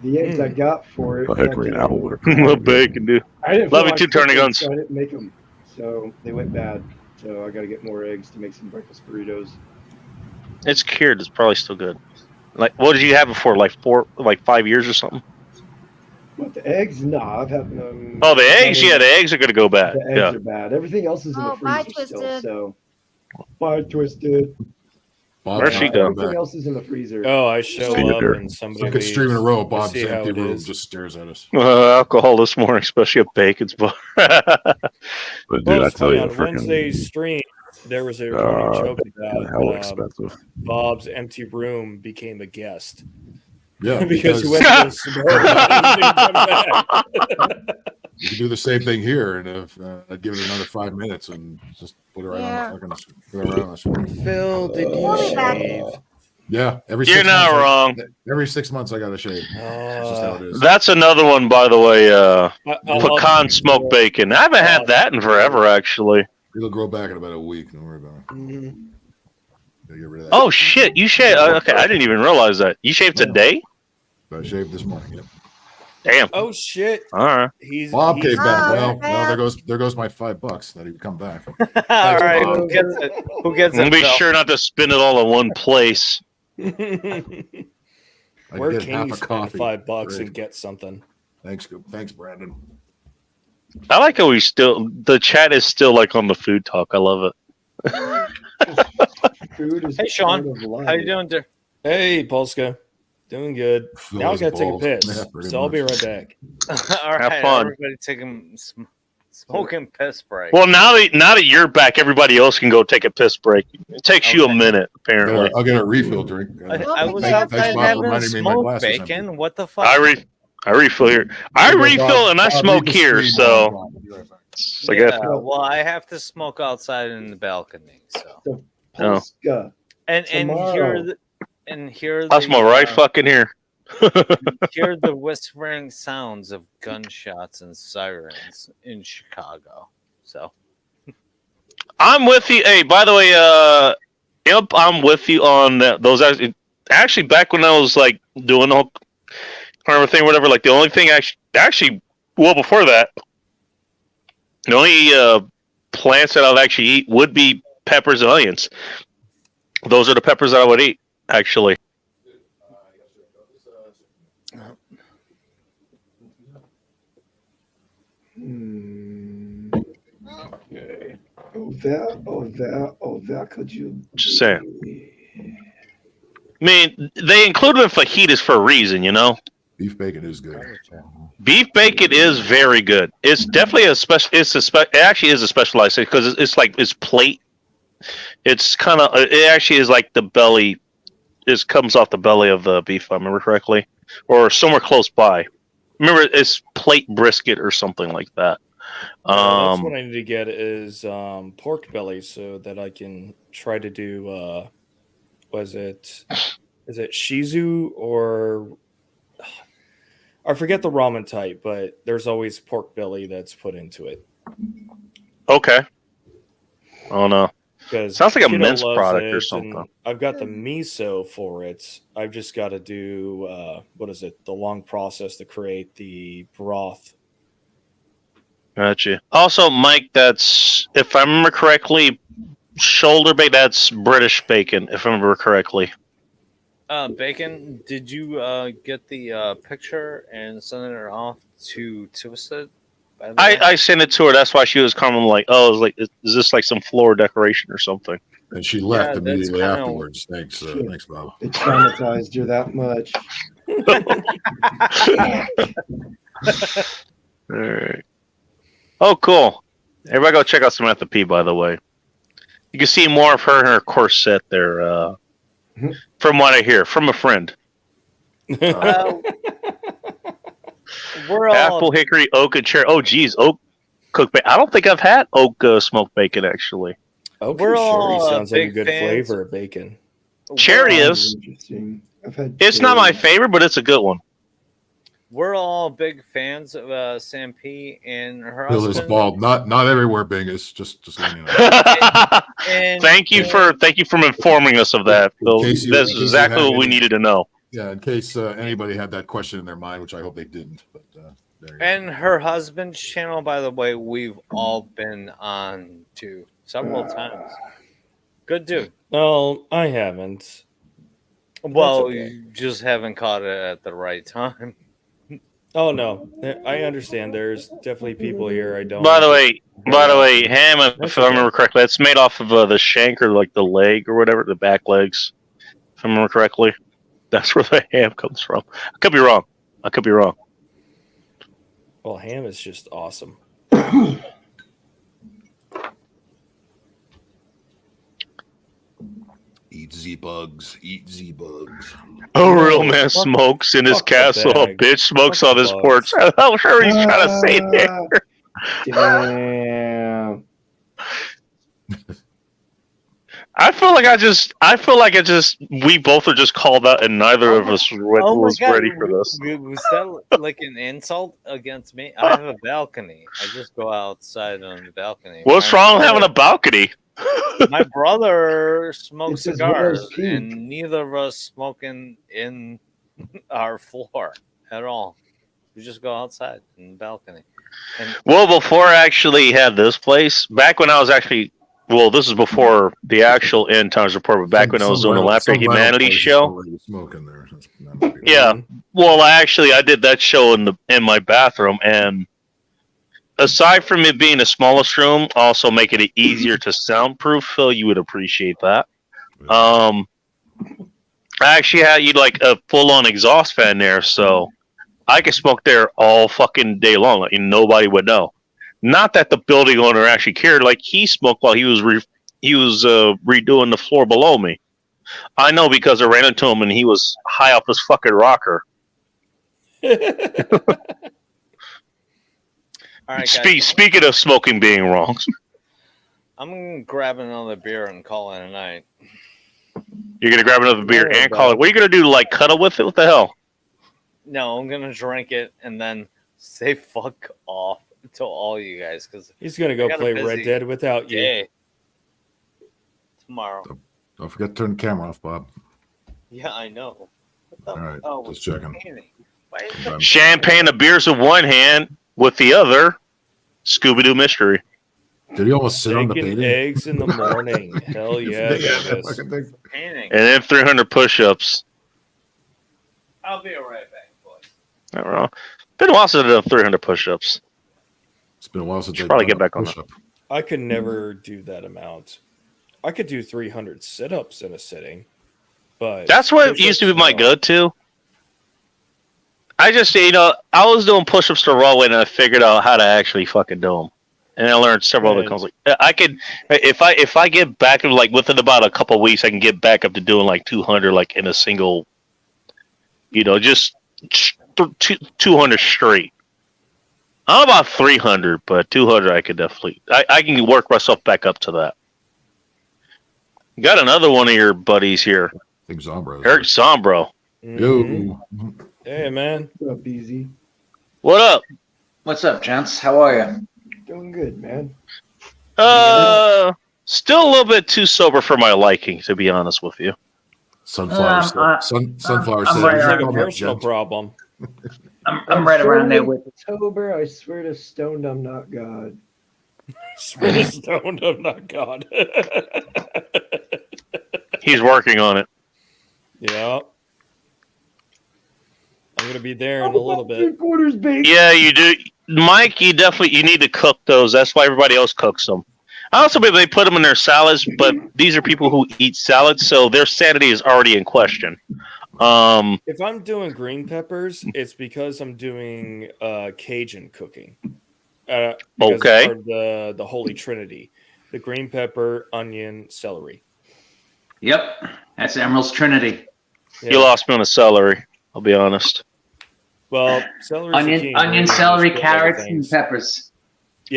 The eggs I got for it. Oh, hickory and Applewood are Well, bacon, dude. I didn't Love feel you too, like cooking, Turniguns. so I didn't make them. So they went bad. So I gotta get more eggs to make some breakfast burritos. It's cured. It's probably still good. Like, what did you have it for? Like 5 years or something? But the eggs, nah, I've had them. Oh, the eggs. Yeah, the eggs are gonna go bad. The eggs Yeah. are bad. Everything else is in Oh, the bye, freezer still. Twisted. So bye, Twisted. Bob's Where'd she not go? coming back. Everything else is in the freezer. Oh, I show Seen it up there. and somebody Second stream in a leaves. row. I Bob's see how empty it room is. just stares at us. Alcohol this morning, especially at Bacon's bar. But dude, Well, I it's tell funny, you, on Wednesday's freaking stream, there was a running joke hella about expensive. Bob's empty room became a guest. Yeah, because he went to smoke and didn't come back. You could do the same thing here, and if I'd give it another 5 minutes and just put it right on the fucking put it right on the screen. Phil, did We'll be you back. shave? Yeah, every You're 6 not months, wrong. Every 6 months, I got to shave. That's just how it is. That's another one, by the way. I'll- Pecan smoked bacon. I haven't had that in forever, actually. It'll grow back in about a week. Don't worry about it. Mhm. Gotta get rid of that. Oh shit! You shave? Okay, I didn't even realize that. You shaved today? I shaved this morning. Yep. Damn. Oh shit! All right. Bob came back. Oh, Well, yeah. there goes my $5 that he would come back. All right, Bob. who gets it? Who gets And it? be Phil? sure not to spin it all in one place. I'd Where get can half you a spend coffee. $5 Great. and get something? Thanks, Brandon. I like how the chat is still like on the food talk. I love it. Food is Hey, Sean, part of life. How you doing, dear? Hey, Polska, doing good. Phil Now I has gotta take a balls. piss, Yeah, pretty so I'll be much. right back. All right, fun. everybody taking smoking piss break. Well, now that you're back, everybody else can go take a piss break. It takes you a Okay. minute, apparently. I'll get a refill drink. I was Thanks, outside Bob, having reminding me my smoked glass was empty. bacon. What the fuck? I refill here. I refill and I smoke here, so I guess. Yeah, well, I have to smoke outside in the balcony. So So Oh. Polska. and Tomorrow. here I smoke right fucking here. hear the whispering sounds of gunshots and sirens in Chicago. So I'm with you. Hey, by the way, Yep, I'm with you on that. Those actually back when I was like doing the whole carnivore thing, or whatever. Like the only thing actually, well before that, the only plants that I would actually eat would be peppers and onions. Those are the peppers that I would eat, actually. Okay. That could you? Just saying. I mean, they included fajitas for a reason, you know. Beef bacon is good. Beef bacon is very good. It's definitely a special. It actually is a specialized because it's like it's plate. It's kind of. It actually is like the belly. It comes off the belly of the beef, if I remember correctly, or somewhere close by. Remember, it's plate brisket or something like that. That's what I need to get is pork belly so that I can try to do. Is it shizu or I forget the ramen type, but there's always pork belly that's put into it. Okay. Oh no. Sounds like a Kiddo mince loves product or it, something. and I've got the miso for it. I've just got to do the long process to create the broth. Gotcha. Also, Mike, that's if I remember correctly, shoulder bacon. That's British bacon, if I remember correctly. Bacon, did you get the picture and send it off to Twisted? I sent it to her. That's why she was kind of like, "Oh, is this like some floor decoration or something?" And she left Yeah, that's immediately kinda- afterwards. Thanks, thanks, Bob. It traumatized you that much. All right. Oh, cool. Everybody go check out Samantha P, by the way. You can see more of her in her corset there, from what I hear, from a friend. We're all Apple, hickory, oak, and cherry. Oh, geez, oak cooked bacon. I don't think I've had oak smoked bacon, actually. Oak We're and cherry all, sounds like a big good fans. flavor of bacon. Cherry is. Interesting. I've had. It's not my favorite, but it's a good one. We're all big fans of Sam P and her Bill is husband. bald. Not everywhere, Bingus. Just letting you know. And Thank you for informing us of that, Bill. In case you- That's in case you exactly had what we any- needed to know. Yeah, in case anybody had that question in their mind, which I hope they didn't. But there you go. And her husband's channel, by the way, we've all been on to several times. Good dude. No, I haven't. Well, okay. you just haven't caught it at the right time. Oh no, I understand. There's definitely people here I don't. By the way, ham, if I remember correctly, it's made off of the shank or like the leg or whatever, the back legs. If I remember correctly, that's where the ham comes from. I could be wrong. Well, ham is just awesome. Eat Z-bugs. Eat Z-bugs. A real man smokes in his fuck the castle. A bag. bitch smokes Fuck on the his bugs. porch. I'm sure he's trying to say there. Damn. I feel like we both are just called out, and neither of us was ready for this. Was that like an insult against me? I have a balcony. I just go outside on the balcony. What's wrong with having a balcony? My brother smokes It's his cigars, widow's peak. and neither of us smoking in our floor at all. We just go outside in the balcony. And Well, before I actually had this place, back when I was actually, well, this is before the actual End Times Report, but back when I was doing the Laughter Humanity show. Smoking there. Yeah. Well, I did that show in my bathroom, and aside from it being the smallest room, also making it easier to soundproof, Phil, you would appreciate that. I actually had like a full-on exhaust fan there, so I could smoke there all fucking day long, like, and nobody would know. Not that the building owner actually cared. Like, he smoked while he was redoing the floor below me. I know because I ran into him and he was high off his fucking rocker. all right, guys, Speaking of smoking being wrong, I'm gonna grab another beer and call it a night. you're gonna grab another beer Yeah, and call it. What are you gonna do? Like cuddle with it? What the hell? No, I'm gonna drink it and then say fuck off to all you guys because He's gonna go play Red Dead without you. day tomorrow. Don't forget to turn the camera off, Bob. Yeah, I know. All right, Oh, just checking. Champagne of beers in one hand, with the other, Scooby Doo mystery. Did he almost sit on the Bacon, painting? eggs in the morning. Hell yeah, Davis. And then 300 push-ups. I'll be right back, boys. Not wrong. Been a while since I've done 300 push-ups. It's been a while since Should probably get back on that. I could never do that amount. I could do 300 sit-ups in a sitting, but That's what used to be my go-to. I just, I was doing push-ups the raw way, and I figured out how to actually fucking do them. And I learned several other concepts. I could, if I get back, like within about a couple of weeks, I can get back up to doing like 200, like in a single, just 200 straight. I don't know about 300, but 200 I could definitely. I can work myself back up to that. Got another one of your buddies here. I think Zombro. Eric Zombro. Yo. Hey, man. What's up, BZ? What up? What's up, gents? How are you? Doing good, man. Still a little bit too sober for my liking, to be honest with you. Sunflower. Sunflower. I'm right Sounds like a around personal problem. I'm right around there with October. I swear to stoned, I'm not God. Swear to stoned, I'm not God. He's working on it. Yeah. I'm gonna be there in a little bit. Quarters, baby. Yeah, you do, Mike. You need to cook those. That's why everybody else cooks them. I also believe they put them in their salads, but these are people who eat salads, so their sanity is already in question. If I'm doing green peppers, it's because I'm doing Cajun cooking. Because Okay. it's part of the Holy Trinity: the green pepper, onion, celery. Yep, that's Emerald's Trinity. You lost me on the celery. I'll be honest. Well, celery, Onion, celery, carrots, and peppers.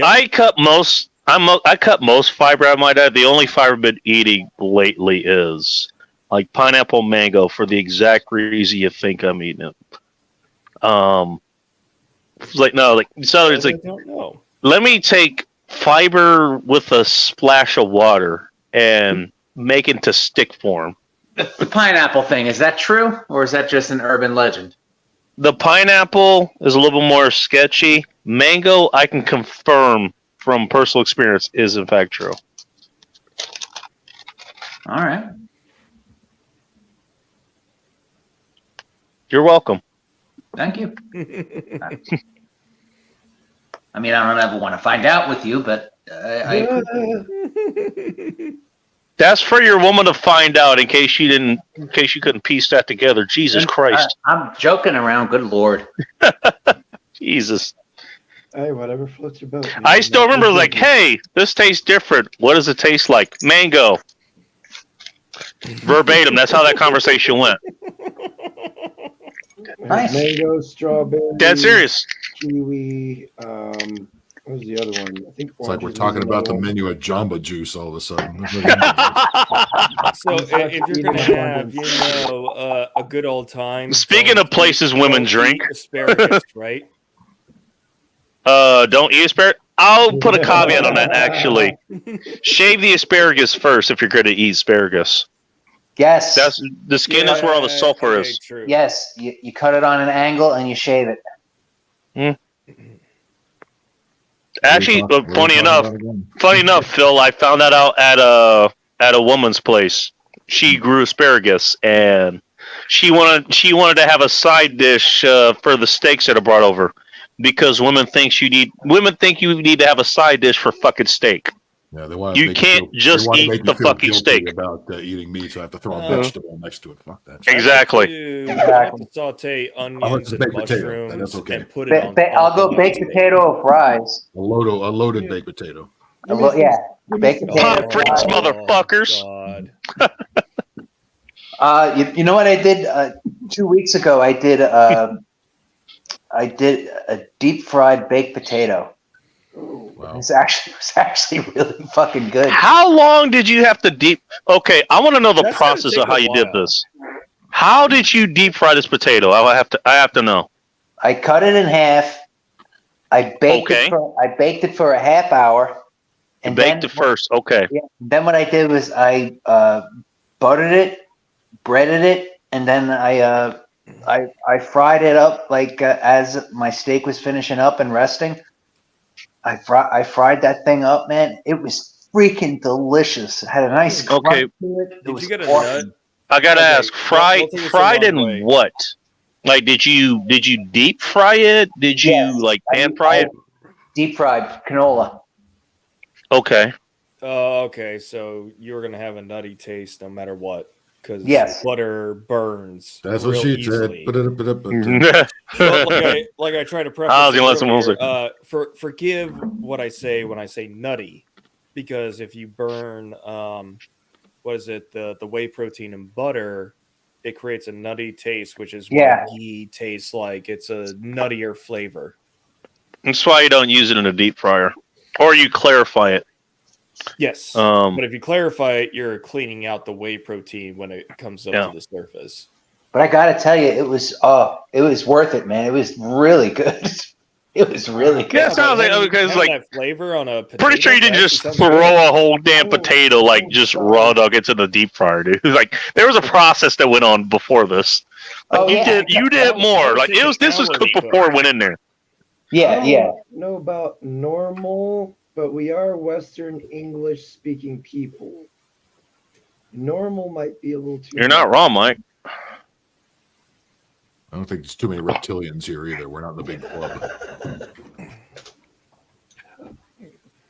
I cut most. I cut most fiber out of my diet. The only fiber I've been eating lately is like pineapple, mango, for the exact reason you think I'm eating it. Celery. It's like, I don't know. let me take fiber with a splash of water and make it into stick form. The pineapple thing, is that true? Or is that just an urban legend? The pineapple is a little bit more sketchy. Mango, I can confirm from personal experience, is in fact true. All right. You're welcome. Thank you. I mean, I don't ever want to find out with you, but I That's for your woman to find out in case you couldn't piece that together. Jesus Christ. I'm joking around. Good Lord. Jesus. Hey, whatever floats your boat. I still remember, like, hey, this tastes different. What does it taste like? Mango. Verbatim. That's how that conversation went. Nice. Mango, strawberry. Dead serious. Kiwi. What was the other one? I think It's like we're orange talking was about the another one. menu at Jamba Juice all of a sudden. So if you're gonna have, a good old time. Speaking of places women drink. Asparagus, right? Don't eat asparagus. I'll put a caveat on that, actually. Shave the asparagus first if you're going to eat asparagus. Yes. That's the skin is where all the sulfur is. Yes, you cut it on an angle and you shave it. Actually, funny enough, Phil, I found that out at a woman's place. She grew asparagus, and she wanted to have a side dish for the steaks that I brought over, because women think you need to have a side dish for fucking steak. Yeah, they want You can't just eat the fucking steak. About eating meat, so I have to throw a vegetable next to it. Fuck that. Exactly. I like to saute I'll have onions to and bake potato, mushrooms then that's okay. and put it on. I'll go baked potato or fries. A loaded baked potato. Yeah, baked potato. Pommes frites, motherfuckers. You know what I did 2 weeks ago? I did a deep fried baked potato. Wow. It was actually really fucking good. How long did you have to deep? Okay, I want to know the That's gonna process take of how a you did while. this. How did you deep fry this potato? I have to know. I cut it in half. I baked it for a half hour. You baked it first. Okay. Yeah, then what I did was I buttered it, breaded it, and then I fried it up like as my steak was finishing up and resting. I fried that thing up, man. It was freaking delicious. It had a nice crunch Okay. to it. It Did was you get a awesome. nut? I gotta Okay, ask, we'll take this a fried long in way. what? Like, did you deep fry it? Did you Yes, like pan fry it? Deep fried canola. Okay. Oh, okay. So you're gonna have a nutty taste no matter what, because Yes. butter burns. That's what real she easily. said. Well, like I try to preface. I was gonna let this someone else earlier, forgive what I say when I say nutty, because if you burn, what is it, the whey protein in butter, it creates a nutty taste, which is Yeah. what ghee tastes like. It's a nuttier flavor. That's why you don't use it in a deep fryer, or you clarify it. Yes, Um, but if you clarify it, you're cleaning out the whey protein when it comes up Yeah. to the surface. But I gotta tell you, it was worth it, man. It was really good. It was really good. Yeah, it sounds like because Having like that flavor on a pretty sure you didn't just throw a whole damn potato like just raw nuggets in the deep fryer, dude. Like there was a process that went on before this. Like Oh, yeah. you did more. Like this was cooked before it went in there. Yeah, I yeah. don't know about normal, but we are Western English speaking people. Normal might be a little too. You're not wrong, Mike. I don't think there's too many reptilians here either. We're not in the big club.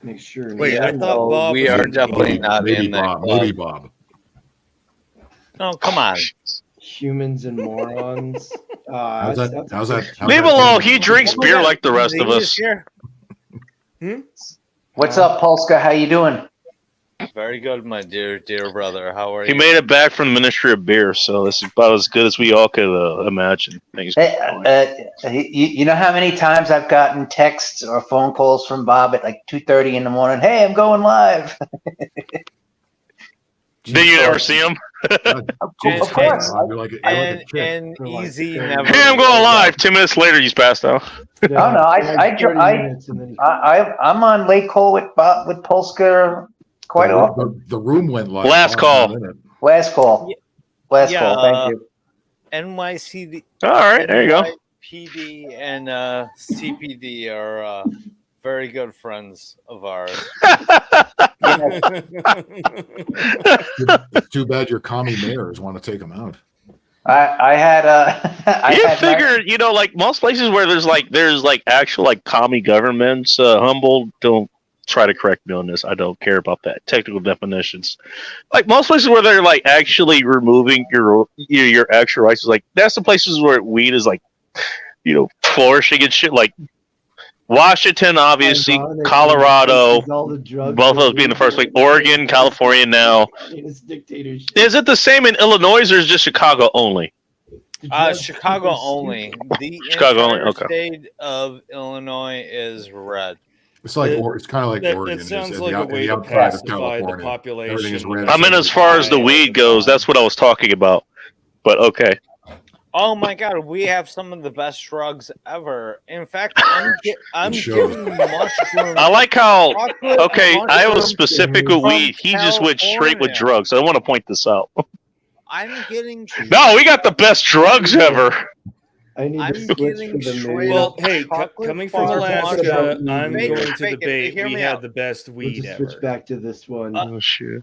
Make sure. Wait, I thought No, Bob we was are in the definitely club. not Maybe in that Bob. club. Maybe Bob. No, come on. Humans and morons. How's that? How's that? how's Leave that alone. taste? He drinks beer like the rest of us. What's up, Polska? How you doing? Very good, my dear brother. How are He you? made it back from the Ministry of Beer, so this is about as good as we all could imagine. Things. You know how many times I've gotten texts or phone calls from Bob at like 2:30 in the morning? Hey, I'm going live. Did you ever see him? Of course. And Easy never. Hey, I'm going live. 2 minutes later, he's passed out. Oh no, I'm on Lake Cole with Bob, with Polska quite often. The room went live. Last call. Last call. Last Yeah, call. Thank you. NYCD. All right, there you go. PD and CPD are very good friends of ours. It's too bad your commie mayors want to take them out. I had You figure, you know, like most places where there's like actual like commie governments, Humboldt, don't try to correct me on this. I don't care about that technical definitions. Like most places where they're like actually removing your actual rights, like that's the places where weed is like, you know, flourishing and shit. Like Washington, obviously, Colorado, both of those being the first, like Oregon, California now. It's dictatorship. Is it the same in Illinois or is it just Chicago only? Chicago only. The Chicago only, entire okay. state of Illinois is red. It's like it's kind of like That Oregon. sounds is like the, a way the to outside of pacify the California. Everything is population. red. I mean, as far as the weed goes, that's what I was talking about. But okay. Oh my god, we have some of the best drugs ever. In fact, I'm shows. getting mushrooms. I like how chocolate okay, I was mushrooms specific with from weed. He just went straight with California. drugs. I want to point this out. I'm getting. No, we got the best drugs ever. I need I'm to switch getting for the straight main. Well, hey, chocolate coming from bar Alaska, mushrooms. I'm Fake it, going to fake it, debate hear we me had out. the best We'll weed just switch ever. back to this one. Oh shit.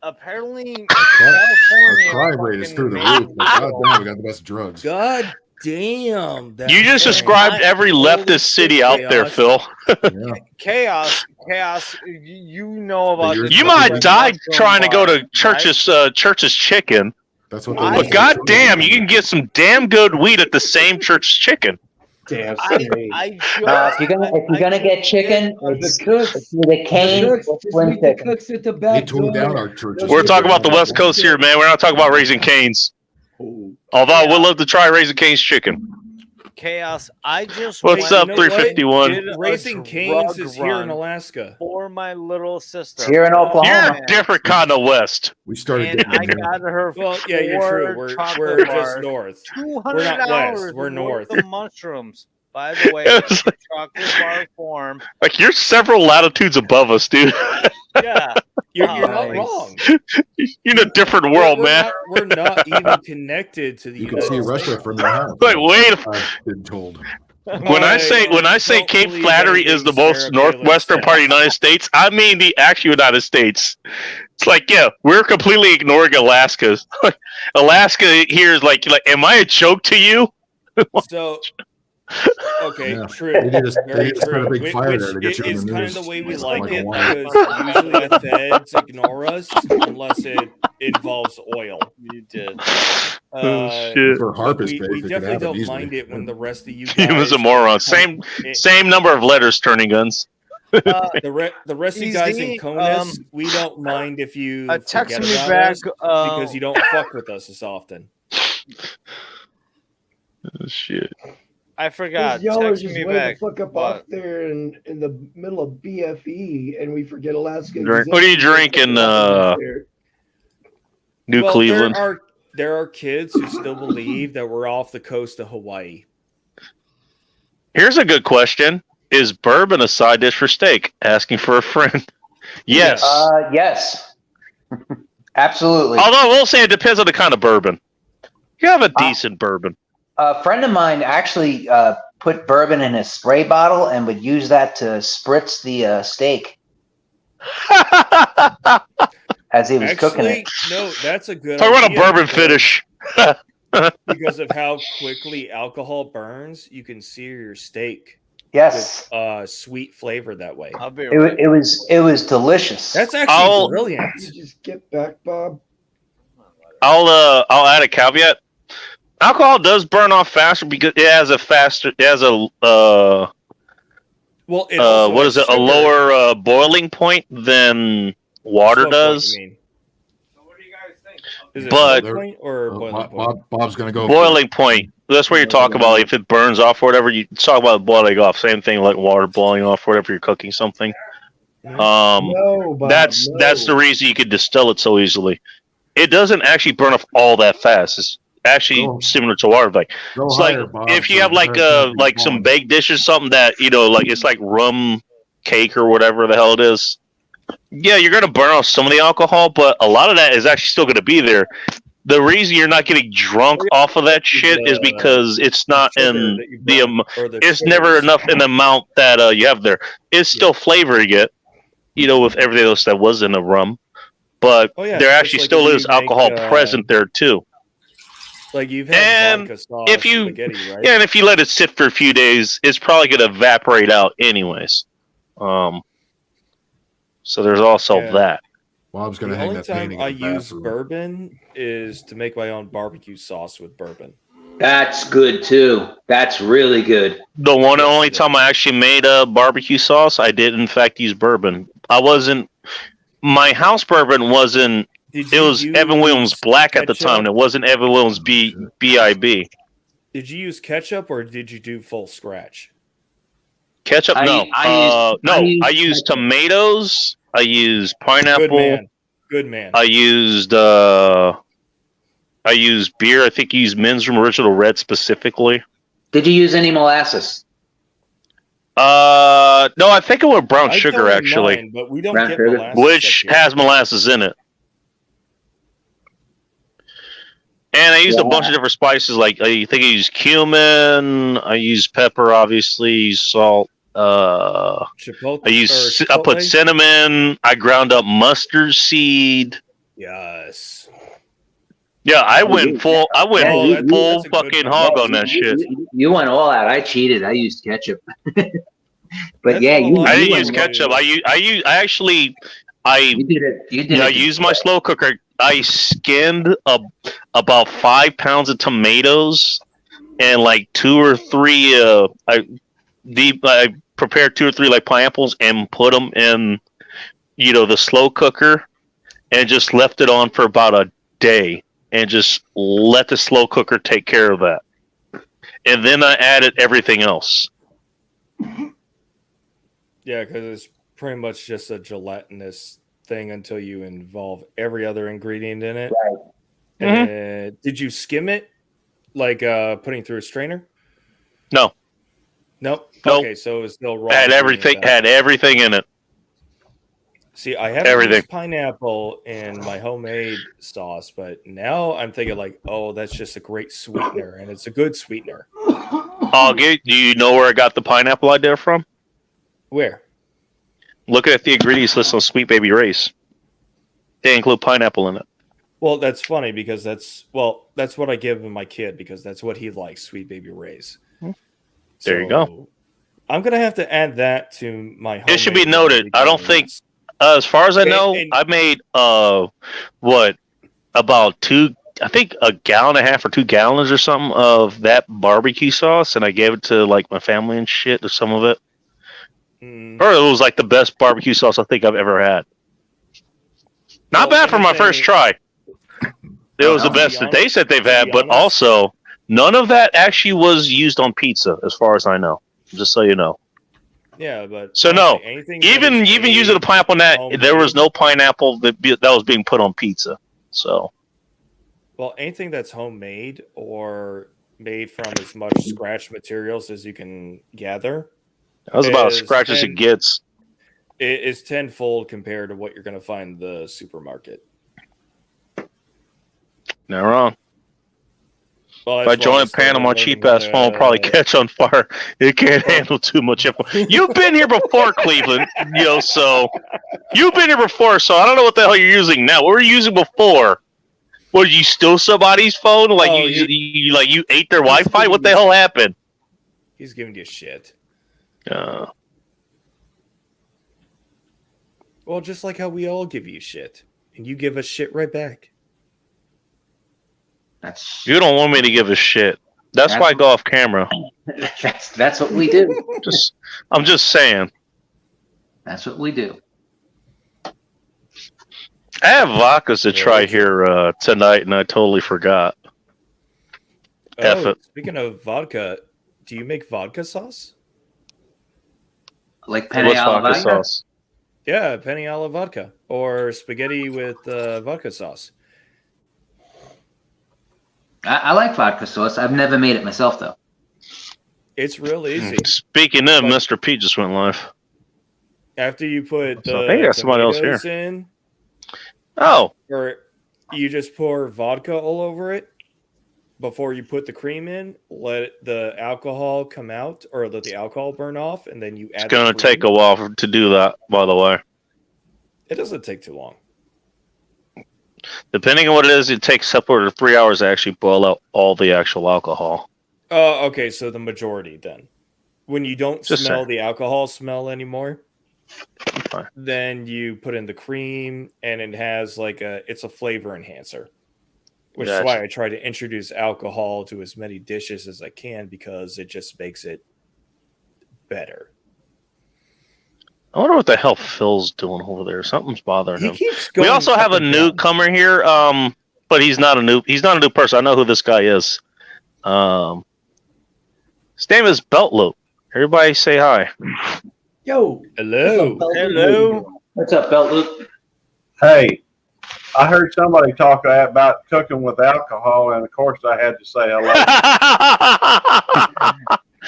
Apparently, Our California. crime rate is through the fucking roof. But God damn, we got the best drugs. God damn! You just described every leftist city out there, Phil. Yeah. chaos. You know about. You're- the You might chocolate die mushroom trying to go bar, to Church's Chicken. That's what. I- But goddamn, you can get some damn good weed at the same Church's Chicken. Damn I straight. If you're gonna get chicken, it's either cane or Just slim meet the chicken. cooks at the They back tore down door. our churches. We're talking about the West Coast here, man. We're not talking about Raising Cane's. Although I would love to try Raising Cane's chicken. chaos. I just What's went up, and 351? did a Raising drug Cane's is here in run Alaska. for my little sister. Here in Oklahoma. You're a different kind of West. We started And getting I them got her. Well, yeah, you're true. We're chocolate just bars, north. $200 We're not west. We're north. worth of mushrooms. By the way, It's like- chocolate bar form. Like you're several latitudes above us, dude. Yeah, You're not Nice. wrong. You're in a different world, man. We're not even connected to the You can United see States. Russia from your house. Wait, wait. I've been told. When I say Cape Flattery is the most northwestern part of the United States, I mean the actual United States. It's like, yeah, we're completely ignoring Alaska. Alaska here is like, am I a joke to you? So, okay, Yeah. true. They did a- Very they just put a true. big fire Which there to get you on is the kind of news. the way we It's like like it Hawaii. because usually the feds ignore us unless it involves oil. You did. Shit. For Harpist we Bay, they could definitely have it don't easily. mind it when the rest of you He was a guys moron. Same number of letters turning guns. the rest of you guys in Easy, CONUS, we don't mind if you text forget me about back, us because you don't fuck with us as often. Oh, shit. I forgot. Y'all are Text just me way back. the fuck up What? off there in the middle of BFE, and we forget Alaska. Drink- what are you drinking, New Well, Cleveland? There are kids who still believe that we're off the coast of Hawaii. Here's a good question. Is bourbon a side dish for steak? Asking for a friend. Yes. Yes. Absolutely. Although we'll say it depends on the kind of bourbon. You have a decent bourbon. A friend of mine actually put bourbon in a spray bottle and would use that to spritz the steak as he was cooking it. No, that's a good Talk about a idea bourbon because- finish. because of how quickly alcohol burns, you can sear your steak. Yes. With sweet flavor that way. I'll be It was delicious. That's actually I'll- brilliant. Did you just get back, Bob? I'll add a caveat. Alcohol does burn off faster because it has a Well, it also what has is it? A sugar. lower boiling point than water Slow point, does. you mean. Is it But- slow point or boiling point? Bob's going to go. Boiling point. That's what you're talking about. If it burns off or whatever, you talk about boiling off. Same thing like water boiling off, whatever you're cooking something. No, Bob, that's the reason you could distill it so easily. It doesn't actually burn off all that fast. It's actually similar to water. Like Go it's higher, like Bob, if you so have the like hurricane like some baked dish or something that like it's like rum cake or whatever the hell it is. Yeah, you're gonna burn off some of the alcohol, but a lot of that is actually still gonna be there. The reason you're not getting drunk off of that shit is because it's not in it's never enough in the amount that you have there. It's still flavoring it, with everything else that was in the rum, but yeah, there just actually like still if is you make, alcohol present there too. Like you've had And vodka sauce if you spaghetti, right? yeah, and if you let it sit for a few days, it's probably gonna evaporate out anyways. So there's also Yeah. that. Bob's The only time I use bourbon is to make my own barbecue sauce with bourbon. That's good too. That's really good. The one and only time I actually made a barbecue sauce, I did in fact use bourbon. My house bourbon wasn't. It was Evan Williams Black at the time. And it wasn't Evan Williams BIB. Did you use ketchup or did you do full scratch? Ketchup? No. I used tomatoes. I used pineapple. Good man. I used beer. I think you used Men's Room Original Red specifically. Did you use any molasses? No, I think it was brown I sugar throw in actually, mine, but we don't Brown get sugar? molasses which up here. has molasses in it. And I used a bunch of different spices. Like I think I used cumin. I used pepper, obviously, salt. Chipotle, I put cinnamon. I ground up mustard seed. Yes. Yeah, I went full. I went Yeah, full fucking hog on that shit. You went all out. I cheated. I used ketchup. But That's yeah, all you. I didn't you use went- ketchup. I You did it. You did I it. used my slow cooker. I skinned about 5 pounds of tomatoes and like 2 or 3. I prepared 2 or 3 like pineapples and put them in, the slow cooker, and just left it on for about a day and just let the slow cooker take care of that. And then I added everything else. Yeah, because it's pretty much just a gelatinous thing until you involve every other ingredient in it. And did you skim it, like putting through a strainer? No. Nope. Nope. Okay, so it was still raw. Had everything in it. See, I haven't Everything. used pineapple in my homemade sauce, but now I'm thinking like, oh, that's just a great sweetener, and it's a good sweetener. Do you know where I got the pineapple idea from? Where? Look at the ingredients list on Sweet Baby Ray's. They include pineapple in it. Well, that's funny because that's what I give my kid because that's what he likes, Sweet Baby Ray's. There you go. I'm gonna have to add that to my. It should be homemade noted. I don't think, as far as I know, I made about a gallon and a half or 2 gallons or something of that barbecue sauce, and I gave it to like my family and shit, or some of it. Or it was like the best barbecue sauce I think I've ever had. Not bad for my first try. It was the best that they said they've had, but also none of that actually was used on pizza, as far as I know. Just so you know. Yeah, but so no, anything even using the pineapple on that, there was no pineapple that was being put on pizza. So, well, anything that's homemade or made from as much scratch materials as you can gather. That was about as scratch as it gets. It is tenfold compared to what you're going to find in the supermarket. Not wrong. Well, if I join a pan on my cheap ass phone, will probably catch on fire. It can't handle too much info. You've been here before, Cleveland. So you've been here before. So I don't know what the hell you're using now. What were you using before? What, did you steal somebody's phone? Like you ate their Wi-Fi? What the hell happened? He's giving you shit. Well, just like how we all give you shit, and you give us shit right back. You don't want me to give a shit. That's why I go off camera. That's what we do. I'm just saying. That's what we do. I have vodkas to try here tonight, and I totally forgot. Speaking of vodka, do you make vodka sauce? Like penne alla vodka? Sauce? Yeah, penne alla vodka or spaghetti with vodka sauce. I like vodka sauce. I've never made it myself, though. It's real easy. Speaking of, Mr. P just went live. After you put I think that's somebody else here. In, or you just pour vodka all over it before you put the cream in. Let the alcohol come out, or let the alcohol burn off, and then you add. It's going to take a while to do that, by the way. It doesn't take too long. Depending on what it is, it takes upward of 3 hours to actually boil out all the actual alcohol. Okay, so the majority then. When you don't Just smell saying. the alcohol smell anymore, then you put in the cream, and it has it's a flavor enhancer. Which is why I try to introduce alcohol to as many dishes as I can, because it just makes it better. I wonder what the hell Phil's doing over there. Something's bothering him. keeps We going also have up a and newcomer here, but he's not a new person. I know who this guy is. His name is Beltloop. Everybody say hi. Yo. Hello. Hello. What's up, Beltloop? Hey, I heard somebody talk about cooking with alcohol, and of course I had to say hello.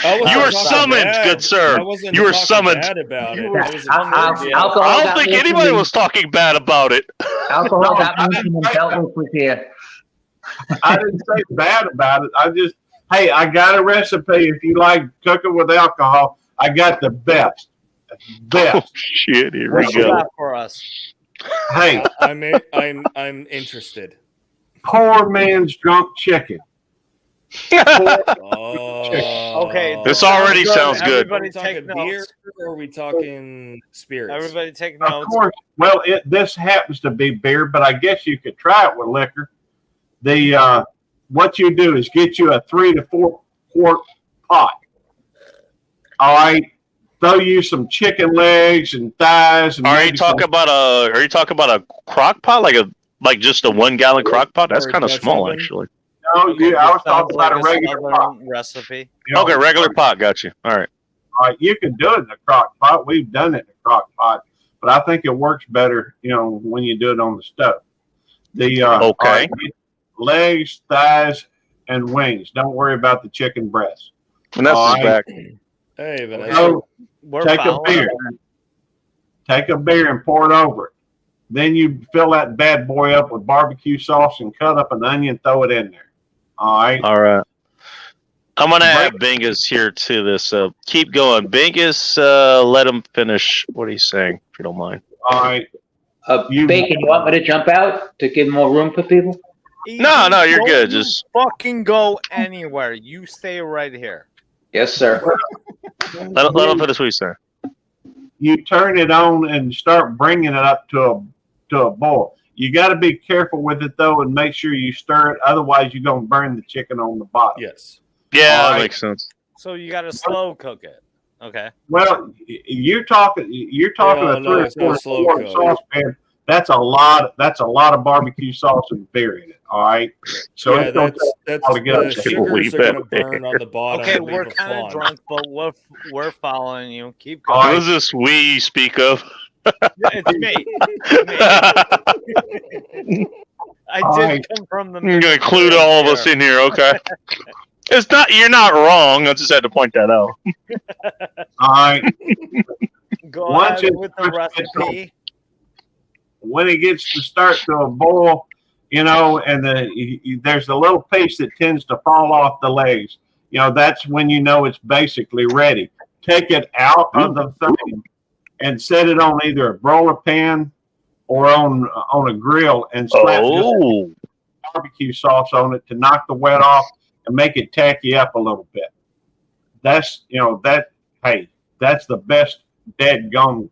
You were summoned, good sir. You were summoned. About it. I don't think anybody was talking bad about it. Alcohol got mentioned when Beltloop was here. I didn't say bad about it. Hey, I got a recipe. If you like cooking with alcohol, I got the best. Oh, shit, here we What you go. got for us? Hey, I'm interested. poor man's drunk chicken. Okay. This already sounds good. Everybody Are we take talking beer, notes. or are we talking spirits? Everybody take Of notes. course. Well, this happens to be beer, but I guess you could try it with liquor. What you do is get you a 3 to 4 quart pot. All right. Throw you some chicken legs and thighs. And Are you maybe talking about a crock pot, like just a 1 gallon crock pot? That's Or kind of Dutch small, oven? actually. No, I was Sounds talking about a like regular pot. Southern recipe. You know, Okay, regular pot. Got you. All right. All right, you can do it in a crock pot. We've done it in a crock pot, but I think it works better, when you do it on the stove. Okay. All right, legs, thighs, and wings. Don't worry about the chicken breast. Vanessa's All right. back. Hey, Vanessa. So We're take a following beer. Take a beer and pour it over it. Then you fill that bad boy up with barbecue sauce and cut up an onion, throw it in there. All right. All right. I'm gonna add Bingus here to this. Keep going, Bingus. Let him finish what he's saying, if you don't mind. All right. Bacon, you want me to jump out to give more room for people? No, you're Don't good. you Just fucking go anywhere. You stay right here. Yes, sir. let him finish what he's saying. You turn it on and start bringing it up to a boil. You got to be careful with it though, and make sure you stir it. Otherwise, you're gonna burn the chicken on the bottom. Yes. Yeah, All that right. makes sense. So you got to slow cook it. Okay. Well, you're talking Yeah, a no, 3 or it's not 4 slow quart cook. saucepan. That's a lot of barbecue sauce and beer in it. All right. So Yeah, it's gonna that's take a while to get the up. sugars are gonna burn on the bottom. Okay, and leave we're a kind of flan. drunk, but we're following you. Keep All going. What is this we you speak of? It's me. I All did right. come from the. You're gonna include all of us in here, okay? It's not. You're not wrong. I just had to point that out. All right. Go Once ahead it with the starts to get recipe. when it gets to start to a boil, and there's a little piece that tends to fall off the legs. That's when you know it's basically ready. Take it out of the thing and set it on either a broiler pan or on a grill and slap just barbecue sauce on it to knock the wet off and make it tacky up a little bit. That's that's the best dead gum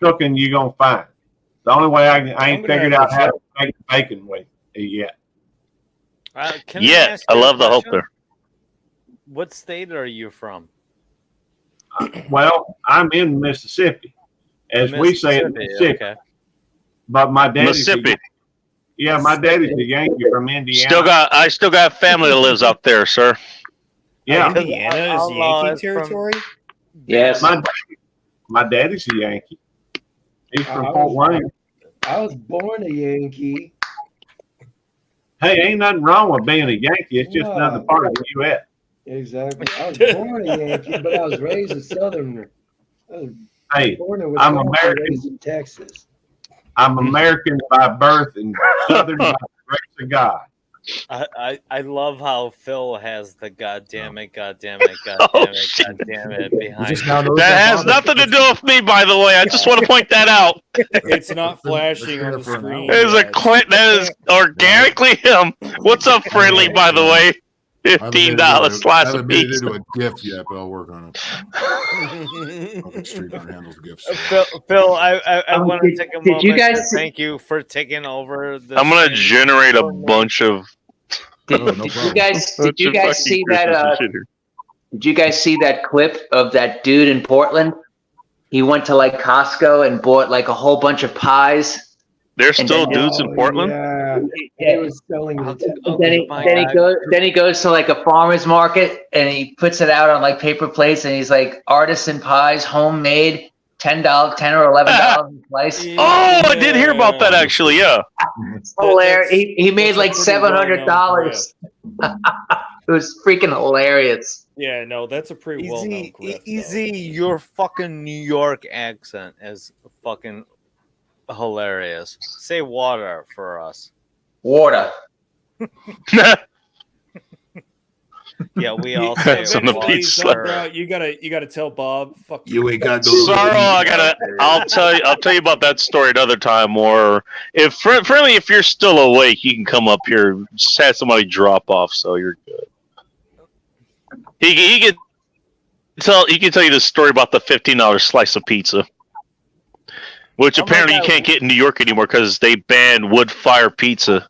cooking you're gonna find. The only way I ain't figured out how to make bacon with it yet. Can I Yes, ask I you a love the hope question? there. What state are you from? Well, I'm in Mississippi, as we say in Mississippi. Okay. But my daddy's Mississippi. my daddy's a Yankee from Indiana. I still got family that lives out there, sir. Yeah. Indiana is Yankee territory. Yes. My daddy's a Yankee. He's from Fort Wayne. I was born a Yankee. Hey, ain't nothing wrong with being a Yankee. It's just another part of the U.S. Exactly. I was born a Yankee, but I was raised a Southerner. I was Hey, born in I'm Wisconsin, American. raised in Texas. I'm American by birth and Southern by the grace of God. I love how Phil has the goddamn it behind That has nothing to do with me, by the way. I just want to point that out. It's not flashing on the screen. It is a clip that is organically him. What's up, friendly? By the way, $15 slice I haven't of made it pizza. into a gift yet, but I'll work on it. Street handles gifts. Phil, I want to take a did you moment guys to see- thank you for taking over this. I'm gonna generate a bunch of. Did you guys see that? Did you guys see that clip of that dude in Portland? He went to like Costco and bought like a whole bunch of pies. There's And still then- dudes in Portland. Yeah, he was selling it. Then he goes to like a farmer's market and he puts it out on like paper plates and he's like artisan pies, homemade, $10 or $11 a slice. Oh, I did hear about that actually. Yeah. Hilarious. He made like $700. It was freaking hilarious. Yeah, no, that's a pretty well known grift. Easy, your fucking New York accent is fucking hilarious. Say water for us. Water. Yeah, we all say That's on the water. pizza. Bro, you gotta tell Bob. Fuck You ain't got no. Sorrow, I'll tell you about that story another time. Or if friendly, if you're still awake, you can come up here. Just have somebody drop off, so you're good. He can tell you the story about the $15 slice of pizza, which apparently you can't get in New York anymore because they banned wood fire pizza.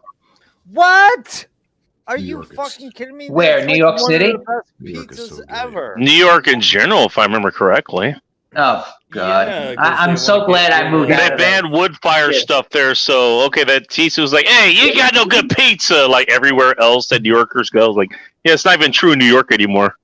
What? Are you fucking kidding me? Where, That's New like York one City? of the best pizzas ever. New York in general, if I remember correctly. Oh God! Yeah, 'cause I'm they so wanna glad get I moved rid of out They of there. banned wood fire stuff there, so okay, that pizza was like, hey, you ain't got no good pizza, like everywhere else that New Yorkers go. Like, yeah, it's not even true in New York anymore.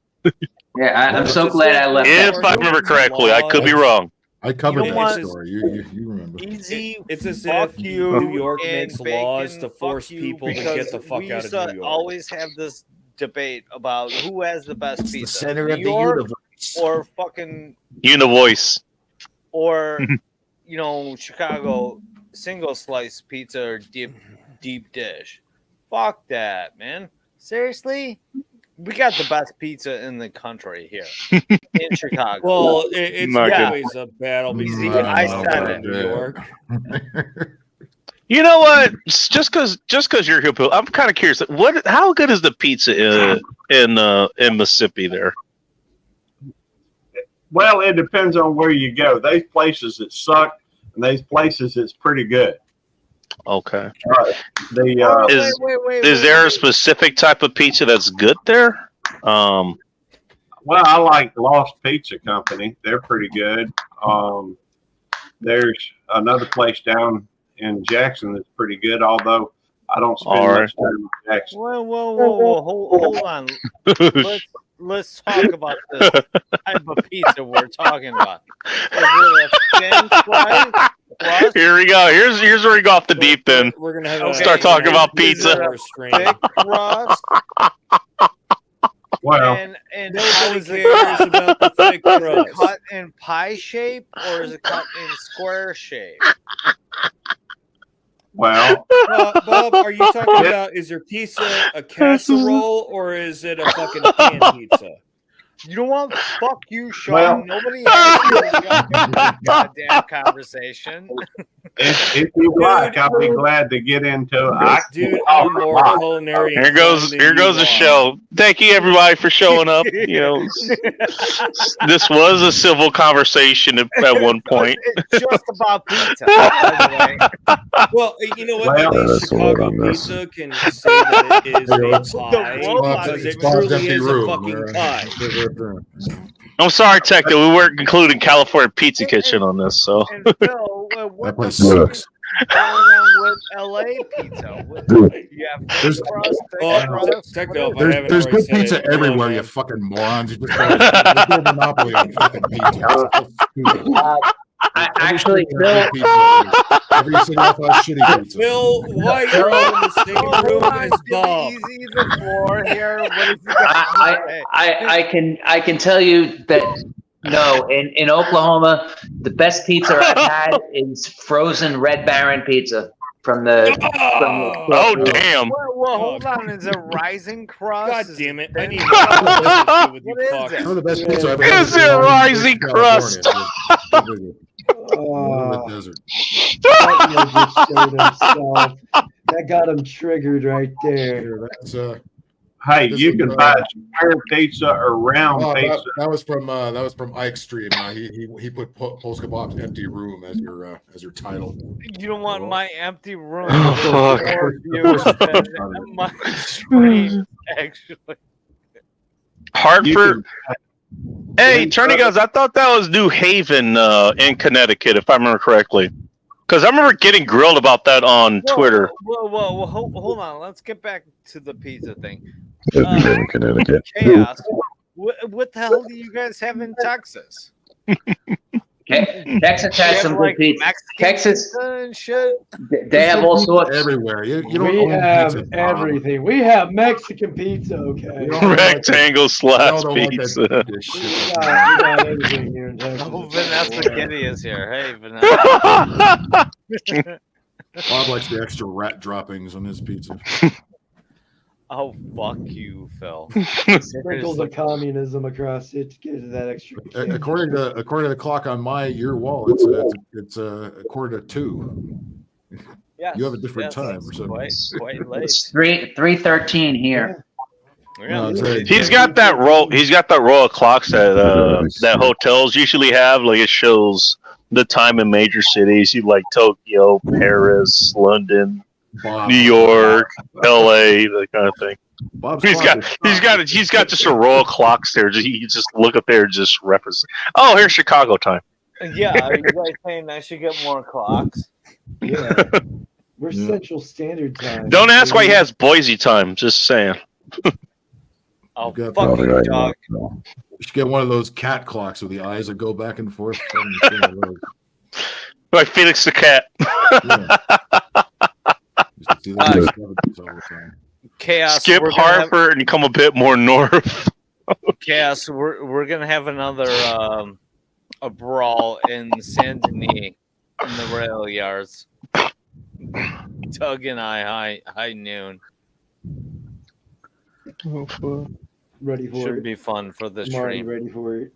Yeah, I'm so glad I left. If that. I remember correctly, I could be wrong. I covered You know that what? story. You remember? Easy. It's as fuck if you. New York and makes laws bacon, to fuck force you, people to because get the fuck we out used of to New York. always have this debate about who has the best pizza, center New of the York universe. or fucking You in the voice. or Chicago single slice pizza or deep dish. Fuck that, man. Seriously, we got the best pizza in the country here in Chicago. Well, it's always a battle between I said it. New York. You know what? Just because you're here, I'm kind of curious. How good is the pizza in Mississippi there? Well, it depends on where you go. There's places that suck, and there's places that's pretty good. Okay. Is there a specific type of pizza that's good there? Well, I like Lost Pizza Company. They're pretty good. There's another place down in Jackson that's pretty good, although I don't spend much time in Jackson. Whoa. Hold on. Let's talk about this type of pizza we're talking about. Is it a thin slice? Here we go. Here's where we go off the deep end. We're gonna have start talking about pizza. Thick crust. Well, and nobody cares about the thick Is it crust. cut in pie shape or is it cut in square shape? Well, Bob, are you talking about, is your pizza a casserole or is it a fucking pan pizza? You know what? Fuck you, Sean. Well- Nobody asked you a goddamn conversation. if you like, I'll be glad to get into it. Dude, I'm more culinary. Here goes the show. Thank you everybody for showing up. This was a civil conversation at one point. It's just about pizza, by the way. Well, you know what? Well, At least that's what Chicago I miss. Pizza can say that it is a pie because it Bob's truly empty is a room. fucking pie. I'm sorry, Tecto. We weren't including California Pizza Kitchen on this, so. And Phil, what That place the fuck sucks. is going on with LA pizza? You have There's- thick crust, thick Oh, crust. Tecto, if I haven't There's already good said pizza it, everywhere, man. you fucking morons. You just got a monopoly on fucking pizza. It's so stupid. Actually, Every Phil, every single has shitty pizza. Phil, why you're all in the same room as Bob? Easy the floor here. What is he got to say? I can tell you that no, in Oklahoma, the best pizza I've had is frozen Red Baron pizza from the. Oh, damn. Well, hold on. Is it rising crust? God damn it! I need What with you is fuck. it? Some of the best pizza I've ever had Is it rising crust? The desert. Butler just showed himself. That got him triggered right there. That's, Hey, This you is, can buy square pizza or round oh, pizza. that was from Ike Stream. He put Polska Bob's empty room as your title. You don't want my empty room. Oh, fuck. More views than my stream, actually. Hartford. Hey, Turning Guns, I thought that was New Haven in Connecticut, if I remember correctly. Because I remember getting grilled about that on Twitter. Whoa, hold on. Let's get back to the pizza thing. In Connecticut. Chaos. What the hell do you guys have in Texas? Texas You has have, some like, good pizza. Mexican Texas, pizza and shit. they have all sorts. Everywhere. You don't We own have pizza, Bob. everything. We have Mexican pizza, okay? You don't Rectangle slice don't want pizza. that We shit. got everything here in Texas. Oh, Vanessa Giddy is here. Hey, Vanessa. Bob likes the extra rat droppings on his pizza. Oh, fuck you, Phil. Sprinkles of communism across it to get that extra. According to the clock on your wall, it's a quarter to 2. Yes, You have a different yes, time it's or something. quite late. It's 3:13 here. No, it's He's got that row of clocks that hotels usually have. Like, it shows the time in major cities. You like Tokyo, Paris, London, Bob. New York, LA, that kind of thing. Bob's He's clock got just a row of clocks there. You just look up there and just reference. Oh, here's Chicago time. Yeah, are you guys saying I should get more clocks? Yeah. We're Central Standard Time. Don't ask why he has Boise time. Just saying. Oh, Got fuck that. you, dog. You should get one of those cat clocks with the eyes that go back and forth. Like Felix the cat. Chaos. Skip we're gonna have- Hartford and come a bit more north. Chaos. We're gonna have another a brawl in Saint Denis in the rail yards. Doug and I, high noon. Ready for Should it. be fun for the Marty, stream. ready for it.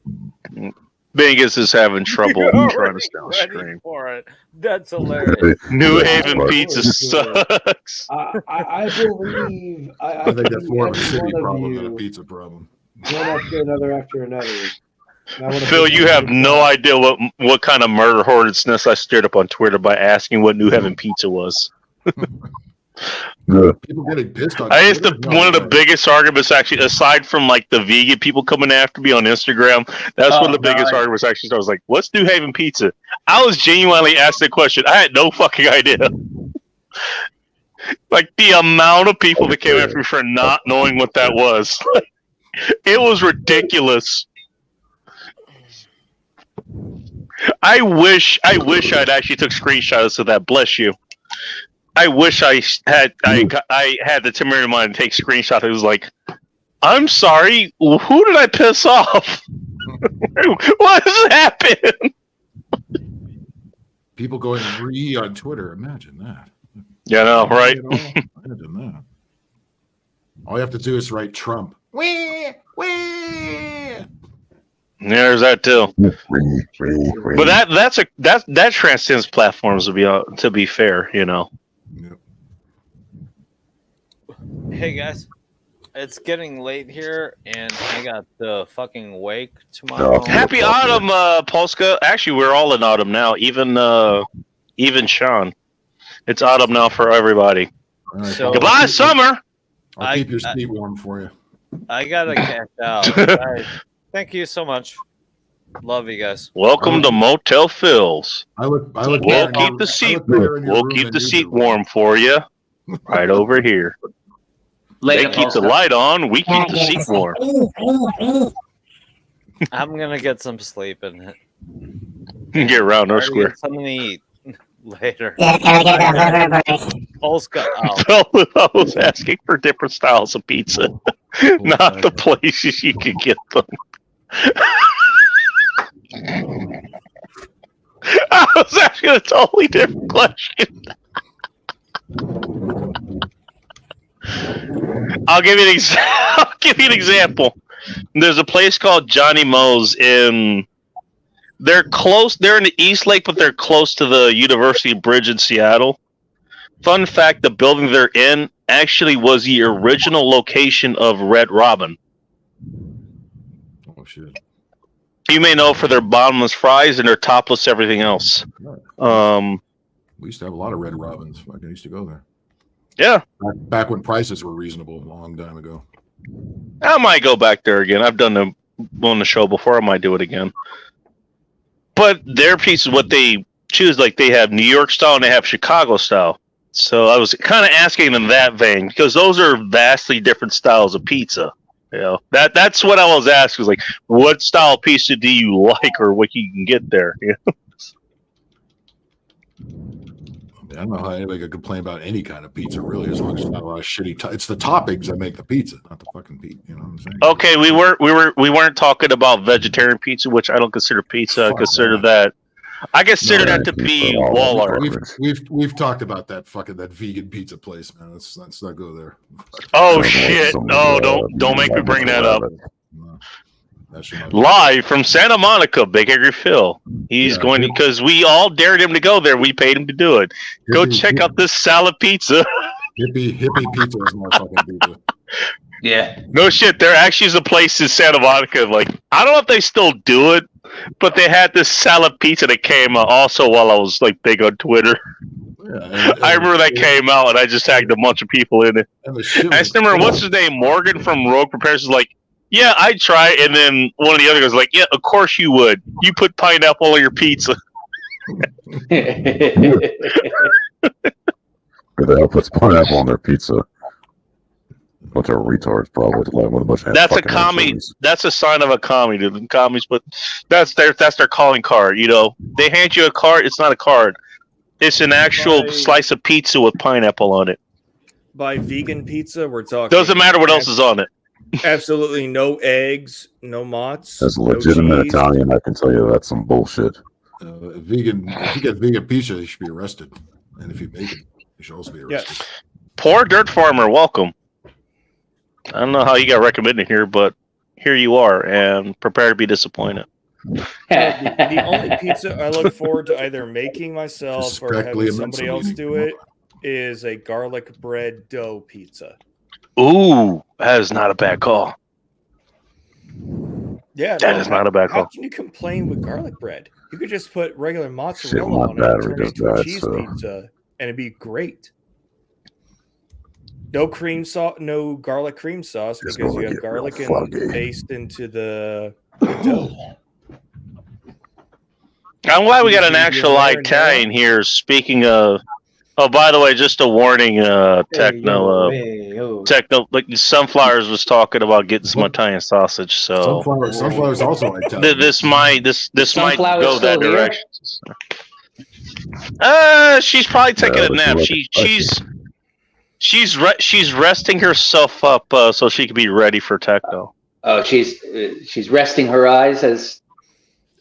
Vegas is having trouble You're trying to stay on ready stream. for it. That's hilarious. New Haven pizza sucks. I believe. I think that's more of a every city one of problem than a you, pizza problem. one after another after another. I wanna Phil, put you have no idea what kind of murder hornet's nest I stirred up on Twitter by asking what New Haven pizza was. People getting pissed on. I guess Twitter? No one of the way. biggest arguments, actually, aside from like the vegan people coming after me on Instagram, that's one of the biggest arguments. Actually, I was like, "What's New Haven pizza?" I was genuinely asked the question. I had no fucking idea. Like the amount of people that came after me for not knowing what that was, it was ridiculous. I wish I'd actually took screenshots of that. Bless you. I wish I had the temerity mind to take screenshots. It was like, I'm sorry, who did I piss off? What has happened? People going re on Twitter. Imagine that. Yeah, I know, right? Imagine that. All you have to do is write Trump. Yeah, there's that too. But that transcends platforms to be fair, you know. Hey guys, it's getting late here, and I got the fucking wake tomorrow. Happy autumn, Polska. Actually, we're all in autumn now. Even Sean. It's autumn now for everybody. So- Goodbye, summer. I'll keep your seat warm for you. I gotta cash out. Guys, thank you so much. Love you guys. Welcome to Motel Phil's. We'll keep the seat warm for you, right over here. Later, They keep the Polska. light on. We keep the seat warm. I'm gonna get some sleep and Get around no Already square. get something to eat later. Yeah, Polska out. I was asking for different styles of pizza, not the places you can get them. I was asking a totally different question. I'll give you an example. There's a place called Johnny Mo's in. They're close. They're in the East Lake, but they're close to the University Bridge in Seattle. Fun fact: the building they're in actually was the original location of Red Robin. Oh shit! You may know for their bottomless fries and their topless everything else. We used to have a lot of Red Robins. I used to go there. Yeah. Back when prices were reasonable, a long time ago. I might go back there again. I've done them on the show before. I might do it again. But their piece is what they choose. Like they have New York style and they have Chicago style. So I was kind of asking in that vein because those are vastly different styles of pizza. You know, that's what I was asking. Was like, what style of pizza do you like, or what you can get there? You know? I don't know how anybody could complain about any kind of pizza, really, as long as it's not a lot of shitty. It's the toppings that make the pizza, not the fucking pizza. You know what I'm saying? Okay, we weren't talking about vegetarian pizza, which I don't consider pizza. I consider that. I consider that to be wall art. We've talked about that vegan pizza place, man. Let's not go there. Oh shit! No, don't make me bring that up. Live from Santa Monica, Big Angry Phil. He's going to, because we all dared him to go there. We paid him to do it. Go check out this salad pizza. Hippie pizza is more fucking pizza. Yeah. No shit. There actually is a place in Santa Monica. Like, I don't know if they still do it, but they had this salad pizza that came also while I was like big on Twitter. I remember that came out and I just tagged a bunch of people in it. I just remember, what's his name? Morgan from Rogue Prepares is like, yeah, I'd try. And then one of the other guys was like, yeah, of course you would. You put pineapple on your pizza. Who the hell puts pineapple on their pizza? Bunch of retards, probably. With a bunch of That's a fucking commie. anchovies. That's a sign of a commie, dude. Commies, but that's their calling card. You know, they hand you a card. It's not a card. It's an actual slice of pizza with pineapple on it. By vegan pizza, we're talking. Doesn't matter what else is on it. Absolutely no eggs, no motts. As a no legitimate cheese. Italian, I can tell you that's some bullshit. If you get vegan pizza, you should be arrested. And if you make it, you should also be arrested. Yes. Poor dirt farmer, welcome. I don't know how you got recommended here, but here you are, and prepare to be disappointed. The only pizza I look forward to either making myself or Respectfully, having I'm not somebody else somebody- do it is a garlic bread dough pizza. Ooh, that is not a bad call. Yeah, That is not a bad How call. can you complain with garlic bread? You could just put regular Shit, mozzarella my on it and battery turn it just into a died, cheese so- pizza, and it'd be great. No cream sauce, no garlic cream sauce It's because gonna you have get real garlic and foggy. paste into the dough. I'm glad we got an Medium actual rare and Italian here. Speaking of, oh, by the way, just a warning, Techno, Techno, like Sunflowers was talking about getting some Italian sausage. So Sunflower's also Italian. this might Sunflower's go that still here? direction. She's probably taking Yeah, a but nap. you look She's resting herself up so she can be ready for Techno. Oh, she's resting her eyes as.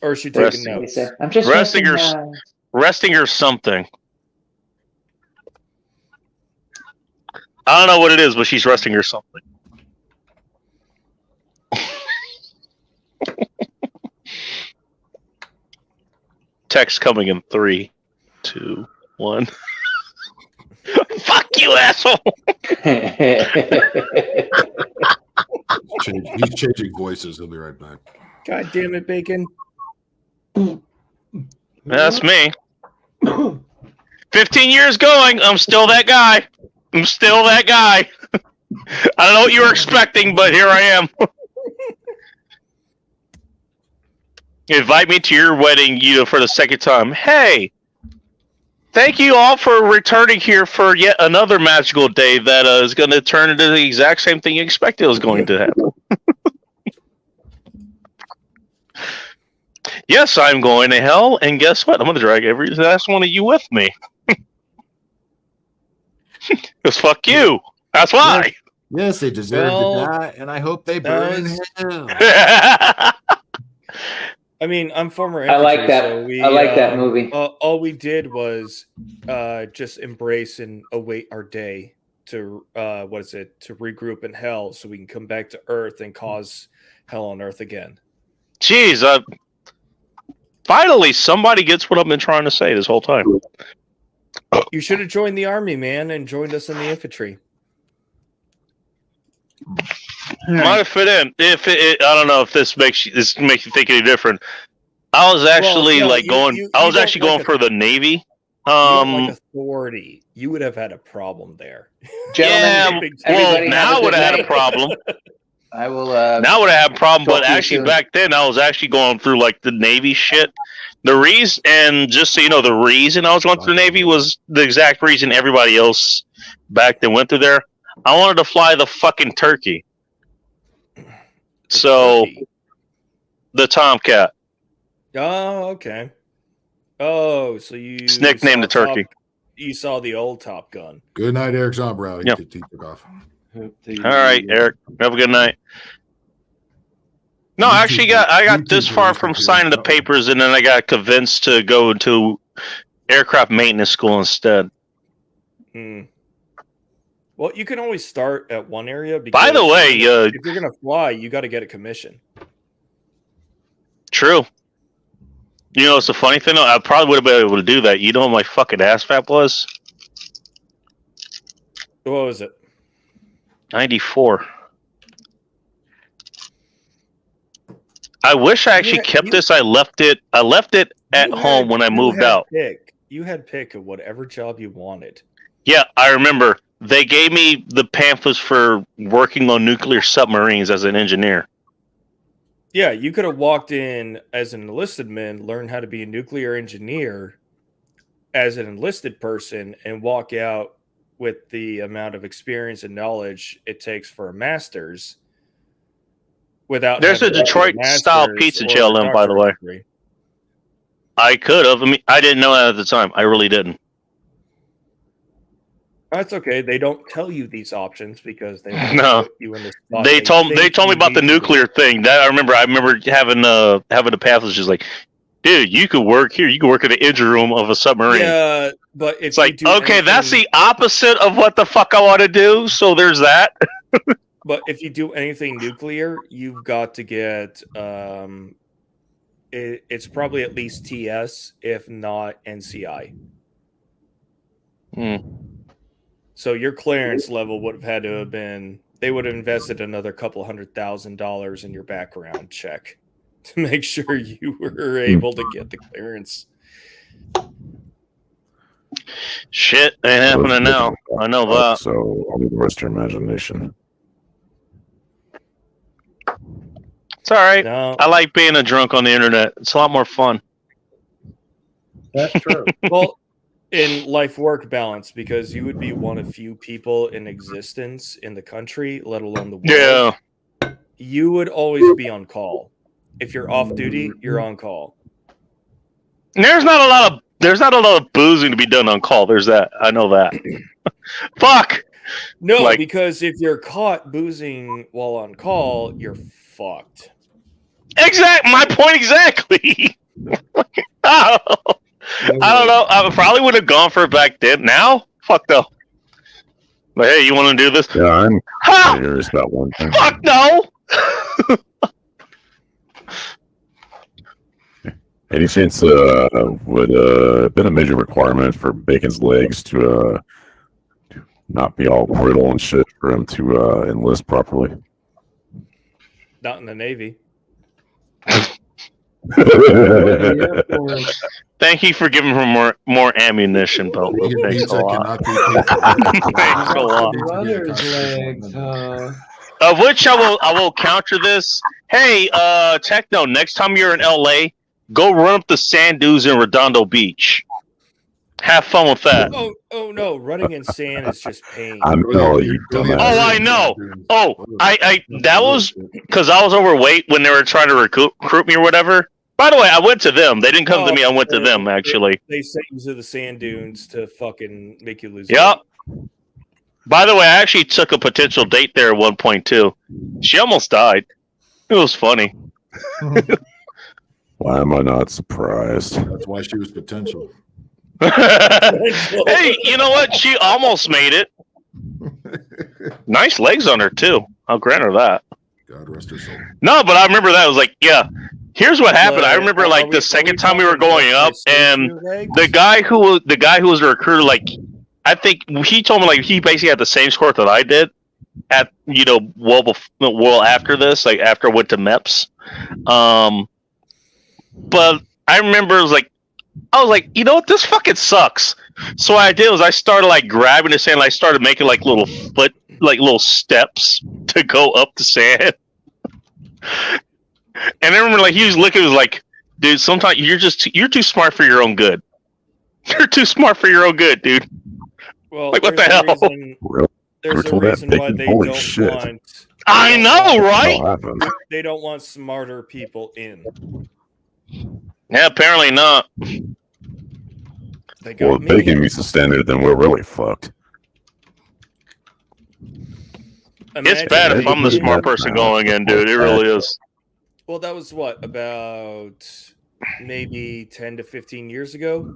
Or is she taking Resting. notes? I'm just Resting resting her- my eyes. Resting or something. I don't know what it is, but she's resting or something. Text coming in 3, 2, 1. Fuck you, asshole! He's changing voices. He'll be right back. God damn it, Bacon. That's me. 15 years going, I'm still that guy. I'm still that guy. I don't know what you were expecting, but here I am. Invite me to your wedding, for the second time. Hey, thank you all for returning here for yet another magical day that is going to turn into the exact same thing you expected was going to happen. Yes, I'm going to hell, and guess what? I'm going to drag every last one of you with me. Because fuck you. That's why. Yes, they deserve Well, to die, and I hope they burn in hell. I mean, I'm former. I like infantry, that. so we, I like that movie. All we did was just embrace and await our day to to regroup in hell, so we can come back to Earth and cause hell on Earth again. Jeez, finally somebody gets what I've been trying to say this whole time. You should have joined the army, man, and joined us in the infantry. Might have fit in. I don't know if this makes you think any different. I was actually no, going. I was actually going for the Navy. You don't like authority. You would have had a problem there. Yeah. Gentlemen, Well, everybody now have a would good have had a night. problem. I will. Now would have had a problem, talk but to you actually soon. back then I was actually going through like the Navy shit. The reason, and just so you know, the reason I was going through the Navy was the exact reason everybody else back then went through there. I wanted to fly the fucking turkey. So, the Tomcat. Oh, okay. Oh, so you It's nicknamed the saw turkey. You saw the old Top Gun. Good night, Eric Zombrow. He Yep. took off. All right, Eric. Have a good night. No, I actually I got this far from signing the papers, and then I got convinced to go to aircraft maintenance school instead. Hmm. Well, you can always start at one area. By the way, if you're gonna fly, you got to get a commission. True. You know, it's a funny thing. I probably would have been able to do that. You know what my fucking ass fap was? What was it? 94. I wish I actually kept this. I left it at home when I moved out. You had pick of whatever job you wanted. Yeah, I remember. They gave me the pamphlets for working on nuclear submarines as an engineer. Yeah, you could have walked in as an enlisted man, learn how to be a nuclear engineer as an enlisted person, and walk out with the amount of experience and knowledge it takes for a master's without. There's a having to get Detroit-style master's pizza or jail a in, by the way. doctorate degree. I could have. I mean, I didn't know that at the time. I really didn't. That's okay. They don't tell you these options because they want No. to put you in the spot They told me think you about the need to be. nuclear thing. That I remember having the pathos just like, dude, you could work here. You could work in the engine room of a submarine. Yeah, but if It's like, you do okay, that's anything- the opposite of what the fuck I want to do. So there's that. But if you do anything nuclear, you've got to get it's probably at least TS, if not NCI. So your clearance level would have had to have been, they would have invested another couple $100,000 in your background check to make sure you were able to get the clearance. Shit ain't happening now. I know that. So I'll leave the rest to your imagination. It's all right. No. I like being a drunk on the internet. It's a lot more fun. That's true. Well, in life-work balance, because you would be one of few people in existence in the country, let alone the world. Yeah. You would always be on call. If you're off duty, you're on call. And there's not a lot of boozing to be done on call. There's that. I know that. Fuck. No, Like- because if you're caught boozing while on call, you're fucked. My point exactly. Oh. I don't know. I probably would have gone for it back then. Now, fuck no. But hey, you want to do this? Yeah, I'm Ha! curious about one thing. Fuck no. Any chance would have been a major requirement for Bacon's legs to not be all brittle and shit for him to enlist properly? Not in the Navy. Thank you for giving him more ammunition, Bill. Thanks a lot. Thanks a lot. Brother's legs, huh? Of which I will counter this. Hey, Techno, next time you're in LA, go run up the sand dunes in Redondo Beach. Have fun with that. Oh no, running in sand is just pain. I'm you dumbass. Oh, I know. Oh, I that was because I was overweight when they were trying to recruit me or whatever. By the way, I went to them. They didn't come to me. I went to them actually. They sent you to the sand dunes to fucking make you lose. Yep. By the way, I actually took a potential date there at one point too. She almost died. It was funny. Why am I not surprised? That's why she was potential. Hey, you know what? She almost made it. Nice legs on her too. I'll grant her that. God rest her soul. No, but I remember that. I was like, yeah. Here's what happened. I remember like the second time we were going up, and the guy who was a recruiter, like, I think he told me like he basically had the same score that I did at well after this, like after I went to MEPS. But I remember I was like, you know what, this fucking sucks. So what I did was I started like grabbing the sand, I started making like little steps to go up the sand. And I remember like he was looking, he was like, dude, sometimes you're too smart for your own good. You're too smart for your own good, dude. Well, like what the there's a hell? reason- Really? There's a told that reason why Bacon? they Holy don't shit. want. I know, right? What happened? They don't want smarter people in. Yeah, apparently not. They got Well, if me. Bacon meets the standard, then we're really fucked. It's bad if I'm the smart person going in, dude. It really is. Well, that was what, about maybe 10 to 15 years ago?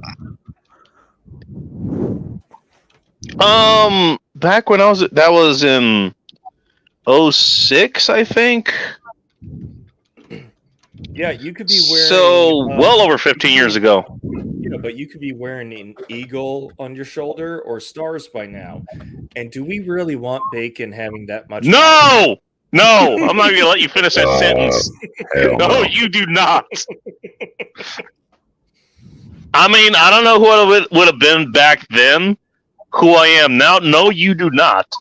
Back when that was in 06, I think. Yeah, you could be wearing. So well over 15 years ago. You know, but you could be wearing an eagle on your shoulder or stars by now. And do we really want Bacon having that much? No, I'm not gonna let you finish that sentence. No, you do not. I mean, I don't know who it would have been back then. Who I am now? No, you do not.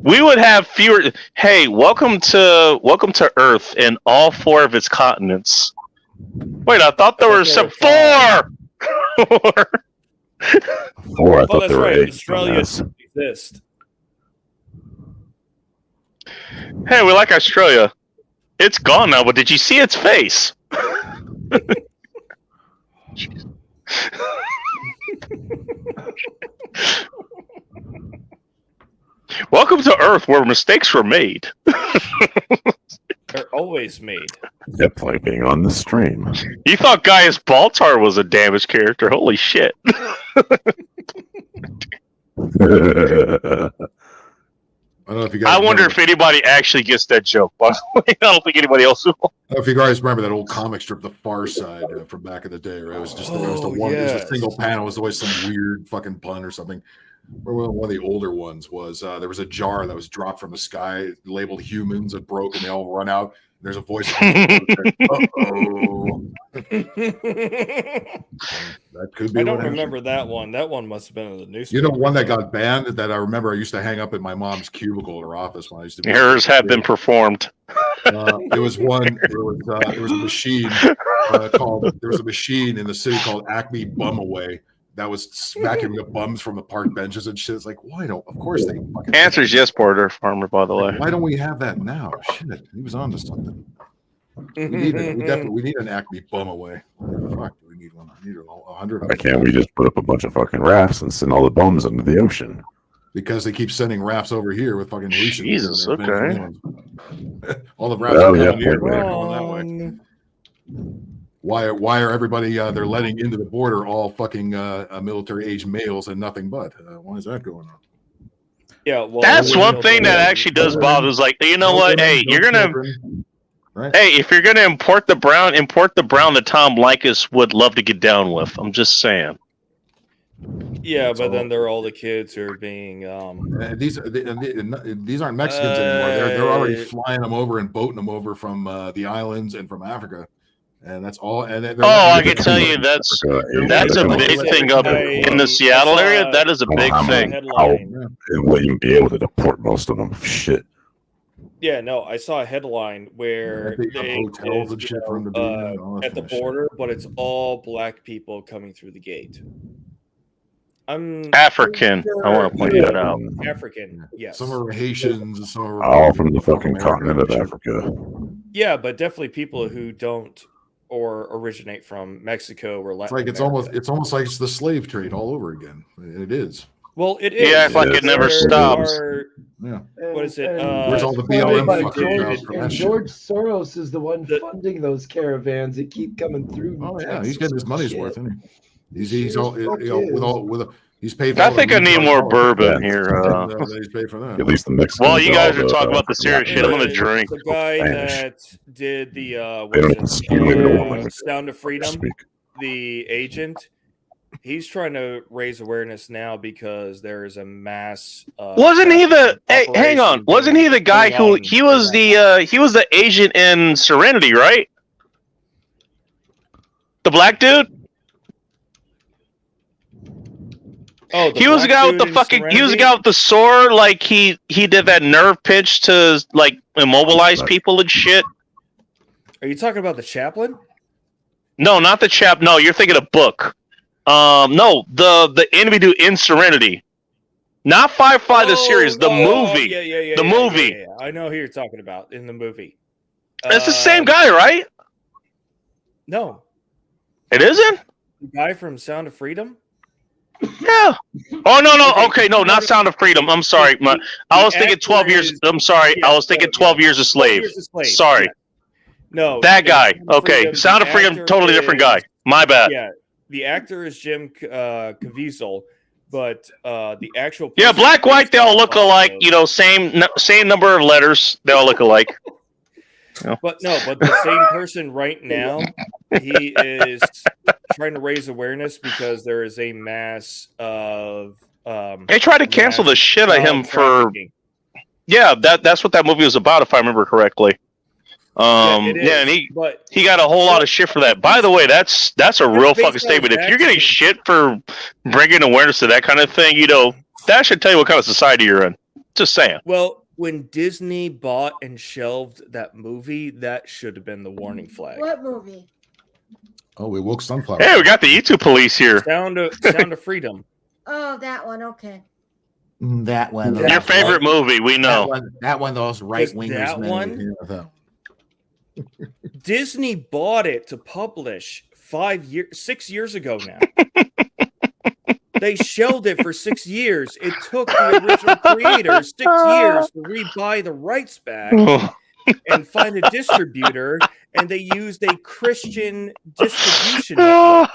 We would have fewer. Hey, welcome to Earth and all 4 of its continents. Wait, I thought there were some 4. 4. I Oh, thought that's they were right. 8. Australia dumbass. doesn't exist. Hey, we like Australia. It's gone now, but did you see its face? Welcome to Earth, where mistakes were made. They're always made. Yep, like being on the stream. You thought Gaius Baltar was a damaged character? Holy shit! I don't know if you guys. I wonder if anybody actually gets that joke. By the way, I don't think anybody else will. I don't know if you guys remember that old comic strip, The Far Side, from back in the day, right? It was just it was the one, it was a single panel. It was always some weird fucking pun or something. Or one of the older ones was there was a jar that was dropped from the sky, labeled humans, and broke, and they all run out. There's a voice. Uh-oh. That could be. I don't remember that one. That one must have been in the newspaper. You know, one that got banned that I remember I used to hang up in my mom's cubicle at her office when I used to be. Errors have been performed. It was one. There was a machine called. There was a machine in the city called Acme Bum Away that was vacuuming up bums from the park benches and shit. It's like, why don't? Of course they. Fucking Answer is yes, Border Farmer. By the way, why don't we have that now? Shit, he was on to something. We need an Acme Bum Away. Fuck, we need one. We need 100. Why can't we just put up a bunch of fucking rafts and send all the bums into the ocean? Because they keep sending rafts over here with fucking Haitians. Jesus, okay. All the rafts Oh, are yeah, coming here, point they're there. going that way. Why are everybody they're letting into the border all fucking military age males and nothing but? Why is that going on? Yeah, well, that's one thing that actually does bother. Is like, you know what? Hey, you're gonna. Right. Hey, if you're gonna import the brown that Tom Likas would love to get down with. I'm just saying. Yeah, but then there are all the kids who are being. These aren't Mexicans anymore. They're already flying them over and boating them over from the islands and from Africa, and that's all. And I can tell you that's a big thing up in the Seattle area. That is a big thing. It wouldn't even be able to deport most of them. Shit. Yeah, no, I saw a headline where they hotels and shit for them to be in and all that at the kind of shit. border, but it's all black people coming through the gate. I'm African. I want to point that out. African, yes. Some are Haitians, and some are All from the fucking continent of Africa. Yeah, but definitely people who don't or originate from Mexico or Latin. It's almost like it's the slave trade all over again. It is. Well, it is. Yeah, it's like it never stops. Yeah. What is it? Where's all the Funded BLM by fuckers George, out for and that shit? George Soros is the one funding those caravans that keep coming through. Oh yeah, Texas he's getting his money's shit. worth, isn't he? He's Sure all as fuck he's paid. For I all think the I need more bourbon here. He's paid for that. At least the Mexicans. While you guys are all talking about the serious shit, I'm gonna drink. The guy Spanish. that did the They don't even speak it. Sound of Freedom, Speak. the agent, he's trying to raise awareness now because there is a mass. Wasn't he the? Hey, hang on. operation Wasn't he the guy who going he was the agent in Serenity, right? The black dude. Oh, He was the guy with the fucking. He was the guy with the sword. Like he did that nerve pitch to like immobilize people and shit. Are you talking about the chaplain? No, not the chap. No, you're thinking of Book. No, the enemy dude in Serenity, not Firefly the series, the movie. Yeah, the movie. yeah. I know who you're talking about in the movie. It's the same guy, right? No, It isn't. the guy from Sound of Freedom. Yeah. Oh no. Okay, no, not Sound of Freedom. I'm sorry. I was thinking 12 years. I'm sorry. I was thinking 12 Years a Slave. Sorry. Yeah. No, That guy. Sound of Okay. Freedom, Sound of the Freedom, actor totally different guy. is- My bad. Yeah, the actor is Jim Caviezel, but the actual Yeah, person black, white, based they all on look Buffalo- alike. You know, same number of letters. They all look alike. But the same person right now, he is trying to raise awareness because there is a mass of. They tried to cancel the shit out of him for. trafficking. Yeah, that's what that movie was about, if I remember correctly. it is, And but he got a whole lot of shit for that. By the way, that's a real based fucking on statement. If facts. you're getting shit for bringing awareness to that kind of thing, you know, that should tell you what kind of society you're in. Just saying. well, when Disney bought and shelved that movie, that should have been the warning flag. What movie? Oh, we woke sunflower. Hey, we got the YouTube police here. Sound of Freedom. Oh, that one. Okay. That one. Your favorite movie, we know. That one, those right wingers. That one? Disney bought it to publish 6 years ago now. They shelved it for 6 years. It took the original creator 6 years to rebuy the rights back and find a distributor, and they used a Christian distribution network.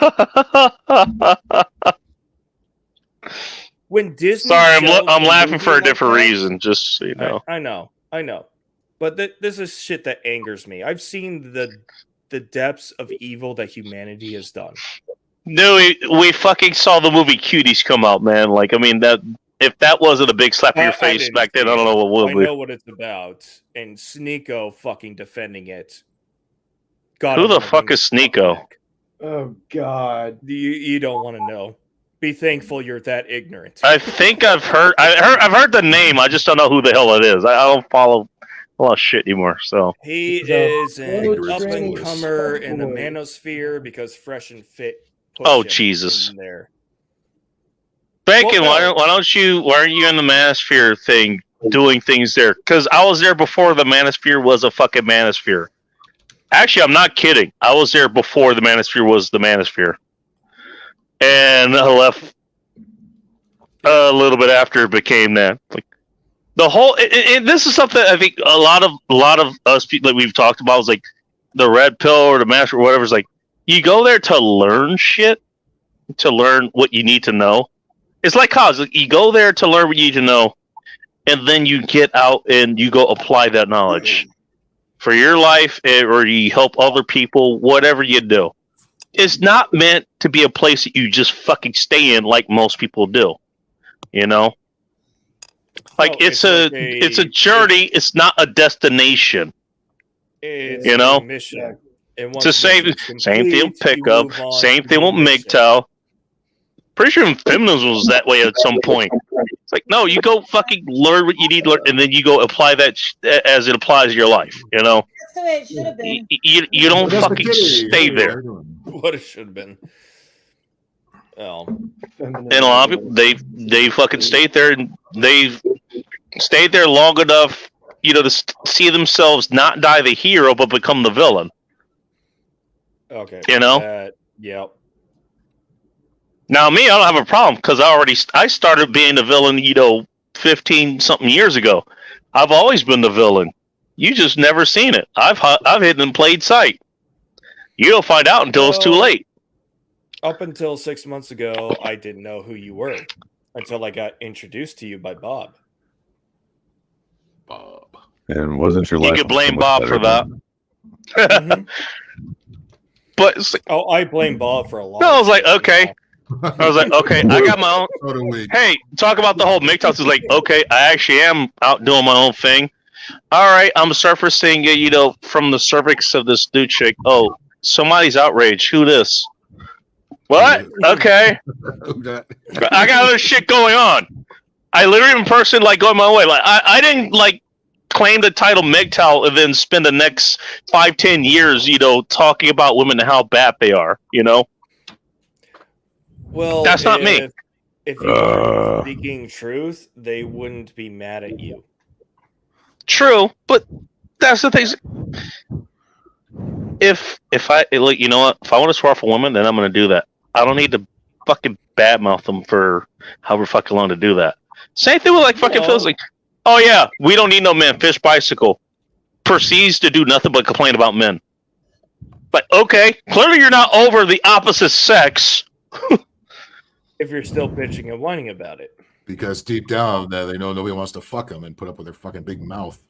When Disney, Sorry, shelved I'm a laughing movie for a like different that- reason. Just so you know. I know, but this is shit that angers me. I've seen the depths of evil that humanity has done. No, we fucking saw the movie Cuties come out, man. Like, I mean, that if that wasn't a big slap in your I face didn't back then, see I don't it. know what will I be. know what it's about, and Sneeko fucking defending it. God, Who I the wanna fuck bring is Sneeko? Oh God. You don't want to know. Be thankful you're that ignorant. I think I've heard the name. I just don't know who the hell it is. I don't follow a lot of shit anymore. So He He's a is an pro up and training comer in the boy. manosphere because Fresh and Fit. Put Oh, him Jesus. in there. Bacon, Well, why aren't you in the Manosphere thing doing things there? Because I was there before the Manosphere was a fucking Manosphere. Actually, I'm not kidding. I was there before the Manosphere was the Manosphere, and I left a little bit after it became that. Like the whole, and this is something I think a lot of us people that we've talked about is like the red pill or the Manosphere or whatever. Is like you go there to learn shit, to learn what you need to know. It's like college. Like, you go there to learn what you need to know, and then you get out and you go apply that knowledge for your life, or you help other people, whatever you do. It's not meant to be a place that you just fucking stay in like most people do. You know? Like No, it's it's a journey, it's not a destination. It's You a know? mission. And It's the once same mission's thing with complete, you pickup, move on same to thing the with mission. MGTOW. Pretty sure feminism was that way at some point. It's like, no, you go fucking learn what you need to learn, and then you go apply that as it applies to your life. You know, That's the way it should have been. you don't fucking stay there. What it should have been. Well, And a lot of people they fucking stayed there, and they've stayed there long enough, you know, to see themselves not die the hero but become the villain. okay. You know? Yep. Now me, I don't have a problem because I started being the villain, you know, 15 something years ago. I've always been the villain. You just never seen it. I've hidden in plain sight. You don't find out until it's too Well, late. Up until 6 months ago, I didn't know who you were until I got introduced to you by Bob. And wasn't your You life could blame so much Bob better for that. then? But it's like, Oh, I blame Bob for a lot. no, I of was like, shit, okay. I was like, okay, I got my own. So do we. Hey, talk about the whole MGTOW. Is like, okay, I actually am out doing my own thing. All right, I'm surfacing, you know, from the cervix of this dude chick. Oh, somebody's outraged. Who this? What? Okay. I got other shit going on. I literally in person, like, going my way. Like, I didn't, like, claim the title MGTOW and then spend the next 5-10 years, you know, talking about women and how bad they are, you know? Well, That's not me. If you were speaking truth, they wouldn't be mad at you. True, but that's the thing. If I, like, you know what? If I want to swear off a woman, then I'm going to do that. I don't need to fucking badmouth them for however fucking long to do that. Same thing with, like, fucking No. Phil's like, oh yeah, we don't need no man. Fish bicycle proceeds to do nothing but complain about men. But okay, clearly you're not over the opposite sex. If you're still bitching and whining about it. Because deep down, they know nobody wants to fuck them and put up with their fucking big mouth.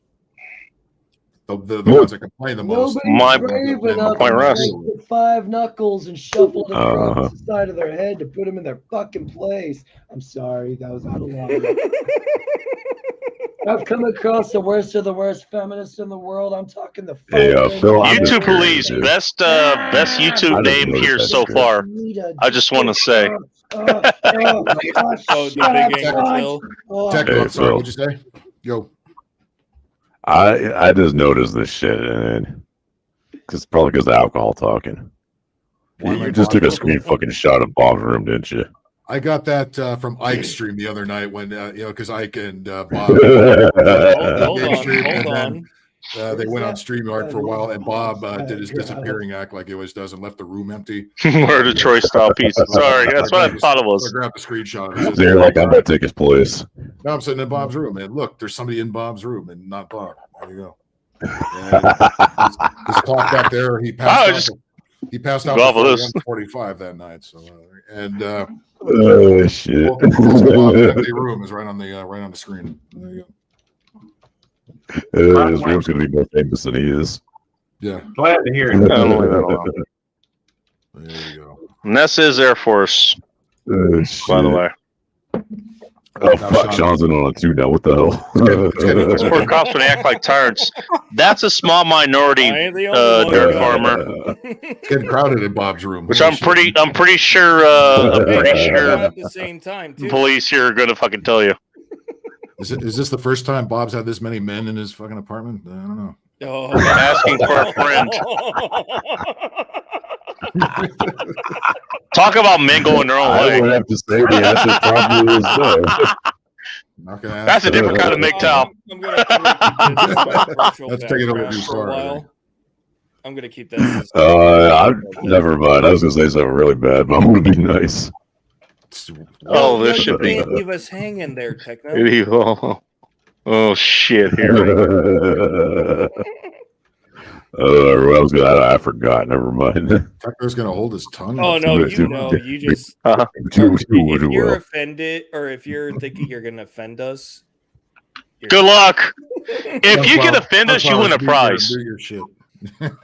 The ones that complain the most. Nobody's brave enough point, to Russ. take the 5 knuckles and shuffle it across Uh-huh. the side of their head to put them in their fucking place. I'm sorry, that was out of line. I've come across the worst of the worst feminists in the world. I'm talking the Hey, Phil, I'm just YouTube curious, police, dude. best YouTube I didn't name notice here that so shit. far. I just want to say. Oh, the big anger Phil. Tech, Hey, I'm sorry, Phil. what'd you say? Yo. I just noticed this shit, and because probably because of alcohol talking. Why am I You just took a talking? screen fucking shot of Bob's room, didn't you? I got that from Ike's stream the other night when, you know, because Ike and Bob. Hold on, Stream, and hold then on. They went on StreamYard for a while, and Bob did his disappearing act like he always does and left the room empty. Or Detroit style pizza. Sorry, that's what I thought it was. I grabbed a screenshot of it. So you're like, I'm gonna take his place. No, I'm sitting in Bob's room, and look, there's somebody in Bob's room, and not Bob. There you go. His clock back there. He passed out. He passed out before 1:45 that night. So, oh shit! Bob's empty room is right on the screen. There you go. His room's gonna be more famous than he is. Yeah. Glad to hear it. There you go. And this is Air Force, by the way. Oh fuck, Sean's in on it too now. What the hell? It's where cops when they act like tyrants. That's a small minority dairy farmer. It's getting crowded in Bob's room. Which I'm pretty sure at the same time, too. Police here are gonna fucking tell you. Is this the first time Bob's had this many men in his fucking apartment? I don't know. Oh. Asking for a friend. Talk about men going their own way. I would have to say the answer probably is no. That's a different kind of MGTOW. Let's take it over too far. I'm gonna keep that. Never mind. I was gonna say something really bad, but I'm gonna be nice. Oh, this should be. Can't leave us hanging there, Techno. Oh shit! Here. I forgot. Never mind. Tucker's gonna hold his tongue. Oh no, you just. If you're offended, or if you're thinking you're gonna offend us, good luck. If you can offend us, you win a prize. Do your shit.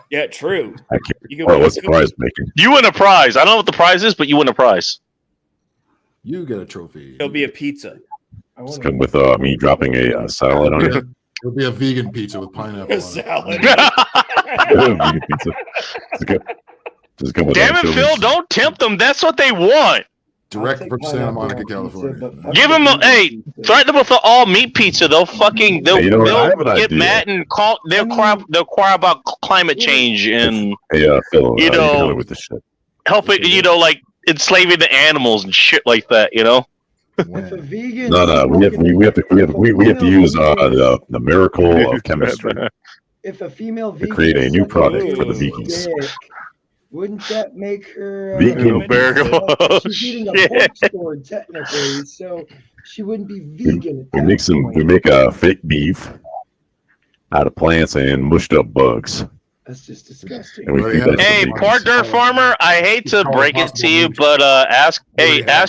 Yeah, true. I can't. What's the prize making? You win a prize. I don't know what the prize is, but you win a prize. You get a trophy. It'll be a pizza. It's come with me dropping a salad on it. It'll be a vegan pizza with pineapple. A salad. Vegan pizza. Just come with Damn it, Phil! Don't tempt them. That's what they want. Direct from Santa Monica, California. Give them threaten them with an all meat pizza. They'll get mad and they'll cry about climate change and Phil, with the shit. Helping like enslaving the animals and shit like that. If a vegan No, we have to use the miracle of chemistry if a female to vegan create a new sucks product for the dick, vegans. wouldn't that make her Vegan. she's eating a pork sword technically, so she wouldn't be vegan. We make a fake beef out of plants and mushed up bugs. That's just disgusting. Hey, poor dirt farmer, I hate to break it to you, but ask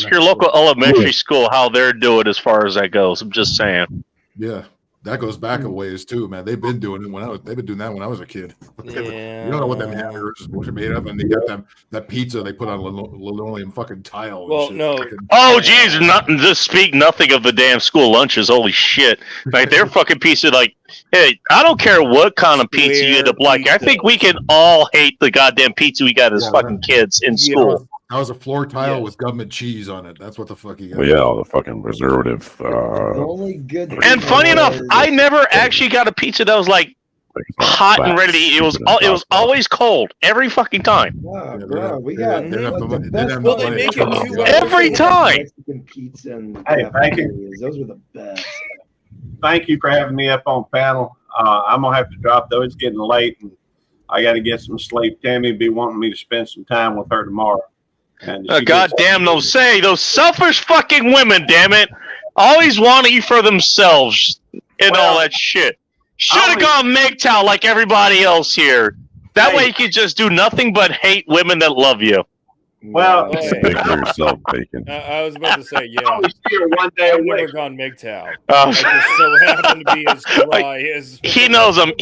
your local elementary school how they're doing as far as that goes. I'm just saying. Yeah, that goes back a ways too, man. They've been doing it they've been doing that when I was a kid. Yeah. You don't know what them hamburgers are made of, and they got that pizza they put on linoleum fucking tile. Well, no. Oh, geez, just speak nothing of the damn school lunches. Holy shit! Like their fucking pizza, like, hey, I don't care what kind of pizza you end up like. I think we can all hate the goddamn pizza we got as fucking kids in school. That was a floor tile with government cheese on it. That's what the fuck you got. Well, yeah, all the fucking preservative. The only good And funny enough, I never actually got a pizza that was like hot and ready to eat. It was always cold every fucking time. Wow, bro, we got they make it too every time. Mexican pizza and Hey, thank you. those were the best. Thank you for having me up on panel. I'm gonna have to drop though. It's getting late, and I got to get some sleep. Tammy be wanting me to spend some time with her tomorrow. And Goddamn those selfish fucking women, damn it. Always want to eat for themselves and all that shit. Should have gone MGTOW like everybody else here. That way you could just do nothing but hate women that love you. Well, Think for yourself, bacon. I was about to say, yeah. I was here one day I've a never week. gone MGTOW. Oh. I just so happen to be as dry as. He knows I'm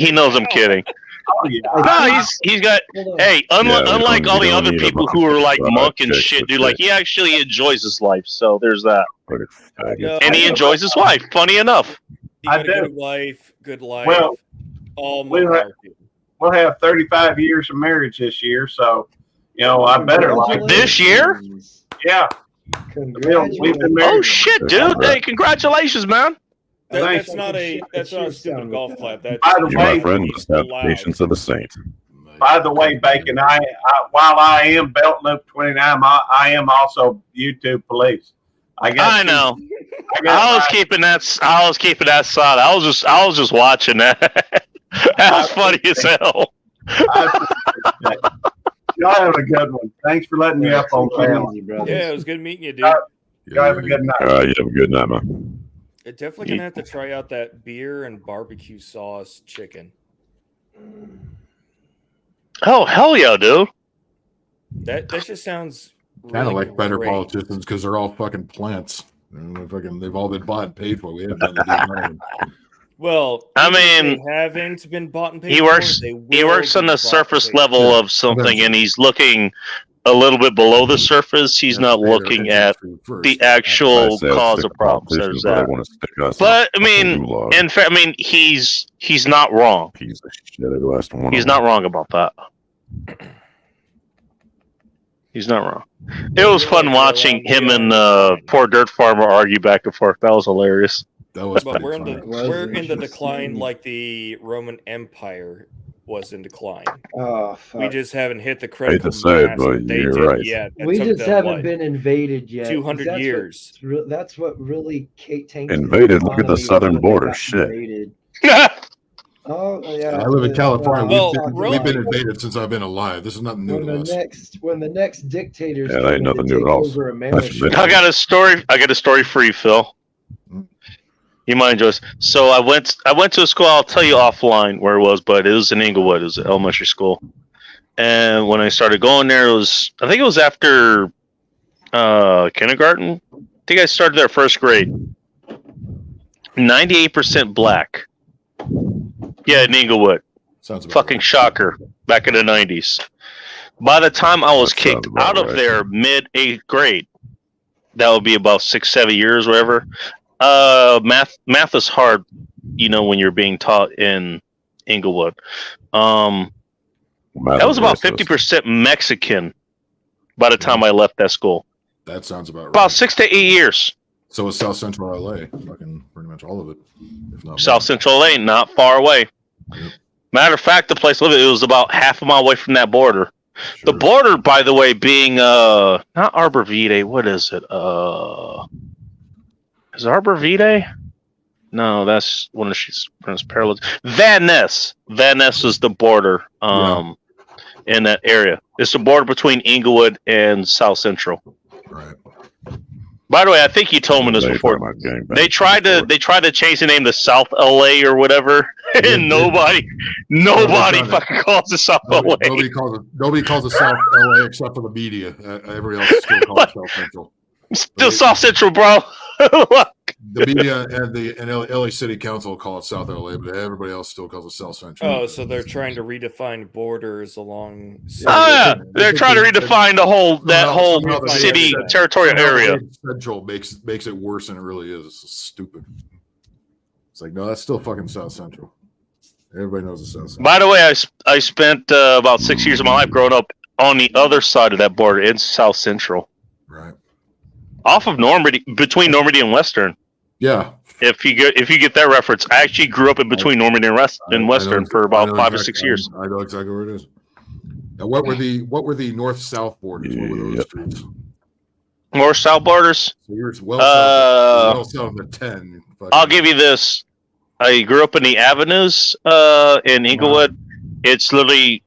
kidding. Oh, yeah. No, he's got. Hey, unlike all the don't other need people a who are like bunch of monk and chicks shit, with dude, like it. he actually enjoys his life. So there's that. No, And he enjoys his wife. Funny enough. You got I a do. good life. Well, all we'll have, we'll have 35 years of marriage this year, so I better like This year? Yeah. We've been married. Oh shit, dude! Hey, congratulations, man. That's not a stupid golf clap. That's By the You, my way, friend, must have the patience of a saint. By the way, Bacon, I while I am Belt Loop 29, I am also YouTube police. I know. I was keeping that side. I was just watching that. That was funny as hell. Y'all have a good one. Thanks for letting me up on family. Yeah, it was good meeting you, dude. Y'all have a good night. You have a good night, man. Definitely gonna have to try out that beer and barbecue sauce chicken. Oh hell yeah, dude! That just sounds Kind of really like better great. politicians because they're all fucking plants. And they've all been bought and paid for. We haven't done anything. Well, I even if mean, they haven't been bought and paid He for, works. they He will works on be the bought and surface paid for. level of something, and he's looking a little bit below the surface. He's not looking at the actual cause of problems. There's that. But I mean, in fact, I mean, he's not wrong. Piece of shit, I last one. He's not wrong about that. He's not wrong. It was fun watching him and poor dirt farmer argue back and forth. That was hilarious. That was. But we're in the decline like the Roman Empire was in decline. Oh, fuck. We just haven't hit the Hate critical to say it, mass but that they you're did right. yet. That We took just them, haven't what, been invaded yet. 200 That's years. That's what really tanked Invaded. Look at the economy southern when we border. got Shit. invaded. Oh yeah. I live in California. Well, We've been invaded since I've been alive. This is nothing new When to the us. next dictators Yeah, that come ain't in nothing to new take at all. over That's America. I got a story. I got a story for you, Phil. You mind, Joyce? So I went to a school. I'll tell you offline where it was, but it was in Inglewood. It was an elementary school. And when I started going there, I think it was after kindergarten. I think I started there first grade. 98% black. Yeah, in Inglewood. Sounds about Fucking shocker. Back in the 90s. By the time I was kicked out of there mid 8th grade, that would be about 6-7 years, whatever. Math is hard, when you're being taught in Inglewood. That was about 50% Mexican by the time I left that school. That sounds about right. About 6 to 8 years. So is South Central LA. Fucking pretty much all of it. If not South Central LA, not far away. Matter of fact, the place I live, it was about half a mile away from that border. The border, by the way, being not Arbor Vitae. What is it? Is it Arbor Vitae? No, that's one of the parallels. Van Ness. Van Ness is the border in that area. It's the border between Inglewood and South Central. Right. By the way, I think you told me this before. They tried to change the name to South LA or whatever, and nobody fucking calls it South LA. Nobody calls it South LA except for the media. Everybody else still calls it South Central. Still South Central, bro. The media and LA City Council call it South LA, but everybody else still calls it South Central. Oh, so they're trying to redefine borders along. They're trying to redefine the whole city territorial area. Central makes it worse than it really is. It's stupid. It's like, no, that's still fucking South Central. Everybody knows it's South Central. By the way, I spent about 6 years of my life growing up on the other side of that border in South Central. Right. Off of Normandy, between Normandy and Western. Yeah. If you get that reference, I actually grew up in between Normandy and Western for about 5 or 6 years. I know exactly where it is. Now, what were the north-south borders? What were those streets? North south borders. So you're well south of the 10. I'll give you this. I grew up in the Avenues in Inglewood. It's literally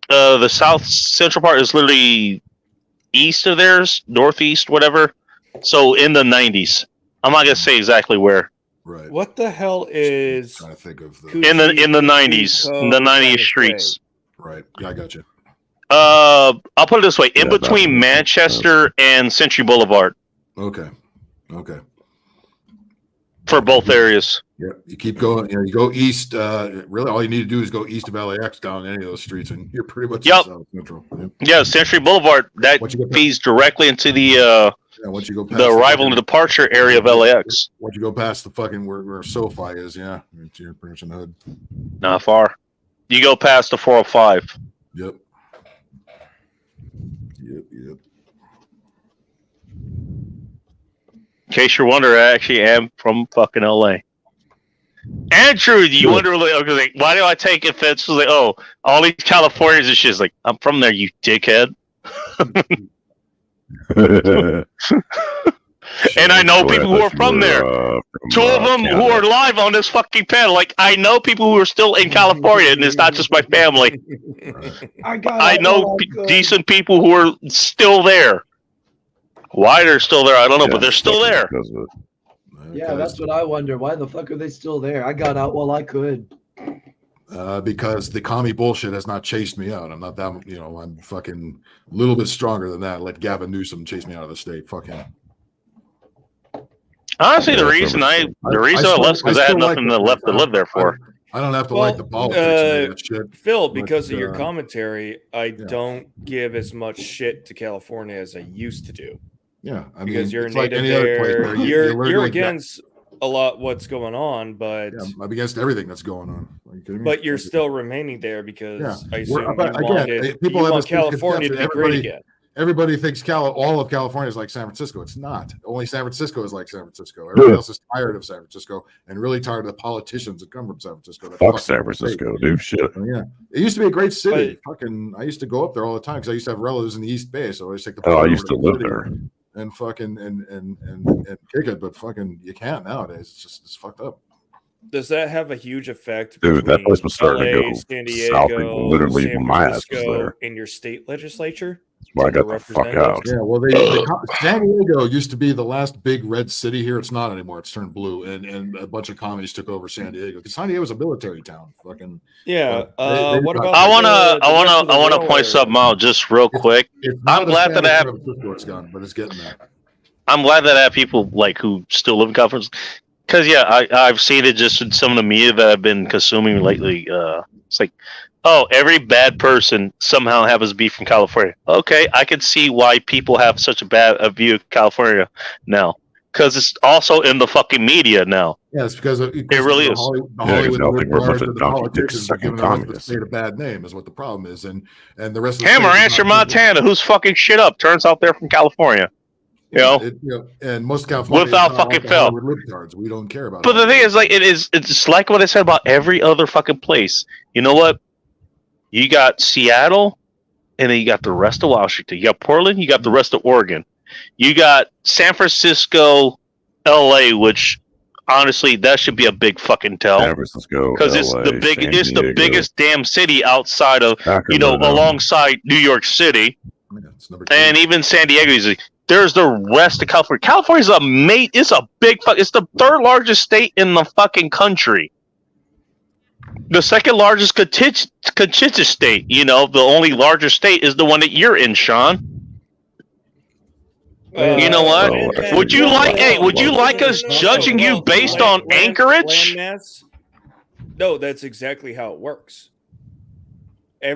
the South Central part is literally east of theirs, northeast, whatever. So in the 90s. I'm not gonna say exactly where. Right. What the hell is I think of in the 90s, in the 90s streets. Right. Yeah, I got you. I'll put it this way: in between Manchester and Century Boulevard. Okay. Okay. For both areas. Yeah, you keep going. You go east. Really, all you need to do is go east of LAX down any of those streets, and you're pretty much in South Central. Yep. Yeah, Century Boulevard that feeds directly into the once you go past the arrival and departure area of LAX. Once you go past the fucking where SoFi is, yeah, you're pretty much in the hood. Not far. You go past the 405. Yep. Yep. In case you're wondering, I actually am from fucking LA. Andrew, you wonder like, why do I take offense? Like, oh, all these Californians and shit. It's like, I'm from there, you dickhead. And I know people who are from there. Two of them who are live on this fucking panel. Like, I know people who are still in California, and it's not just my family. I know decent people who are still there. Why they're still there, I don't know, but they're still there. Yeah, that's what I wonder. Why the fuck are they still there? I got out while I could. Because the commie bullshit has not chased me out. I'm not that, I'm fucking a little bit stronger than that. Let Gavin Newsom chase me out of the state. Fuck him. Honestly, the reason I left because I had nothing left to live there for. I don't have to like the politics and that shit. Phil, because of your commentary, I don't give as much shit to California as I used to do. Yeah, I mean, because you're it's like native any other place there. where You're like against a lot what's going on, but I'm against everything that's going on. Are you kidding me? but you're still remaining there because I assume you Again, wanted, people you have want this California to be misconception. great again. Everybody thinks all of California is like San Francisco. It's not. Only San Francisco is like San Francisco. Everybody else is tired of San Francisco and really tired of the politicians that come from San Francisco. that Fuck fuck San the state. Francisco, dude. Shit. Yeah, it used to be a great city. I used to go up there all the time because I used to have relatives in the East Bay, so I always take the. Oh, I plane used over to the live city there. And fucking and kick it, but fucking you can't nowadays. It's fucked up. Does that have a huge effect? Dude, that between place was starting to LA, go San south. Diego, Literally, San my ass was Francisco, there. in your state legislature? Where I got the fuck out. Yeah, well, San Diego used to be the last big red city here. It's not anymore. It's turned blue, and a bunch of commies took over San Diego because San Diego was a military town. Fucking yeah. What about I wanna point something out just real quick. I'm glad that I have. It's gone, but it's getting there. I'm glad that I have people like who still live in California. Because I've seen it just in some of the media that I've been consuming lately. It's like, oh, every bad person somehow has beef from California. Okay, I can see why people have such a bad view of California now. Because it's also in the fucking media now. Yeah, it's because it really is. The Yeah, Hollywood nothing we're a bunch libertarians of and the donkey dicks politicians are sucking giving the communists. state a bad name is what the problem is, and the rest of the Hammer, state is answer not- Montana. Who's fucking shit up? Turns out they're from California. You know? And most California Without fucking fail. libtards. We don't care about. But the thing is, like, it's like what I said about every other fucking place. You know what? You got Seattle, and then you got the rest of Washington. You got Portland, you got the rest of Oregon. You got San Francisco, LA, which honestly, that should be a big fucking tell. San Francisco, Because it's the LA, big, San it's the Diego, biggest damn city outside of Sacramento. alongside New York City, and even San Diego. There's the rest of California. California's it's a big fuck. It's the third largest state in the fucking country. The second largest contiguous state. You know, the only larger state is the one that you're in, Sean. You know what? Would you like us judging you based on Anchorage? Landmass? No, that's exactly how it works.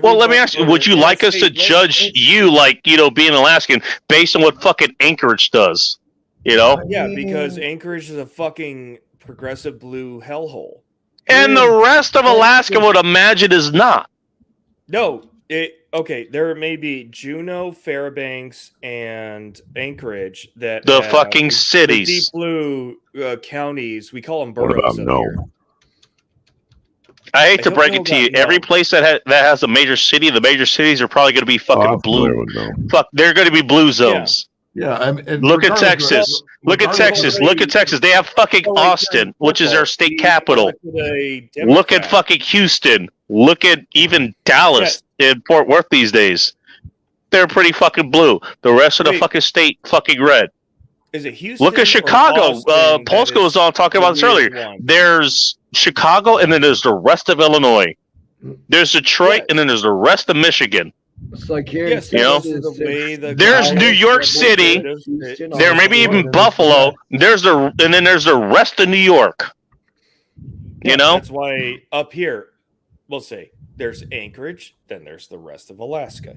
Well, let me ask you, would you like us to judge you, like, you know, being Alaskan, based on what fucking Anchorage does? You know? Yeah, because Anchorage is a fucking progressive blue hellhole. And the rest of Alaska would imagine is not. No, okay, there may be Juneau, Fairbanks, and Anchorage that The have fucking the cities. deep blue counties. We call them What boroughs. about up no? here. I hate to don't break know it to you. about Every no. place that has a major city, the major cities are probably going to be fucking I'm familiar blue. with no. Fuck, they're going to be blue zones. Yeah, and Look at regardless of- Texas. Look at Texas. Look at Texas. They have fucking Austin, which is their state capital. Look at fucking Houston. Look at even Dallas and Fort Worth these days. They're pretty fucking blue. The rest of the fucking state fucking red. Is it Houston? Look at or Chicago. Austin that Polsko was is on talking about this the weird earlier. one? There's Chicago, and then there's the rest of Illinois. There's Detroit, and then there's the rest of Michigan. It's like here. Yes, You know, this is the way the there's New York City. There may be even Buffalo. And then there's the rest of New York. You know, That's why up here, we'll say there's Anchorage, then there's the rest of Alaska.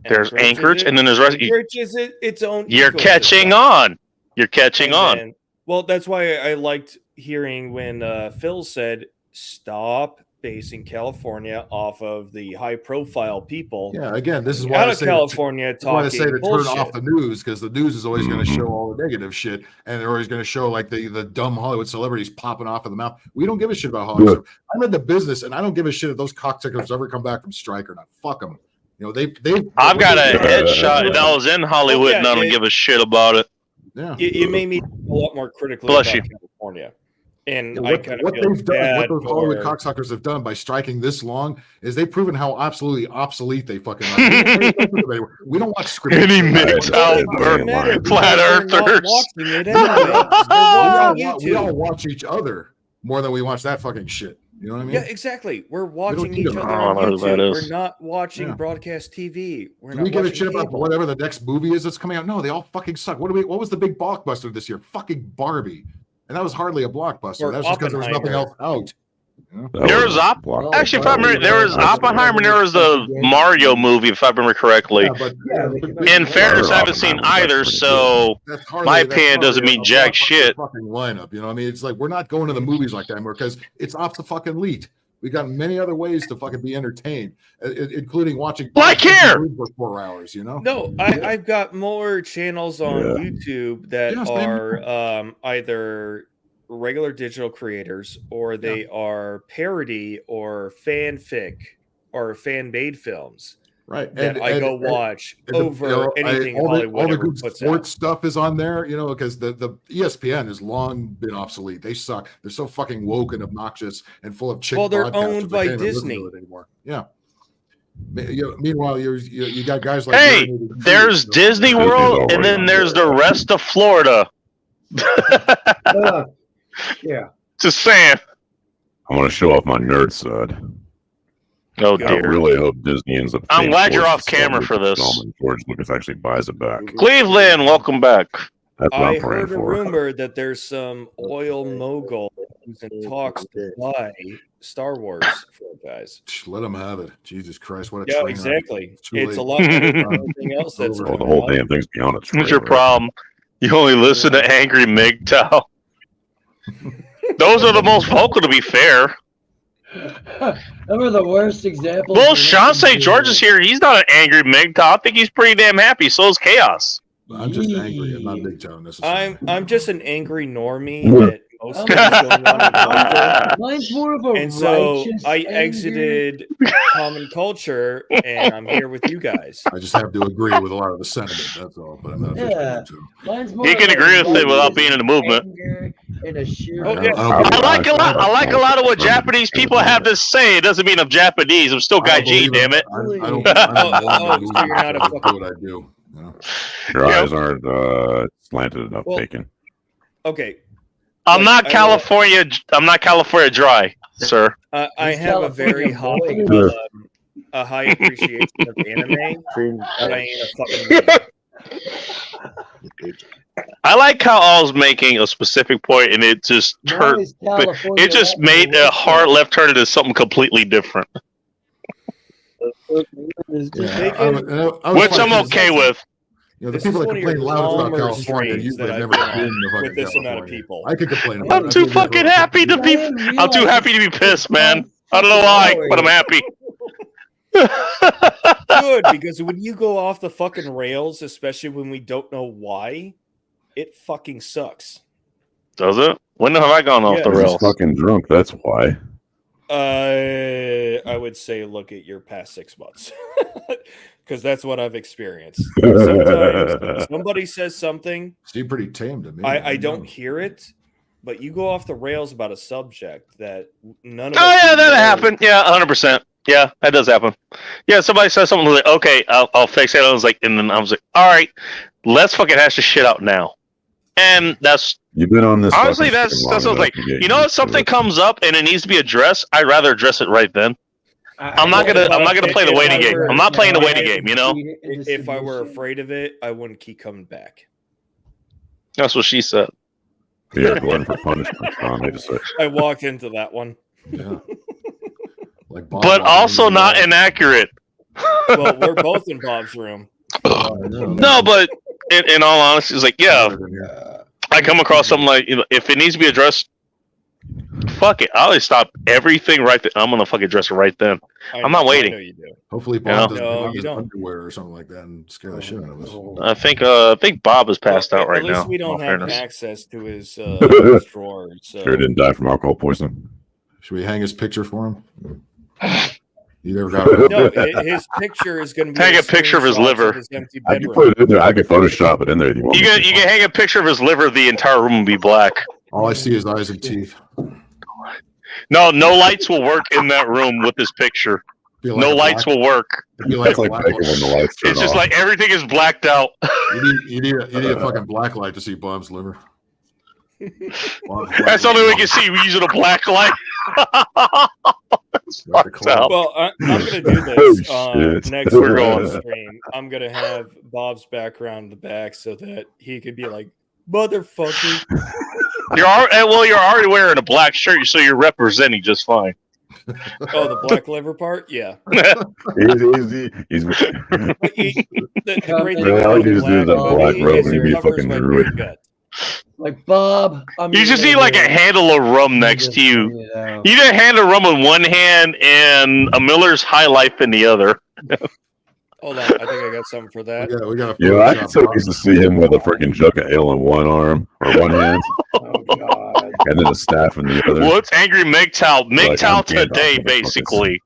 there's Anchorage, and then there's rest. Anchorage is its own. You're ecosystem. catching on. You're catching And on. then- well, that's why I liked hearing when Phil said, "Stop basing California off of the high-profile people." Yeah, again, this is why out I of say California That's why I talking say to bullshit. turn off the news, because the news is always going to show all the negative shit, and they're always going to show like the dumb Hollywood celebrities popping off of the mouth. We don't give a shit about Hollywood. I'm in the business, and I don't give a shit if those cocktickers ever come back from strike or not. Fuck them. You know, they. I've got a headshot, and I was in Hollywood, yeah, and I don't give a shit about it. Yeah. You made me think a lot more critically Bless about you. California. And Yeah, I kind of what feel they've done, what bad those Hollywood for- cocksuckers have done by striking this long is they've proven how absolutely obsolete they fucking are. We don't watch scripted. Any shit. mixed out or flat earthers. We all watch each other more than we watch that fucking shit. You know what I mean? Yeah, exactly. We're watching need each them. other I on don't know who that YouTube. is. We're not watching Yeah. broadcast TV. We're Do not we give a watching shit about cable. whatever the next movie is that's coming out? No, they all fucking suck. What was the big blockbuster this year? Fucking Barbie. And that was hardly a blockbuster. Or That's just because there was nothing else Oppenheimer. out. You know? There was actually, if I remember, there was Oppenheimer and there was the Mario movie, if I remember correctly. Yeah, but In fairness, I haven't seen either, so That's hardly- my that's opinion doesn't hardly mean a jack blockbuster shit. Fucking lineup, you know what I mean? It's like we're not going to the movies like that anymore because it's off the fucking lead. We got many other ways to fucking be entertained, including watching Like here! for 4 hours. You know? No, I've got more channels on Yeah. YouTube that Yeah, same are either regular digital creators or they are parody or fanfic or fan-made films. Right. That I go watch over anything Hollywood all the ever good puts sports out. stuff is on there, you know, because the ESPN has long been obsolete. They suck. They're so fucking woke and obnoxious and full of chick. Well, they're podcasters. owned I by can't even listen to Disney. it anymore. Yeah. Meanwhile, you got guys like Hey, there's Disney World, and then there's the rest of Florida. Yeah. Just saying. I'm going to show off my nerd side. Oh, I dear. really hope Disney ends up. I'm paying glad you're for off camera for this. installment. George Lucas actually buys it back. Cleveland, welcome back. That's what I I'm praying heard a for. rumor that there's some oil mogul who's in talks to buy Star Wars franchise. Let them have it. Jesus Christ, what a Yeah, train wreck. exactly. Too It's late. a lot better than anything else that's Well, the whole damn thing's beyond its What's your problem? You only listen to Angry MGTOW. Those are the most vocal, to be fair. Those are the worst examples. Well, Sean St. George is here. He's not an angry MGTOW. I think he's pretty damn happy. So is Chaos. I'm just angry. I'm not big town necessarily. I'm just an angry normie that most things going on in culture. Mine's more of a And so righteous I anger. exited common culture, and I'm here with you guys. I just have to agree with a lot of the sentiment. That's all. But I'm not. Yeah. Mine's more You of can a agree with it without righteous being in the movement. anger and a sheer. Oh, yeah. I like a lot of what Japanese people have to say. It doesn't mean I'm Japanese. I'm still Gaijin, damn it. I don't. So you're not a do fucking. what I do. You know? Your eyes aren't slanted enough, Well, bacon. Okay. I'm not I will- California. I'm not California dry, sir. I have a very high, a high appreciation of anime, but I ain't a fucking. I like how I was making a specific point and it just turned. Nice California It just apple. made a hard left turn into something completely different, Yeah, which I'm okay with. You know, the This people is that one of your complain loud about calmer California streams usually that have I've never been been on to fucking with this amount of California. people. I could complain about I'm too fucking happy to be. I'm too happy to be pissed, man. I don't know why, but I'm happy. Good, because when you go off the fucking rails, especially when we don't know why, it fucking sucks. Does it? When have I gone off the He's rails? fucking drunk. That's why. I would say look at your past 6 months. Because that's what I've experienced. Sometimes somebody says something, Seem pretty tame to me. I don't hear it, but you go off the rails about a subject that none of Oh us yeah, that know. happened. Yeah, 100%. Yeah, that does happen. Yeah, somebody says something like, "Okay, I'll fix it." I was like, and then I was like, "All right, let's fucking hash this shit out now." And that's You've been on this. honestly fucking that's thing that's long what I was like. enough to get You know, if used to something it. comes up and it needs to be addressed, I'd rather address it right then. I'm not gonna play the waiting game. I'm not playing the waiting game. You know, If I were afraid of it, I wouldn't keep coming back. that's what she said. Yeah, glutton for punishment. Sean, I just say. I walked into that one. Yeah. Like But also not inaccurate. Well, we're both in Bob's room. No, but in all honesty, it's like, yeah, I come across something like, you know, if it needs to be addressed, fuck it. I'll always stop everything right then. I'm gonna fucking address it right then. I'm not waiting. Hopefully, You Bob know? doesn't No, put on you his don't. underwear or something like that and scare the shit out of us. I think Bob is passed out right At least now. we in all don't have fairness. access to his, his drawer. So. Sure didn't die from alcohol poisoning. Should we hang his picture for him? You never got No, his picture is going to be Hang a picture of his liver. His empty I can bedroom. put it in there. I can Photoshop it in there if you want. You me can hang a picture of his liver. The entire room will be black. All I see is eyes and teeth. No lights will work in that room with this picture. Be like No a lights black- will work. Be like It's like black bacon light. when the lights turn It's just off. like everything is blacked out. You need a fucking black light to see Bob's liver. That's the only way we can see. We're using a black light. It's fucked up. Well, I'm going to do Oh, this shit. next We're going. stream. I'm going to have Bob's background in the back so that he could be like, motherfucker. You're already wearing a black shirt, so you're representing just fine. Oh, the black liver part? Yeah. He's The great thing All about you do is do that black movie robe is and it be covers fucking my druid. great gut. Like Bob, You just need like a handle of rum next to you. You need a handle of rum in one hand and a Miller's High Life in the other. Hold on, I think I got something for that. We got Yeah, I can so used to see him with a freaking jug of ale in one arm or one hand, and then a staff in the other. Well, it's Angry MGTOW. Like, MGTOW I'm Gandalf, today, motherfuckers. basically.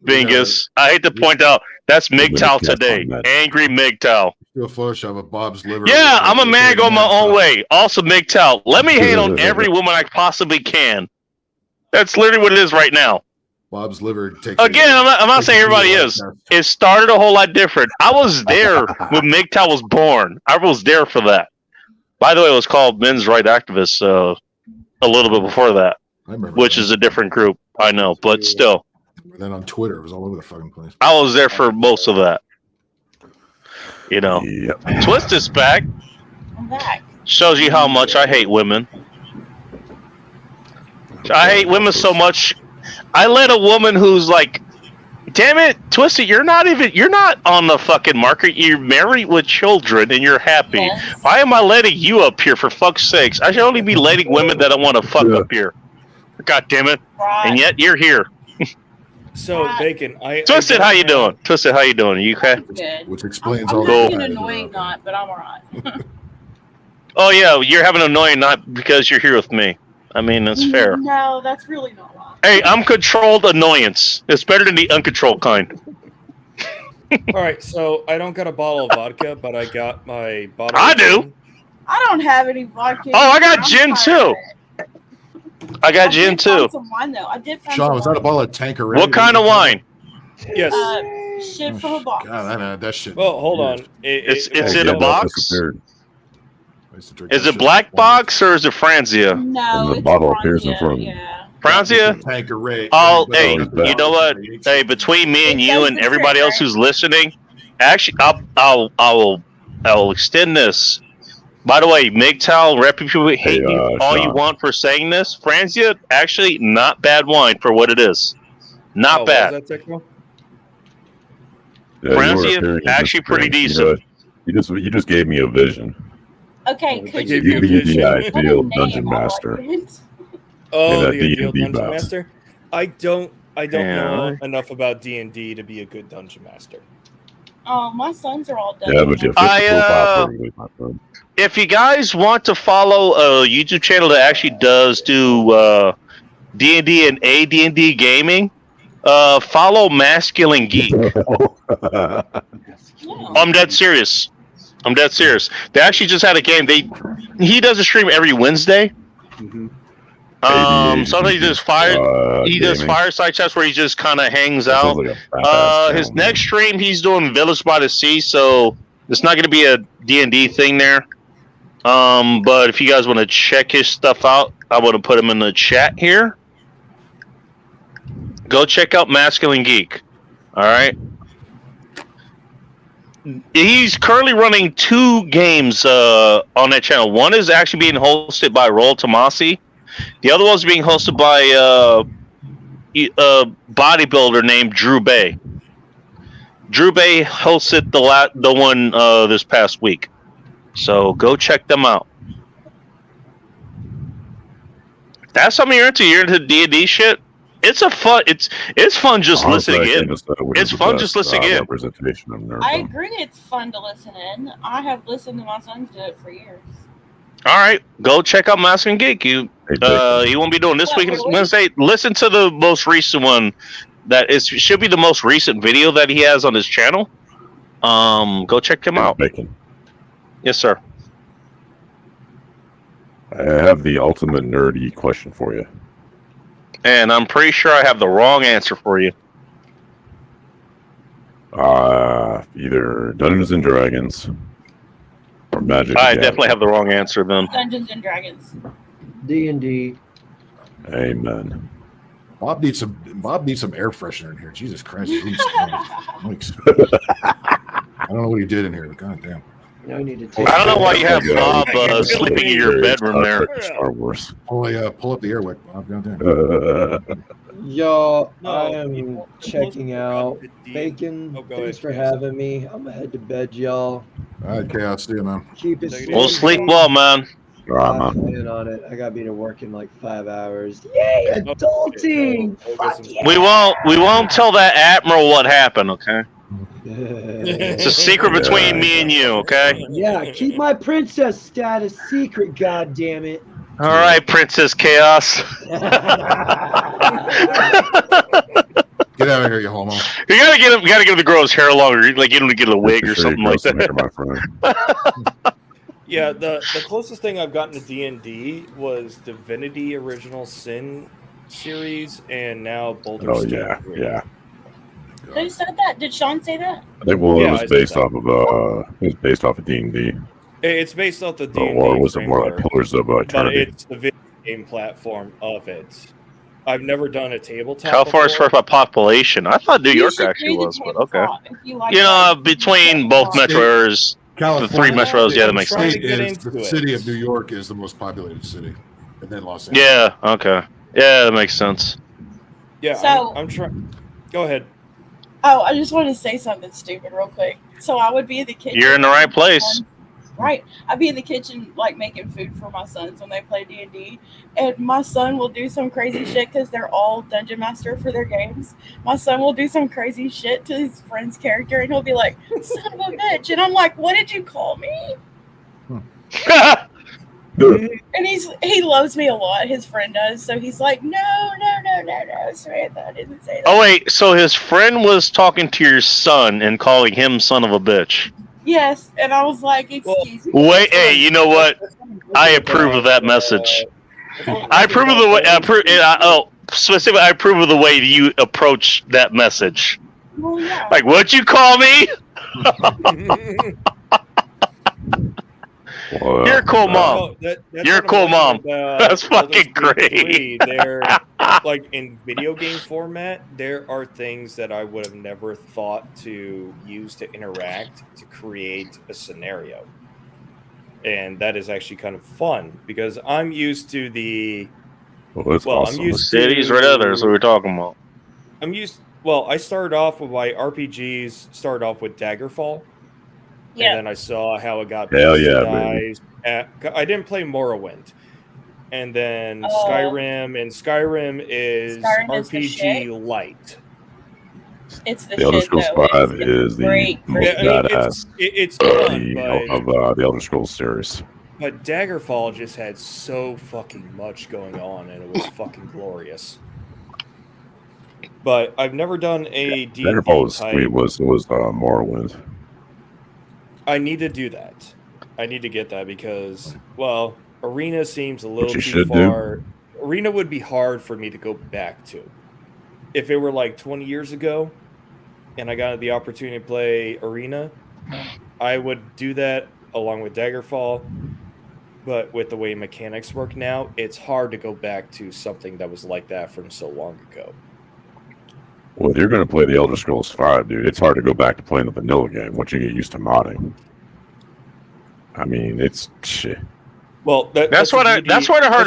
Bingus. I hate to point out that's MGTOW today. Angry MGTOW. Do a Photoshop of Bob's liver. Yeah, I'm a man going my own way. Also MGTOW. Let me hate on every woman I possibly can. That's literally what it is right now. Bob's liver takes. Again, I'm not saying everybody is. It started a whole lot different. I was there when MGTOW was born. I was there for that. By the way, it was called Men's Right Activists a little bit before that, which is a different group. I know, but still. And then on Twitter, it was all over the fucking place. I was there for most of that. You know, Twist is back. I'm back. Shows you how much I hate women. I hate women so much. I let a woman who's like, damn it, Twisted, you're not on the fucking market. You're married with children and you're happy. Yes. Why am I letting you up here for fuck's sakes? I should only be letting women that I want to fuck up here. God damn it. And yet you're here. So, Bacon, Twisted, how you doing? Twisted, how you doing? You okay? Good. Which explains I'm all having the an annoying knot, but I'm alright. Oh yeah, you're having an annoying night because you're here with me. I mean, that's fair. No, that's really not right. Hey, I'm controlled annoyance. It's better than the uncontrolled kind. All right, so I don't got a bottle of vodka, but I got my bottle. I of do. gin. I don't have any vodka. Oh, I got I'm gin fine too. with it. I got I gin did find too. some wine though. I did find Sean, some was that a wine. bottle of Tanqueray? What kind of wine? Yes. Shit from a box. God, I know that shit. Well, hold on. It's in a box. Is it black shit. box or is it Franzia? No, the it's bottle appears in Franzia, front of me. yeah. Franzia? Tanqueray. Oh, Everybody hey, knows that. you know what? Hey, between me and It you does and the everybody trick, else right? who's listening, actually, I'll extend this. By the way, MGTOW, rep people hate me all you Sean. want for saying this. Franzia, actually, not bad wine for what it is. Not Oh, what bad. was that, Tickle? Yeah, you were Franzia, appearing in actually this pretty thing. decent. You just gave me a vision. Okay, I could gave you You you be a vision. the put a ideal name dungeon on my master. print? Oh, In a the ideal D&D dungeon box. master. I don't Yeah. know enough about D&D to be a good dungeon master. Oh, my sons are all done. Yeah, but you fit the profile pretty good, my friend. If you guys want to follow a YouTube channel that actually does do D&D and AD&D gaming, follow Masculine Geek. I'm dead serious. They actually just had a game. He does a stream every Wednesday. Sometimes he does gaming. fireside chats where he just kind of hangs That out. sounds like a fat-ass His channel, next stream he's doing Village by the Sea, so it's not going to be a D&D thing there. But if you guys want to check his stuff out, I want to put him in the chat here. Go check out Masculine Geek. All right. He's currently running 2 games on that channel. One is actually being hosted by Roll Tomasi. The other one's being hosted by a bodybuilder named Drew Bay. Drew Bay hosted the one this past week. So go check them out. That's something you're into. You're into D&D shit. It's fun just Honestly, listening I in. think we're It's the fun best, just listening in. Representation of nerd. I agree it's fun to listen in. I have listened to my sons do it for years. All right, go check out Masculine Geek. You won't be doing this What, week really? Wednesday. Listen to the most recent one. that is should be the most recent video that he has on his channel. Go check him out. Bacon. Yes, sir. I have the ultimate nerdy question for you. And I'm pretty sure I have the wrong answer for you. Either Dungeons and Dragons or Magic. I definitely have the wrong answer then. Dungeons and Dragons. D&D. Amen. Bob needs some air freshener in here. Jesus Christ. Yikes. I don't know what he did in here, but goddamn. No need to I don't know why you have Bob sleeping in your bedroom there. Star Wars. Pull up the airwick, Bob. Goddamn. Y'all, No, I am checking out. Bacon, thanks for having me. I'm gonna head to bed, y'all. All right, Chaos. See you, man. Keep it We'll sleep well, man. I'm planning on it. I gotta be to work in like 5 hours. Yay, adulting! Fuck yeah. We won't tell that admiral what happened, okay? It's a secret between me and you, okay? Yeah, keep my princess status secret, goddammit. All right, Princess Chaos. Get out of here, you homo. You gotta give the girl's hair longer, like get him to get a wig or something like that. Yeah, the closest thing I've gotten to D&D was Divinity Original Sin series, and now Baldur's Gate. Yeah. Who said that? Did Sean say that? I think it was based off of D&D. It's based off the D&D Or was it more like framework, Pillars of but Eternity? it's the video game platform of it. I've never done a tabletop. How far is before. by population? I thought New You York should actually do the was, but okay. If you like You know, that. between both metro areas, the three metros, yeah, that makes sense. The city of New York is the most populated city, and then Los Angeles. Yeah, okay. Yeah, that makes sense. Yeah, So- I'm trying. Go ahead. Oh, I just wanted to say something stupid real quick. So I would be in the kitchen. You're in the right place. Right. I'd be in the kitchen, like, making food for my sons when they play D&D. And my son will do some crazy shit because they're all Dungeon Master for their games. My son will do some crazy shit to his friend's character, and he'll be like, son of a bitch. And I'm like, what did you call me? And he loves me a lot. His friend does. So he's like, no, Samantha, I didn't say that. Oh, wait, so his friend was talking to your son and calling him son of a bitch. Yes. And I was like, excuse me. Wait, hey, you know what? I approve of that message. I approve of the way. Specifically, I approve of the way you approach that message. Well, yeah. Like, what'd you call me? You're a cool mom. That's You're a what cool I'm mom. talking about That's Baldur's fucking Gate 3. great. They're like in video game format. There are things that I would have never thought to use to interact to create a scenario, and that is actually kind of fun because I'm used to the. awesome. I'm used Cities to right there. That's what we're talking about. I started off with my RPGs. Started off with Daggerfall. Yeah. And then I saw how it got Hell yeah, baby. I didn't play Morrowind. And then Skyrim, and Skyrim is Skyrim is the RPG shit. light. It's the The Elder shit, Scrolls though. 5 It's is the great, most great. badass It's fun, of the Elder Scrolls series. but Daggerfall just had so fucking much going on, and it was fucking glorious. But I've never done a D&D Daggerfall was type. sweet. Was Morrowind. I need to do that. I need to get that because, well, Arena seems a little you too should do. far. Arena would be hard for me to go back to. If it were like 20 years ago and I got the opportunity to play Arena, I would do that along with Daggerfall. But with the way mechanics work now, it's hard to go back to something that was like that from so long ago. Well, if you're going to play the Elder Scrolls 5, dude, it's hard to go back to playing the vanilla game once you get used to modding. I mean, it's shit. Well, That's what I heard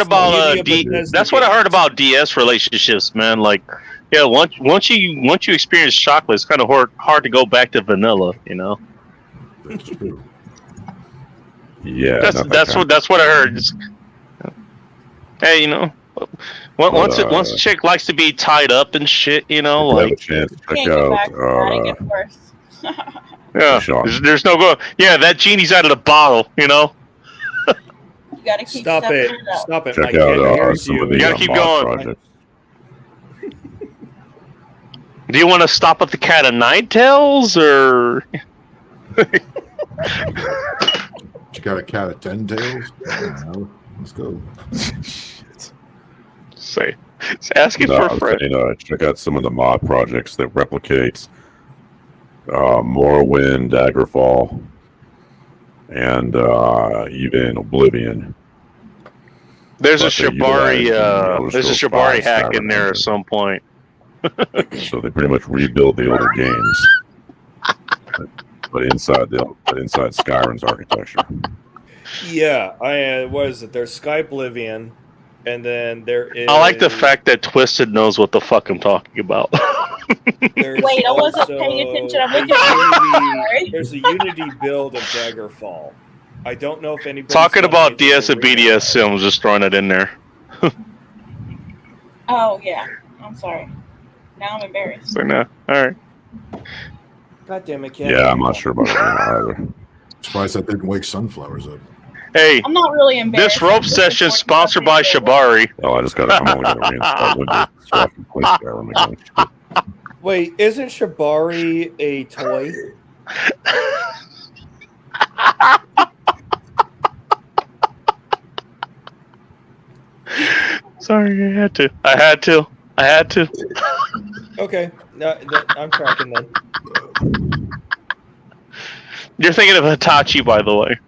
about that's what I heard about DS relationships, man. Like, yeah, once you experience chocolate, it's kind of hard to go back to vanilla, you know. That's true. Yeah, That's what I heard. Hey, you know, once a chick likes to be tied up and shit, you know, If you have a like chance, check Can't get back out. to that. It gets worse. yeah, Sean. there's no go. Yeah, that genie's out of the bottle, you know. You gotta keep Stop stepping it. it up. Stop it. Check Mike. Can't out hear some you. of the You gotta keep mod going. projects. Do you want to stop at the Cat of Nine Tails, or You got a cat of 10 tails? I don't know. Let's go. say it's asking No, for I a was friend? saying, check out some of the mod projects that replicate Morrowind, Daggerfall, and even Oblivion. There's a But they Shibari. utilize the There's a Elder Shibari Scrolls hack V in there at Skyrim some point. So they pretty much rebuild the older games, but inside Skyrim's architecture. Yeah, what is it? There's Sky Oblivion, and then there is. I like the fact that Twisted knows what the fuck I'm talking about. There's Wait, I wasn't also paying attention. I'm a looking at Unity- There's a Unity build of Daggerfall. I don't know if anybody. Talking about DS and BDSM, was just throwing it in there. Oh yeah, I'm sorry. Now I'm embarrassed. So now, all right. God damn it, Ken. Yeah, I'm not sure about it either. Surprised that didn't wake sunflowers up. Hey, I'm not really embarrassed. this rope session sponsored by Shibari. Oh, I'm only going to reinstall Windows so I can play Skyrim again. Wait, isn't Shibari a toy? Sorry, I had to. Okay, no, I'm cracking then. You're thinking of Hitachi, by the way.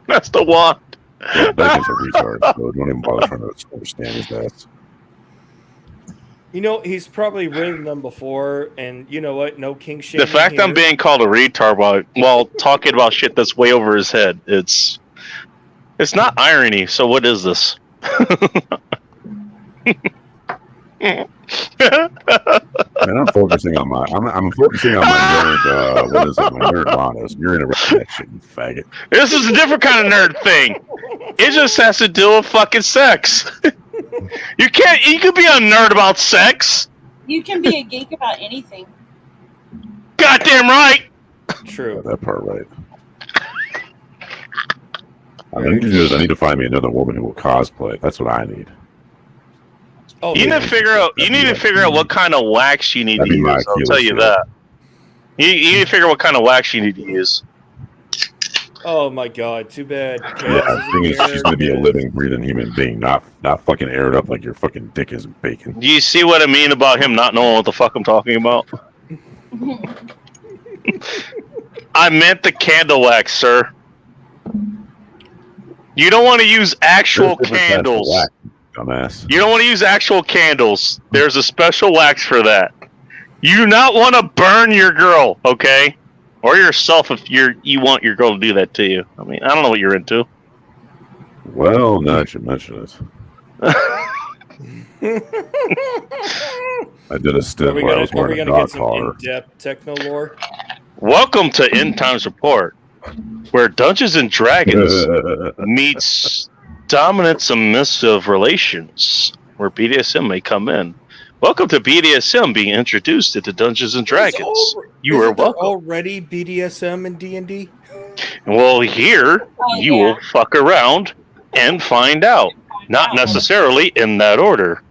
That's the one. Yeah, Bacon's a retard, so don't even bother trying to understand his ass. You know, he's probably written them before, and you know what? No king shaming. The fact I'm here. being called a retard while talking about shit that's way over his head, it's not irony. So what is this? Man, I'm focusing on my nerd. What is it? My nerd monos. You're interested in that shit, you faggot. This is a different kind of nerd thing. It just has to do with fucking sex. You could be a nerd about sex. You can be a geek about anything. Goddamn right. True. That part right. I need to do is I need to find me another woman who will cosplay. That's what I need. Oh, You need to figure out what kind of wax you need to That'd be my use. I'll Achilles tell you heel. that. You need to figure out what kind of wax you need to use. Oh my god, too bad. Yeah, the thing is, she's gonna be a living, breathing human being, not fucking aired up like your fucking dick is bacon. Do you see what I mean about him not knowing what the fuck I'm talking about? I meant the candle wax, sir. You don't want to use actual There's different types of candles. wax, dumbass. You don't want to use actual candles. There's a special wax for that. You do not want to burn your girl, okay? Or yourself if you want your girl to do that to you. I mean, I don't know what you're into. Well, now that you mention it, I did a Are stint we where I gonna, was are we wearing a gonna dog get some collar. in-depth techno lore? Welcome to End Times Report, where Dungeons and Dragons meets dominant submissive relations, where BDSM may come in. Welcome to BDSM being introduced into Dungeons and Dragons. You are welcome. Already BDSM and D&D? Well, here you will fuck around and find out. Not necessarily in that order.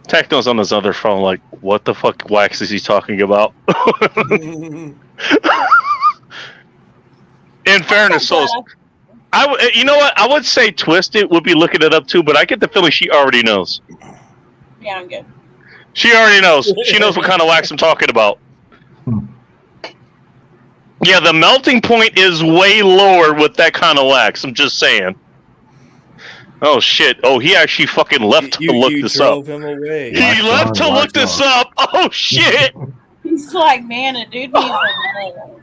Techno's on his other phone, like, what the fuck wax is he talking about? In fairness, so you know what? I would say Twisted would be looking it up too, but I get the feeling she already knows. Yeah, I'm good. She already knows. She knows what kind of wax I'm talking about. Yeah, the melting point is way lower with that kind of wax. I'm just saying. Oh shit! Oh, he actually fucking left to look this up. drove him away. He left to look this up. Oh shit! He's like, man, a dude needs a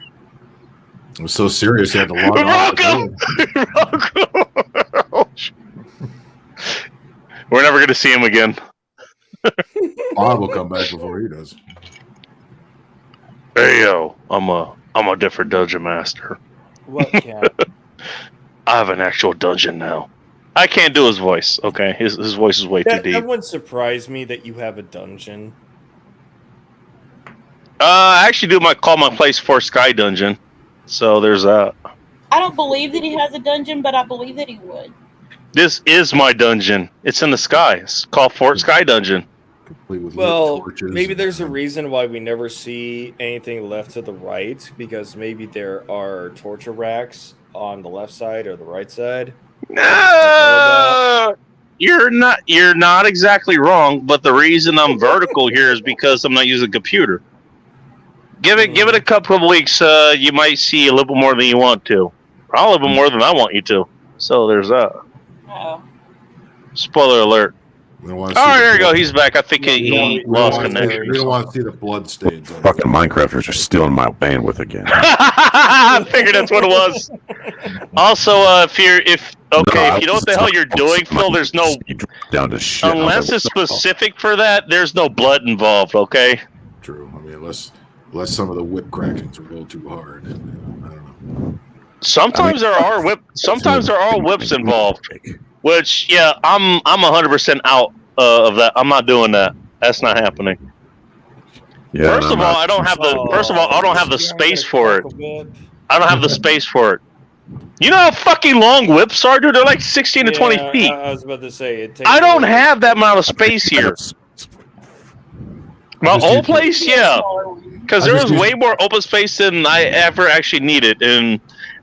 It was so serious, he had to log off. the game. We're never gonna see him again. Bob will come back before he does. Hey yo, I'm a different dungeon master. What cat? I have an actual dungeon now. I can't do his voice. Okay, his voice is way too That deep. wouldn't surprise me that you have a dungeon. I actually do call my place Fort Sky Dungeon. So there's that. I don't believe that he has a dungeon, but I believe that he would. This is my dungeon. It's in the sky. It's called Fort Sky Dungeon. Well, maybe there's a reason why we never see anything left to the right, because maybe there are torture racks on the left side or the right side. You're not exactly wrong, but the reason I'm vertical here is because I'm not using a computer. Give it a couple of weeks. You might see a little more than you want to. Probably a little more than I want you to. So there's that. Oh. Spoiler alert. Oh, there you go. He's back. I think he lost connection. We don't want to see the blood stains. Fucking Minecrafters are stealing my bandwidth again. I figured that's what it was. Also, if you know what the hell you're doing, Phil, there's no down to shit. unless it's specific for that. There's no blood involved. Okay. True. I mean, unless some of the whip crackings are a little too hard. I don't know. Sometimes there are whips involved. Which, yeah, I'm 100% out of that. I'm not doing that. That's not happening. Yeah, First of all, I don't have the space for it. I don't have the space for it. You know how fucking long whips are, dude? They're like 16 to 20 feet. I was about to say it takes. I don't have that amount of space here. My old place, yeah, because there was way more open space than I ever actually needed, and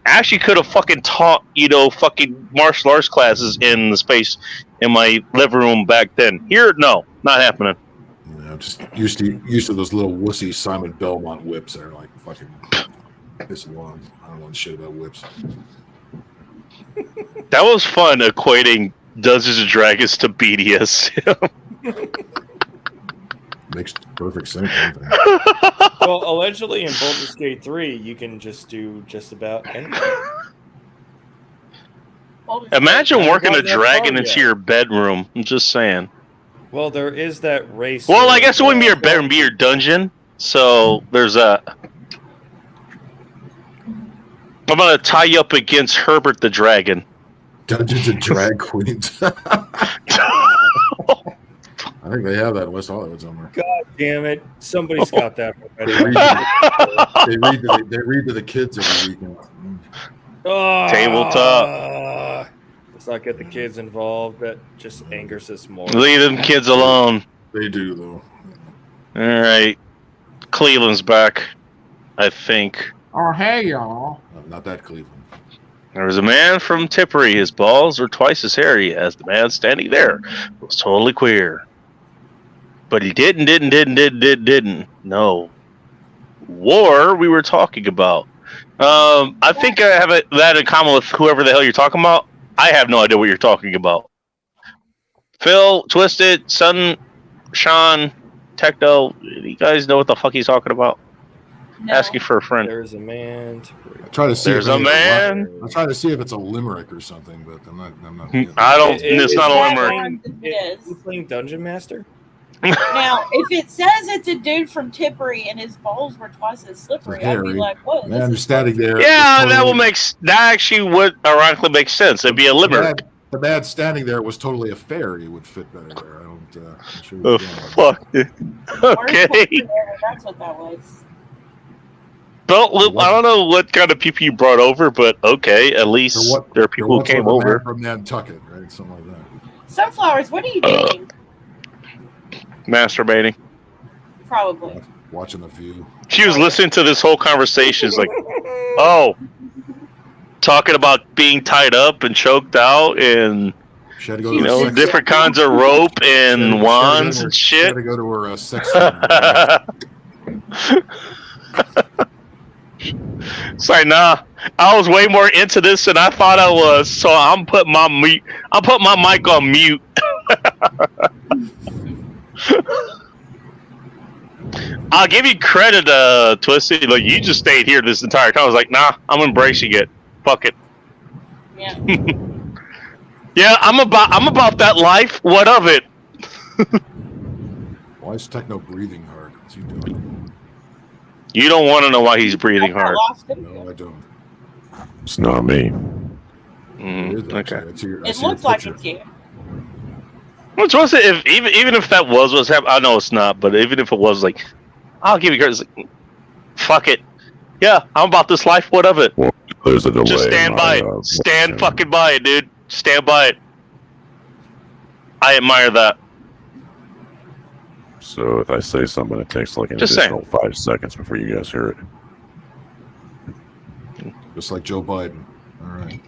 I actually could have fucking taught, fucking martial arts classes in the space in my living room back then. Here, no, not happening. Yeah, I'm just used to those little wussy Simon Belmont whips that are like fucking pissing along. I don't know shit about whips. That was fun equating Dungeons and Dragons to BDS. Makes perfect sense. Well, allegedly in Baldur's Gate 3, you can just do just about anything. Imagine working a dragon into your bedroom. I'm just saying. Well, there is that race. Well, I guess it wouldn't be your bedroom, it'd be your dungeon. So there's that. I'm gonna tie you up against Herbert the Dragon. Dungeons and Drag Queens. I think they have that in West Hollywood somewhere. God damn it! Somebody's got that already. They read to the kids every weekend. Tabletop. Let's not get the kids involved. That just angers us more. Leave them kids alone. They do though. All right, Cleveland's back, I think. Oh hey y'all! Not that Cleveland. There was a man from Tipperary. His balls were twice as hairy as the man standing there. It was totally queer. But he didn't. No. War we were talking about. I think I have that in common with whoever the hell you're talking about. I have no idea what you're talking about. Phil, Twisted, Sun, Sean, Techno, you guys know what the fuck he's talking about? No. Asking for a friend. There's a man. I try to see. There's a man. I'm trying to see if it's a limerick or something, but I'm not. I don't. It's not a limerick. It You playing Dungeon Master? Now, if it says it's a dude from Tipperary and his balls were twice as slippery, I'd be like, "Whoa, Man, you're standing there. Yeah, that actually would ironically make sense. It'd be a limerick. The man standing there was totally a fairy. Would fit better there. I don't. I'm sure Oh fuck. Okay. That's what that was." Well, I don't know what kind of people you brought over, but okay, at least there are people who came over. From Nantucket, right? Something like that. Sunflowers, what are you doing? Masturbating. Probably. Watching The View. She was listening to this whole conversation. She's like, oh, talking about being tied up and choked out and, different kinds of rope and wands and shit. She had to go to her sex It's like, nah, I was way more into this than I thought I was, so I'm putting my mic on mute. I'll give you credit, Twisted. Like, you just stayed here this entire time. I was like, nah, I'm embracing it. Fuck it. Yeah. Yeah, I'm about that life. What of it? Why is Techno breathing hard? What's he doing? You don't want to know why he's breathing hard. No, I don't. It's not me. Okay. It looks like it's you. Which was it? Even if that was what's happening, I know it's not. But even if it was, like, I'll give you credit. Fuck it. Yeah, I'm about this life. What of it? Well, there's a delay. Just stand in by my, it. Stand fucking by it, dude. Stand by it. I admire that. So if I say something, it takes like an Just additional 5 seconds before you guys hear it. Just like Joe Biden. All right.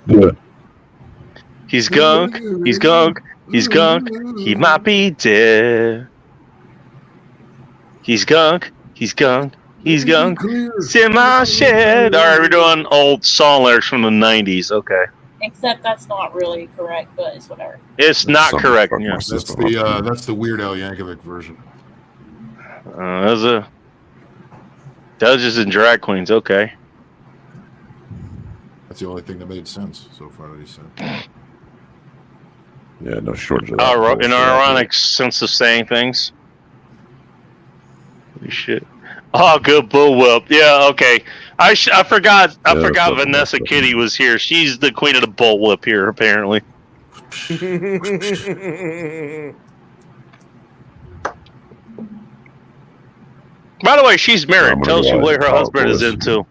Yeah. He's gunk. He's gunk. He's gunk. He might be dead. He's gunk. He's gunk. He's gunk. It's in my shed. All right, we're doing old song lyrics from the 90s. Okay. Except that's not really correct, but it's whatever. It's not correct. Yeah. That's the Weird Al Yankovic version. Those are judges and drag queens. Okay. That's the only thing that made sense so far that he said. Yeah, no shortage of that. An ironic sense of saying things. Holy shit. Oh, good bullwhip. Yeah, okay. I forgot. I Yeah, forgot that's Vanessa awesome. Kitty was here. She's the queen of the bullwhip here, apparently. By the way, she's married. I'm gonna Tells go you ahead what and her call husband is boys into.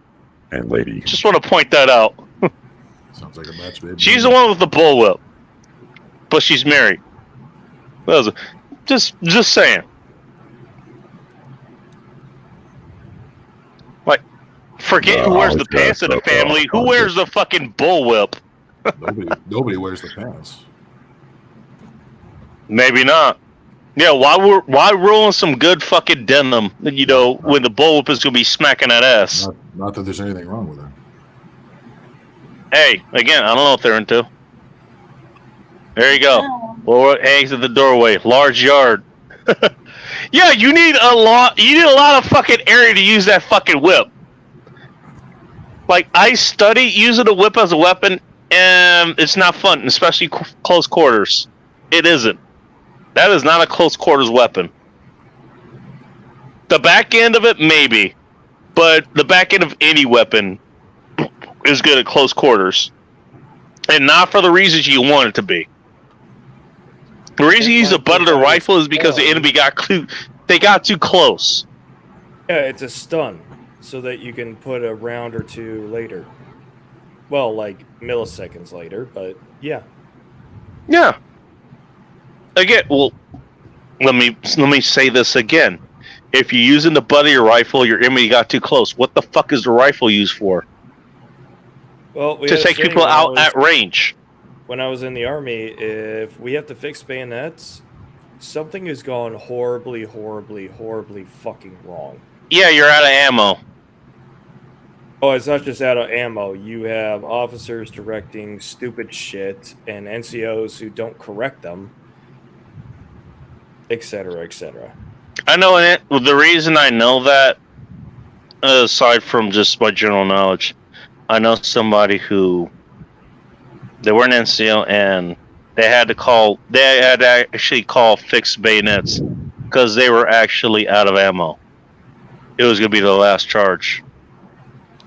And lady. Just want to point that out. Sounds like a match made. She's the one with the bullwhip, but she's married. Just saying. Like, forget who wears the pants in the family. Who wears the fucking bullwhip? Nobody wears the pants. Maybe not. Yeah, why ruin some good fucking denim? You know, when the bullwhip is gonna be smacking that ass. Not that there's anything wrong with it. Hey, again, I don't know what they're into. There you go. Well, what hangs at the doorway? Large yard. Yeah, you need a lot. You need a lot of fucking area to use that fucking whip. Like, I study using a whip as a weapon, and it's not fun, especially close quarters. It isn't. That is not a close quarters weapon. The back end of it, maybe, but the back end of any weapon is good at close quarters, and not for the reasons you want it to be. The reason you use the butt of the rifle is because the enemy got too close. Yeah, it's a stun, so that you can put a round or two later. Well, like milliseconds later, but yeah. Yeah. Again, well, let me say this again. If you're using the butt of your rifle, your enemy got too close. What the fuck is the rifle used for? Well, we To had a take saying people when I out was- at range. When I was in the army, if we have to fix bayonets, something has gone horribly, horribly, horribly fucking wrong. Yeah, you're out of ammo. Oh, it's not just out of ammo. You have officers directing stupid shit and NCOs who don't correct them, etc., etc. I know it. The reason I know that, aside from just my general knowledge, I know somebody who they were an NCO and they had to actually call fixed bayonets because they were actually out of ammo. It was going to be the last charge.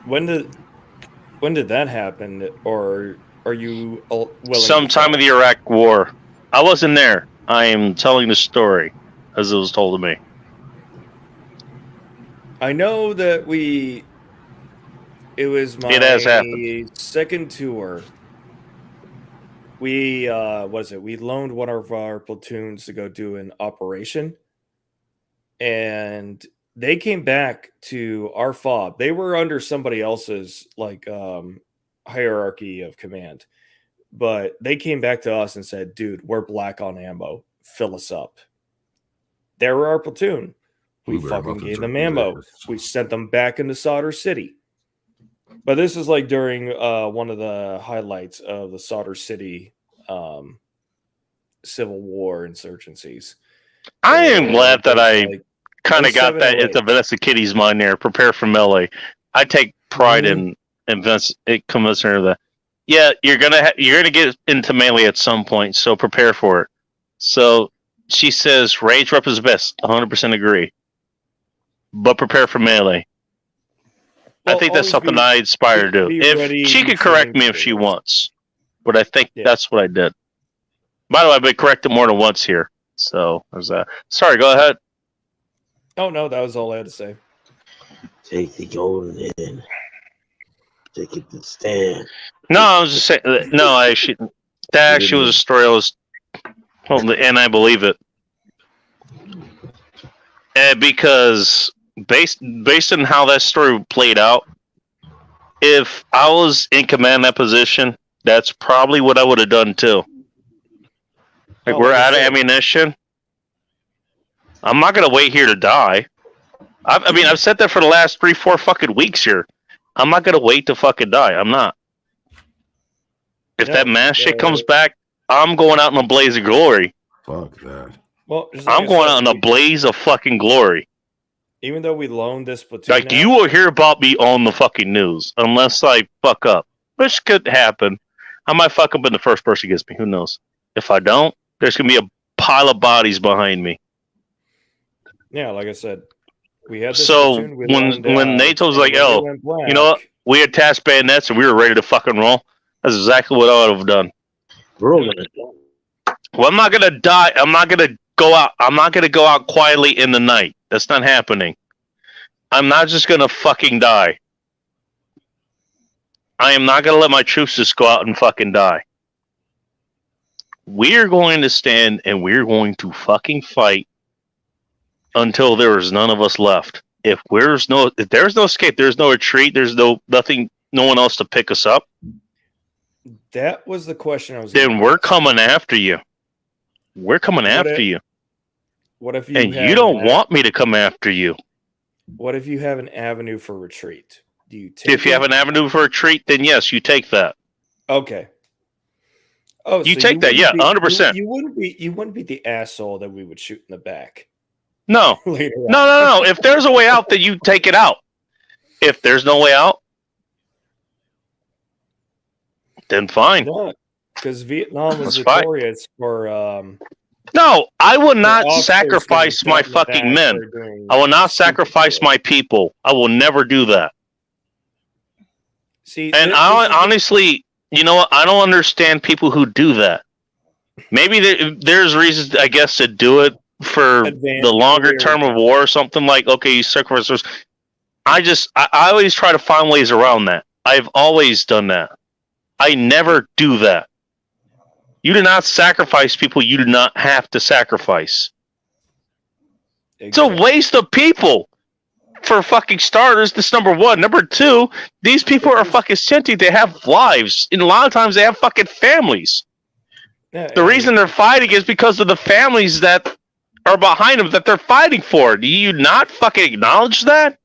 When did that happen? Or are you willing? Sometime in the Iraq War. I wasn't there. I am telling the story as it was told to me. I know that it was my It has happened. second tour. We we loaned one of our platoons to go do an operation, and they came back to our FOB. They were under somebody else's hierarchy of command, but they came back to us and said, "Dude, we're black on ammo. Fill us up." They were our platoon. We Blueberry fucking muffins gave are them ammo. We sent them back into Solder City. But this is like during one of the highlights of the Solder City Civil War insurgencies. I am glad that I like kind of got 07, that into Vanessa Kitty's mind there. Prepare for melee. I take pride in convincing her that, yeah, you're gonna get into melee at some point, so prepare for it. So she says range rep is best. 100% agree, but prepare for melee. I Well, think that's always something be- I aspire to do. be If ready she could and correct trained me for if it. she wants, but I think that's what I did. By the way, I've been corrected more than once here, so there's that. Sorry, go ahead. Oh no, that was all I had to say. Take the golden in. Take it to stand. No, I was just saying. No, that actually was a story I was told, and I believe it. Because based on how that story played out, if I was in command in that position, that's probably what I would have done too. Like, we're out of ammunition. I'm not gonna wait here to die. I mean, I've said that for the last 3-4 fucking weeks here. I'm not gonna wait to fucking die. I'm not. If that mass shit comes back, I'm going out in a blaze of glory. Fuck that. Well, just I'm I going said, out in a blaze of fucking glory. even though we loaned this platoon, Like, you will hear about me on the fucking news unless I fuck up, which could happen. I might fuck up and the first person gets me. Who knows? If I don't, there's gonna be a pile of bodies behind me. yeah, like I said, we had this So platoon, we when loaned out, NATO was and like, when "Oh, we went blank, you know what? We attached bayonets and we were ready to fucking roll," that's exactly what I would have done. We're all gonna die. Well, I'm not gonna die. I'm not gonna go out. I'm not gonna go out quietly in the night. That's not happening. I'm not just gonna fucking die. I am not gonna let my troops just go out and fucking die. We're going to stand and we're going to fucking fight until there is none of us left. If there's no escape, there's no retreat, there's nothing, no one else to pick us up, that was the question I was. then we're coming after you. We're coming after you. What if you And have you don't an- want me to come after you. What if you have an avenue for retreat? Do you take If you have it? an avenue for retreat, then yes, you take that. Okay. Oh, You so take that, wouldn't yeah, be- 100%. You wouldn't be the asshole that we would shoot in the back. No. Later on. No. If there's a way out, then you take it out. If there's no way out, then fine. Because Vietnam was That's fine. notorious for No, I will not officers sacrifice getting my shot in the back fucking men. for doing I will not sacrifice my people. I will never do that. See, And this I is- honestly, you know what? I don't understand people who do that. Maybe there's reasons, I guess, to do it for the longer term of war or something like, okay, you sacrifice those. I always try to find ways around that. I've always done that. I never do that. You do not sacrifice people you do not have to sacrifice. It's a waste of people. For fucking starters, this number one. Number two, these people are fucking sentient. They have lives. And a lot of times they have fucking families. The reason they're fighting is because of the families that are behind them that they're fighting for. Do you not fucking acknowledge that?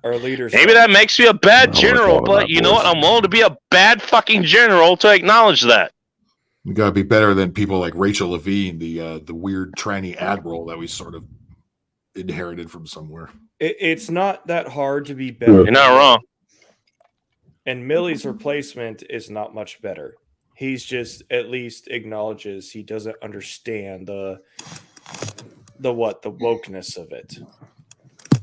Our leaders. Maybe that makes me a bad general, but you know what? I'm willing to be a bad fucking general to acknowledge that. We got to be better than people like Rachel Levine, the weird tranny admiral that we sort of inherited from somewhere. It's not that hard to be better. You're not wrong. And Millie's replacement is not much better. He's just at least acknowledges he doesn't understand the wokeness of it.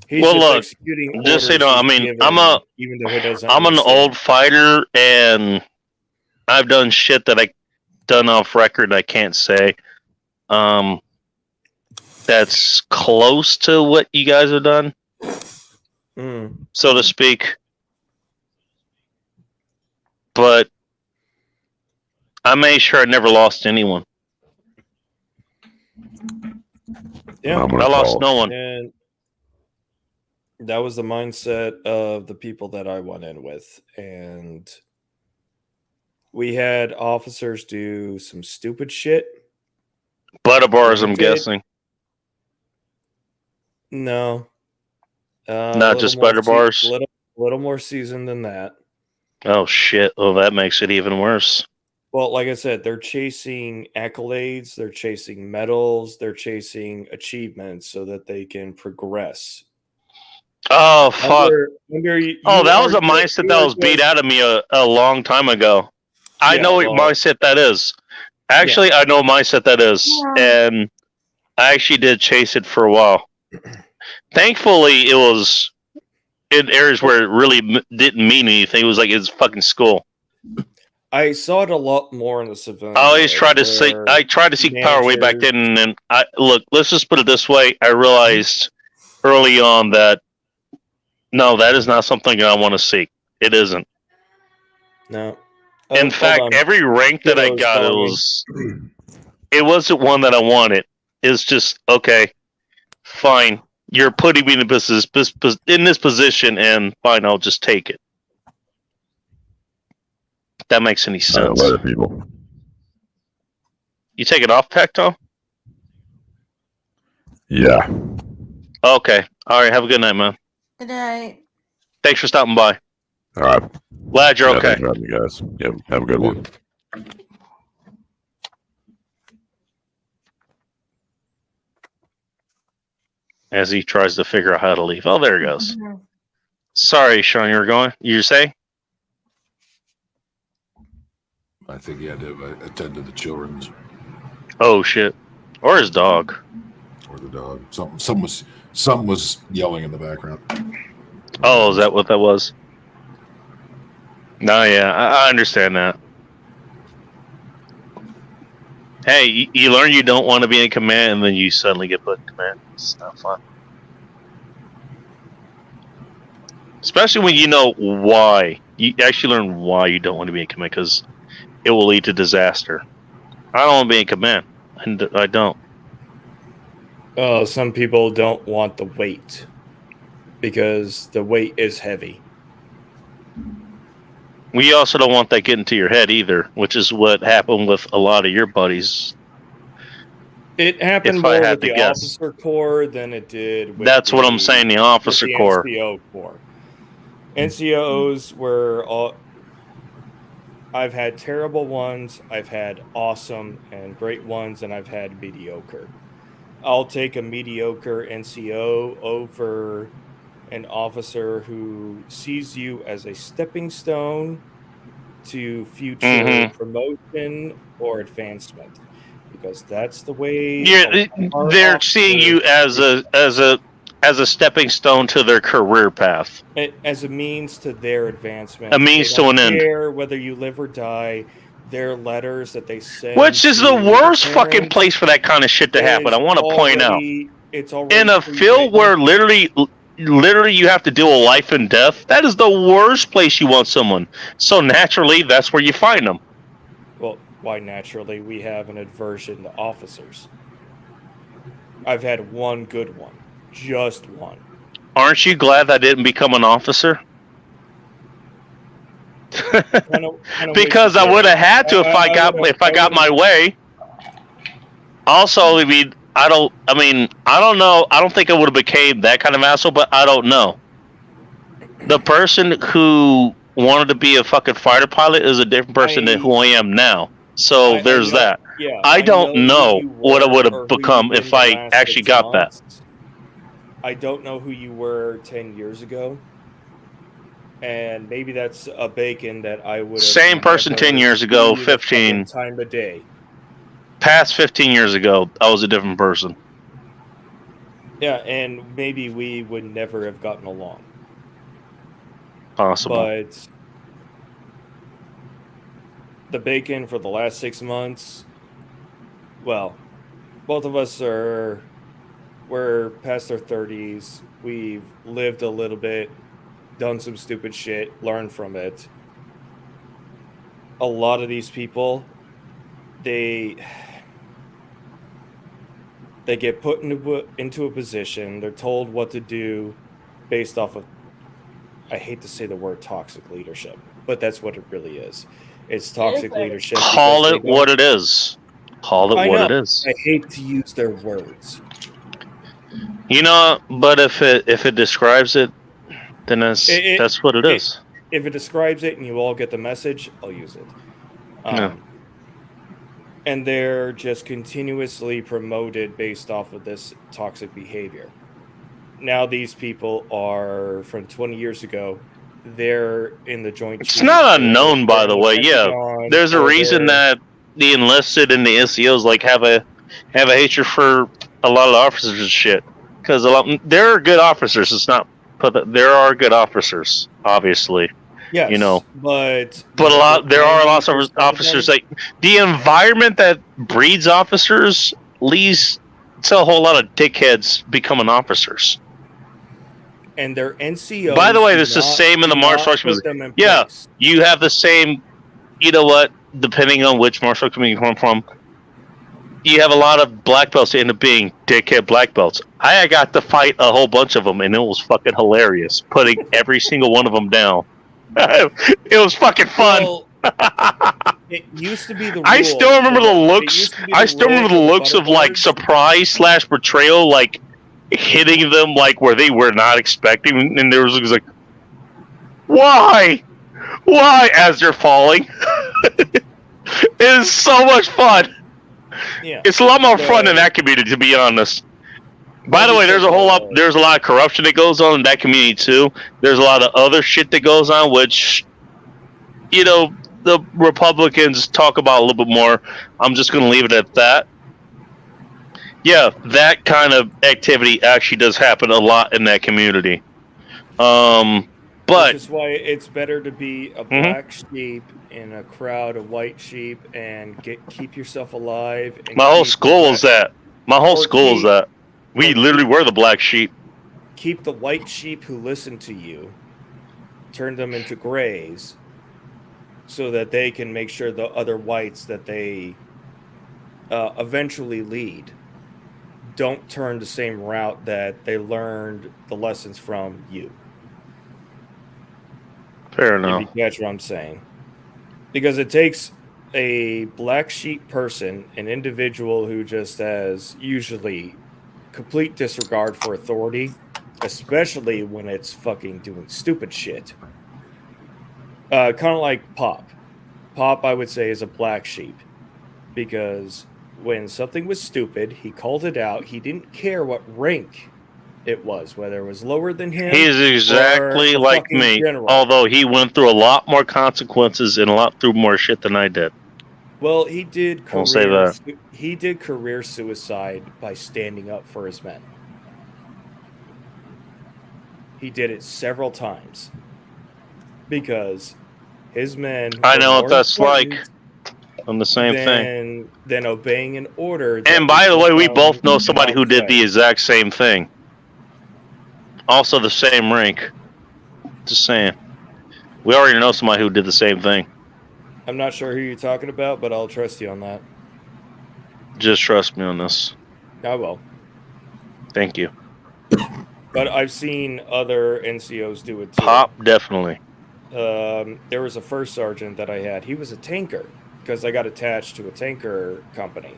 He's Well, just look, executing just so you know, orders I mean, he's given, even though he doesn't I'm an understand. old fighter, and I've done shit that I done off record I can't say. That's close to what you guys have done, so to speak. But I made sure I never lost anyone. Yeah, I lost no one. And that was the mindset of the people that I went in with. And we had officers do some stupid shit. Butter bars, We I'm did. guessing. No. Not a little just more butter bars? Little more seasoned than that. Oh shit! Oh, that makes it even worse. Well, like I said, they're chasing accolades, they're chasing medals, they're chasing achievements so that they can progress. Oh fuck! You That was are a mindset you that are was beat just- out of me a long time ago. I Yeah, know what well- mindset that is. Actually, I know what mindset that is, and I actually did chase it for a while. Thankfully, it was in areas where it really didn't mean anything. It was like it's fucking school. I saw it a lot more in the civilian. I always world, tried to where I tried to seek power way back then, and I look. Let's just put it this way: I realized early on that no, that is not something I want to seek. It isn't. No. In fact, every rank that I Kiddo's got, calling it wasn't one that I wanted. It's just okay, fine. You're putting me in this position, and fine, I'll just take it. If that makes any sense. Other people. You take it off, Pecto? Yeah. Okay. All right. Have a good night, man. Good night. Thanks for stopping by. All right. Glad you're Yeah, okay. thanks for having me, guys. Yep. Have a good one. As he tries to figure out how to leave. Oh, there he goes. Mhm. Sorry, Sean, you were going? You were saying? I think he had to attend to the children's Oh, shit. Or his dog. or the dog. Something was yelling in the background. Oh, is that what that was? No, yeah, I understand that. Hey, you learn you don't want to be in command, and then you suddenly get put in command. It's not fun. Especially when you know why. You actually learn why you don't want to be in command, because it will lead to disaster. I don't want to be in command. And I don't. Some people don't want the weight because the weight is heavy. We also don't want that getting to your head either, which is what happened with a lot of your buddies. It happened If more I with had to the guess. officer corps than it did with That's what I'm saying, the officer with the corps. NCO corps. NCOs were all. I've had terrible ones, I've had awesome and great ones, and I've had mediocre. I'll take a mediocre NCO over an officer who sees you as a stepping stone to future promotion or advancement, because that's the way. They're seeing you as a stepping stone to their career path. As a means to their advancement. A means They to don't an end. care whether you live or die. Their letters that they send, Which is the to worst parents fucking place for that kind of shit to happen. I want to point out. It's already In a field where literally you have to deal with life and death, that is the worst place you want someone. So naturally, that's where you find them. Well, why naturally we have an aversion to officers. I've had one good one. Just one. Aren't you glad I didn't become an officer? Because I would have had to if I got my way. Also, I mean, I don't know. I don't think I would have became that kind of asshole, but I don't know. The person who wanted to be a fucking fighter pilot is a different person than who I am now. So there's that. Yeah, I don't know what I would have become if I actually got that. I don't know who you were 10 years ago. And maybe that's a bacon that I would have. Same person 10 years ago, 15. Time of day. Past 15 years ago, I was a different person. Yeah, and maybe we would never have gotten along. Possible. But the bacon for the last 6 months, well, both of us we're past our 30s. We've lived a little bit, done some stupid shit, learned from it. A lot of these people, they get put into a position, they're told what to do based off of, I hate to say the word toxic leadership, but that's what it really is. It's toxic leadership. Call it what it is. Call it what it is. I hate to use their words. You know, but if it describes it, then that's what it is. If it describes it and you all get the message, I'll use it. No. And they're just continuously promoted based off of this toxic behavior. Now these people are from 20 years ago. They're in the Joint It's Chiefs. not unknown, by the way. Yeah, Pentagon, there's a or reason they're- that the enlisted and the NCOs like have a hatred for a lot of officers and shit. Because there are good officers. It's not, but there are good officers, obviously. Yes, you know, but there are lots of officers like the environment that breeds officers leads to a whole lot of dickheads becoming officers. and their NCOs. By the way, do this is the not- same in the do martial not arts put community. them in Yeah, place. you have the same. You know what? Depending on which martial art community you come from, you have a lot of black belts that end up being dickhead black belts. I got to fight a whole bunch of them, and it was fucking hilarious. Putting every single one of them down. It was fucking fun. Well, it used to be the. I rule still remember for the it looks. used to be I still rule remember for the looks of like butterboards. surprise / betrayal, like hitting them like where they were not expecting, and there was like, why, as they're falling. It is so much fun. Yeah. It's a lot more fun in that community, to be honest. By the way, there's a lot of corruption that goes on in that community too. There's a lot of other shit that goes on, which, you know, the Republicans talk about a little bit more. I'm just going to leave it at that. Yeah, that kind of activity actually does happen a lot in that community. But Which is why it's better to be a Mhm. black sheep in a crowd of white sheep and keep yourself alive. And my whole keep school the is that. My whole or school is keep- that. We literally were the black sheep. Keep the white sheep who listen to you, turn them into grays, so that they can make sure the other whites that they eventually lead don't turn the same route that they learned the lessons from you. Fair If enough. you catch what I'm saying. Because it takes a black sheep person, an individual who just has usually complete disregard for authority, especially when it's fucking doing stupid shit. Kind of like Pop. Pop, I would say, is a black sheep. Because when something was stupid, he called it out. He didn't care what rank it was, whether it was lower than him. He's exactly or a like fucking me, general. although he went through a lot more consequences and a lot through more shit than I did. Well, he did I'll say that. he did career suicide by standing up for his men. He did it several times because his men. I were know what more that's like. important I'm the same thing. than obeying an order. that And by the was way, we from both know somebody who did outside. the exact same thing. Also the same rank. Just saying. We already know somebody who did the same thing. I'm not sure who you're talking about, but I'll trust you on that. Just trust me on this. I will. Thank you. But I've seen other NCOs do it too. Pop, definitely. There was a first sergeant that I had. He was a tanker because I got attached to a tanker company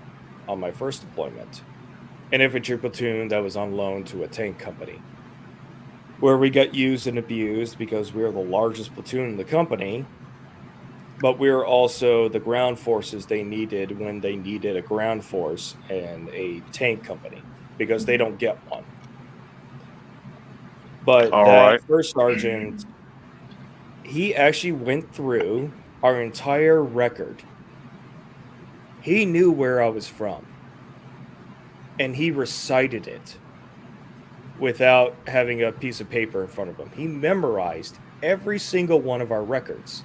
on my first deployment. An infantry platoon that was on loan to a tank company, where we got used and abused because we were the largest platoon in the company, but we were also the ground forces they needed when they needed a ground force and a tank company because they don't get one. But All that right. first sergeant, he actually went through our entire record. He knew where I was from, and he recited it without having a piece of paper in front of him. He memorized every single one of our records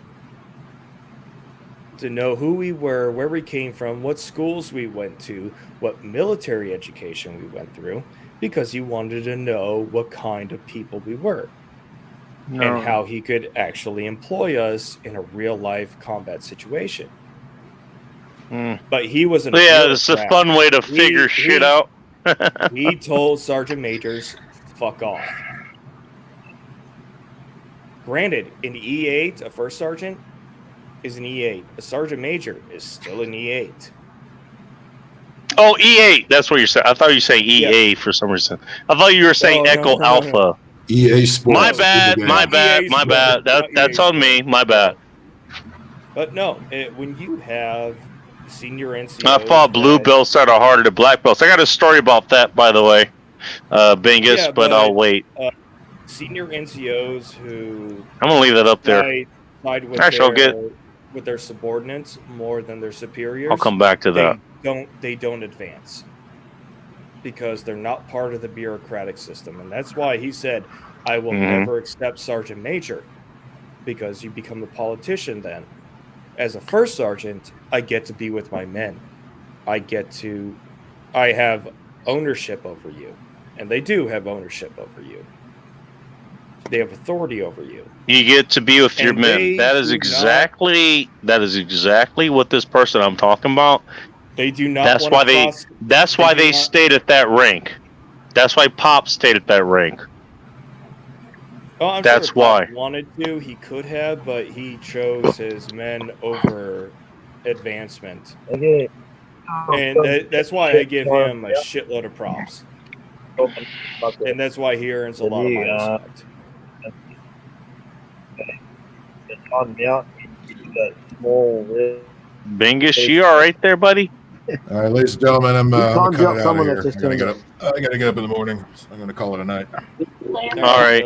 to know who we were, where we came from, what schools we went to, what military education we went through, because he wanted to know what kind of people we were No. and how he could actually employ us in a real life combat situation. But he wasn't. Hmm. Yeah, it's a fun way to figure shit out. He told Sergeant Majors, fuck off. Granted, an E8, a first sergeant, is an E8. A sergeant major is still an E8. Oh, E8. That's what you're saying. I thought you were saying EA for some reason. I thought you were saying No, Echo no. Alpha. EA Sports. My bad. My bad. EA My Sports, bad. not That's EA on me. My bad. But no, when you have senior NCOs... I fought blue belts that are harder than black belts. I got a story about that, by the way, Bingus, Yeah, but I'll wait. Senior NCOs who... I'm gonna leave that up there. Side with Actually, with their subordinates more than their superiors. I'll come back to that. They don't advance because they're not part of the bureaucratic system, and that's why he said, "I will Mhm. never accept sergeant major," because you become a politician then. As a first sergeant, I get to be with my men. I have ownership over you, and they do have ownership over you. They have authority over you. You get to be with your And men. they That is do exactly what this person I'm talking about. They do not. That's wanna why they. cross- That's why do they not- stayed at that rank. That's why Pop stayed at that rank. Oh, I'm That's sure if Pop why. wanted to, he could have, but he chose his men over advancement. And that's why I give him a shitload of props. And that's why he earns a lot of my respect. Bingus, you all right there, buddy? All right, ladies and gentlemen, I'm calmed cutting out out someone of that here. just I gotta turned get up. I gotta get up in the morning. So I'm gonna call it a night. All right.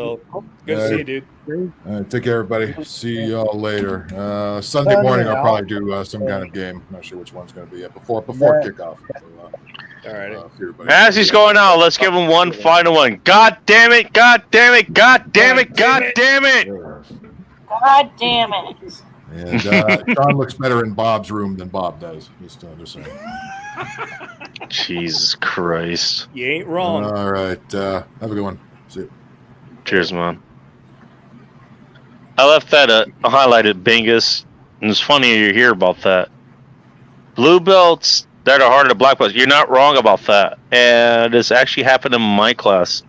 Good to see you, dude. All right, take care, everybody. See y'all later. Sunday morning, I'll probably do some kind of game. Not sure which one's gonna be before kickoff. All right. As he's going out, let's give him one final one. God damn it! God damn it! God damn it! God damn it! God damn it. And Sean looks better in Bob's room than Bob does. Just saying. Jesus Christ! You ain't wrong. All right. Have a good one. See you. Cheers, man. I left that highlighted, Bingus, and it's funny you hear about that. Blue belts that are harder than black belts. You're not wrong about that, and it's actually happened in my class.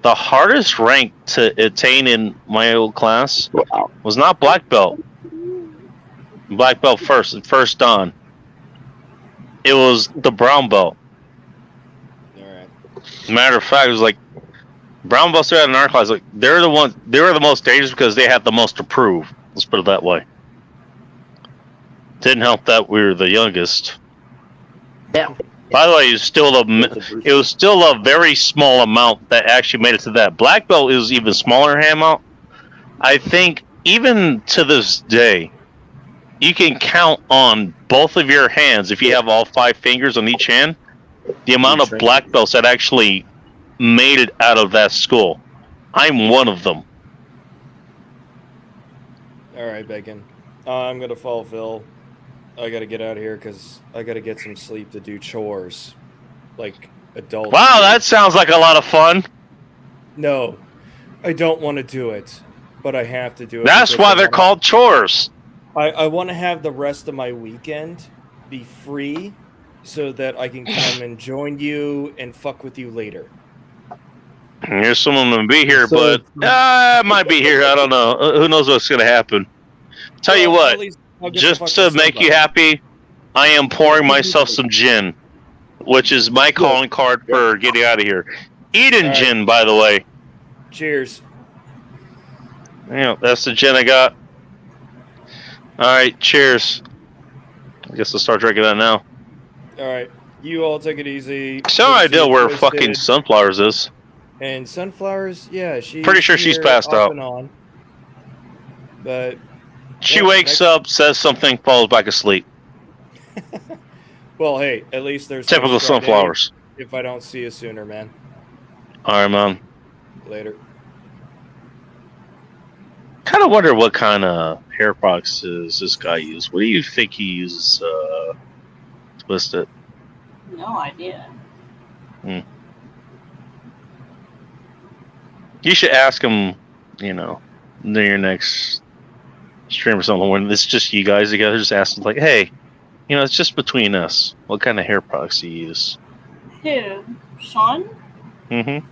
The hardest rank to attain in my old class was not black belt. Black belt first dan. It was the brown belt. Matter of fact, it was like brown belts are in our class. Like they were the most dangerous because they had the most to prove. Let's put it that way. Didn't help that we were the youngest. Yeah. By the way, it was still a very small amount that actually made it to that. Black belt is even smaller amount. I think even to this day, you can count on both of your hands if you have all 5 fingers on each hand. The amount of black belts that actually made it out of that school. I'm one of them. All right, Bacon. I'm gonna follow Phil. I gotta get out of here because I gotta get some sleep to do chores, like adults. Wow, that sounds like a lot of fun. No, I don't want to do it, but I have to do it. That's because why I they're wanna- called chores. I want to have the rest of my weekend be free, so that I can come and join you and fuck with you later. Here's someone going to be here, but I might be here. I don't know. Who knows what's going to happen? Tell you Well, what, at least I'll get just the to fucking make you sunlight. happy, I am pouring myself some gin, which is my calling card for getting out of here. Eden gin, by the way. Cheers. Yeah, that's the gin I got. All right, cheers. I guess I'll start drinking that now. All right, you all take it easy. So no idea where fucking Sunflowers is. And Sunflowers, yeah, she's Pretty sure she's here passed off out. and on. But She yeah, wakes up, says something, falls back asleep. well, hey, at least there's Typical next Friday Sunflowers. If I don't see you sooner, man. All right, man. Later. Kind of wonder what kind of hair products does this guy use. What do you think he uses? Twist it. No idea. Hmm. You should ask him, near your next stream or something, when it's just you guys together, just ask him, like, hey, it's just between us. What kind of hair products do you use? Who? Sean? Mm-hmm.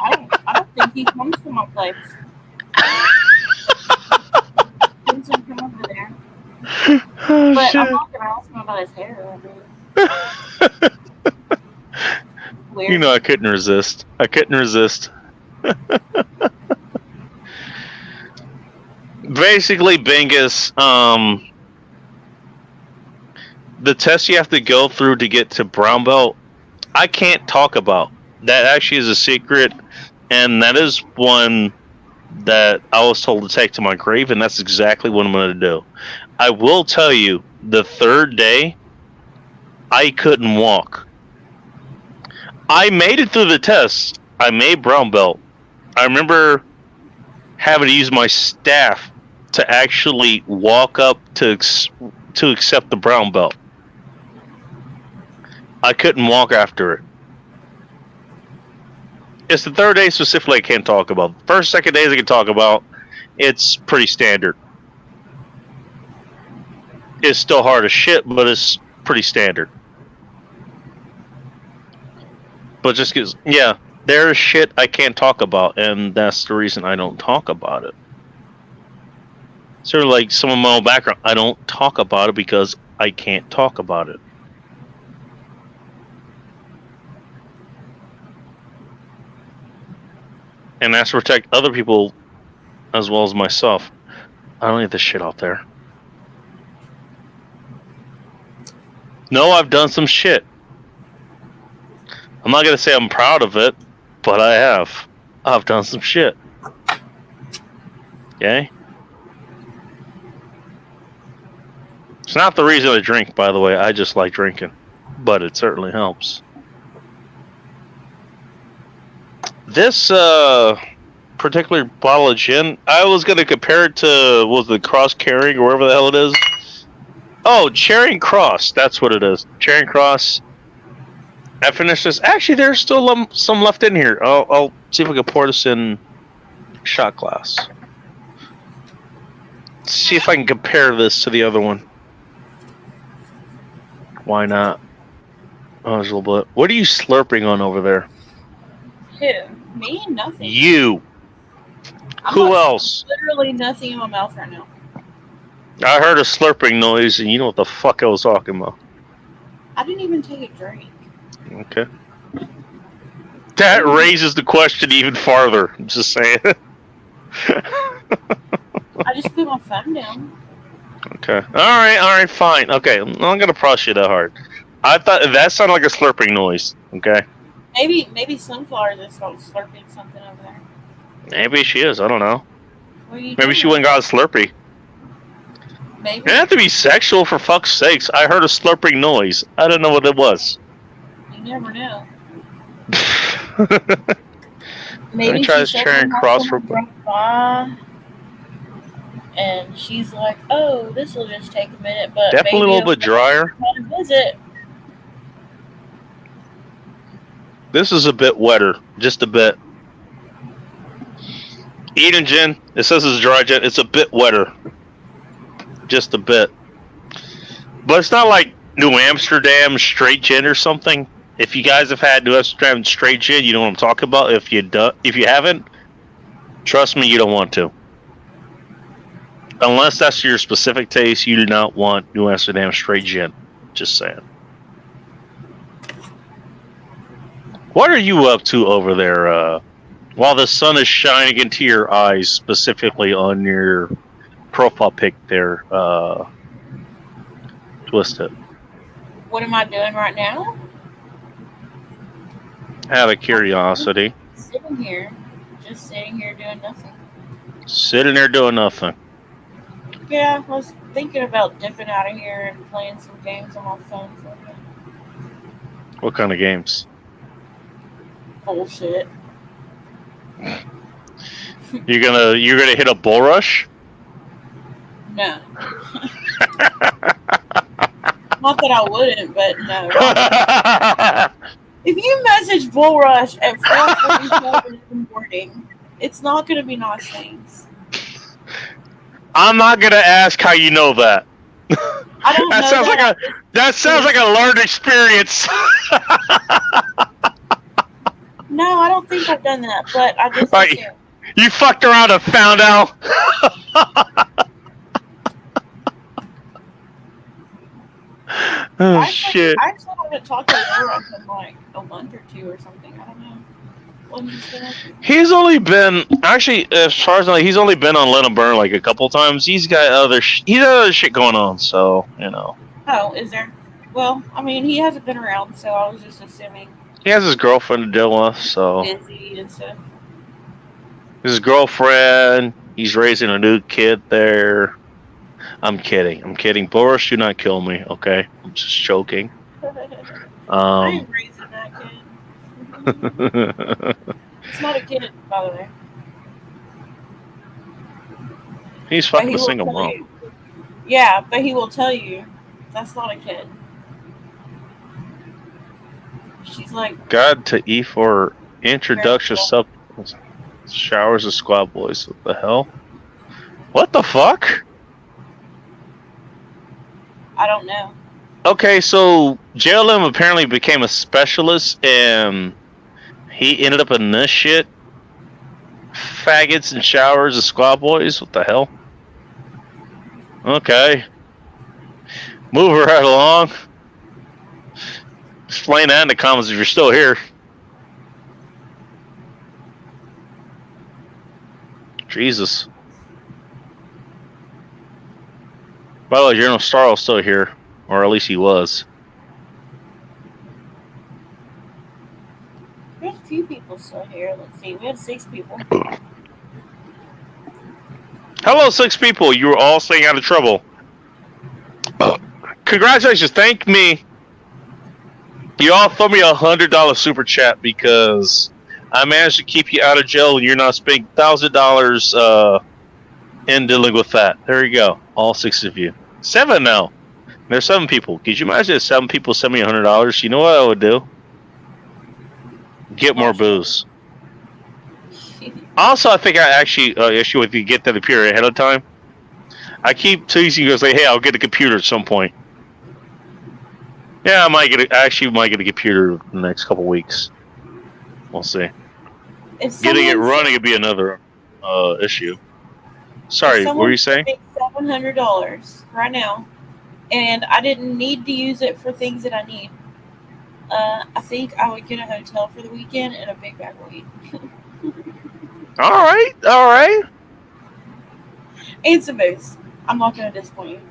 I don't think he comes to my place. He's gonna come over there. Oh, But shit. I'm not gonna ask him about his hair. Weird. I couldn't resist. Basically, Bingus, the test you have to go through to get to brown belt, I can't talk about. That actually is a secret, and that is one that I was told to take to my grave, and that's exactly what I'm going to do. I will tell you, the third day, I couldn't walk. I made it through the test. I made brown belt. I remember having to use my staff to actually walk up to accept the brown belt. I couldn't walk after it. It's the third day specifically I can't talk about. First, second days I can talk about. It's pretty standard. It's still hard as shit, but it's pretty standard. But just because, yeah, there's shit I can't talk about, and that's the reason I don't talk about it. Sort of like some of my own background. I don't talk about it because I can't talk about it. And that's to protect other people as well as myself. I don't need this shit out there. No, I've done some shit. I'm not going to say I'm proud of it, but I have. I've done some shit. Okay? It's not the reason I drink, by the way. I just like drinking. But it certainly helps. This particular bottle of gin, I was going to compare it to, what was it, Cross Carrying or whatever the hell it is? Oh, Charing Cross. That's what it is. Charing Cross. I finished this. Actually, there's still some left in here. I'll see if I can pour this in shot glass. See if I can compare this to the other one. Why not? Oh, there's a little bit. What are you slurping on over there? Who? Me? Nothing. You. I'm Who not- else? Literally nothing in my mouth right now. I heard a slurping noise, and you know what the fuck I was talking about. I didn't even take a drink. Okay. That raises the question even farther. I'm just saying. I just put my phone down. Okay. All right, fine. Okay, I'm not gonna press you that hard. I thought that sounded like a slurping noise. Okay. Maybe Sunflower just got slurping something over there. Maybe she is. I don't know. What are you Maybe doing? she went and got a Slurpee. Maybe. It didn't have to be sexual, for fuck's sakes. I heard a slurping noise. I didn't know what it was. You never know. Let Maybe me try this she said Charing her Cross husband for. dropped by, and she's like, "Oh, this will just take a minute, but Definitely a maybe little bit drier. come visit." This is a bit wetter, just a bit. Eden gin, it says it's dry gin. It's a bit wetter, just a bit. But it's not like New Amsterdam straight gin or something. If you guys have had New Amsterdam straight gin, you know what I'm talking about. If you haven't, trust me, you don't want to. Unless that's your specific taste, you do not want New Amsterdam straight gin. Just saying. What are you up to over there? While the sun is shining into your eyes, specifically on your profile pic there, Twisted. What am I doing right now? Out of curiosity. Sitting here, just sitting here doing nothing. Sitting there doing nothing. Yeah, I was thinking about dipping out of here and playing some games on my phone for a minute. What kind of games? Bullshit. You're gonna hit a bull rush? No. Not that I wouldn't, but no. If you message Bull Rush at 4:47 in the morning, it's not going to be nice things. I'm not gonna ask how you know that. I don't That know sounds that. that sounds like a learned experience. No, I don't think I've done that, but I just Right. assume. You fucked around and found out. Oh shit. I actually haven't talked to Bull Rush in like a month or two or something. I don't know. What he's been up to. He's only been actually, as far as I know, he's only been on Let 'Em Burn like a couple times. He's got other shit going on, so you know. Oh, is there? Well, I mean, he hasn't been around, so I was just assuming He has his girlfriend to deal with, so busy and stuff. his girlfriend. He's raising a new kid there. I'm kidding. Boris, do not kill me, okay? I'm just joking. I ain't raising that kid. It's not a kid, by the way. He's But fucking he a will single tell mom. you- Yeah, but he will tell you that's not a kid. She's like, God to E for Introduction sub showers of squad boys. What the hell? What the fuck? I don't know. Okay, so JLM apparently became a specialist and he ended up in this shit. Faggots and showers of squad boys. What the hell? Okay. Move right along. Explain that in the comments if you're still here. Jesus. By the way, General Starl's still here. Or at least he was. There's a few people still here. Let's see. We had 6 people. Hello, 6 people. You were all staying out of trouble. Congratulations. Thank me. You all throw me $100 super chat because I managed to keep you out of jail and you're not spending $1,000 in dealing with that. There you go. All 6 of you. 7 now. There's 7 people. Could you imagine if 7 people send me $100? You know what I would do? Get more booze. Also, I think I actually, if you get that computer ahead of time, I keep teasing you and say, hey, I'll get a computer at some point. Yeah, I actually might get a computer in the next couple weeks. We'll see. Getting it running would be another issue. Sorry, what were you saying? $700 right now, and I didn't need to use it for things that I need. I think I would get a hotel for the weekend and a big bag of weed. All right. And some booze. I'm not going to disappoint you.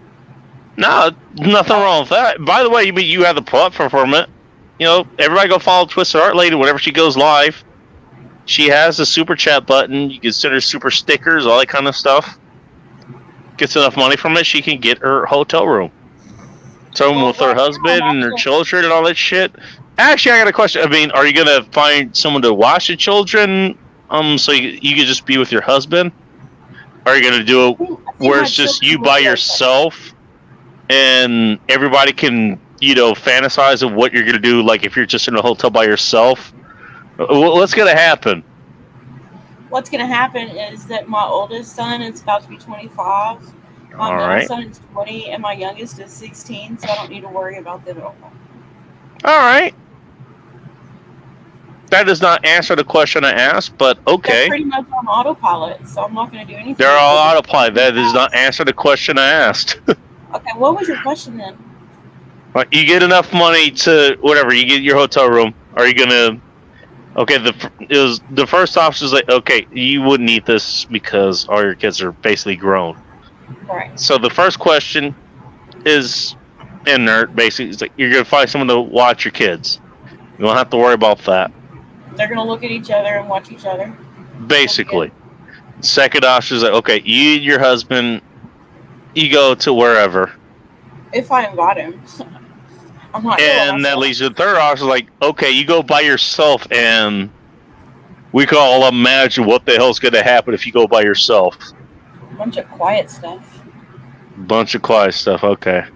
No, nothing wrong with that. By the way, you have the platform for it. You know, everybody go follow Twisted Art Lady whenever she goes live. She has a super chat button. You can send her super stickers, all that kind of stuff. Gets enough money from it, she can get her hotel room. So with her husband and her children and all that shit. Actually, I got a question. I mean, are you gonna find someone to watch the children? So you can just be with your husband? Or are you gonna do it where it's just you by yourself, and everybody can, fantasize of what you're gonna do? Like if you're just in a hotel by yourself, what's gonna happen? What's going to happen is that my oldest son is about to be 25. My middle son is 20, and my youngest is 16, so I don't need to worry about them at all. All right. That does not answer the question I asked, but okay. They're pretty much on autopilot, so I'm not going to do anything. They're all autopilot. That does not answer the question I asked. Okay, what was your question then? You get enough money to whatever, you get your hotel room. Are you going to... Okay, the first option is like, okay, you wouldn't need this because all your kids are basically grown. Right. So the first question is, basically, it's like you're gonna find someone to watch your kids. You don't have to worry about that. They're gonna look at each other and watch each other. Basically. Second option is like, okay, you and your husband, you go to wherever. If I invite him. I'm not and that leads to the third option, like, okay, you go by yourself, and we can all imagine what the hell's going to happen if you go by yourself. A bunch of quiet stuff. Bunch of quiet stuff, okay.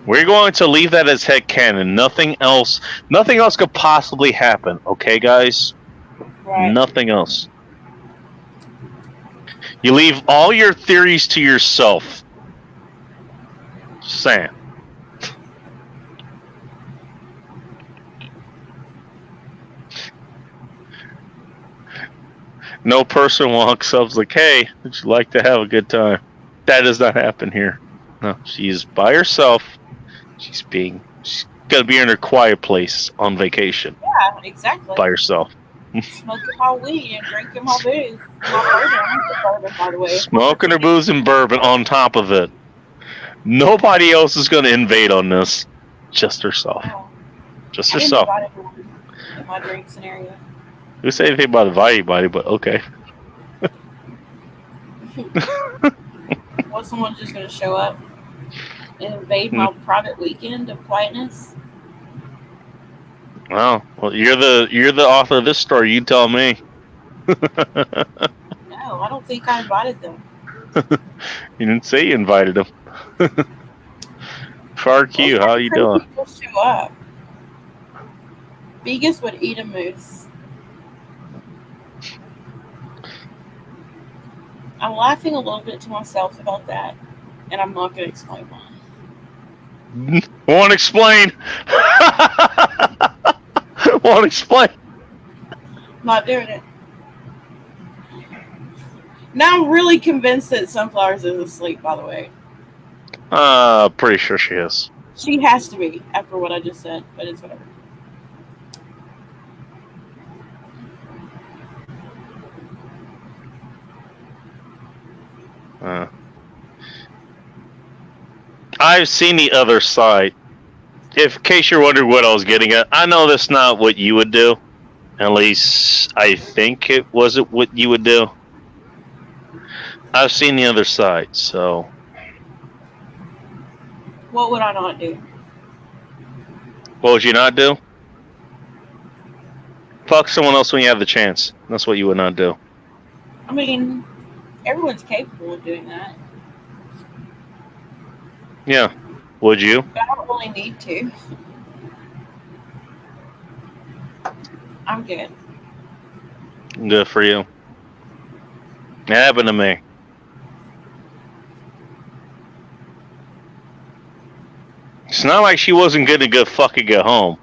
We're going to leave that as headcanon. Nothing else could possibly happen, okay, guys? Right. Nothing else. You leave all your theories to yourself. Just saying. No person walks up and is like, hey, would you like to have a good time? That does not happen here. No, she's by herself. She's going to be in her quiet place on vacation. Yeah, exactly. By herself. Smoking my weed and drinking my booze. My bourbon, by the way. Smoking her booze and bourbon on top of it. Nobody else is going to invade on this. Just herself. Just herself. I didn't invite everyone in my drink scenario. Who say anything about inviting anybody, but okay. Well, someone's just going to show up and invade my private weekend of quietness. Well, you're the author of this story. You tell me. No, I don't think I invited them. You didn't say you invited them. FarQ, how you doing? People show up. Vegas would eat a moose. I'm laughing a little bit to myself about that, and I'm not going to explain why. Won't explain. Won't explain. Not doing it. Now I'm really convinced that Sunflowers is asleep, by the way. Pretty sure she is. She has to be, after what I just said, but it's whatever. I've seen the other side. In case you're wondering what I was getting at, I know that's not what you would do. At least I think it wasn't what you would do. I've seen the other side, so. What would I not do? What would you not do? Fuck someone else when you have the chance. That's what you would not do. I mean, everyone's capable of doing that. Yeah. Would you? But I don't really need to. I'm good. Good for you. It happened to me. It's not like she wasn't gonna go fucking get home.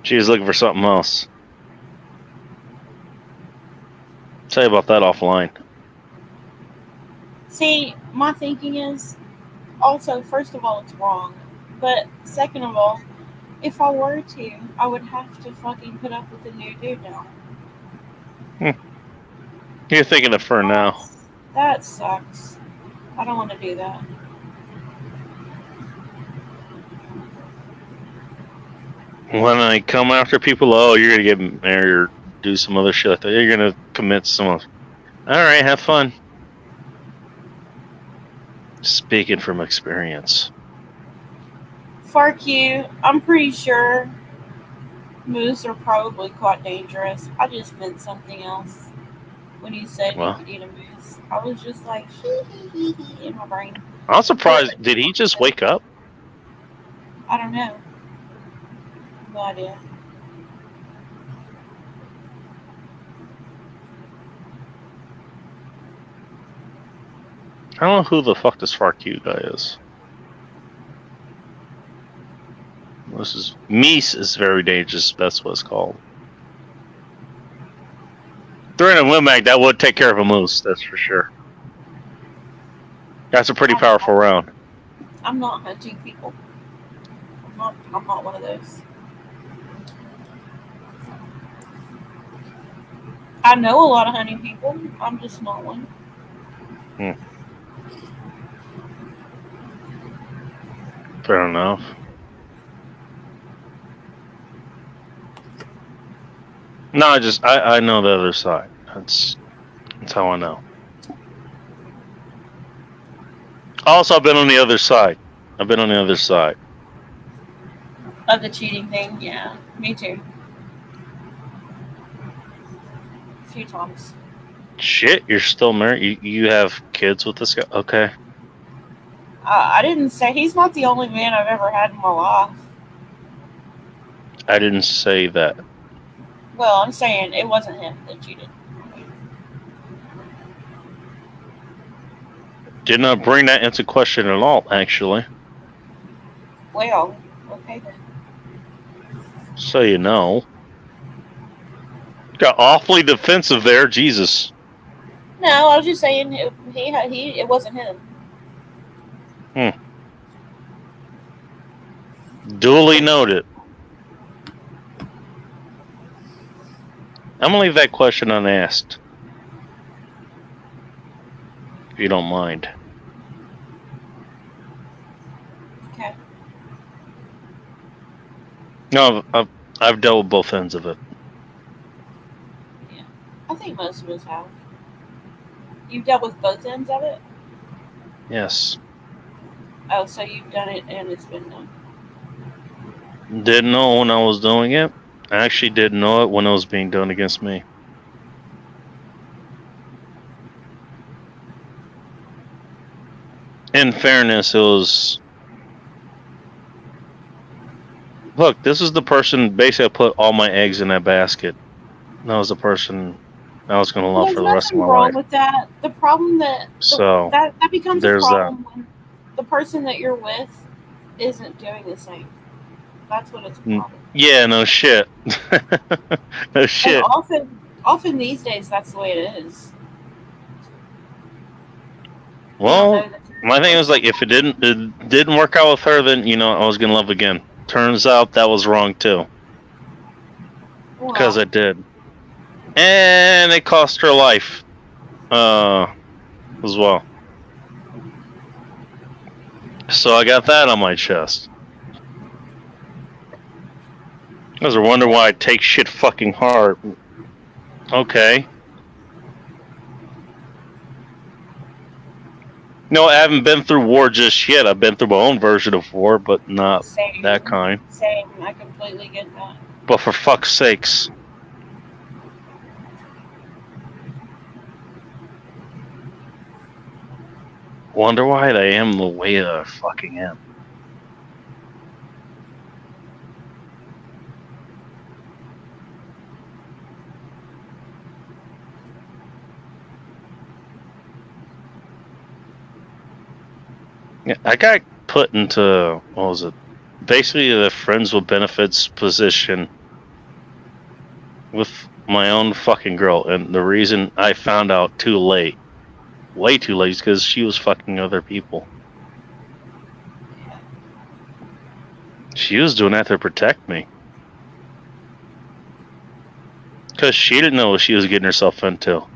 She was looking for something else. Tell you about that offline. See, my thinking is, also, first of all, it's wrong. But second of all, if I were to, I would have to fucking put up with a new dude now. You're thinking of for now. That sucks. I don't want to do that. When I come after people, oh, you're gonna get married or do some other shit like that. You're gonna commit some. All right, have fun. Speaking from experience. Fuck you. I'm pretty sure moose are probably quite dangerous. I just meant something else when you said Well. you could eat a moose. I was just like, hee in my brain. I'm surprised. Did he just wake up? I don't know. No idea. I don't know who the fuck this Farq guy is. This is Meese is very dangerous. That's what it's called. During a Wimag, that would take care of a moose. That's for sure. That's a pretty powerful round. I'm not hunting people. I'm not one of those. I know a lot of hunting people. I'm just not one. Fair enough. No, I know the other side. That's how I know. Also, I've been on the other side. I've been on the other side. Of the cheating thing, yeah. Me too. A few times. Shit, you're still married? You have kids with this guy? Okay. I didn't say he's not the only man I've ever had in my life. I didn't say that. Well, I'm saying it wasn't him that cheated. Did not bring that into question at all, actually. Well, okay then. So you know. Got awfully defensive there, Jesus. No, I was just saying it wasn't him. Duly noted. I'm gonna leave that question unasked. If you don't mind. Okay. No, I've dealt with both ends of it. I think most of us have. You've dealt with both ends of it? Yes. Oh, so you've done it and it's been done. Didn't know when I was doing it. I actually didn't know it when it was being done against me. In fairness, it was... Look, this is the person basically I put all my eggs in that basket. That was the person I was gonna Well, love there's for the rest of nothing my wrong life. with that. The problem So that becomes a there's problem when the person that you're with isn't doing the same. That's what it's a problem. Yeah, no shit. No shit. And often these days, that's the way it is. Well, my thing was like, if it didn't work out with her, then I was gonna love again. Turns out that was wrong too, because I did, and it cost her life, as well. So I got that on my chest. I was wondering why I take shit fucking hard. Okay. No, I haven't been through war just yet. I've been through my own version of war, but not Same. that kind. Same. I completely get that. But for fuck's sakes. Wonder why I am the way I fucking am. Yeah, I got put into, what was it? Basically the friends with benefits position with my own fucking girl. And the reason I found out too late, way too late, is because she was fucking other people. She was doing that to protect me. Because she didn't know what she was getting herself into.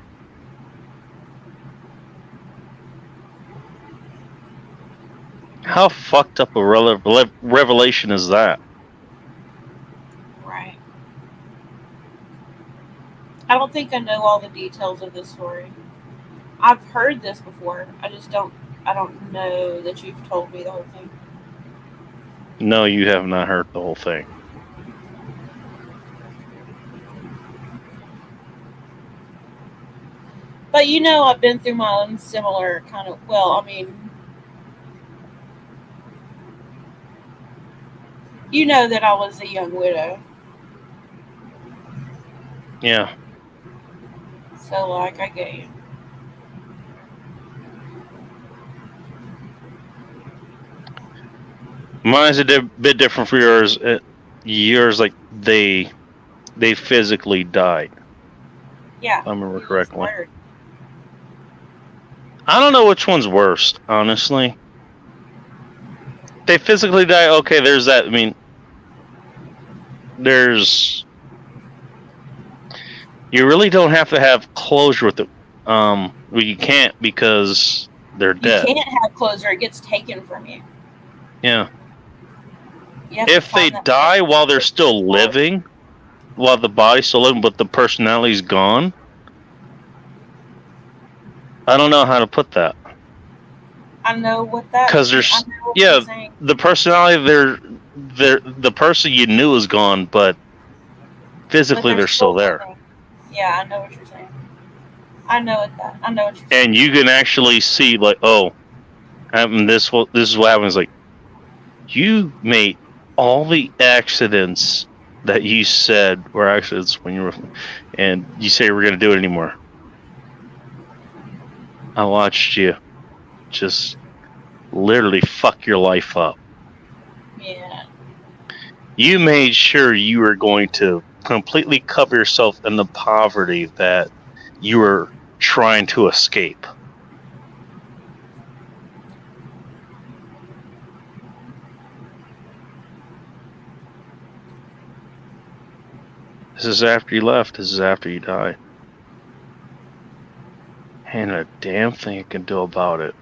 How fucked up a revelation is that? Right. I don't think I know all the details of this story. I've heard this before. I don't know that you've told me the whole thing. No, you have not heard the whole thing. But I've been through my own similar kind of, that I was a young widow. Yeah. So, I get you. Mine's a bit different for yours. Yours, like, they physically died. Yeah. If I remember correctly. I don't know which one's worse, honestly. They physically die, okay, there's that. I mean, you really don't have to have closure with it. Well, you can't because they're dead. You can't have closure. It gets taken from you. Yeah. You have to If they find that die while they're still living, while the body's still living, but the personality's gone, I don't know how to put that. I know what that. Because there's, the personality, the person you knew is gone, but physically they're still there. Yeah, I know what you're saying. I know what you're saying. And you can actually see, like, oh, this is what happens. Like, you made all the accidents that you said were accidents when you were, and you say we're gonna do it anymore. I watched you just literally fuck your life up. Yeah. You made sure you were going to completely cover yourself in the poverty that you were trying to escape. This is after you left. This is after you died. And a damn thing you can do about it.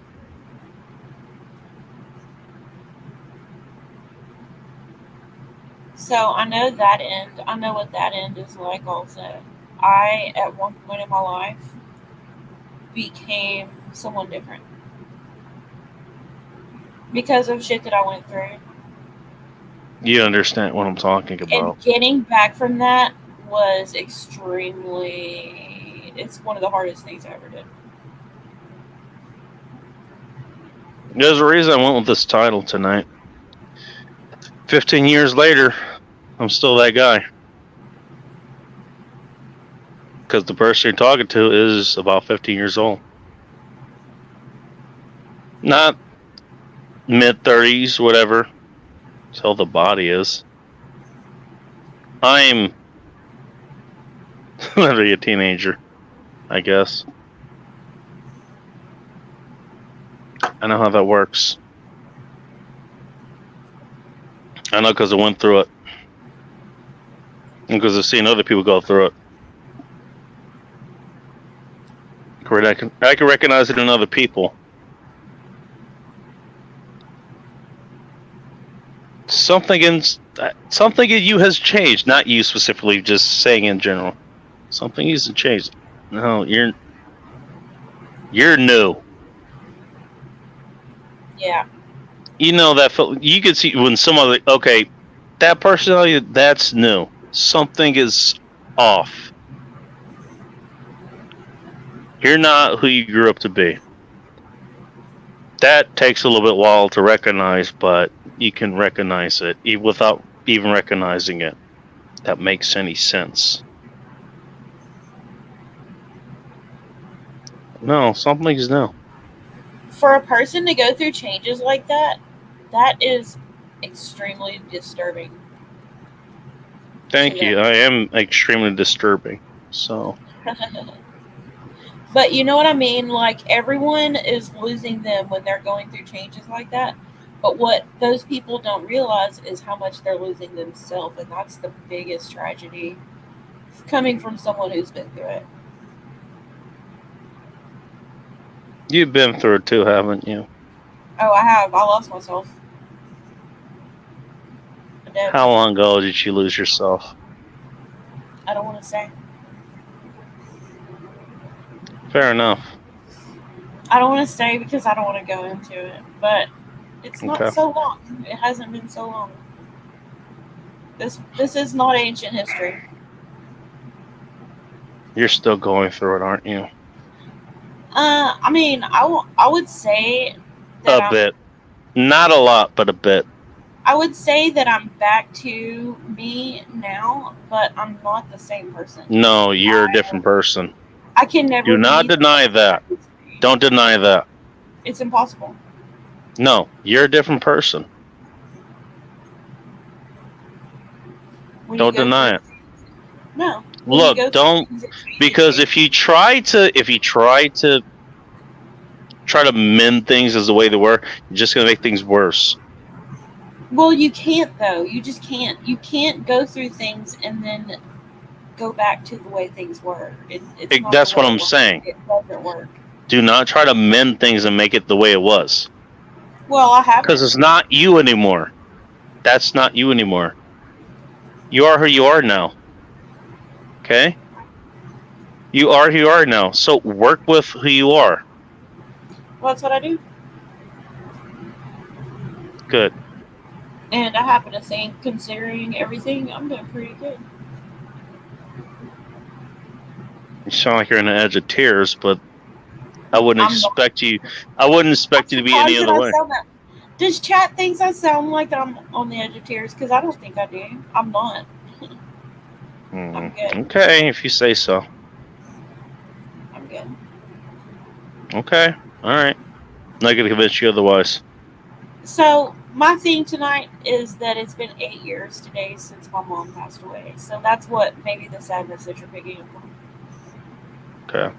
So I know that end. I know what that end is like also. I, at one point in my life, became someone different. Because of shit that I went through. You understand what I'm talking about. And getting back from that was extremely... It's one of the hardest things I ever did. There's a reason I went with this title tonight. 15 years later, I'm still that guy. Because the person you're talking to is about 15 years old. Not mid-30s, whatever. That's how the body is. I'm literally a teenager, I guess. I know how that works. I know because I went through it. And because I've seen other people go through it. I can recognize it in other people. Something in you has changed, not you specifically, just saying in general. Something hasn't changed. No, you're new. Yeah. You know that you can see when someone okay, that personality that's new. Something is off. You're not who you grew up to be. That takes a little bit while to recognize, but you can recognize it without even recognizing it. That makes any sense. No, something's new. For a person to go through changes like that, that is extremely disturbing. Thank you. I am extremely disturbing. So. But you know what I mean? Like, everyone is losing them when they're going through changes like that. But what those people don't realize is how much they're losing themselves. And that's the biggest tragedy coming from someone who's been through it. You've been through it too, haven't you? Oh, I have. I lost myself. I did. How long ago did you lose yourself? I don't want to say. Fair enough. I don't want to say because I don't want to go into it. But it's not Okay. so long. It hasn't been so long. This is not ancient history. You're still going through it, aren't you? I mean, I would say that A bit. Not a lot, but a bit. I would say that I'm back to me now, but I'm not the same person. No, you're a different person. I can never. Do not be- deny that. Don't deny that. It's impossible. No, you're a different person. When you Don't go deny it. No. When you Look, go through don't, things, it changes. because if you try to mend things as the way they were, you're just gonna make things worse. Well, you can't though. You just can't. You can't go through things and then go back to the way things were. It's not That's the what way I'm it works. saying. It doesn't work. Do not try to mend things and make it the way it was, Well, I have. because it's not you anymore. That's not you anymore. You are who you are now. Okay? You are who you are now. So work with who you are. Well, that's what I do. Good. And I happen to think, considering everything, I'm doing pretty good. You sound like you're on the edge of tears, but I wouldn't I'm not. expect you. I wouldn't expect you to be any Surprised other that I way. sound that- Does chat thinks I sound like I'm on the edge of tears? Because I don't think I do. I'm not. I'm good. Okay, if you say so. I'm good. Okay. All right. Not gonna convince you otherwise. So my theme tonight is that it's been 8 years today since my mom passed away. So that's what maybe the sadness that you're picking up on. Okay.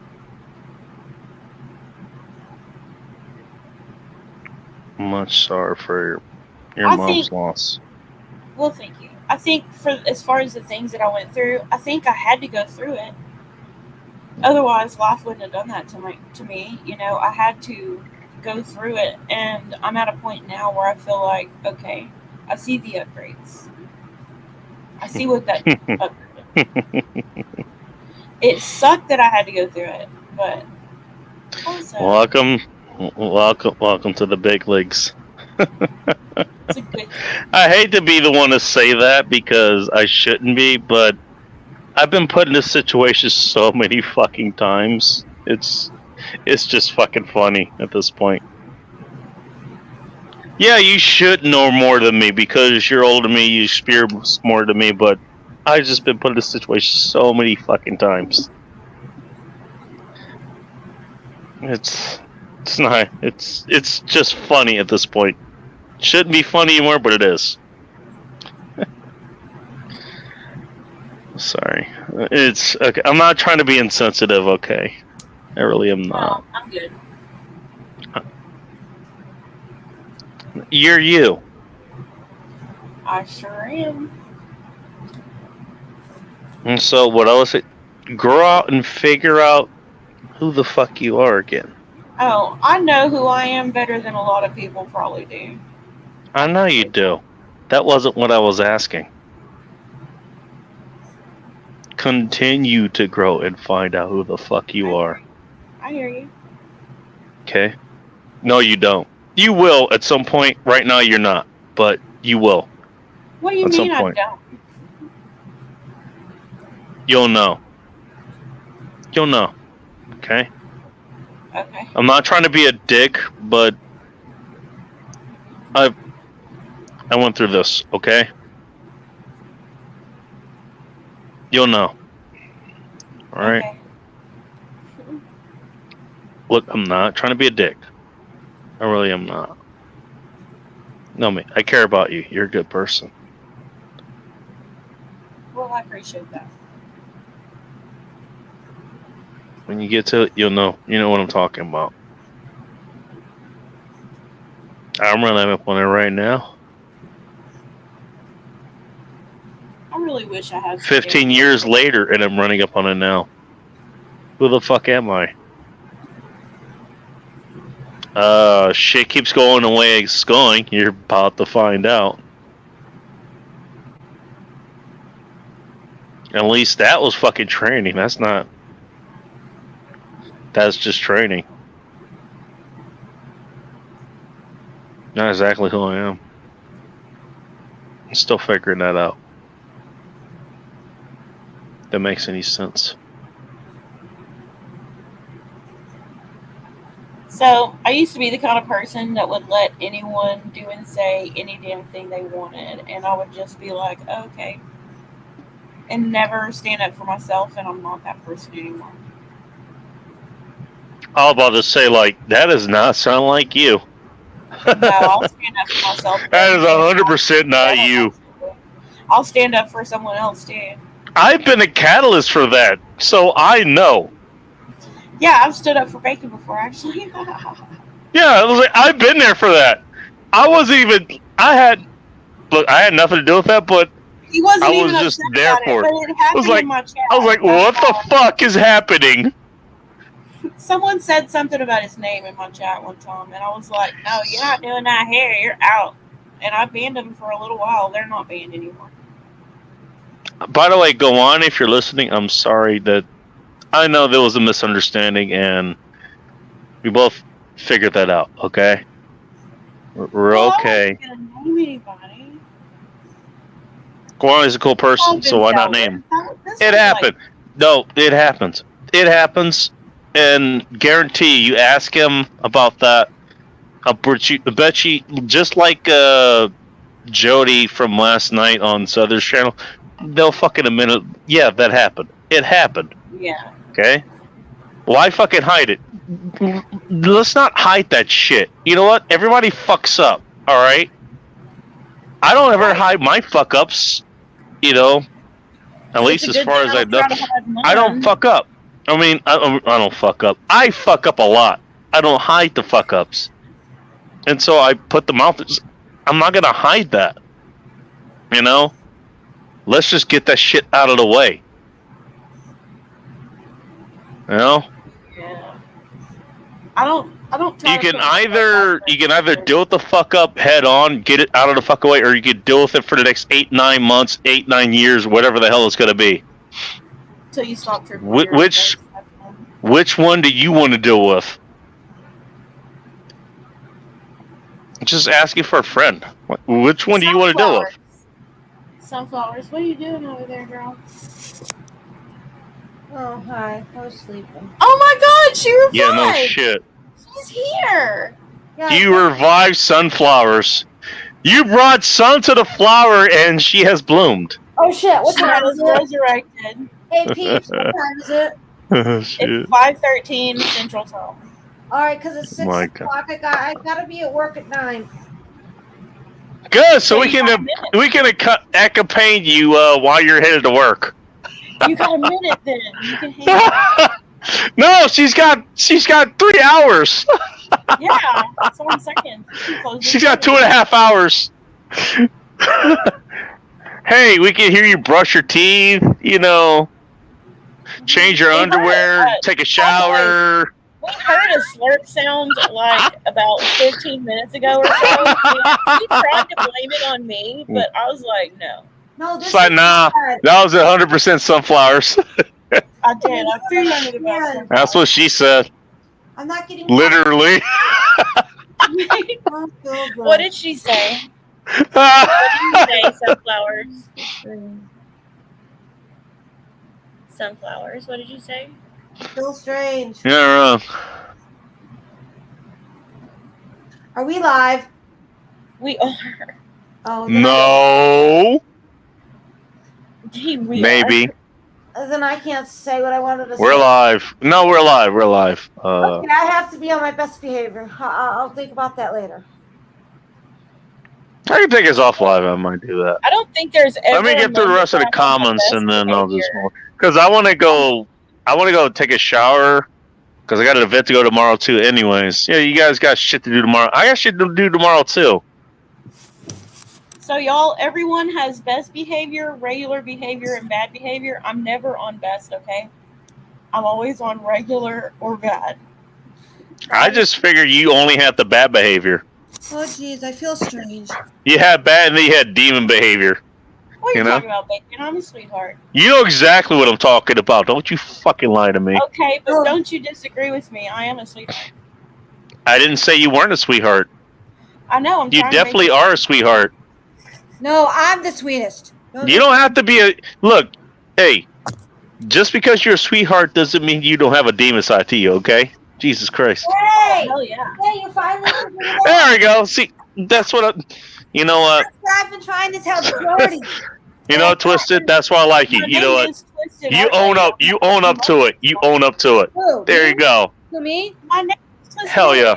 Much sorry for your I mom's think- loss. Well, thank you. I think for as far as the things that I went through, I think I had to go through it. Otherwise, life wouldn't have done that to me. You know, I had to go through it, and I'm at a point now where I feel like, okay, I see the upgrades. I see what that upgrade. It sucked that I had to go through it, but also Welcome to the big leagues. it's a good. I hate to be the one to say that because I shouldn't be, but I've been put in this situation so many fucking times. It's just fucking funny at this point. Yeah, you should know more than me because you're older than me, you experience more than me, but I've just been put in this situation so many fucking times. It's not. It's just funny at this point. Shouldn't be funny anymore, but it is. Sorry. It's okay. I'm not trying to be insensitive. Okay, I really am not. I'm good. You're you. I sure am. And so what else? Grow out and figure out who the fuck you are again. Oh, I know who I am better than a lot of people probably do. I know you do. That wasn't what I was asking. Continue to grow and find out who the fuck you are. I hear you. Okay? No, you don't. You will at some point. Right now, you're not. But you will. What do you At some mean I point. don't? You'll know. You'll know. Okay? Okay. I'm not trying to be a dick, but I went through this, okay? You'll know. Alright? Okay. Look, I'm not trying to be a dick. I really am not. No, me. I care about you. You're a good person. Well, I appreciate that. When you get to it, you'll know. You know what I'm talking about. I'm running up on it right now. I really wish I had 15 years later, and I'm running up on it now. Who the fuck am I? Shit keeps going the way it's going. You're about to find out. At least that was fucking training. That's just training. Not exactly who I am. I'm still figuring that out. If that makes any sense. So, I used to be the kind of person that would let anyone do and say any damn thing they wanted, and I would just be like, okay, and never stand up for myself, and I'm not that person anymore. I was about to say, like, that does not sound like you. No, I'll stand up for myself. That is 100% not you. I'll stand up for someone else, too. I've been a catalyst for that, so I know. Yeah, I've stood up for bacon before, actually. Yeah, I was like, I've been there for that. I wasn't even. I had nothing to do with that, but He wasn't I was even just upset there about for it, it. but it I happened was like, in my chat. what the fuck is happening? Someone said something about his name in my chat one time, and I was like, no, you're not doing that here. You're out. And I banned them for a little while. They're not banned anymore. By the way, go on if you're listening. I'm sorry that I know there was a misunderstanding, and we both figured that out. Okay, we're okay. I wasn't gonna name anybody. Guan is a cool person, so why not name him? It happened. No, it happens. It happens, and guarantee you ask him about that. I bet you, just like Jody from last night on Southern's channel, they'll fucking admit it. Yeah, that happened. It happened. Yeah. Okay? Why fucking hide it? Let's not hide that shit. You know what? Everybody fucks up. All right? I don't ever hide my fuck ups. You know? At least as far as I know. I don't fuck up. I mean, I don't fuck up. I fuck up a lot. I don't hide the fuck ups. And so I put them out. I'm not going to hide that. You know? Let's just get that shit out of the way. You know? Yeah. I don't You can either deal with the fuck up head on, get it out of the fuck away, or you can deal with it for the next 8-9 months, 8-9 years, whatever the hell it's gonna be. Until you stop tripping. Which one do you want to deal with? Just asking for a friend. Which one do you want to deal with? Sunflowers, what are you doing over there, girl? Oh, hi. I was sleeping. Oh my god, she revived! Yeah, no shit. She's here! You revived sunflowers. You brought sun to the flower, and she has bloomed. Oh, shit. What She time was is it? resurrected. Hey, Peach, what time is it? Shit. It's 5:13 Central Time. All right, because it's 6 My God. o'clock. I gotta be at work at 9. Good, so we can accompany you while you're headed to work. You got a minute then. You can hang out. No, she's got 3 hours. Yeah, that's what I'm saying. She's got 2.5 hours. Hey, we can hear you brush your teeth, change your underwear, take a shower. We heard a slurp sound like about 15 minutes ago or so. He tried to blame it on me, but I was like, no. No, It's like, nah, that was 100% sunflowers. I did. I figured it about That's what she said. I'm not getting Literally. What did she say? What did you say, sunflowers? Sunflowers, what did you say? Feel strange. You're wrong. Are we live? We are. Oh No. Maybe. Then I can't say what I wanted to say. We're live. No, we're live. We're live. Okay, I have to be on my best behavior. I'll think about that later. I can take us off live. I might do that. I don't think there's ever. Let me get through the rest of the comments and then I'll just because I want to go take a shower because I got an event to go tomorrow too. Anyways, yeah, you guys got shit to do tomorrow. I got shit to do tomorrow too. So y'all, everyone has best behavior, regular behavior, and bad behavior. I'm never on best, okay? I'm always on regular or bad. I just figured you only had the bad behavior. Oh, jeez, I feel strange. You had bad and then you had demon behavior. What are you You know? talking about, Bacon? I'm a sweetheart. You know exactly what I'm talking about. Don't you fucking lie to me. Okay, but don't you disagree with me? I am a sweetheart. I didn't say you weren't a sweetheart. I know. I'm You trying to make definitely are a sweetheart. No, I'm the sweetest. You don't have to be a look. Hey, just because you're a sweetheart doesn't mean you don't have a demon side to you. Okay? Jesus Christ. Hey! Hell yeah. Hey, you finally figured it out. There we go. See, that's what. You know what? That's what I've been trying to tell Jordy. You know, Twisted. That's why I like you. You know what? You own up. You own up to it. You own up to it. Who? There you go. To me? My name is Twisted. Hell yeah.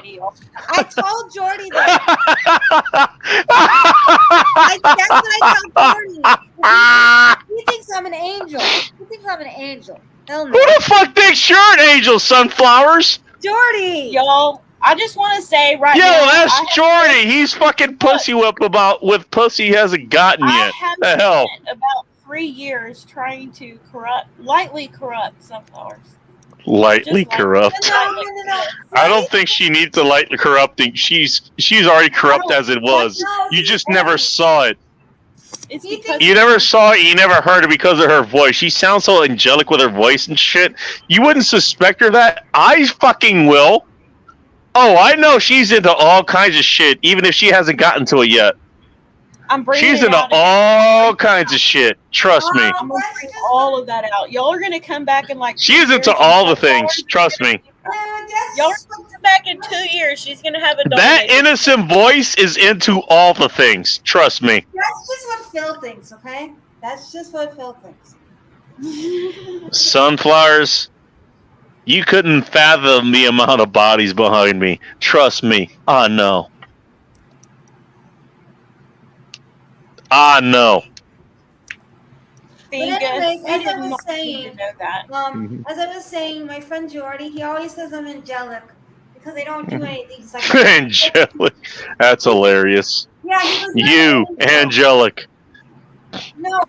I told Jordy that. That's what I told Jordy. He thinks I'm an angel. He thinks I'm an angel. Hell no. Who the fuck thinks you're an angel, Sunflowers? Jordy. Y'all, I just want to say right Yo, now. that's Jordy. He's fucking pussy whipped with pussy he hasn't gotten I yet. have The hell? spent about 3 years trying to lightly corrupt sunflowers. Lightly corrupt. No. I don't think she needs to lightly corrupting. She's already corrupt as it was. You just never saw it. It's because You never saw it. You never heard it because of her voice. She sounds so angelic with her voice and shit. You wouldn't suspect her that. I fucking will. Oh, I know she's into all kinds of shit, even if she hasn't gotten to it yet. I'm bringing She's it into out. all kinds of shit. Trust me. I'm gonna bring all of that out. Y'all are gonna come back in like. 2 She's years into and all the sunflowers. things. Trust me. Y'all are gonna come back in 2 years. She's gonna have a That innocent voice is into all the things. Trust me. That's just what Phil thinks, okay? That's just what Phil thinks. Sunflowers, you couldn't fathom the amount of bodies behind me. Trust me. I know. I know. But anyways, We as did I was not need to saying, know that. as I was saying, my friend Jordy, he always says I'm angelic because I don't do anything. He's like, Angelic. That's hilarious. yeah, he goes, "No, You, angelic. No,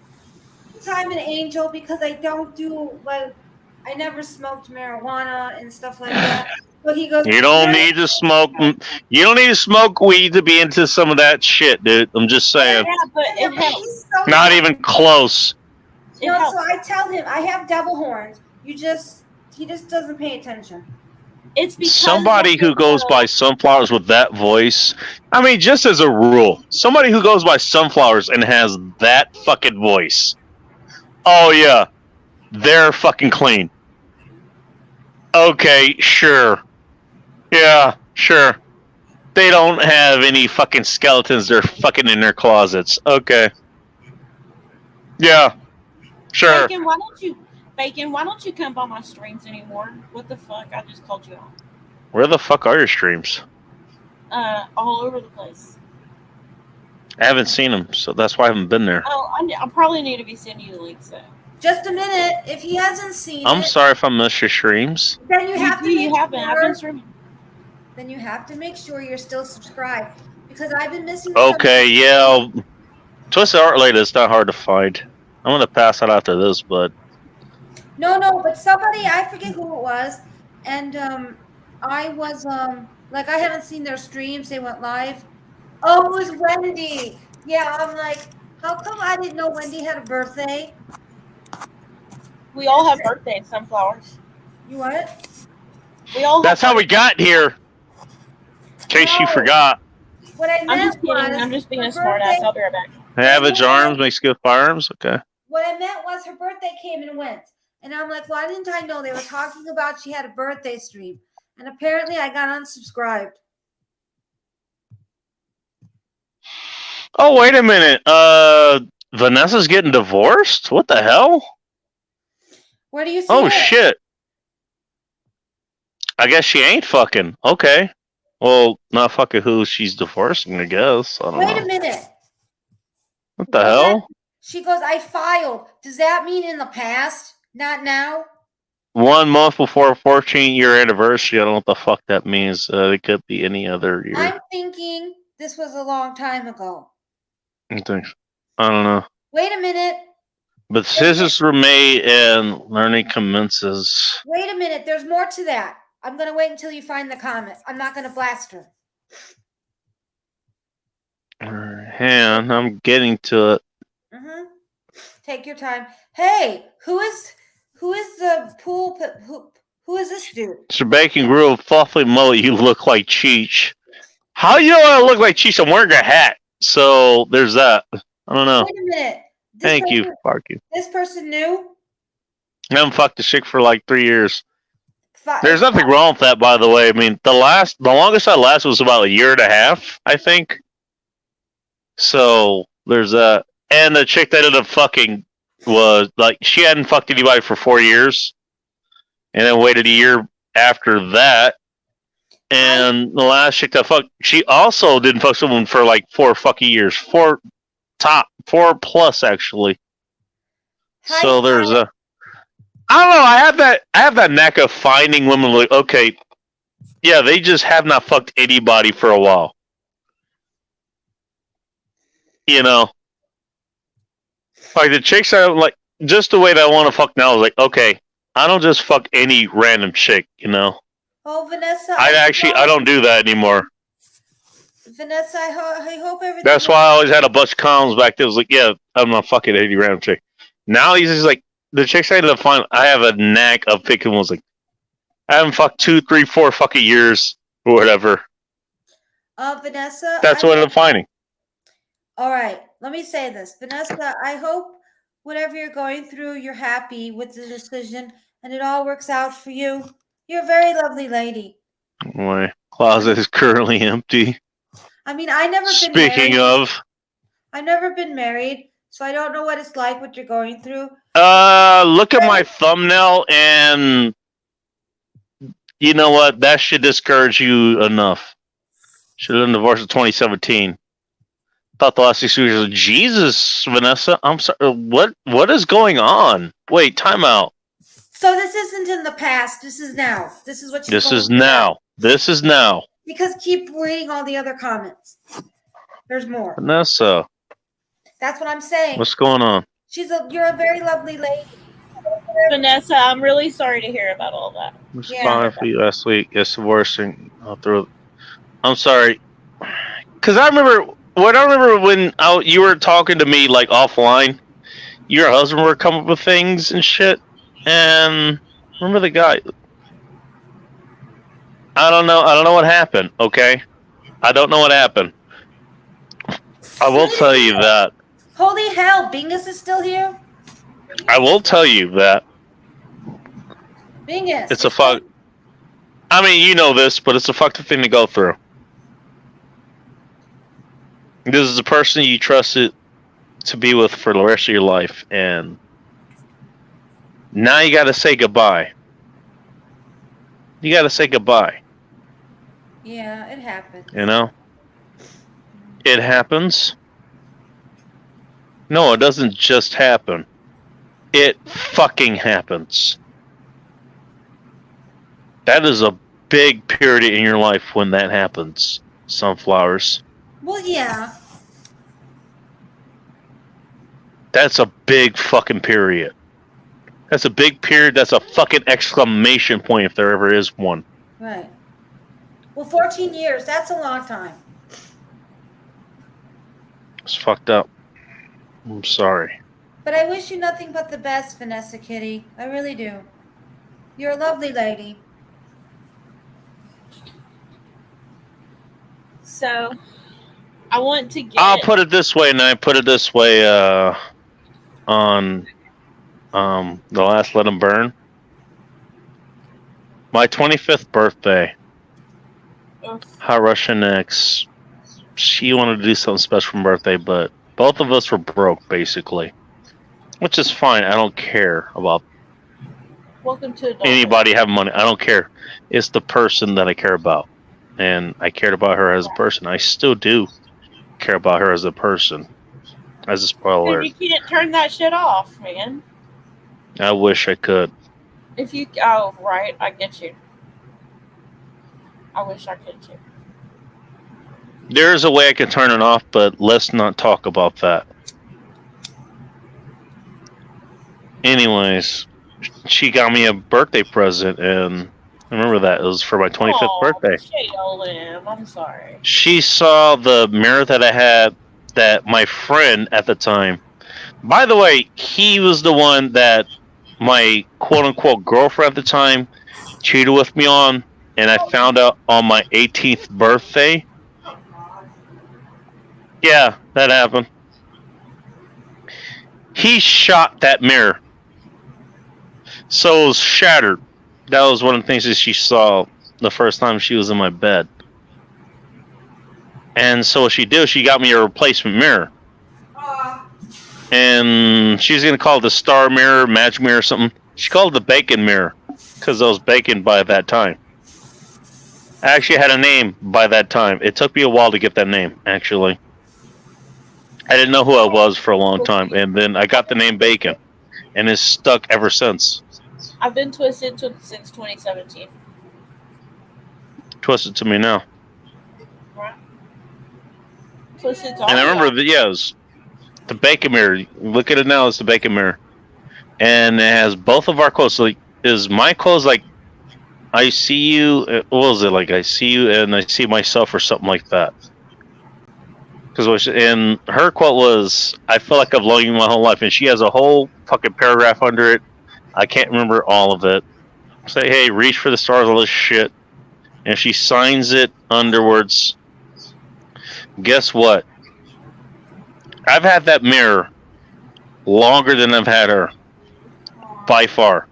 I'm an angel because I don't do like I never smoked marijuana and stuff like that. But he goes, You don't need to smoke. You don't need to smoke weed to be into some of that shit, dude. I'm just saying. Yeah, but it helps. Not even close. No, so I tell him I have devil horns. He just doesn't pay attention. It's because Somebody who goes by sunflowers with that voice. I mean, just as a rule, somebody who goes by sunflowers and has that fucking voice. Oh yeah, they're fucking clean. Okay, sure. Yeah, sure. They don't have any fucking skeletons. They're fucking in their closets. Okay. Yeah. Sure. Bacon, why don't you come by my streams anymore? What the fuck? I just called you out. Where the fuck are your streams? All over the place. I haven't seen them, so that's why I haven't been there. Oh, I probably need to be sending you the links then. Just a minute. If he hasn't seen I'm it, sorry if I missed your streams. then you have to make I've been streaming. Then you have to make sure you're still subscribed because I've been missing. Okay, yeah. Twisted Art Lady is not hard to find. I'm gonna pass that after this, but No, but somebody, I forget who it was, and I was like, I haven't seen their streams. They went live. Oh, it was Wendy. Yeah, I'm like, how come I didn't know Wendy had a birthday? We all have birthdays, sunflowers. You what? We all. that's how we got here. In case you forgot. What I meant I'm just being a smart ass. I'll be right back. Savage arms makes good firearms. Okay. What I meant was her birthday came and went. And I'm like, why didn't I know? They were talking about she had a birthday stream. And apparently I got unsubscribed. Oh, wait a minute. Vanessa's getting divorced? What the hell? Where do you see Oh, it? shit. I guess she ain't fucking. Okay. Well, not fucking who she's divorcing, I guess. I don't Wait know. a minute. What the hell? She goes, I filed. Does that mean in the past? Not now? 1 month before a 14-year anniversary. I don't know what the fuck that means. It could be any other year. I'm thinking this was a long time ago. I don't know. Wait a minute. But scissors were made and learning commences. Wait a minute. There's more to that. I'm going to wait until you find the comment. I'm not going to blast her. And I'm getting to it. Mm-hmm. Take your time. Hey, who is the pool? Who is this dude? Mr. Bacon Grill, fluffy mullet, you look like Cheech. How you know I look like Cheech? I'm wearing a hat. So there's that. I don't know. Wait a minute. Thank you. Fuck you. This person knew? I haven't fucked a chick for like 3 years. There's nothing wrong with that, by the way. I mean, the longest I lasted was about 1.5 years, I think. So there's that. And the chick that ended up fucking was like, she hadn't fucked anybody for 4 years, and then waited a year after that. And the last chick that fucked, she also didn't fuck someone for like 4 fucking years, 4 plus actually. So there's a. I don't know. I have that knack of finding women like, okay, yeah, they just have not fucked anybody for a while. You know, like the chicks I like, just the way that I want to fuck now is like, okay, I don't just fuck any random chick. You know, Oh, Vanessa. I don't do that anymore. Vanessa, I hope everything. That's why I always had a bunch of columns back there. It was like, yeah, I'm not fucking any random chick. Now he's just like, the chicks I ended up finding, I have a knack of picking ones like, I haven't fucked 2, 3, 4 fucking years or whatever. Vanessa. That's what I ended up finding. All right. Let me say this. Vanessa, I hope whatever you're going through, you're happy with the decision and it all works out for you. You're a very lovely lady. My closet is currently empty. I mean, I never been Speaking married. of, I've never been married, so I don't know what it's like, what you're going through. look at my thumbnail and you know what? That should discourage you enough. Should have been divorced in 2017. Thought the last 6 years was Jesus, Vanessa. I'm sorry. What is going on? Wait, time out. So this isn't in the past. This is now. This is what she's This going is through now. This is now. Because keep reading all the other comments. There's more. Vanessa, That's what I'm saying. what's going on? You're a very lovely lady. Vanessa, I'm really sorry to hear about all that. Responded for you last week. It's the worst thing. I'm sorry. Because I remember when you were talking to me like offline, your husband were coming up with things and shit. And remember the guy. I don't know what happened, okay? I don't know what happened. I will tell you that. Holy hell, Bingus is still here? I will tell you that. Bingus. It's a fuck. I mean, you know this, but it's a fucked up thing to go through. This is a person you trusted to be with for the rest of your life, and now you gotta say goodbye. You gotta say goodbye. Yeah, it happens. You know? It happens. No, it doesn't just happen. It fucking happens. That is a big period in your life when that happens. Sunflowers. Well, yeah. That's a big fucking period. That's a big period. That's a fucking exclamation point if there ever is one. Right. Well, 14 years, that's a long time. It's fucked up. I'm sorry. But I wish you nothing but the best, Vanessa Kitty. I really do. You're a lovely lady. So, I want to get. I'll put it this way, and I put it this way on the last Let 'Em Burn. My 25th birthday, Hot Russian X, she wanted to do something special for my birthday, but both of us were broke, basically. Which is fine. I don't care about Welcome to adulthood. anybody having money. I don't care. It's the person that I care about. And I cared about her as a person. I still do care about her as a person. As a spoiler. Dude, you can't turn that shit off, man. I wish I could. If you, oh, right, I get you. I wish I could too. There is a way I can turn it off, but let's not talk about that. Anyways, she got me a birthday present, and I remember that. It was for my 25th birthday. J-O-M, I'm sorry. She saw the mirror that I had that my friend at the time. By the way, he was the one that my quote-unquote girlfriend at the time cheated with me on, and I found out on my 18th birthday. Yeah, that happened. He shot that mirror. So it was shattered. That was one of the things that she saw the first time she was in my bed. And so what she did, she got me a replacement mirror. And she's going to call it the star mirror, magic mirror or something. She called it the bacon mirror because I was bacon by that time. I actually had a name by that time. It took me a while to get that name, actually. I didn't know who I was for a long time. And then I got the name Bacon. And it's stuck ever since. I've been twisted since 2017. Twisted to me now. Right? Twisted And I remember that, yeah, it was the bacon mirror. Look at it now, it's the bacon mirror. And it has both of our quotes. Like, is my quotes like, I see you, what was it, like, I see you and I see myself or something like that? And her quote was, I feel like I've loved you my whole life. And she has a whole fucking paragraph under it. I can't remember all of it. Say, hey, reach for the stars, all this shit. And she signs it underwards. Guess what? I've had that mirror longer than I've had her. By far.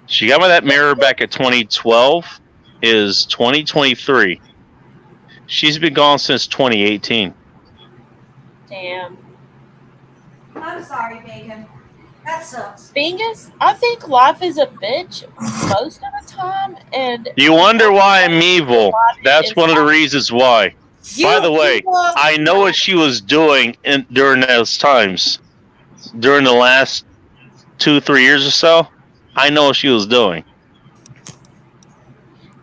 She got me that mirror back at 2012. Is 2023. She's been gone since 2018. Damn. I'm sorry, Megan. That sucks. Bingus, I think life is a bitch most of the time, and You wonder why I'm evil. That's one of the reasons why. By the way, I know what she was doing during those times. During the last 2-3 years or so, I know what she was doing.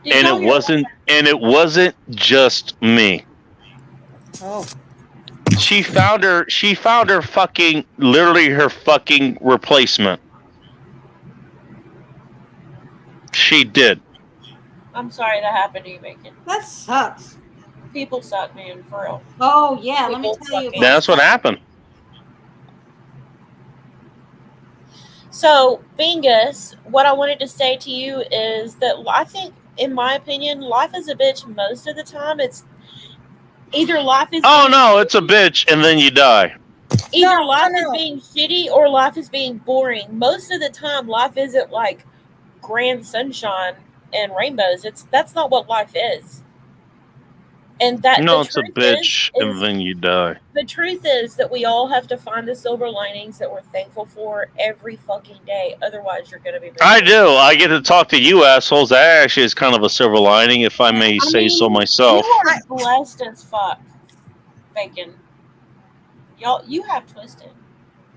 And it wasn't just me. Oh. She found her fucking, literally her fucking replacement. She did. I'm sorry that happened to you, Bacon. That sucks. People suck, man, for real. Oh, yeah, let me People tell you. suck. That's what happened. So, Bingus, what I wanted to say to you is that I think, in my opinion, life is a bitch most of the time. It's either life is Oh no, it's a bitch, and then you die. either life is being shitty or life is being boring. Most of the time, life isn't like grand sunshine and rainbows. That's not what life is. And that No, the it's a truth bitch, is and then you die. the truth is that we all have to find the silver linings that we're thankful for every fucking day. Otherwise, you're gonna be. I do. I get to talk to you assholes. That actually is kind of a silver lining, if I may say so myself. You are blessed as fuck, Bacon. Y'all, you have Twisted.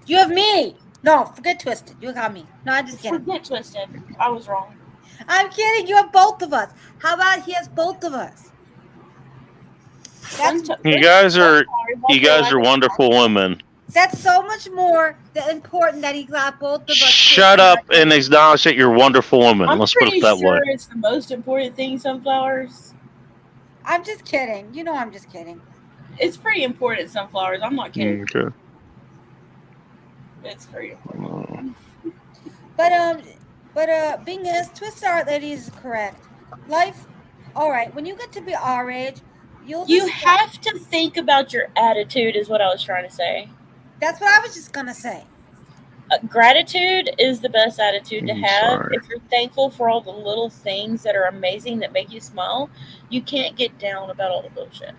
You have me. No, forget Twisted. You got me. No, I'm just kidding. Forget Twisted. I was wrong. I'm kidding. You have both of us. How about he has both of us? You guys are wonderful women. That's so much more important that he got both of us. Shut up and acknowledge that you're wonderful women. I'm Let's put pretty it that sure way. it's the most important thing, sunflowers. I'm just kidding. You know I'm just kidding. It's pretty important, sunflowers. I'm not kidding. Okay. It's pretty important. But being as Twisted Art Lady is correct. Life, all right. When you get to be our age, You have to think about your attitude, is what I was trying to say. That's what I was just gonna say. Gratitude is the best attitude to have. sorry. If you're thankful for all the little things that are amazing that make you smile, you can't get down about all the bullshit.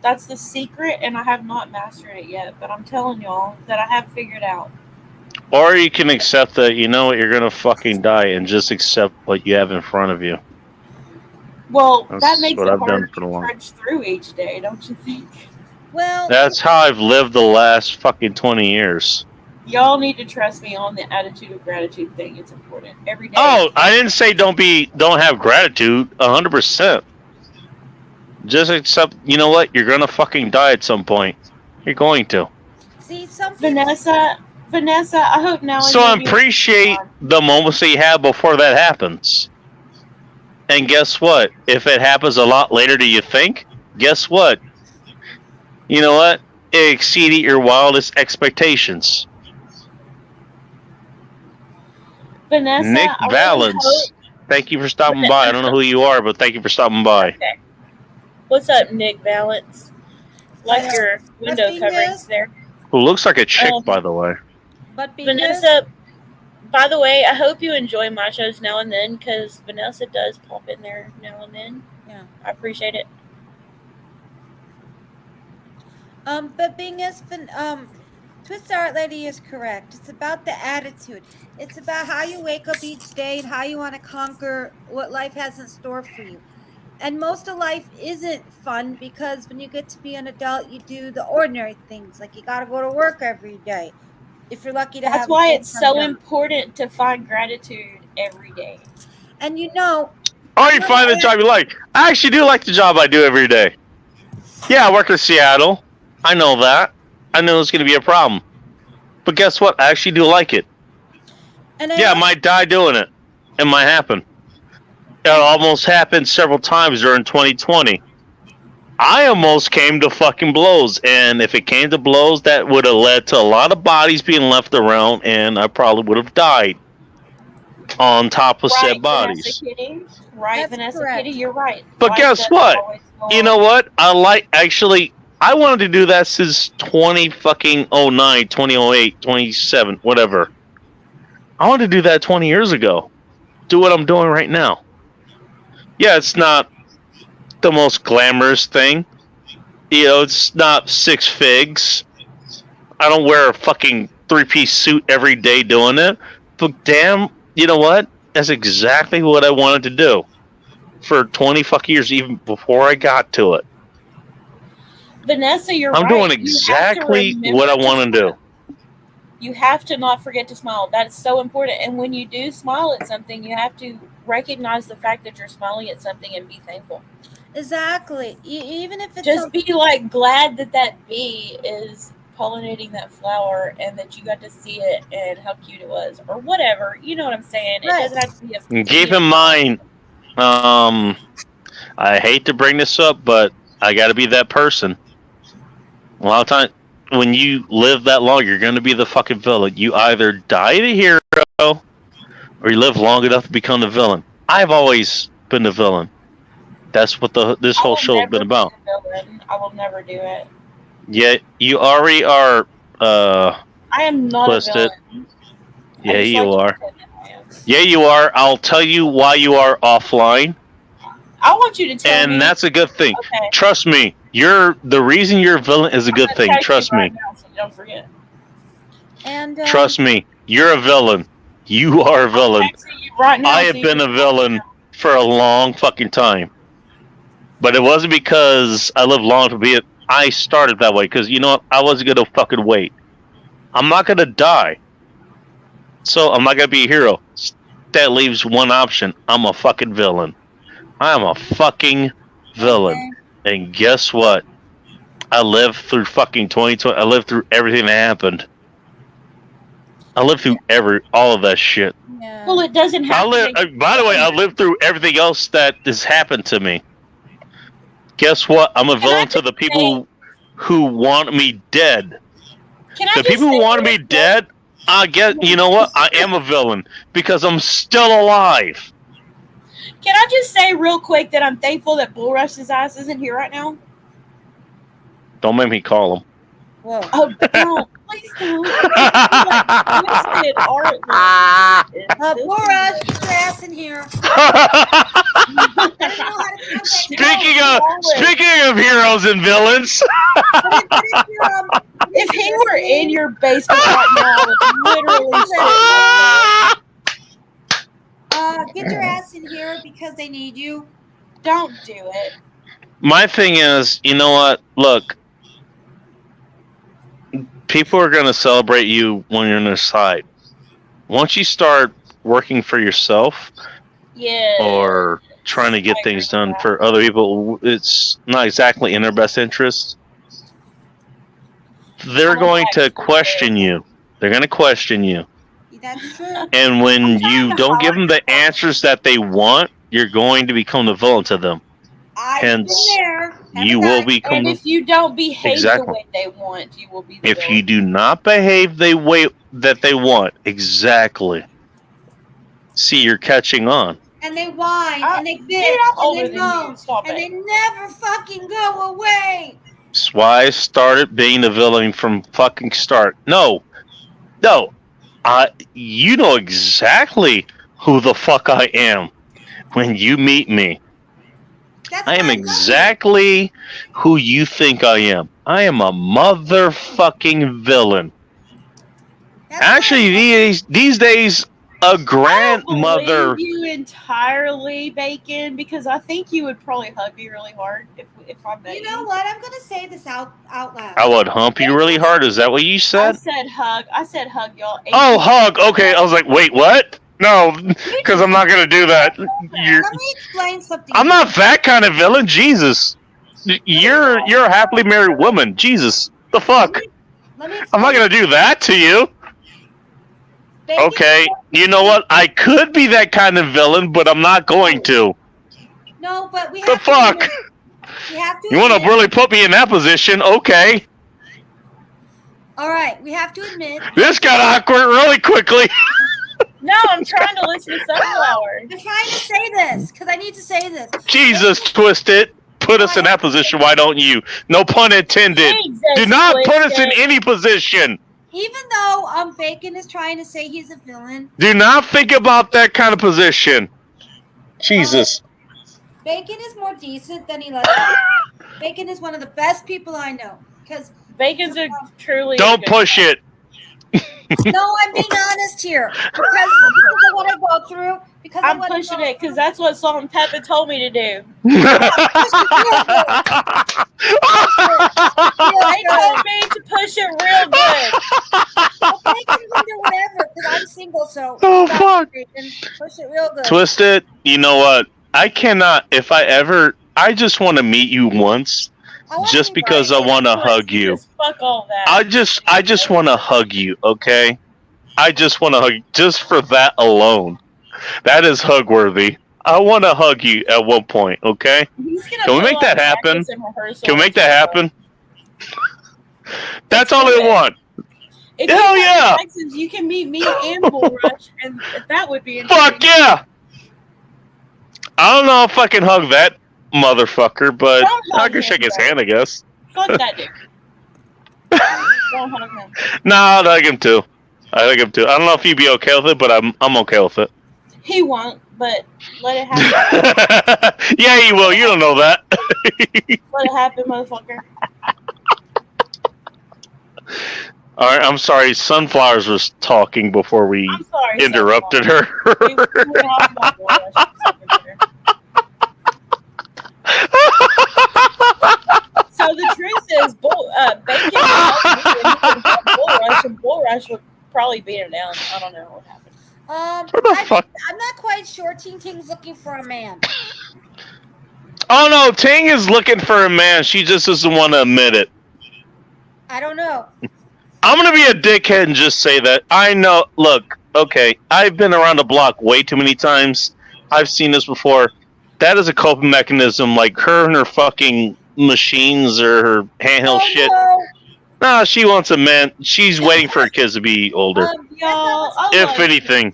That's the secret, and I have not mastered it yet, but I'm telling y'all that I have figured out. Or you can accept that, you know what, you're going to fucking die and just accept what you have in front of you. Well, That's that makes what it I've done hard for to a long- trudge through each day, don't you think? Well, That's how I've lived the last fucking 20 years. Y'all need to trust me on the attitude of gratitude thing. It's important every day. Oh, I didn't say don't have gratitude. 100%. Just accept, you know what? You're gonna fucking die at some point. You're going to. See, some Vanessa, I hope now. So appreciate the moments that you have before that happens. And guess what? If it happens a lot later than you think, guess what? You know what? It exceeded your wildest expectations. Vanessa, Nick I really Valens. hope- Thank you for stopping by. I don't know who you are, but thank you for stopping by. Okay. What's up, Nick Valens? Like your window be coverings missed. there. Who looks like a chick, Um, by the way. But Vanessa, by the way, I hope you enjoy my shows now and then, because Vanessa does pop in there now and then. Yeah. I appreciate it. But being as Twisted Art Lady is correct. It's about the attitude. It's about how you wake up each day and how you want to conquer what life has in store for you. And most of life isn't fun because when you get to be an adult, you do the ordinary things. Like you got to go to work every day. If you're lucky to have That's a why it's full-time so job. important to find gratitude every day. And you know, Or you find the job you like. I actually do like the job I do every day. Yeah, I work in Seattle. I know that. I know it's going to be a problem. But guess what? I actually do like it. and Yeah, I might die doing it. It might happen. It almost happened several times during 2020. I almost came to fucking blows. And if it came to blows, that would have led to a lot of bodies being left around. And I probably would have died on top of said bodies. Vanessa Kitty. Right, Vanessa Kitty, you're right. But Life guess does what? always go You on. know what? I wanted to do that since 2009, 2008, 27, whatever. I wanted to do that 20 years ago. Do what I'm doing right now. Yeah, it's not the most glamorous thing. You know, it's not 6 figs. I don't wear a fucking 3-piece suit every day doing it. But damn, you know what? That's exactly what I wanted to do for 20 fucking years, even before I got to it. Vanessa, you're I'm right. doing You have to exactly remember what I want to do. You have to not forget to smile. That's so important. And when you do smile at something, you have to recognize the fact that you're smiling at something and be thankful. Exactly. Even if it's Just be like glad that that bee is pollinating that flower and that you got to see it and how cute it was or whatever. You know what I'm saying? It doesn't have to be a And keep in mind, I hate to bring this up, but I got to be that person. A lot of times, when you live that long, you're going to be the fucking villain. You either die the hero, or you live long enough to become the villain. I've always been the villain. That's what this whole show has been about. villain. I will never do it. Yet you already are. I am not Twisted. a villain. Yeah, just you like are. Yeah, you are. I'll tell you why you are offline. I want you to tell me. And that's a good thing. Okay. Trust me. The reason you're a villain is a good thing. Text you Trust me. right now, so don't forget. And Trust me. You're a villain. You are a villain. You right now, I so have you been a can- villain for a long fucking time. But it wasn't because I lived long to be it. I started that way because you know what? I wasn't gonna fucking wait. I'm not gonna die. So I'm not gonna be a hero. That leaves one option. I'm a fucking villain. I am a fucking villain. And guess what? I lived through fucking 2020. I lived through everything that happened. I lived through all of that shit. Well, it doesn't have By the way, I lived through everything else that has happened to me. Guess what? I'm a villain to the people who want me dead. The people who want me dead, I guess, you know what? I am a villain because I'm still alive. Can I just say real quick that I'm thankful that Bull Rush's ass isn't here right now? Don't make me call him. Whoa. Oh, no, please don't. Poor Rush, get your ass in here. Speaking of heroes and villains. If he were in your basement right now, literally. Get your ass in here because they need you. Don't do it. My thing is, you know what? Look, people are going to celebrate you when you're on their side. Once you start working for yourself or trying to get things done for other people, it's not exactly in their best interest. They're going to question you. They're going to question you. That's true. And when you don't give them the answers that they want, you're going to become the villain to them. Hence, you will become. And if you don't behave Exactly. the way they want, you will be the If villain. you do not behave the way that they want, exactly. See, you're catching on. And they whine and they Dude, bitch I'm older and they than you. moan Stop and it. they never fucking go away. That's why I started being the villain from fucking start. No. You know exactly who the fuck I am when you meet me. I am exactly who you think I am. I am a motherfucking villain. Actually, these days, a grandmother. Believe you entirely, Bacon, because I think you would probably hug me really hard if I met you. You know what? I'm gonna say this out loud. I would hump you really hard. Is that what you I said? said hug. I said hug, y'all. Oh, hug. Okay, I was like, wait, what? No, because I'm not gonna do that. Let me explain something. I'm not that kind of villain. Jesus, you're a happily married woman. Jesus, the fuck? I'm not gonna do that to you. Okay, you know what? I could be that kind of villain, but I'm not going to. No, but we The have fuck? To we have to You want to admit- really put me in that position? Okay. All right, we have to admit. This got awkward really quickly. No, I'm trying to listen to Sunflower. I'm trying to say this because I need to say this. Jesus, Twisted. Put us in that position, why don't you? No pun intended. Jesus, Do not put us in Twisted. any position. Even though Bacon is trying to say he's a villain, Do not think about that kind of position. Jesus. Bacon is more decent than he lets. Bacon is one of the best people I know because Bacon's a truly. Don't push it. No, I'm being honest here because of what I go through. Because I'm pushing it because that's what Salt and Pepper told me to do. They told me to push it real good. Bacon can do whatever because I'm single, so Oh, fuck. push it real good. Twisted, you know what? I cannot, if I ever, I just want to meet you once. Just because I want to hug you. Fuck all that. I just want to hug you, okay? I just want to hug just for that alone. That is hug worthy. I want to hug you at one point, okay? Can we make that happen? Can we make that happen? That's all I want. If Hell you yeah! come to Texas, you can meet me and Bull Rush, and that would be interesting. Fuck yeah! I don't know if I can hug that motherfucker, but Don't I hug can shake him, his bro. hand, I guess. Fuck that dude. Don't hug him. Nah, I'll hug him too. I hug him too. I don't know if you'd be okay with it, but I'm okay with it. He won't. but let it happen. Yeah, you will. You don't know that. Let it happen, motherfucker. All right, I'm sorry. Sunflowers was talking before we sorry, interrupted her. So the truth is, Bacon Bull Rush, and Bull Rush would probably beat him down. I don't know what happened. I'm not quite sure. Ting Ting's looking for a man. Oh no, Ting is looking for a man. She just doesn't want to admit it. I don't know. I'm gonna be a dickhead and just say that. I know. Look, okay, I've been around the block way too many times. I've seen this before. That is a coping mechanism. Like her and her fucking machines or her handheld shit. No, she wants a man. She's waiting for her kids to be older. Y'all, If anything.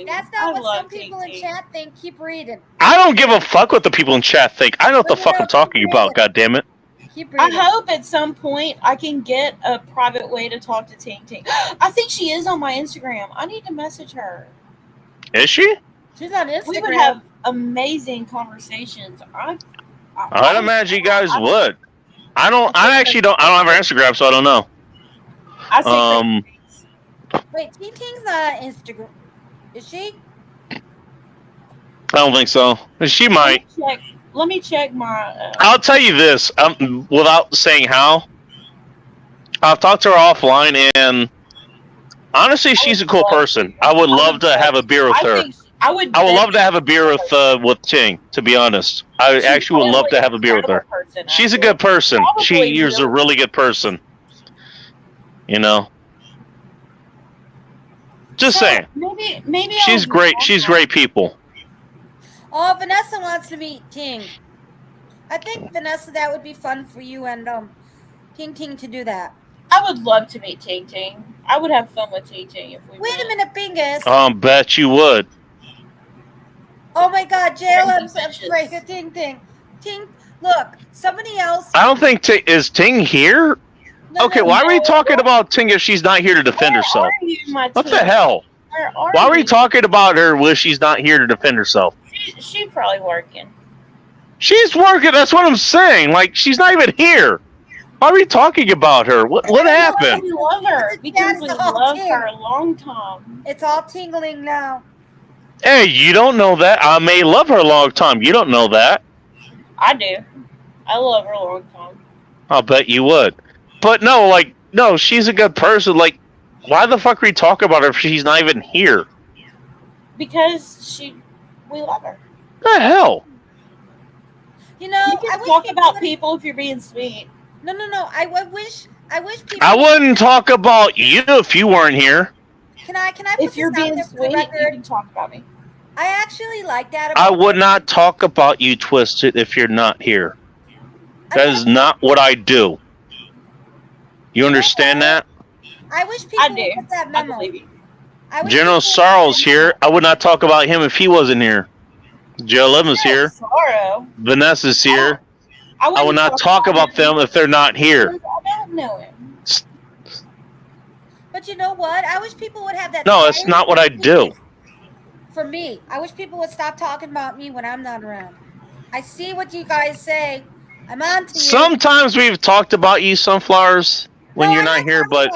That's not what some people in chat think. Keep reading. I don't give a fuck what the people in chat think. I know what the fuck I'm talking about, goddammit. I hope at some point I can get a private way to talk to Ting Ting. I think she is on my Instagram. I need to message her. Is she? She's on Instagram. We would have amazing conversations. I'd imagine you guys would. I don't have her Instagram, so I don't know. Wait, Ting Ting's not on Instagram. Is she? I don't think so. She might. Let me check my. I'll tell you this, without saying how. I've talked to her offline, and honestly, she's a cool person. I would love to have a beer with her. I would love to have a beer with Ting. To be honest, I actually would love to have a beer with her. She's a good person. She is a really good person. You know. Just saying. Maybe she's great. She's great people. Oh, Vanessa wants to meet Ting. I think, Vanessa, that would be fun for you and Ting Ting to do that. I would love to meet Ting Ting. I would have fun with Ting Ting if we. Wait a minute, Bingus. Bet you would. Oh my God, JLM subscribe to Ting Ting. Ting, look, somebody else. I don't think is Ting here. Okay, why are we talking about Ting if she's not here to defend herself? What the hell? Why are we talking about her when she's not here to defend herself? She's probably working. She's working. That's what I'm saying. Like, she's not even here. Why are we talking about her? What happened? We love her because we love her a long time. It's all tingling now. Hey, you don't know that. I may love her a long time. You don't know that. I do. I love her a long time. I'll bet you would. But no, she's a good person. Like, why the fuck are we talking about her if she's not even here? Because we love her. Oh, The hell? You know, you can talk about people if you're being sweet. No. I wish people. I wouldn't talk about you if you weren't here. Can I? Put if you're this out being there for the sweet, record? you can talk about me. I actually like that. I would not talk about you, Twisted, if you're not here. That is not what I do. You understand that? I wish people would put that memo. General Sorrow's here. I would not talk about him if he wasn't here. Joe Levin's here. Sorrow. Vanessa's here. I wouldn't would not talk about them if they're not here. I don't know him. But you know what? I wish people would have that. No, it's not what I do. For me, I wish people would stop talking about me when I'm not around. I see what you guys say. I'm on to you. Sometimes we've talked about you, Sunflowers, when you're not here, but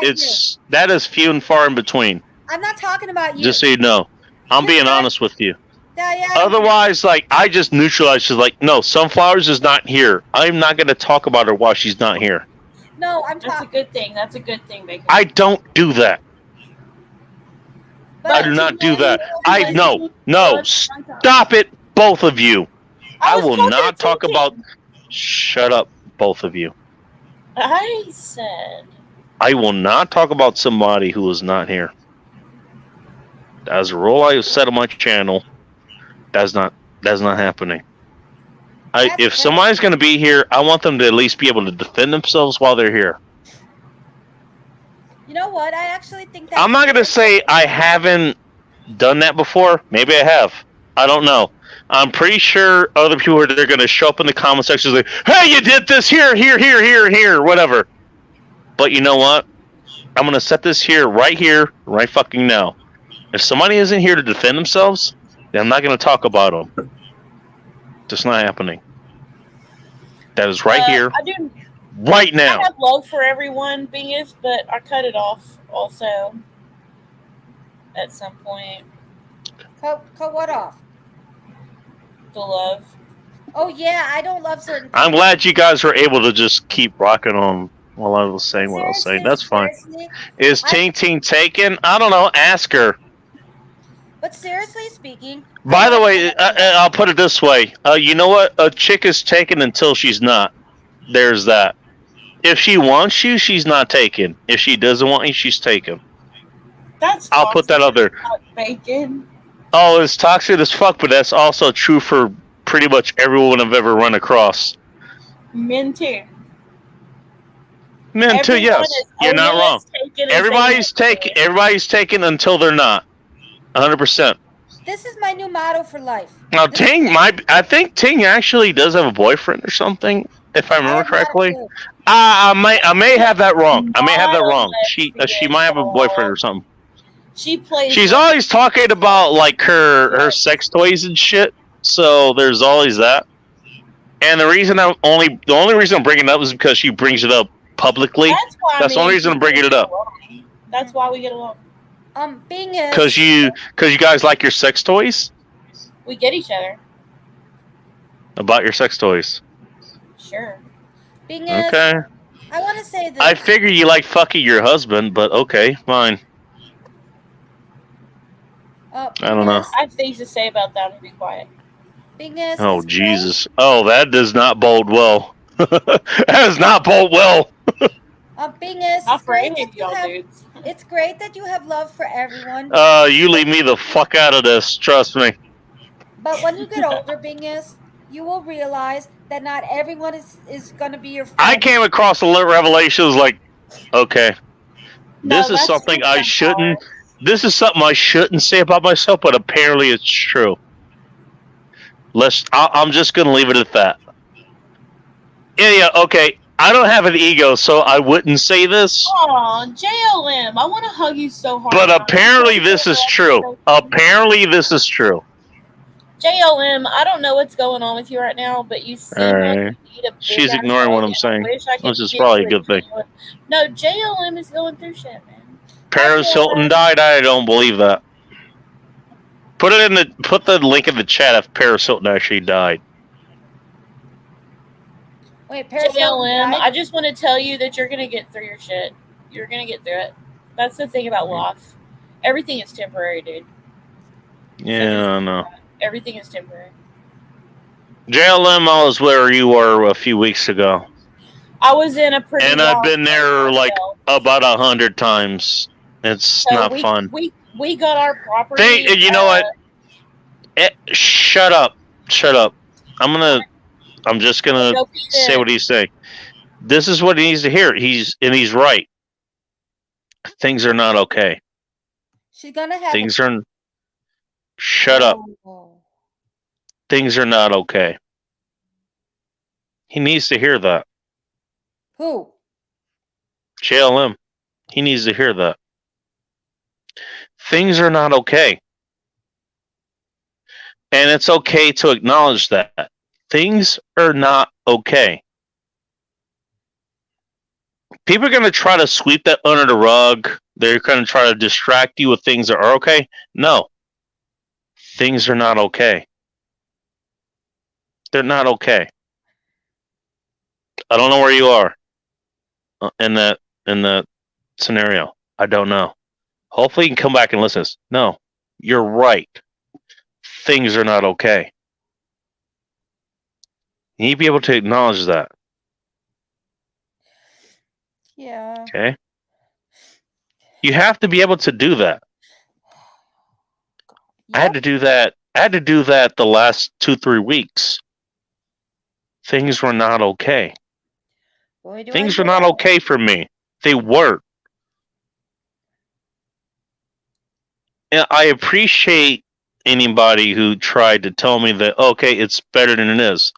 that is few and far in between. I'm not talking about you. Just so you know. I'm being honest with you. Yeah. Otherwise, I just neutralize. She's like, no, Sunflowers is not here. I'm not going to talk about her while she's not here. No, That's a good thing. That's a good thing, Bacon. I don't do that. I do not do that. No, stop it, both of you. I will not talk about. Shut up, both of you. I said. I will not talk about somebody who is not here. That's a rule I have set on my channel. That's not happening. If somebody's going to be here, I want them to at least be able to defend themselves while they're here. You know what? I actually think that. I'm not going to say I haven't done that before. Maybe I have. I don't know. I'm pretty sure other people are going to show up in the comment section like, hey, you did this here, whatever. But you know what? I'm going to set this right here, right fucking now. If somebody isn't here to defend themselves, I'm not going to talk about them. Just not happening. That is right here, I do. right now. I have love for everyone, Bingus, but I cut it off also at some point. Cut what off? The love. Oh yeah, I don't love certain. I'm glad you guys were able to just keep rocking on while I was saying what I was saying. That's fine. Is Ting Ting taken? I don't know. Ask her. But seriously speaking, By the way, I'll put it this way. You know what? A chick is taken until she's not. There's that. If she wants you, she's not taken. If she doesn't want you, she's taken. That's I'll put that out there. Bacon. Oh, it's toxic as fuck, but that's also true for pretty much everyone I've ever run across. Men too. Men too, Everyone yes. is You're not only wrong. as taken as Everybody's taken until they're not. 100%. this is my new motto for life. Now I think Ting actually does have a boyfriend or something, if I remember correctly. I may have that wrong. I may have that wrong. She might have a boyfriend or something. She plays. She's always talking about like her sex toys and shit. So there's always that. And the only reason I'm bringing it up is because she brings it up publicly. That's the only reason I'm bringing it up. That's why we get along. Being a Because you guys like your sex toys? We get each other. About your sex toys. Sure. being a, Okay. I want to say this. I figure you like fucking your husband, but okay, fine. I don't know. I have things to say about that. Be quiet. Being a, Oh Jesus! Oh, that does not bode well. That does not bode well. being a, Not for great any of that you y'all have- dudes. It's great that you have love for everyone. You leave me the fuck out of this. Trust me. But when you get older, Bingus, you will realize that not everyone is going to be your friend. I came across the revelations like, okay, No, this is that's something too I shouldn't. This is something I shouldn't say about myself, but apparently it's true. I'm just gonna leave it at that. Yeah, okay. I don't have an ego, so I wouldn't say this. Aw, JLM, I want to hug you so hard. But apparently this is true. Apparently this is true. JLM, I don't know what's going on with you right now, but you seem All like right. you need a big She's ass ignoring what hug, I'm and saying, I wish I could which is give probably a you good thing. genuine- No, JLM is going through shit, man. Paris Hilton died. I don't believe that. Put the link in the chat if Paris Hilton actually died. Wait, Paris JLM, died? I just want to tell you that you're gonna get through your shit. You're gonna get through it. That's the thing about life. Everything is temporary, dude. Yeah, I know. Everything is temporary. JLM, I was where you were a few weeks ago, I was in a pretty. and I've long been there like about 100 times. It's So not we, fun. We got our property. You know what? Shut up. Shut up. I'm just gonna Nope, he say did. what he's saying. This is what he needs to hear. He's right. Things are not okay. She's going to have. Things are. Shut up. Things are not okay. He needs to hear that. Who? JLM. He needs to hear that. Things are not okay. And it's okay to acknowledge that. Things are not okay. People are going to try to sweep that under the rug. They're going to try to distract you with things that are okay. No. Things are not okay. They're not okay. I don't know where you are in that scenario. I don't know. Hopefully you can come back and listen to this. No, you're right. Things are not okay. You need to be able to acknowledge that. Yeah. Okay? You have to be able to do that. I had to do that. I had to do that the last 2-3 weeks. Things were not okay. Boy, do Things I were not okay for me. They weren't. And I appreciate anybody who tried to tell me that, okay, it's better than it is.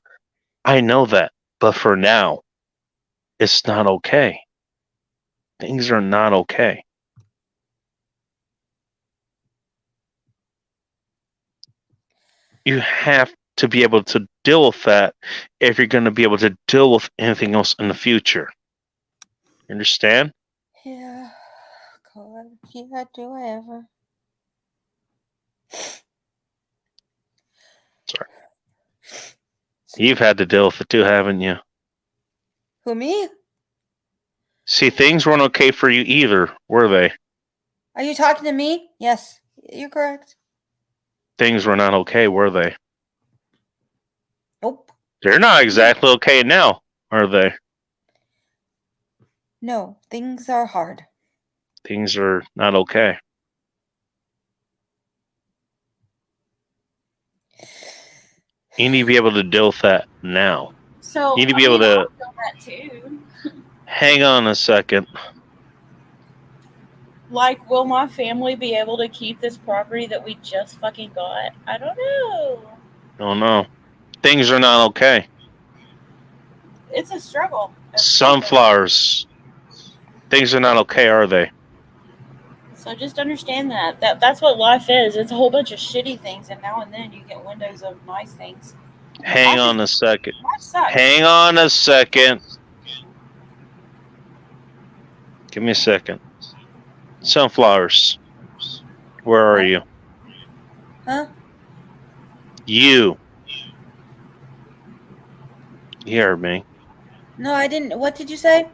I know that. But for now, it's not okay. Things are not okay. You have to be able to deal with that if you're going to be able to deal with anything else in the future. You understand? Yeah. God. Yeah, do I ever? Sorry. You've had to deal with it too, haven't you? Who, me? See, things weren't okay for you either, were they? Are you talking to me? Yes, you're correct. Things were not okay, were they? Nope. They're not exactly okay now, are they? No, things are hard. Things are not okay. You need to be able to deal with that now. So You need to be able to I feel that too. hang on a second. Like, will my family be able to keep this property that we just fucking got? I don't know. Oh no. Things are not okay. It's a struggle. Sunflowers. Things are not okay, are they? So just understand that's what life is. It's a whole bunch of shitty things, and now and then you get windows of nice things. Hang on a second. Life sucks. Hang on a second. Give me a second. Sunflowers. Where are you? Huh? You. You heard me. No, I didn't. What did you say?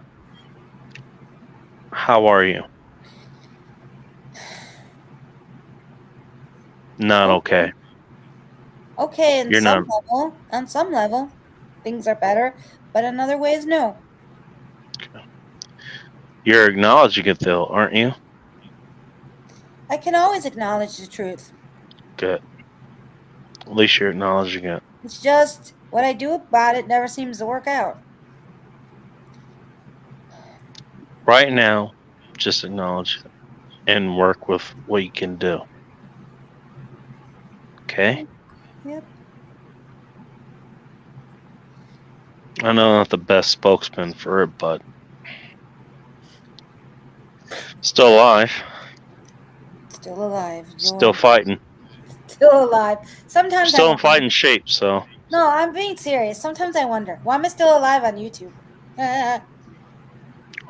How are you? Not okay. Okay, You're on some level, things are better, but in other ways, no. You're acknowledging it though, aren't you? I can always acknowledge the truth. Good. At least you're acknowledging it. It's just what I do about it never seems to work out. Right now, just acknowledge it and work with what you can do. Okay? Yep. I know I'm not the best spokesman for it, but still alive. Still alive. Still fighting. Still alive. Sometimes Still I in fighting shape, so. No, I'm being serious. Sometimes I wonder, why am I still alive on YouTube?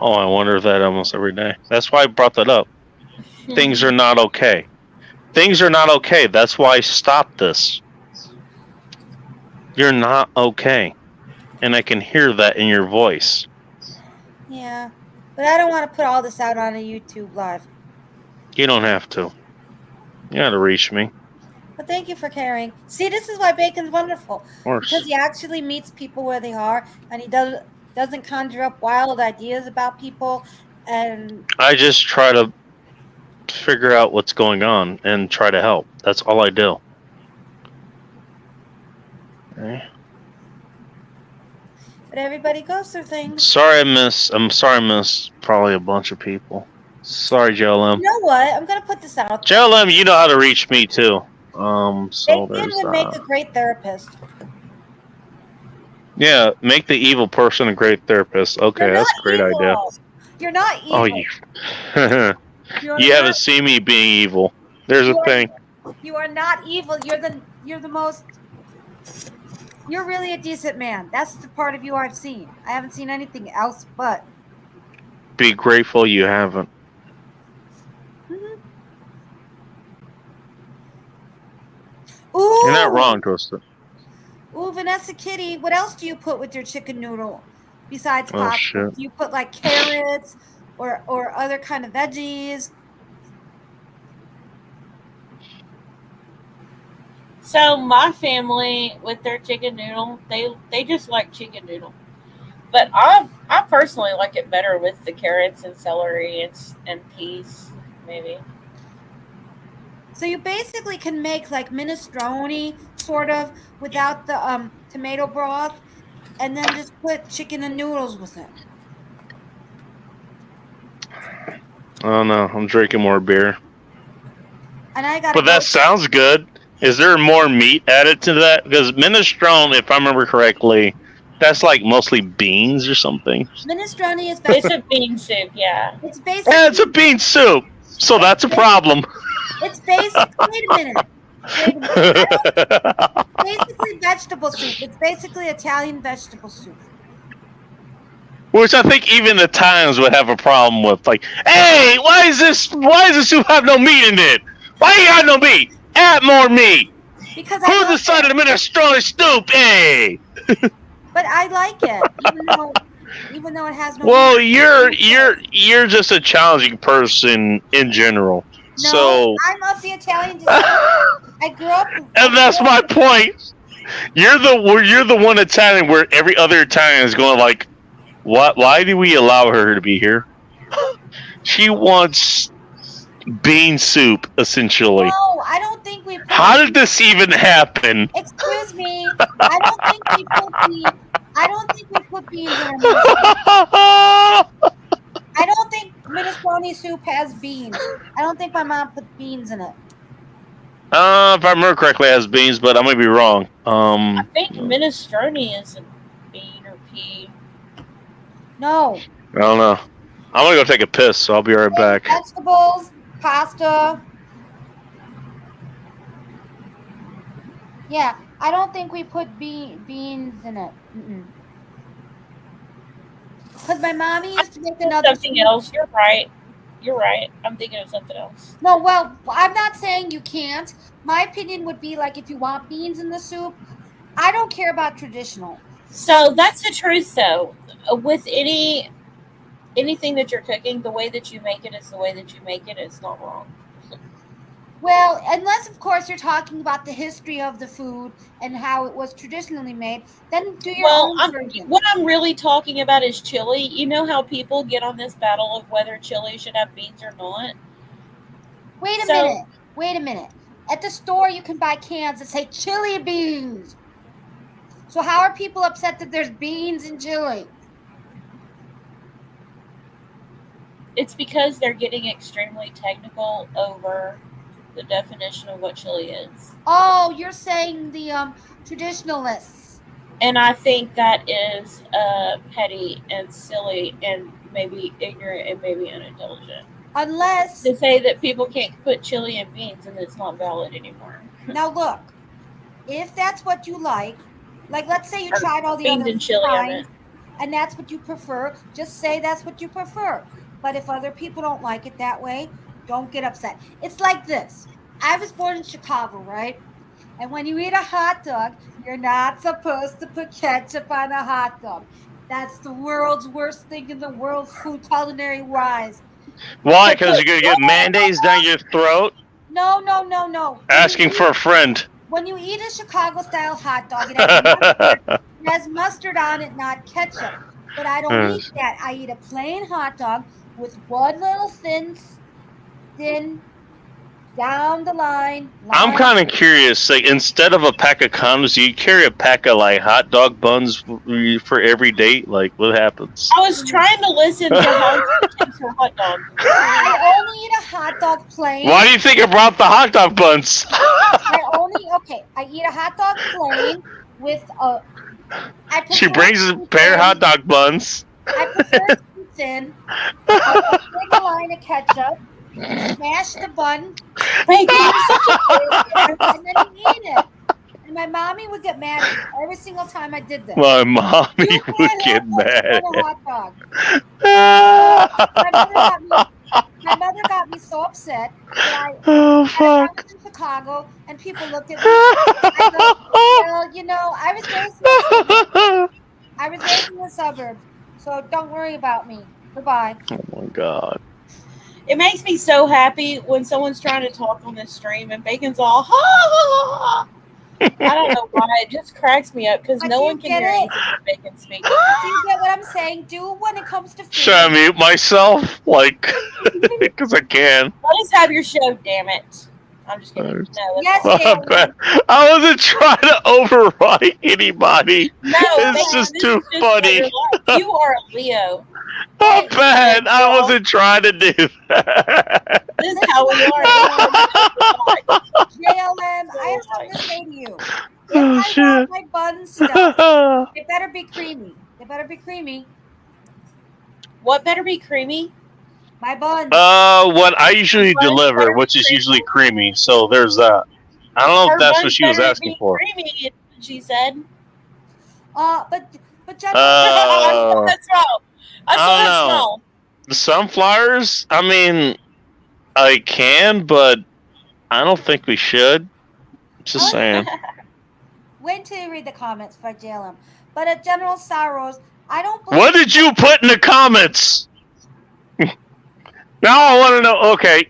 Oh, I wonder that almost every day. That's why I brought that up. Things are not okay. Things are not okay. That's why I stopped this. You're not okay. And I can hear that in your voice. Yeah, but I don't want to put all this out on a YouTube live. You don't have to. You got to reach me. But thank you for caring. See, this is why Bacon's wonderful. Of course. Because he actually meets people where they are, and he doesn't conjure up wild ideas about people. And I just try to figure out what's going on and try to help. That's all I do. Okay. but everybody goes through things. I'm sorry I miss probably a bunch of people. Sorry, JLM. You know what? I'm gonna put this out. JLM, you know how to reach me too. So Bacon there's would make a great therapist. yeah, make the evil person a great therapist. Okay, You're that's not a great evil. idea. You're not evil. Oh, you You're you haven't not- seen me being evil. There's a You are- thing. You are not evil. You're the most. You're really a decent man. That's the part of you I've seen. I haven't seen anything else but. Be grateful you haven't. Ooh. You're not wrong, Twister. Ooh, Vanessa Kitty, what else do you put with your chicken noodle besides Oh, pasta? shit. Do you put like carrots or other kind of veggies? So my family with their chicken noodle, they just like chicken noodle. But I personally like it better with the carrots and celery and peas, maybe. So you basically can make like minestrone sort of without the tomato broth, and then just put chicken and noodles with it. Oh no, I'm drinking more beer. And I got. But that sounds good. Is there more meat added to that? Because minestrone, if I remember correctly, that's like mostly beans or something. Minestrone is It's a bean soup, yeah. It's basically. Yeah, it's a bean soup, so that's a problem. It's basically. Wait a minute. Wait a minute. Basically vegetable soup. It's basically Italian vegetable soup. Which I think even the Italians would have a problem with. Like, hey, why does the soup have no meat in it? Why you got no meat? Add more meat. Because Who decided to minestrone soup? Hey. But I like it, even though it has no. Well, meat. you're just a challenging person in general. No, So, I'm of the Italian descent. I grew up. and that's my point. You're the one Italian where every other Italian is going like, what? Why do we allow her to be here? She wants bean soup, essentially. No, I don't think we. How did this even happen? Excuse me. I don't think we put beans in our minestrone. I don't think minestrone soup has beans. I don't think my mom put beans in it. If I remember correctly, it has beans, but I might be wrong. I think minestrone is a bean or pea. No. I don't know. I'm gonna go take a piss, so I'll be right back. Vegetables, pasta. Yeah, I don't think we put beans in it. Because my mommy used to make another Something else. You're right. You're right. I'm thinking of something else. No, well, I'm not saying you can't. My opinion would be like if you want beans in the soup, I don't care about traditional. So that's the truth, though. With anything that you're cooking, the way that you make it is the way that you make it. It's not wrong. Well, unless of course you're talking about the history of the food and how it was traditionally made, then do your own version. What I'm really talking about is chili. You know how people get on this battle of whether chili should have beans or not? Wait a minute. At the store, you can buy cans that say chili beans. So how are people upset that there's beans in chili? It's because they're getting extremely technical over the definition of what chili is. Oh, you're saying the traditionalists. And I think that is petty and silly and maybe ignorant and maybe unintelligent. Unless to say that people can't put chili and beans and it's not valid anymore. Now look, if that's what you like let's say you tried all the beans other and chili kinds, and that's what you prefer, just say that's what you prefer. But if other people don't like it that way, don't get upset. It's like this. I was born in Chicago, right? And when you eat a hot dog, you're not supposed to put ketchup on a hot dog. That's the world's worst thing in the world, food culinary wise. Why? Because you're gonna get mayonnaise down your throat? No. Asking for a friend. When you eat a Chicago-style hot dog, it has mustard on it, not ketchup. But I don't eat that. I eat a plain hot dog with one little thin down the line. I'm kind of curious. Like, instead of a pack of condoms, do you carry a pack of like hot dog buns for every date? Like, what happens? I was trying to listen to how you take your hot dog. I only eat a hot dog plain. Why do you think I brought the hot dog buns? I eat a hot dog plain with a. She brings a pair of hot dog buns. I prefer it too thin. I take a line of ketchup. Smash the bun, and then you eat it. And my mommy would get mad at me every single time I did this. My mommy would get mad. Hot dog. My mother got me so upset that I was in Chicago and people looked at me. I go, well, you know, I was raised in the suburbs, so don't worry about me. Goodbye. Oh my god. It makes me so happy when someone's trying to talk on this stream and Bacon's all, ha, ha, ha. I don't know why. It just cracks me up because no one can hear anything Bacon speaking. Do you get what I'm saying? Do when it comes to food. Should I mute myself? Like, because I can. Let us have your show, damn it. I'm just kidding. No, I wasn't trying to override anybody. No, it's just too funny. You are a Leo. Oh, bad. I wasn't trying to do that. This is how we are. JLM, I have something to say to you. Oh, If I want my buns stuffed, they better be creamy. They better be creamy. What better be creamy? My buns. What I usually deliver, which is usually creamy. So there's that. I don't know Her if that's buns what she was better asking be for. creamy, she said. But Jen, That's wrong. I I saw don't that know. smell. The sunflowers, I mean, I can, but I don't think we should. Just saying. wait till you read the comments if I jail him. But at General Sorrows, I don't believe. What did you put in the comments? Now I want to know. Okay.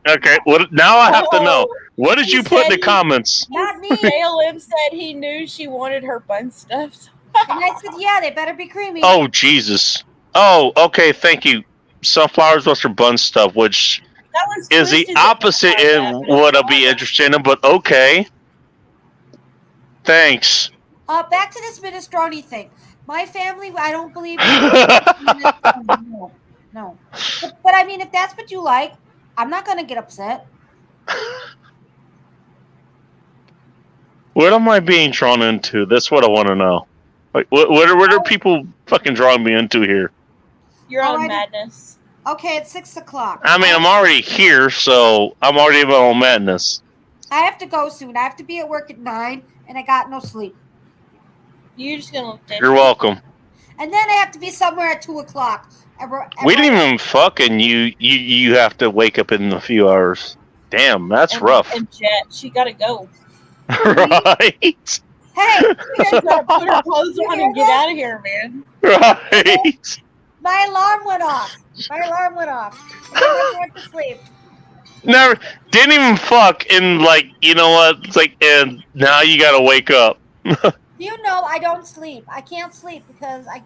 What? Now I have to know. What did you put in the comments? Not me. JLM said he knew she wanted her bun stuffed. And I said, yeah, they better be creamy. Oh Jesus. Oh, okay. Thank you. Sunflowers, Western bun stuff, which That was is the twisted opposite in what I'll be interested in. But okay. Thanks. Back to this minestrone thing. My family, I don't believe. No. But I mean, if that's what you like, I'm not gonna get upset. What am I being drawn into? That's what I want to know. Like, what are people fucking drawing me into here? Your own Alrighty. madness. Okay, it's 6 o'clock. I mean, I'm already here, so I'm already in my own madness. I have to go soon. I have to be at work at 9, and I got no sleep. You're just gonna. You're welcome. And then I have to be somewhere at 2 o'clock. We didn't even fuck, and you have to wake up in a few hours. Damn, that's rough. And Jet, she gotta go. Right? Hey, She gotta put her clothes on and get out of here, man. Right? my alarm went off. I went to sleep. Never didn't even fuck, and like, you know what? It's like, and now you gotta wake up. You know, I don't sleep. I can't sleep because I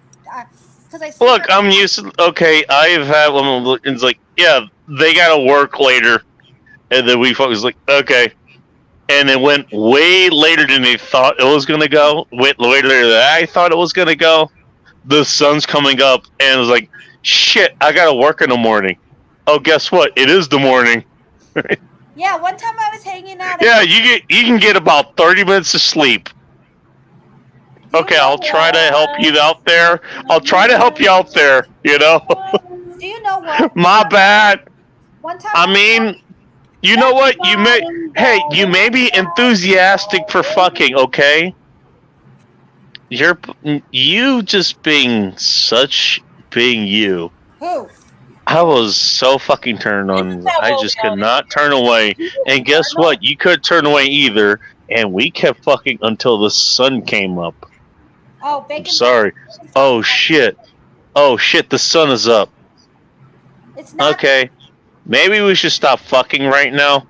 sleep Look, at- I'm used to, okay, I've had one, it's like, yeah, they gotta work later. And then we focus like, okay. And it went way later than they thought it was gonna go. Went later than I thought it was gonna go. The sun's coming up, and it was like, shit, I gotta work in the morning. Oh, guess what? It is the morning. Yeah, one time I was hanging out. Yeah, you can get about 30 minutes of sleep. Okay, I'll try to help you out there. You know? Do you know what? My bad. One time I mean, you know what? You may be enthusiastic for fucking, okay? You just being you. Who? I was so fucking turned on. I just could not turn away. And guess what? You couldn't turn away either. And we kept fucking until the sun came up. Oh, I'm bacon. sorry. Oh shit. The sun is up. It's not. Okay. Maybe we should stop fucking right now.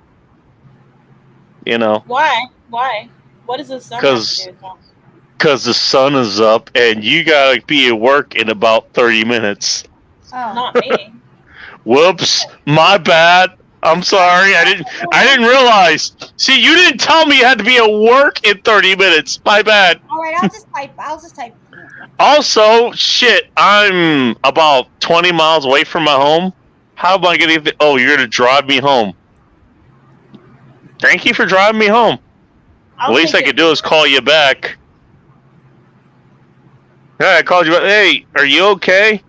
You know, Why? What is the sun? because the sun is up and you gotta be at work in about 30 minutes. Oh. Not me. Whoops, my bad. I'm sorry. I didn't realize. See, you didn't tell me you had to be at work in 30 minutes. My bad. All right, I'll just type. Also, shit, I'm about 20 miles away from my home. How am I gonna get oh, you're gonna drive me home. Thank you for driving me home. I'll The least I take could do is call you back. Yeah, I called you back. Hey, are you okay?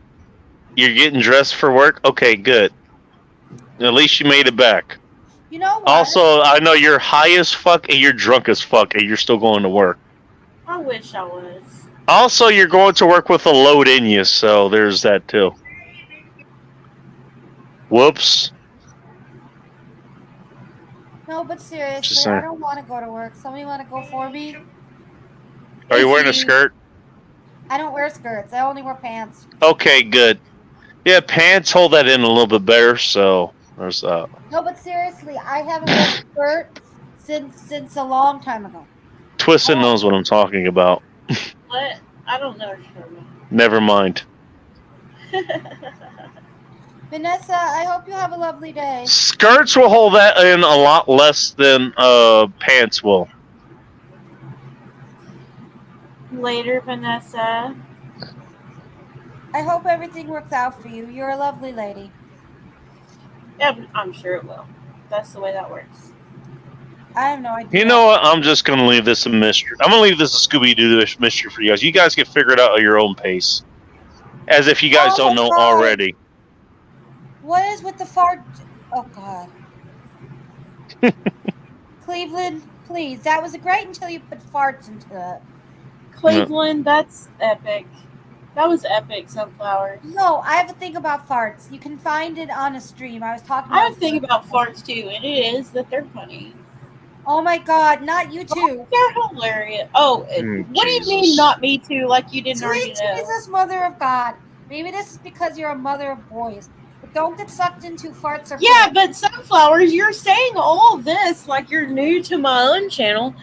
You're getting dressed for work? Okay, good. At least you made it back. You know what? Also, I know you're high as fuck and you're drunk as fuck and you're still going to work. I wish I was. Also, you're going to work with a load in you, so there's that too. Whoops. No, but Just seriously, saying. I don't want to go to work. Somebody want to go for me? Are you wearing a skirt? I don't wear skirts. I only wear pants. Okay, good. Yeah, pants hold that in a little bit better, so there's that. No, but seriously, I haven't worn a skirt since a long time ago. Twisted knows what I'm talking about. What? I don't know. Never mind. Vanessa, I hope you have a lovely day. Skirts will hold that in a lot less than pants will. Later, Vanessa. I hope everything works out for you. You're a lovely lady. Yeah, I'm sure it will. That's the way that works. I have no idea. You know what? I'm just going to leave this a mystery. I'm going to leave this a Scooby-Doo mystery for you guys. You guys can figure it out at your own pace. As if you guys don't know already. What is with the fart? Oh, God. Cleveland, Please, that was great until you put farts into it. Cleveland, that's epic. That was epic, Sunflowers. No, I have a thing about farts. You can find it on a stream. I was talking I about have a thing about farts too, and it is that they're funny. Oh my god, not you too. They're hilarious. Oh, what do you mean not me too? Like you didn't already Sweet know. Jesus, mother of God. Maybe this is because you're a mother of boys. But don't get sucked into farts or Yeah, but Sunflowers, you're saying all this like you're new to my own channel,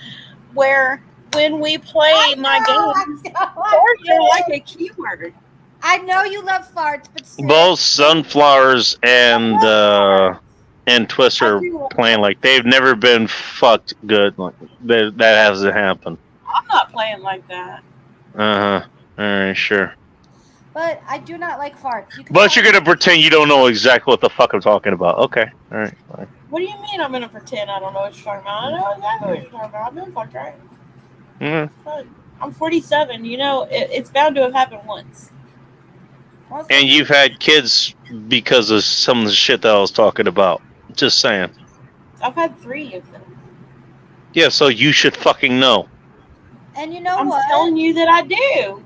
where when we play my games, farts are like a keyword. I know you love farts, but still. Both Sunflowers and Twister playing like they've never been fucked good. Like that hasn't happened. I'm not playing like that. All right, sure. But I do not like farts. You can But you're gonna pretend you don't know exactly what the fuck I'm talking about. Okay, all right. Fine. What do you mean I'm gonna pretend I don't know what you're talking about? I know exactly what you're talking about. I've been fucked right. Mm. Fuck. I'm 47. You know, it's bound to have happened once. And you've had kids because of some of the shit that I was talking about. Just saying. I've had 3 of them. Yeah, so you should fucking know. And you know I'm what? telling you that I do.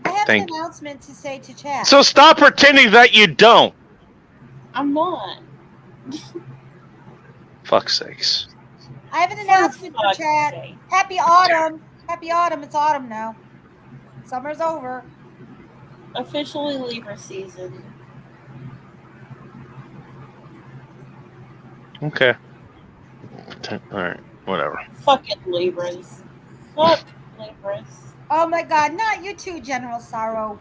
I have Thank an announcement to say to chat. So stop pretending that you don't. I'm not. Fuck's sakes. I have an announcement for chat. Happy autumn. Happy autumn. It's autumn now. Summer's over. Officially Libra season. Okay. Alright, whatever. Fucking Libras. Fuck Libras. Oh my god, not you too, General Sorrow.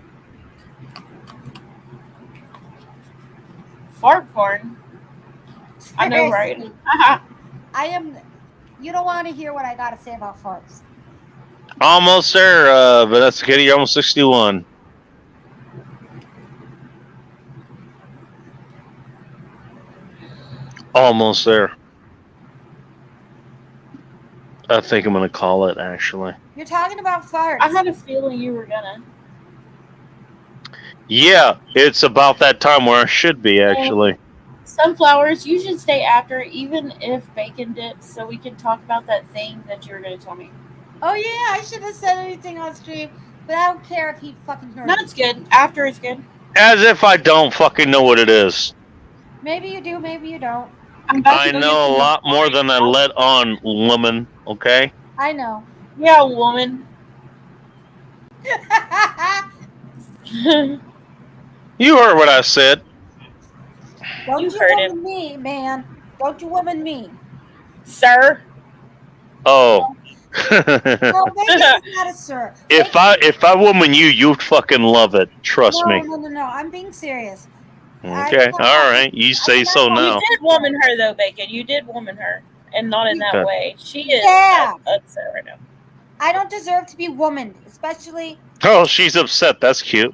Fart porn. I know, right? Seriously. I am. You don't want to hear what I gotta say about farts. Almost there, but that's okay. You're almost 61. Almost there. I think I'm gonna call it, actually. You're talking about farts. I had a feeling you were gonna. Yeah, it's about that time where I should be, actually. Sunflowers, you should stay after, even if bacon dips, so we can talk about that thing that you were going to tell me. Oh yeah, I shouldn't have said anything on stream, but I don't care if he fucking heard. No, it's good. After is good. As if I don't fucking know what it is. Maybe you do, maybe you don't. I know a lot more than I let on, woman, okay? I know. Yeah, woman. You heard what I said. Don't You you heard woman me, man. Don't you woman me. Sir. Oh. No, maybe it's not a sir. If I woman you, you'd fucking love it. Trust No, me. no. I'm being serious. Okay, all right. You say so now. You did woman her, though, Bacon. You did woman her. And not in that Okay. way. She is Yeah. upset right now. I don't deserve to be womaned, especially Oh, she's upset. That's cute.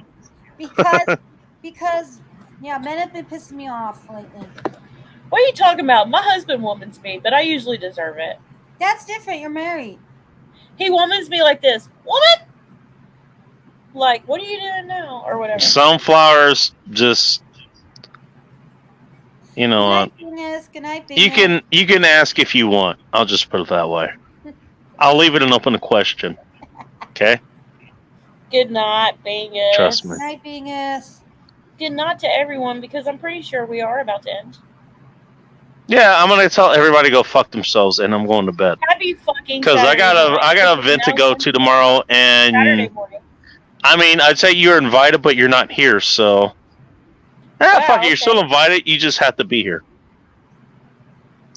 because yeah, men have been pissing me off lately. What are you talking about? My husband womans me, but I usually deserve it. That's different. You're married. He womans me like this. Woman? Like, what are you doing now? Or whatever. Sunflowers just, you know, Good night, you can ask if you want. I'll just put it that way. I'll leave it an open question. Okay? Good night, Bingus. Trust me. Good night, Bingus. Good night to everyone, because I'm pretty sure we are about to end. Yeah, I'm gonna tell everybody to go fuck themselves, and I'm going to bed Happy fucking because I got Saturday a event to go to tomorrow, Saturday and morning. I mean, I'd say you're invited, but you're not here, so fuck it, you're still invited. You just have to be here.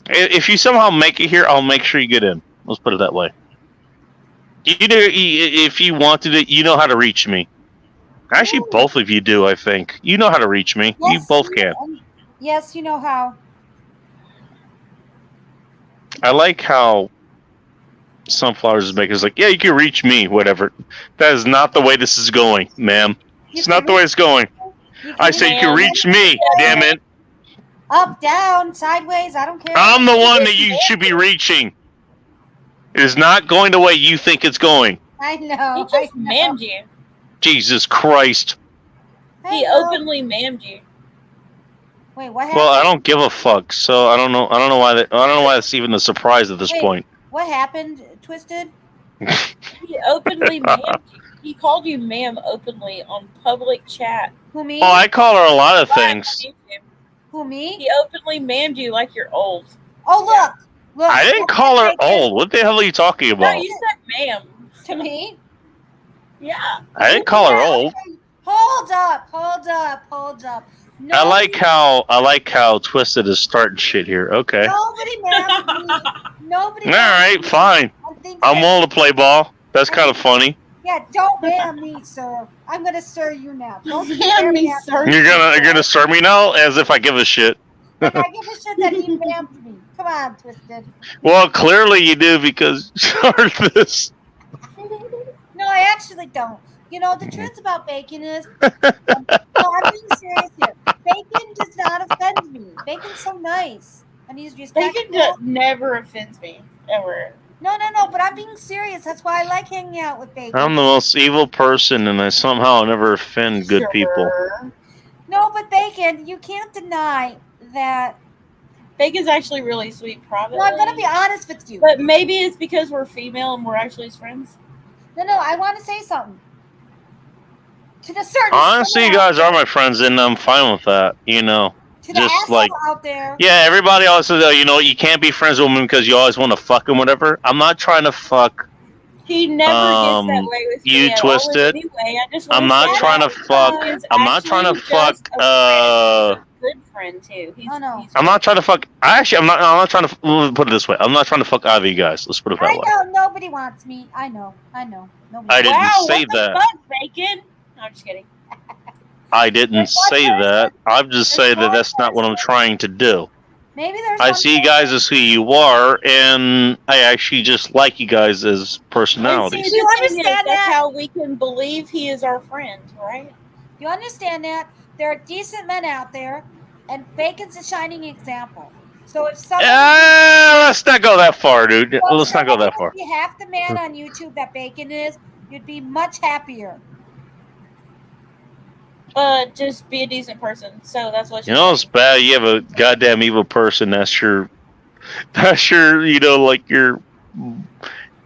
If you somehow make it here, I'll make sure you get in. Let's put it that way. If you wanted it, you know how to reach me. Actually, both of you do, I think. You know how to reach me. You both can. Yes, you know how. I like how Sunflowers is making. It's like, yeah, you can reach me, whatever. That is not the way this is going, ma'am. It's not the way it's going. I say you can reach me, damn it. Up, down, sideways. I don't care. I'm the one that you should be reaching. It is not going the way you think it's going. I know. He just mammed you. Jesus Christ. He openly mammed you. Wait, what happened? Well, I don't give a fuck, so I don't know why that's even a surprise at this Wait, point. What happened, Twisted? He openly ma'amed you. He called you ma'am openly on public chat. Who, me? Oh, I call her a lot of things. Who, me? He openly ma'amed you like you're old. Oh, look. Look. I didn't call her old. What the hell are you talking No, about? you said ma'am. To me? Yeah. I didn't call her old. Hold up. Hold up. Hold up. No, I like how Twisted is starting shit here. Okay. Nobody ma'amed me. Nobody. All right, fine. I'm willing to play ball. That's kind of funny. Yeah, don't ma'am me, sir. I'm gonna sir you now. Don't Ma'am me, sir. You're gonna serve me now, as if I give a shit. Like, I give a shit that he ma'amed me. Come on, Twisted. Well, clearly you do because you started this. No, I actually don't. You know, the truth about Bacon is, no, I'm being serious here. Bacon does not offend me. Bacon's so nice, and he's respectful. Bacon never offends me, ever. No, but I'm being serious. That's why I like hanging out with Bacon. I'm the most evil person, and I somehow never offend good people. No, but Bacon, you can't deny that. Bacon's actually really sweet, probably. No, I'm gonna be honest with you. But maybe it's because we're female and we're actually his friends. No, I want to say something. To the certain Honestly, you guys are my friends, and I'm fine with that. You know, to the just asshole like out there. yeah, everybody else says, you know, you can't be friends with women because you always want to fuck them, whatever. I'm not trying to fuck. He never gets that way with you me at Twisted. all anyway. I just I'm wanna not say trying to that fuck. he's I'm not trying to actually fuck. just a good friend too. He's I'm not trying to fuck. I'm not trying to put it this way. I'm not trying to fuck either of you guys. Let's put it that I way. know nobody wants me. I know. Nobody. I didn't wow, say what the that. fuck, Bacon? No, I'm just kidding. I didn't say that. I'm just saying that that's not what I'm trying to do. Maybe there's. I see you guys as who you are, and I actually just like you guys as personalities. Do you understand that's how we can believe he is our friend, right? You understand that there are decent men out there, and Bacon's a shining example. So if someone, Let's not go that far, dude. Well, Let's not go that far. if you half the man on YouTube that Bacon is, you'd be much happier. Just be a decent person. So that's what You know it's bad. You have a goddamn evil person. That's your, you know, like your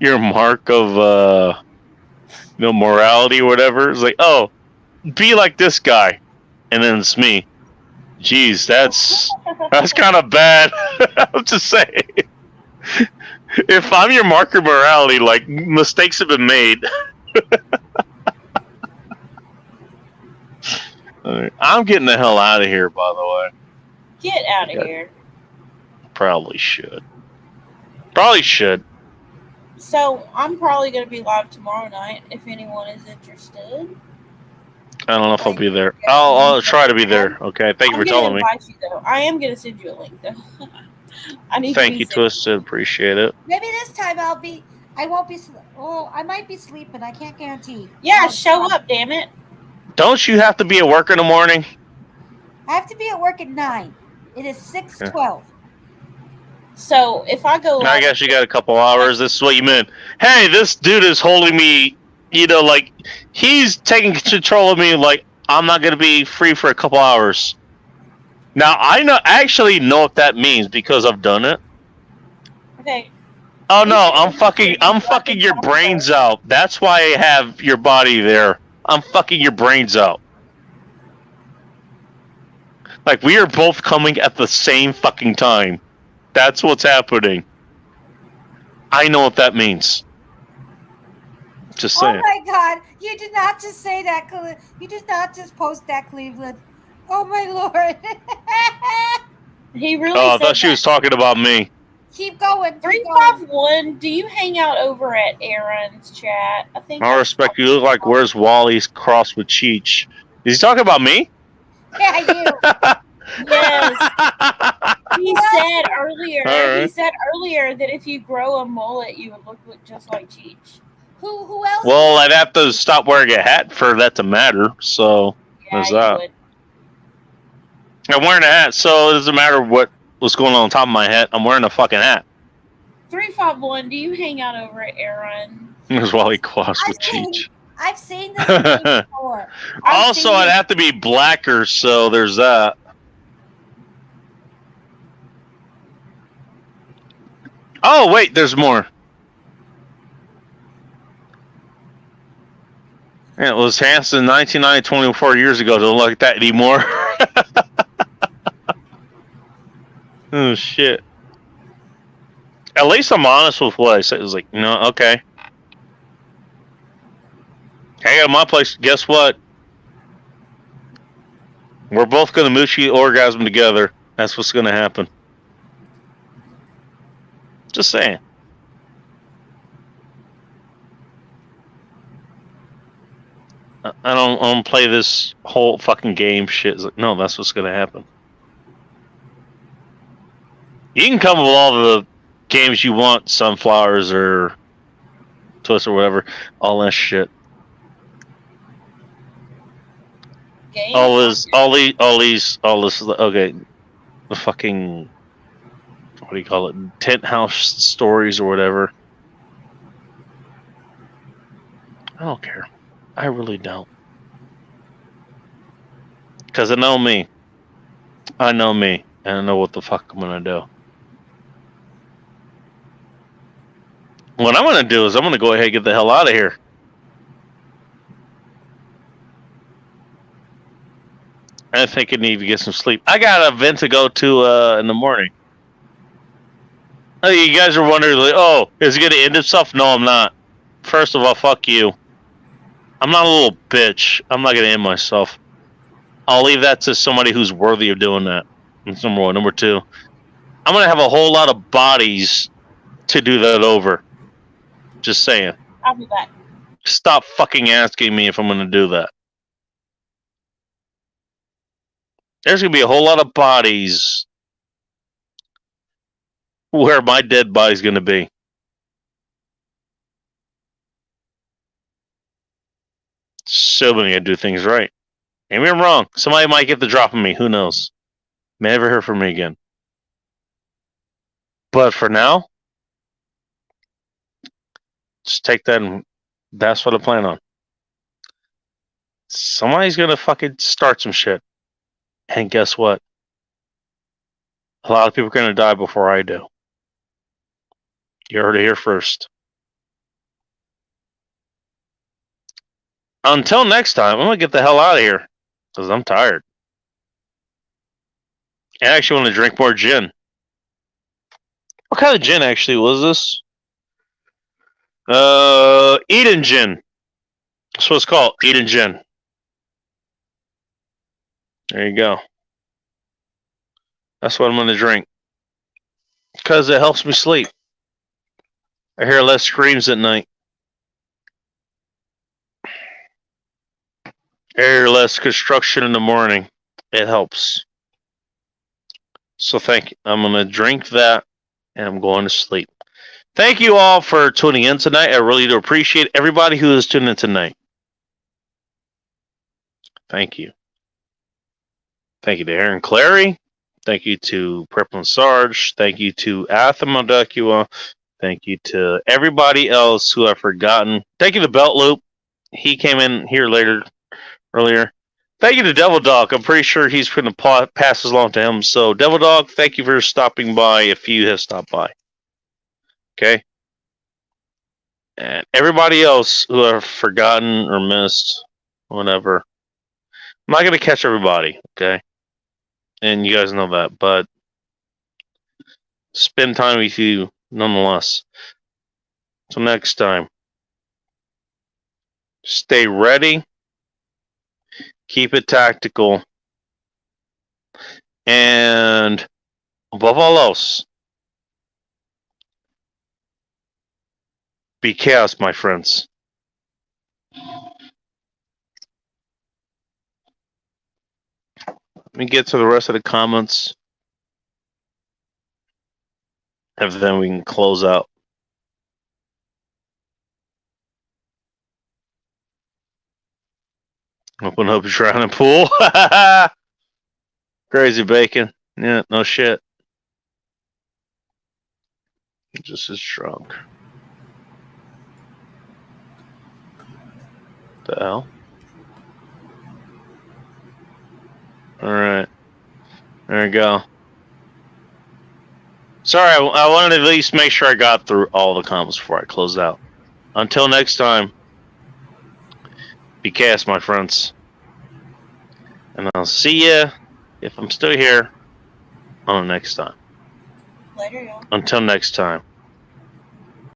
mark of you know, morality or whatever. It's like, oh, be like this guy, and then it's me. Jeez, that's kind of bad. I'm just saying. If I'm your marker of morality, like mistakes have been made. Alright, I'm getting the hell out of here, by the way. Get out of Yeah. here. Probably should. Probably should. So I'm probably going to be live tomorrow night if anyone is interested. I don't know if I'll be there. I'll try to be there. Okay, thank you I'm for gonna telling me. invite you, though. I am going to send you a link though. I need Thank to be you, sent. Twisted. Appreciate it. Maybe this time I won't be. Oh, I might be sleeping. I can't guarantee. Yeah, show up, damn it. Don't you have to be at work in the morning? I have to be at work at 9. It is 6:12. So if I go, I guess you got a couple hours. This is what you meant. Hey, this dude is holding me. You know, like he's taking control of me. Like I'm not gonna be free for a couple hours. Now I actually know what that means because I've done it. Okay. Oh no, I'm fucking your brains out. That's why I have your body there. I'm fucking your brains out. Like we are both coming at the same fucking time. That's what's happening. I know what that means. Just saying. Oh my God! You did not just say that, Cleveland. You did not just post that, Cleveland. Oh my Lord! He really Oh, I said thought she was talking about me. Keep going. 351. Do you hang out over at Aaron's chat? I think. I respect you. You look like where's Wally's crossed with Cheech. Is he talking about me? Yeah, you. Yes. He said earlier. All He right. said earlier that if you grow a mullet, you would look just like Cheech. Who else? Well, I'd have to stop wearing a hat for that to matter. So there's you that. would. I'm wearing a hat, so it doesn't matter what's going on top of my head. I'm wearing a fucking hat. 351. Do you hang out over at Aaron? There's Wally crossed with Cheech. I've seen this before. Also, I'd have to be blacker, so there's that. Oh, wait, there's more. It was Hanson 1990, 24 years ago. Don't like that anymore. Oh, shit. At least I'm honest with what I said. It was like, no, okay. Hang out at my place. Guess what? We're both going to mutually orgasm together. That's what's going to happen. Just saying. I don't play this whole fucking game shit. It's like, no, that's what's going to happen. You can come with all the games you want, Sunflowers or Twist or whatever, all that shit. All this, okay, the fucking, what do you call it, tent house stories or whatever. I don't care. I really don't. Because I know me. I know me, and I know what the fuck I'm gonna do. What I'm gonna do is I'm gonna go ahead and get the hell out of here. I think I need to get some sleep. I got an event to go to in the morning. Oh, you guys are wondering, like, oh, is it gonna end itself? No, I'm not. First of all, fuck you. I'm not a little bitch. I'm not gonna end myself. I'll leave that to somebody who's worthy of doing that. That's number one. Number two, I'm gonna have a whole lot of bodies to do that over. Just saying. I'll be back. Stop fucking asking me if I'm gonna do that. There's gonna be a whole lot of bodies where my dead body's gonna be. So many I do things right. Maybe I'm wrong. Somebody might get the drop on me. Who knows? May never hear from me again. But for now, just take that and that's what I plan on. Somebody's gonna fucking start some shit. And guess what? A lot of people are gonna die before I do. You heard it here first. Until next time, I'm gonna get the hell out of here. Because I'm tired. I actually want to drink more gin. What kind of gin actually was this? Eden gin. That's what it's called. Eden gin. There you go. That's what I'm going to drink. Because it helps me sleep. I hear less screams at night. I hear less construction in the morning. It helps. So thank you. I'm going to drink that and I'm going to sleep. Thank you all for tuning in tonight. I really do appreciate everybody who is tuning in tonight. Thank you. Thank you to Aaron Clary. Thank you to Purple and Sarge. Thank you to Athamodecua. Thank you to everybody else who I've forgotten. Thank you to Belt Loop. He came in here earlier. Thank you to Devil Dog. I'm pretty sure he's going to pass this along to him. So, Devil Dog, thank you for stopping by if you have stopped by. Okay? And everybody else who I've forgotten or missed, whatever. I'm not going to catch everybody, okay? And you guys know that, but spend time with you nonetheless. Until next time, stay ready. Keep it tactical. And above all else, be chaos, my friends. Let me get to the rest of the comments. And then we can close out. Open up your shrine and pool. Crazy bacon. Yeah, no shit. He just is drunk. The hell? Alright. There we go. Sorry, I wanted to at least make sure I got through all the comments before I close out. Until next time. Happy cast, my friends. And I'll see ya, if I'm still here, on the next time. Later, y'all. Until next time.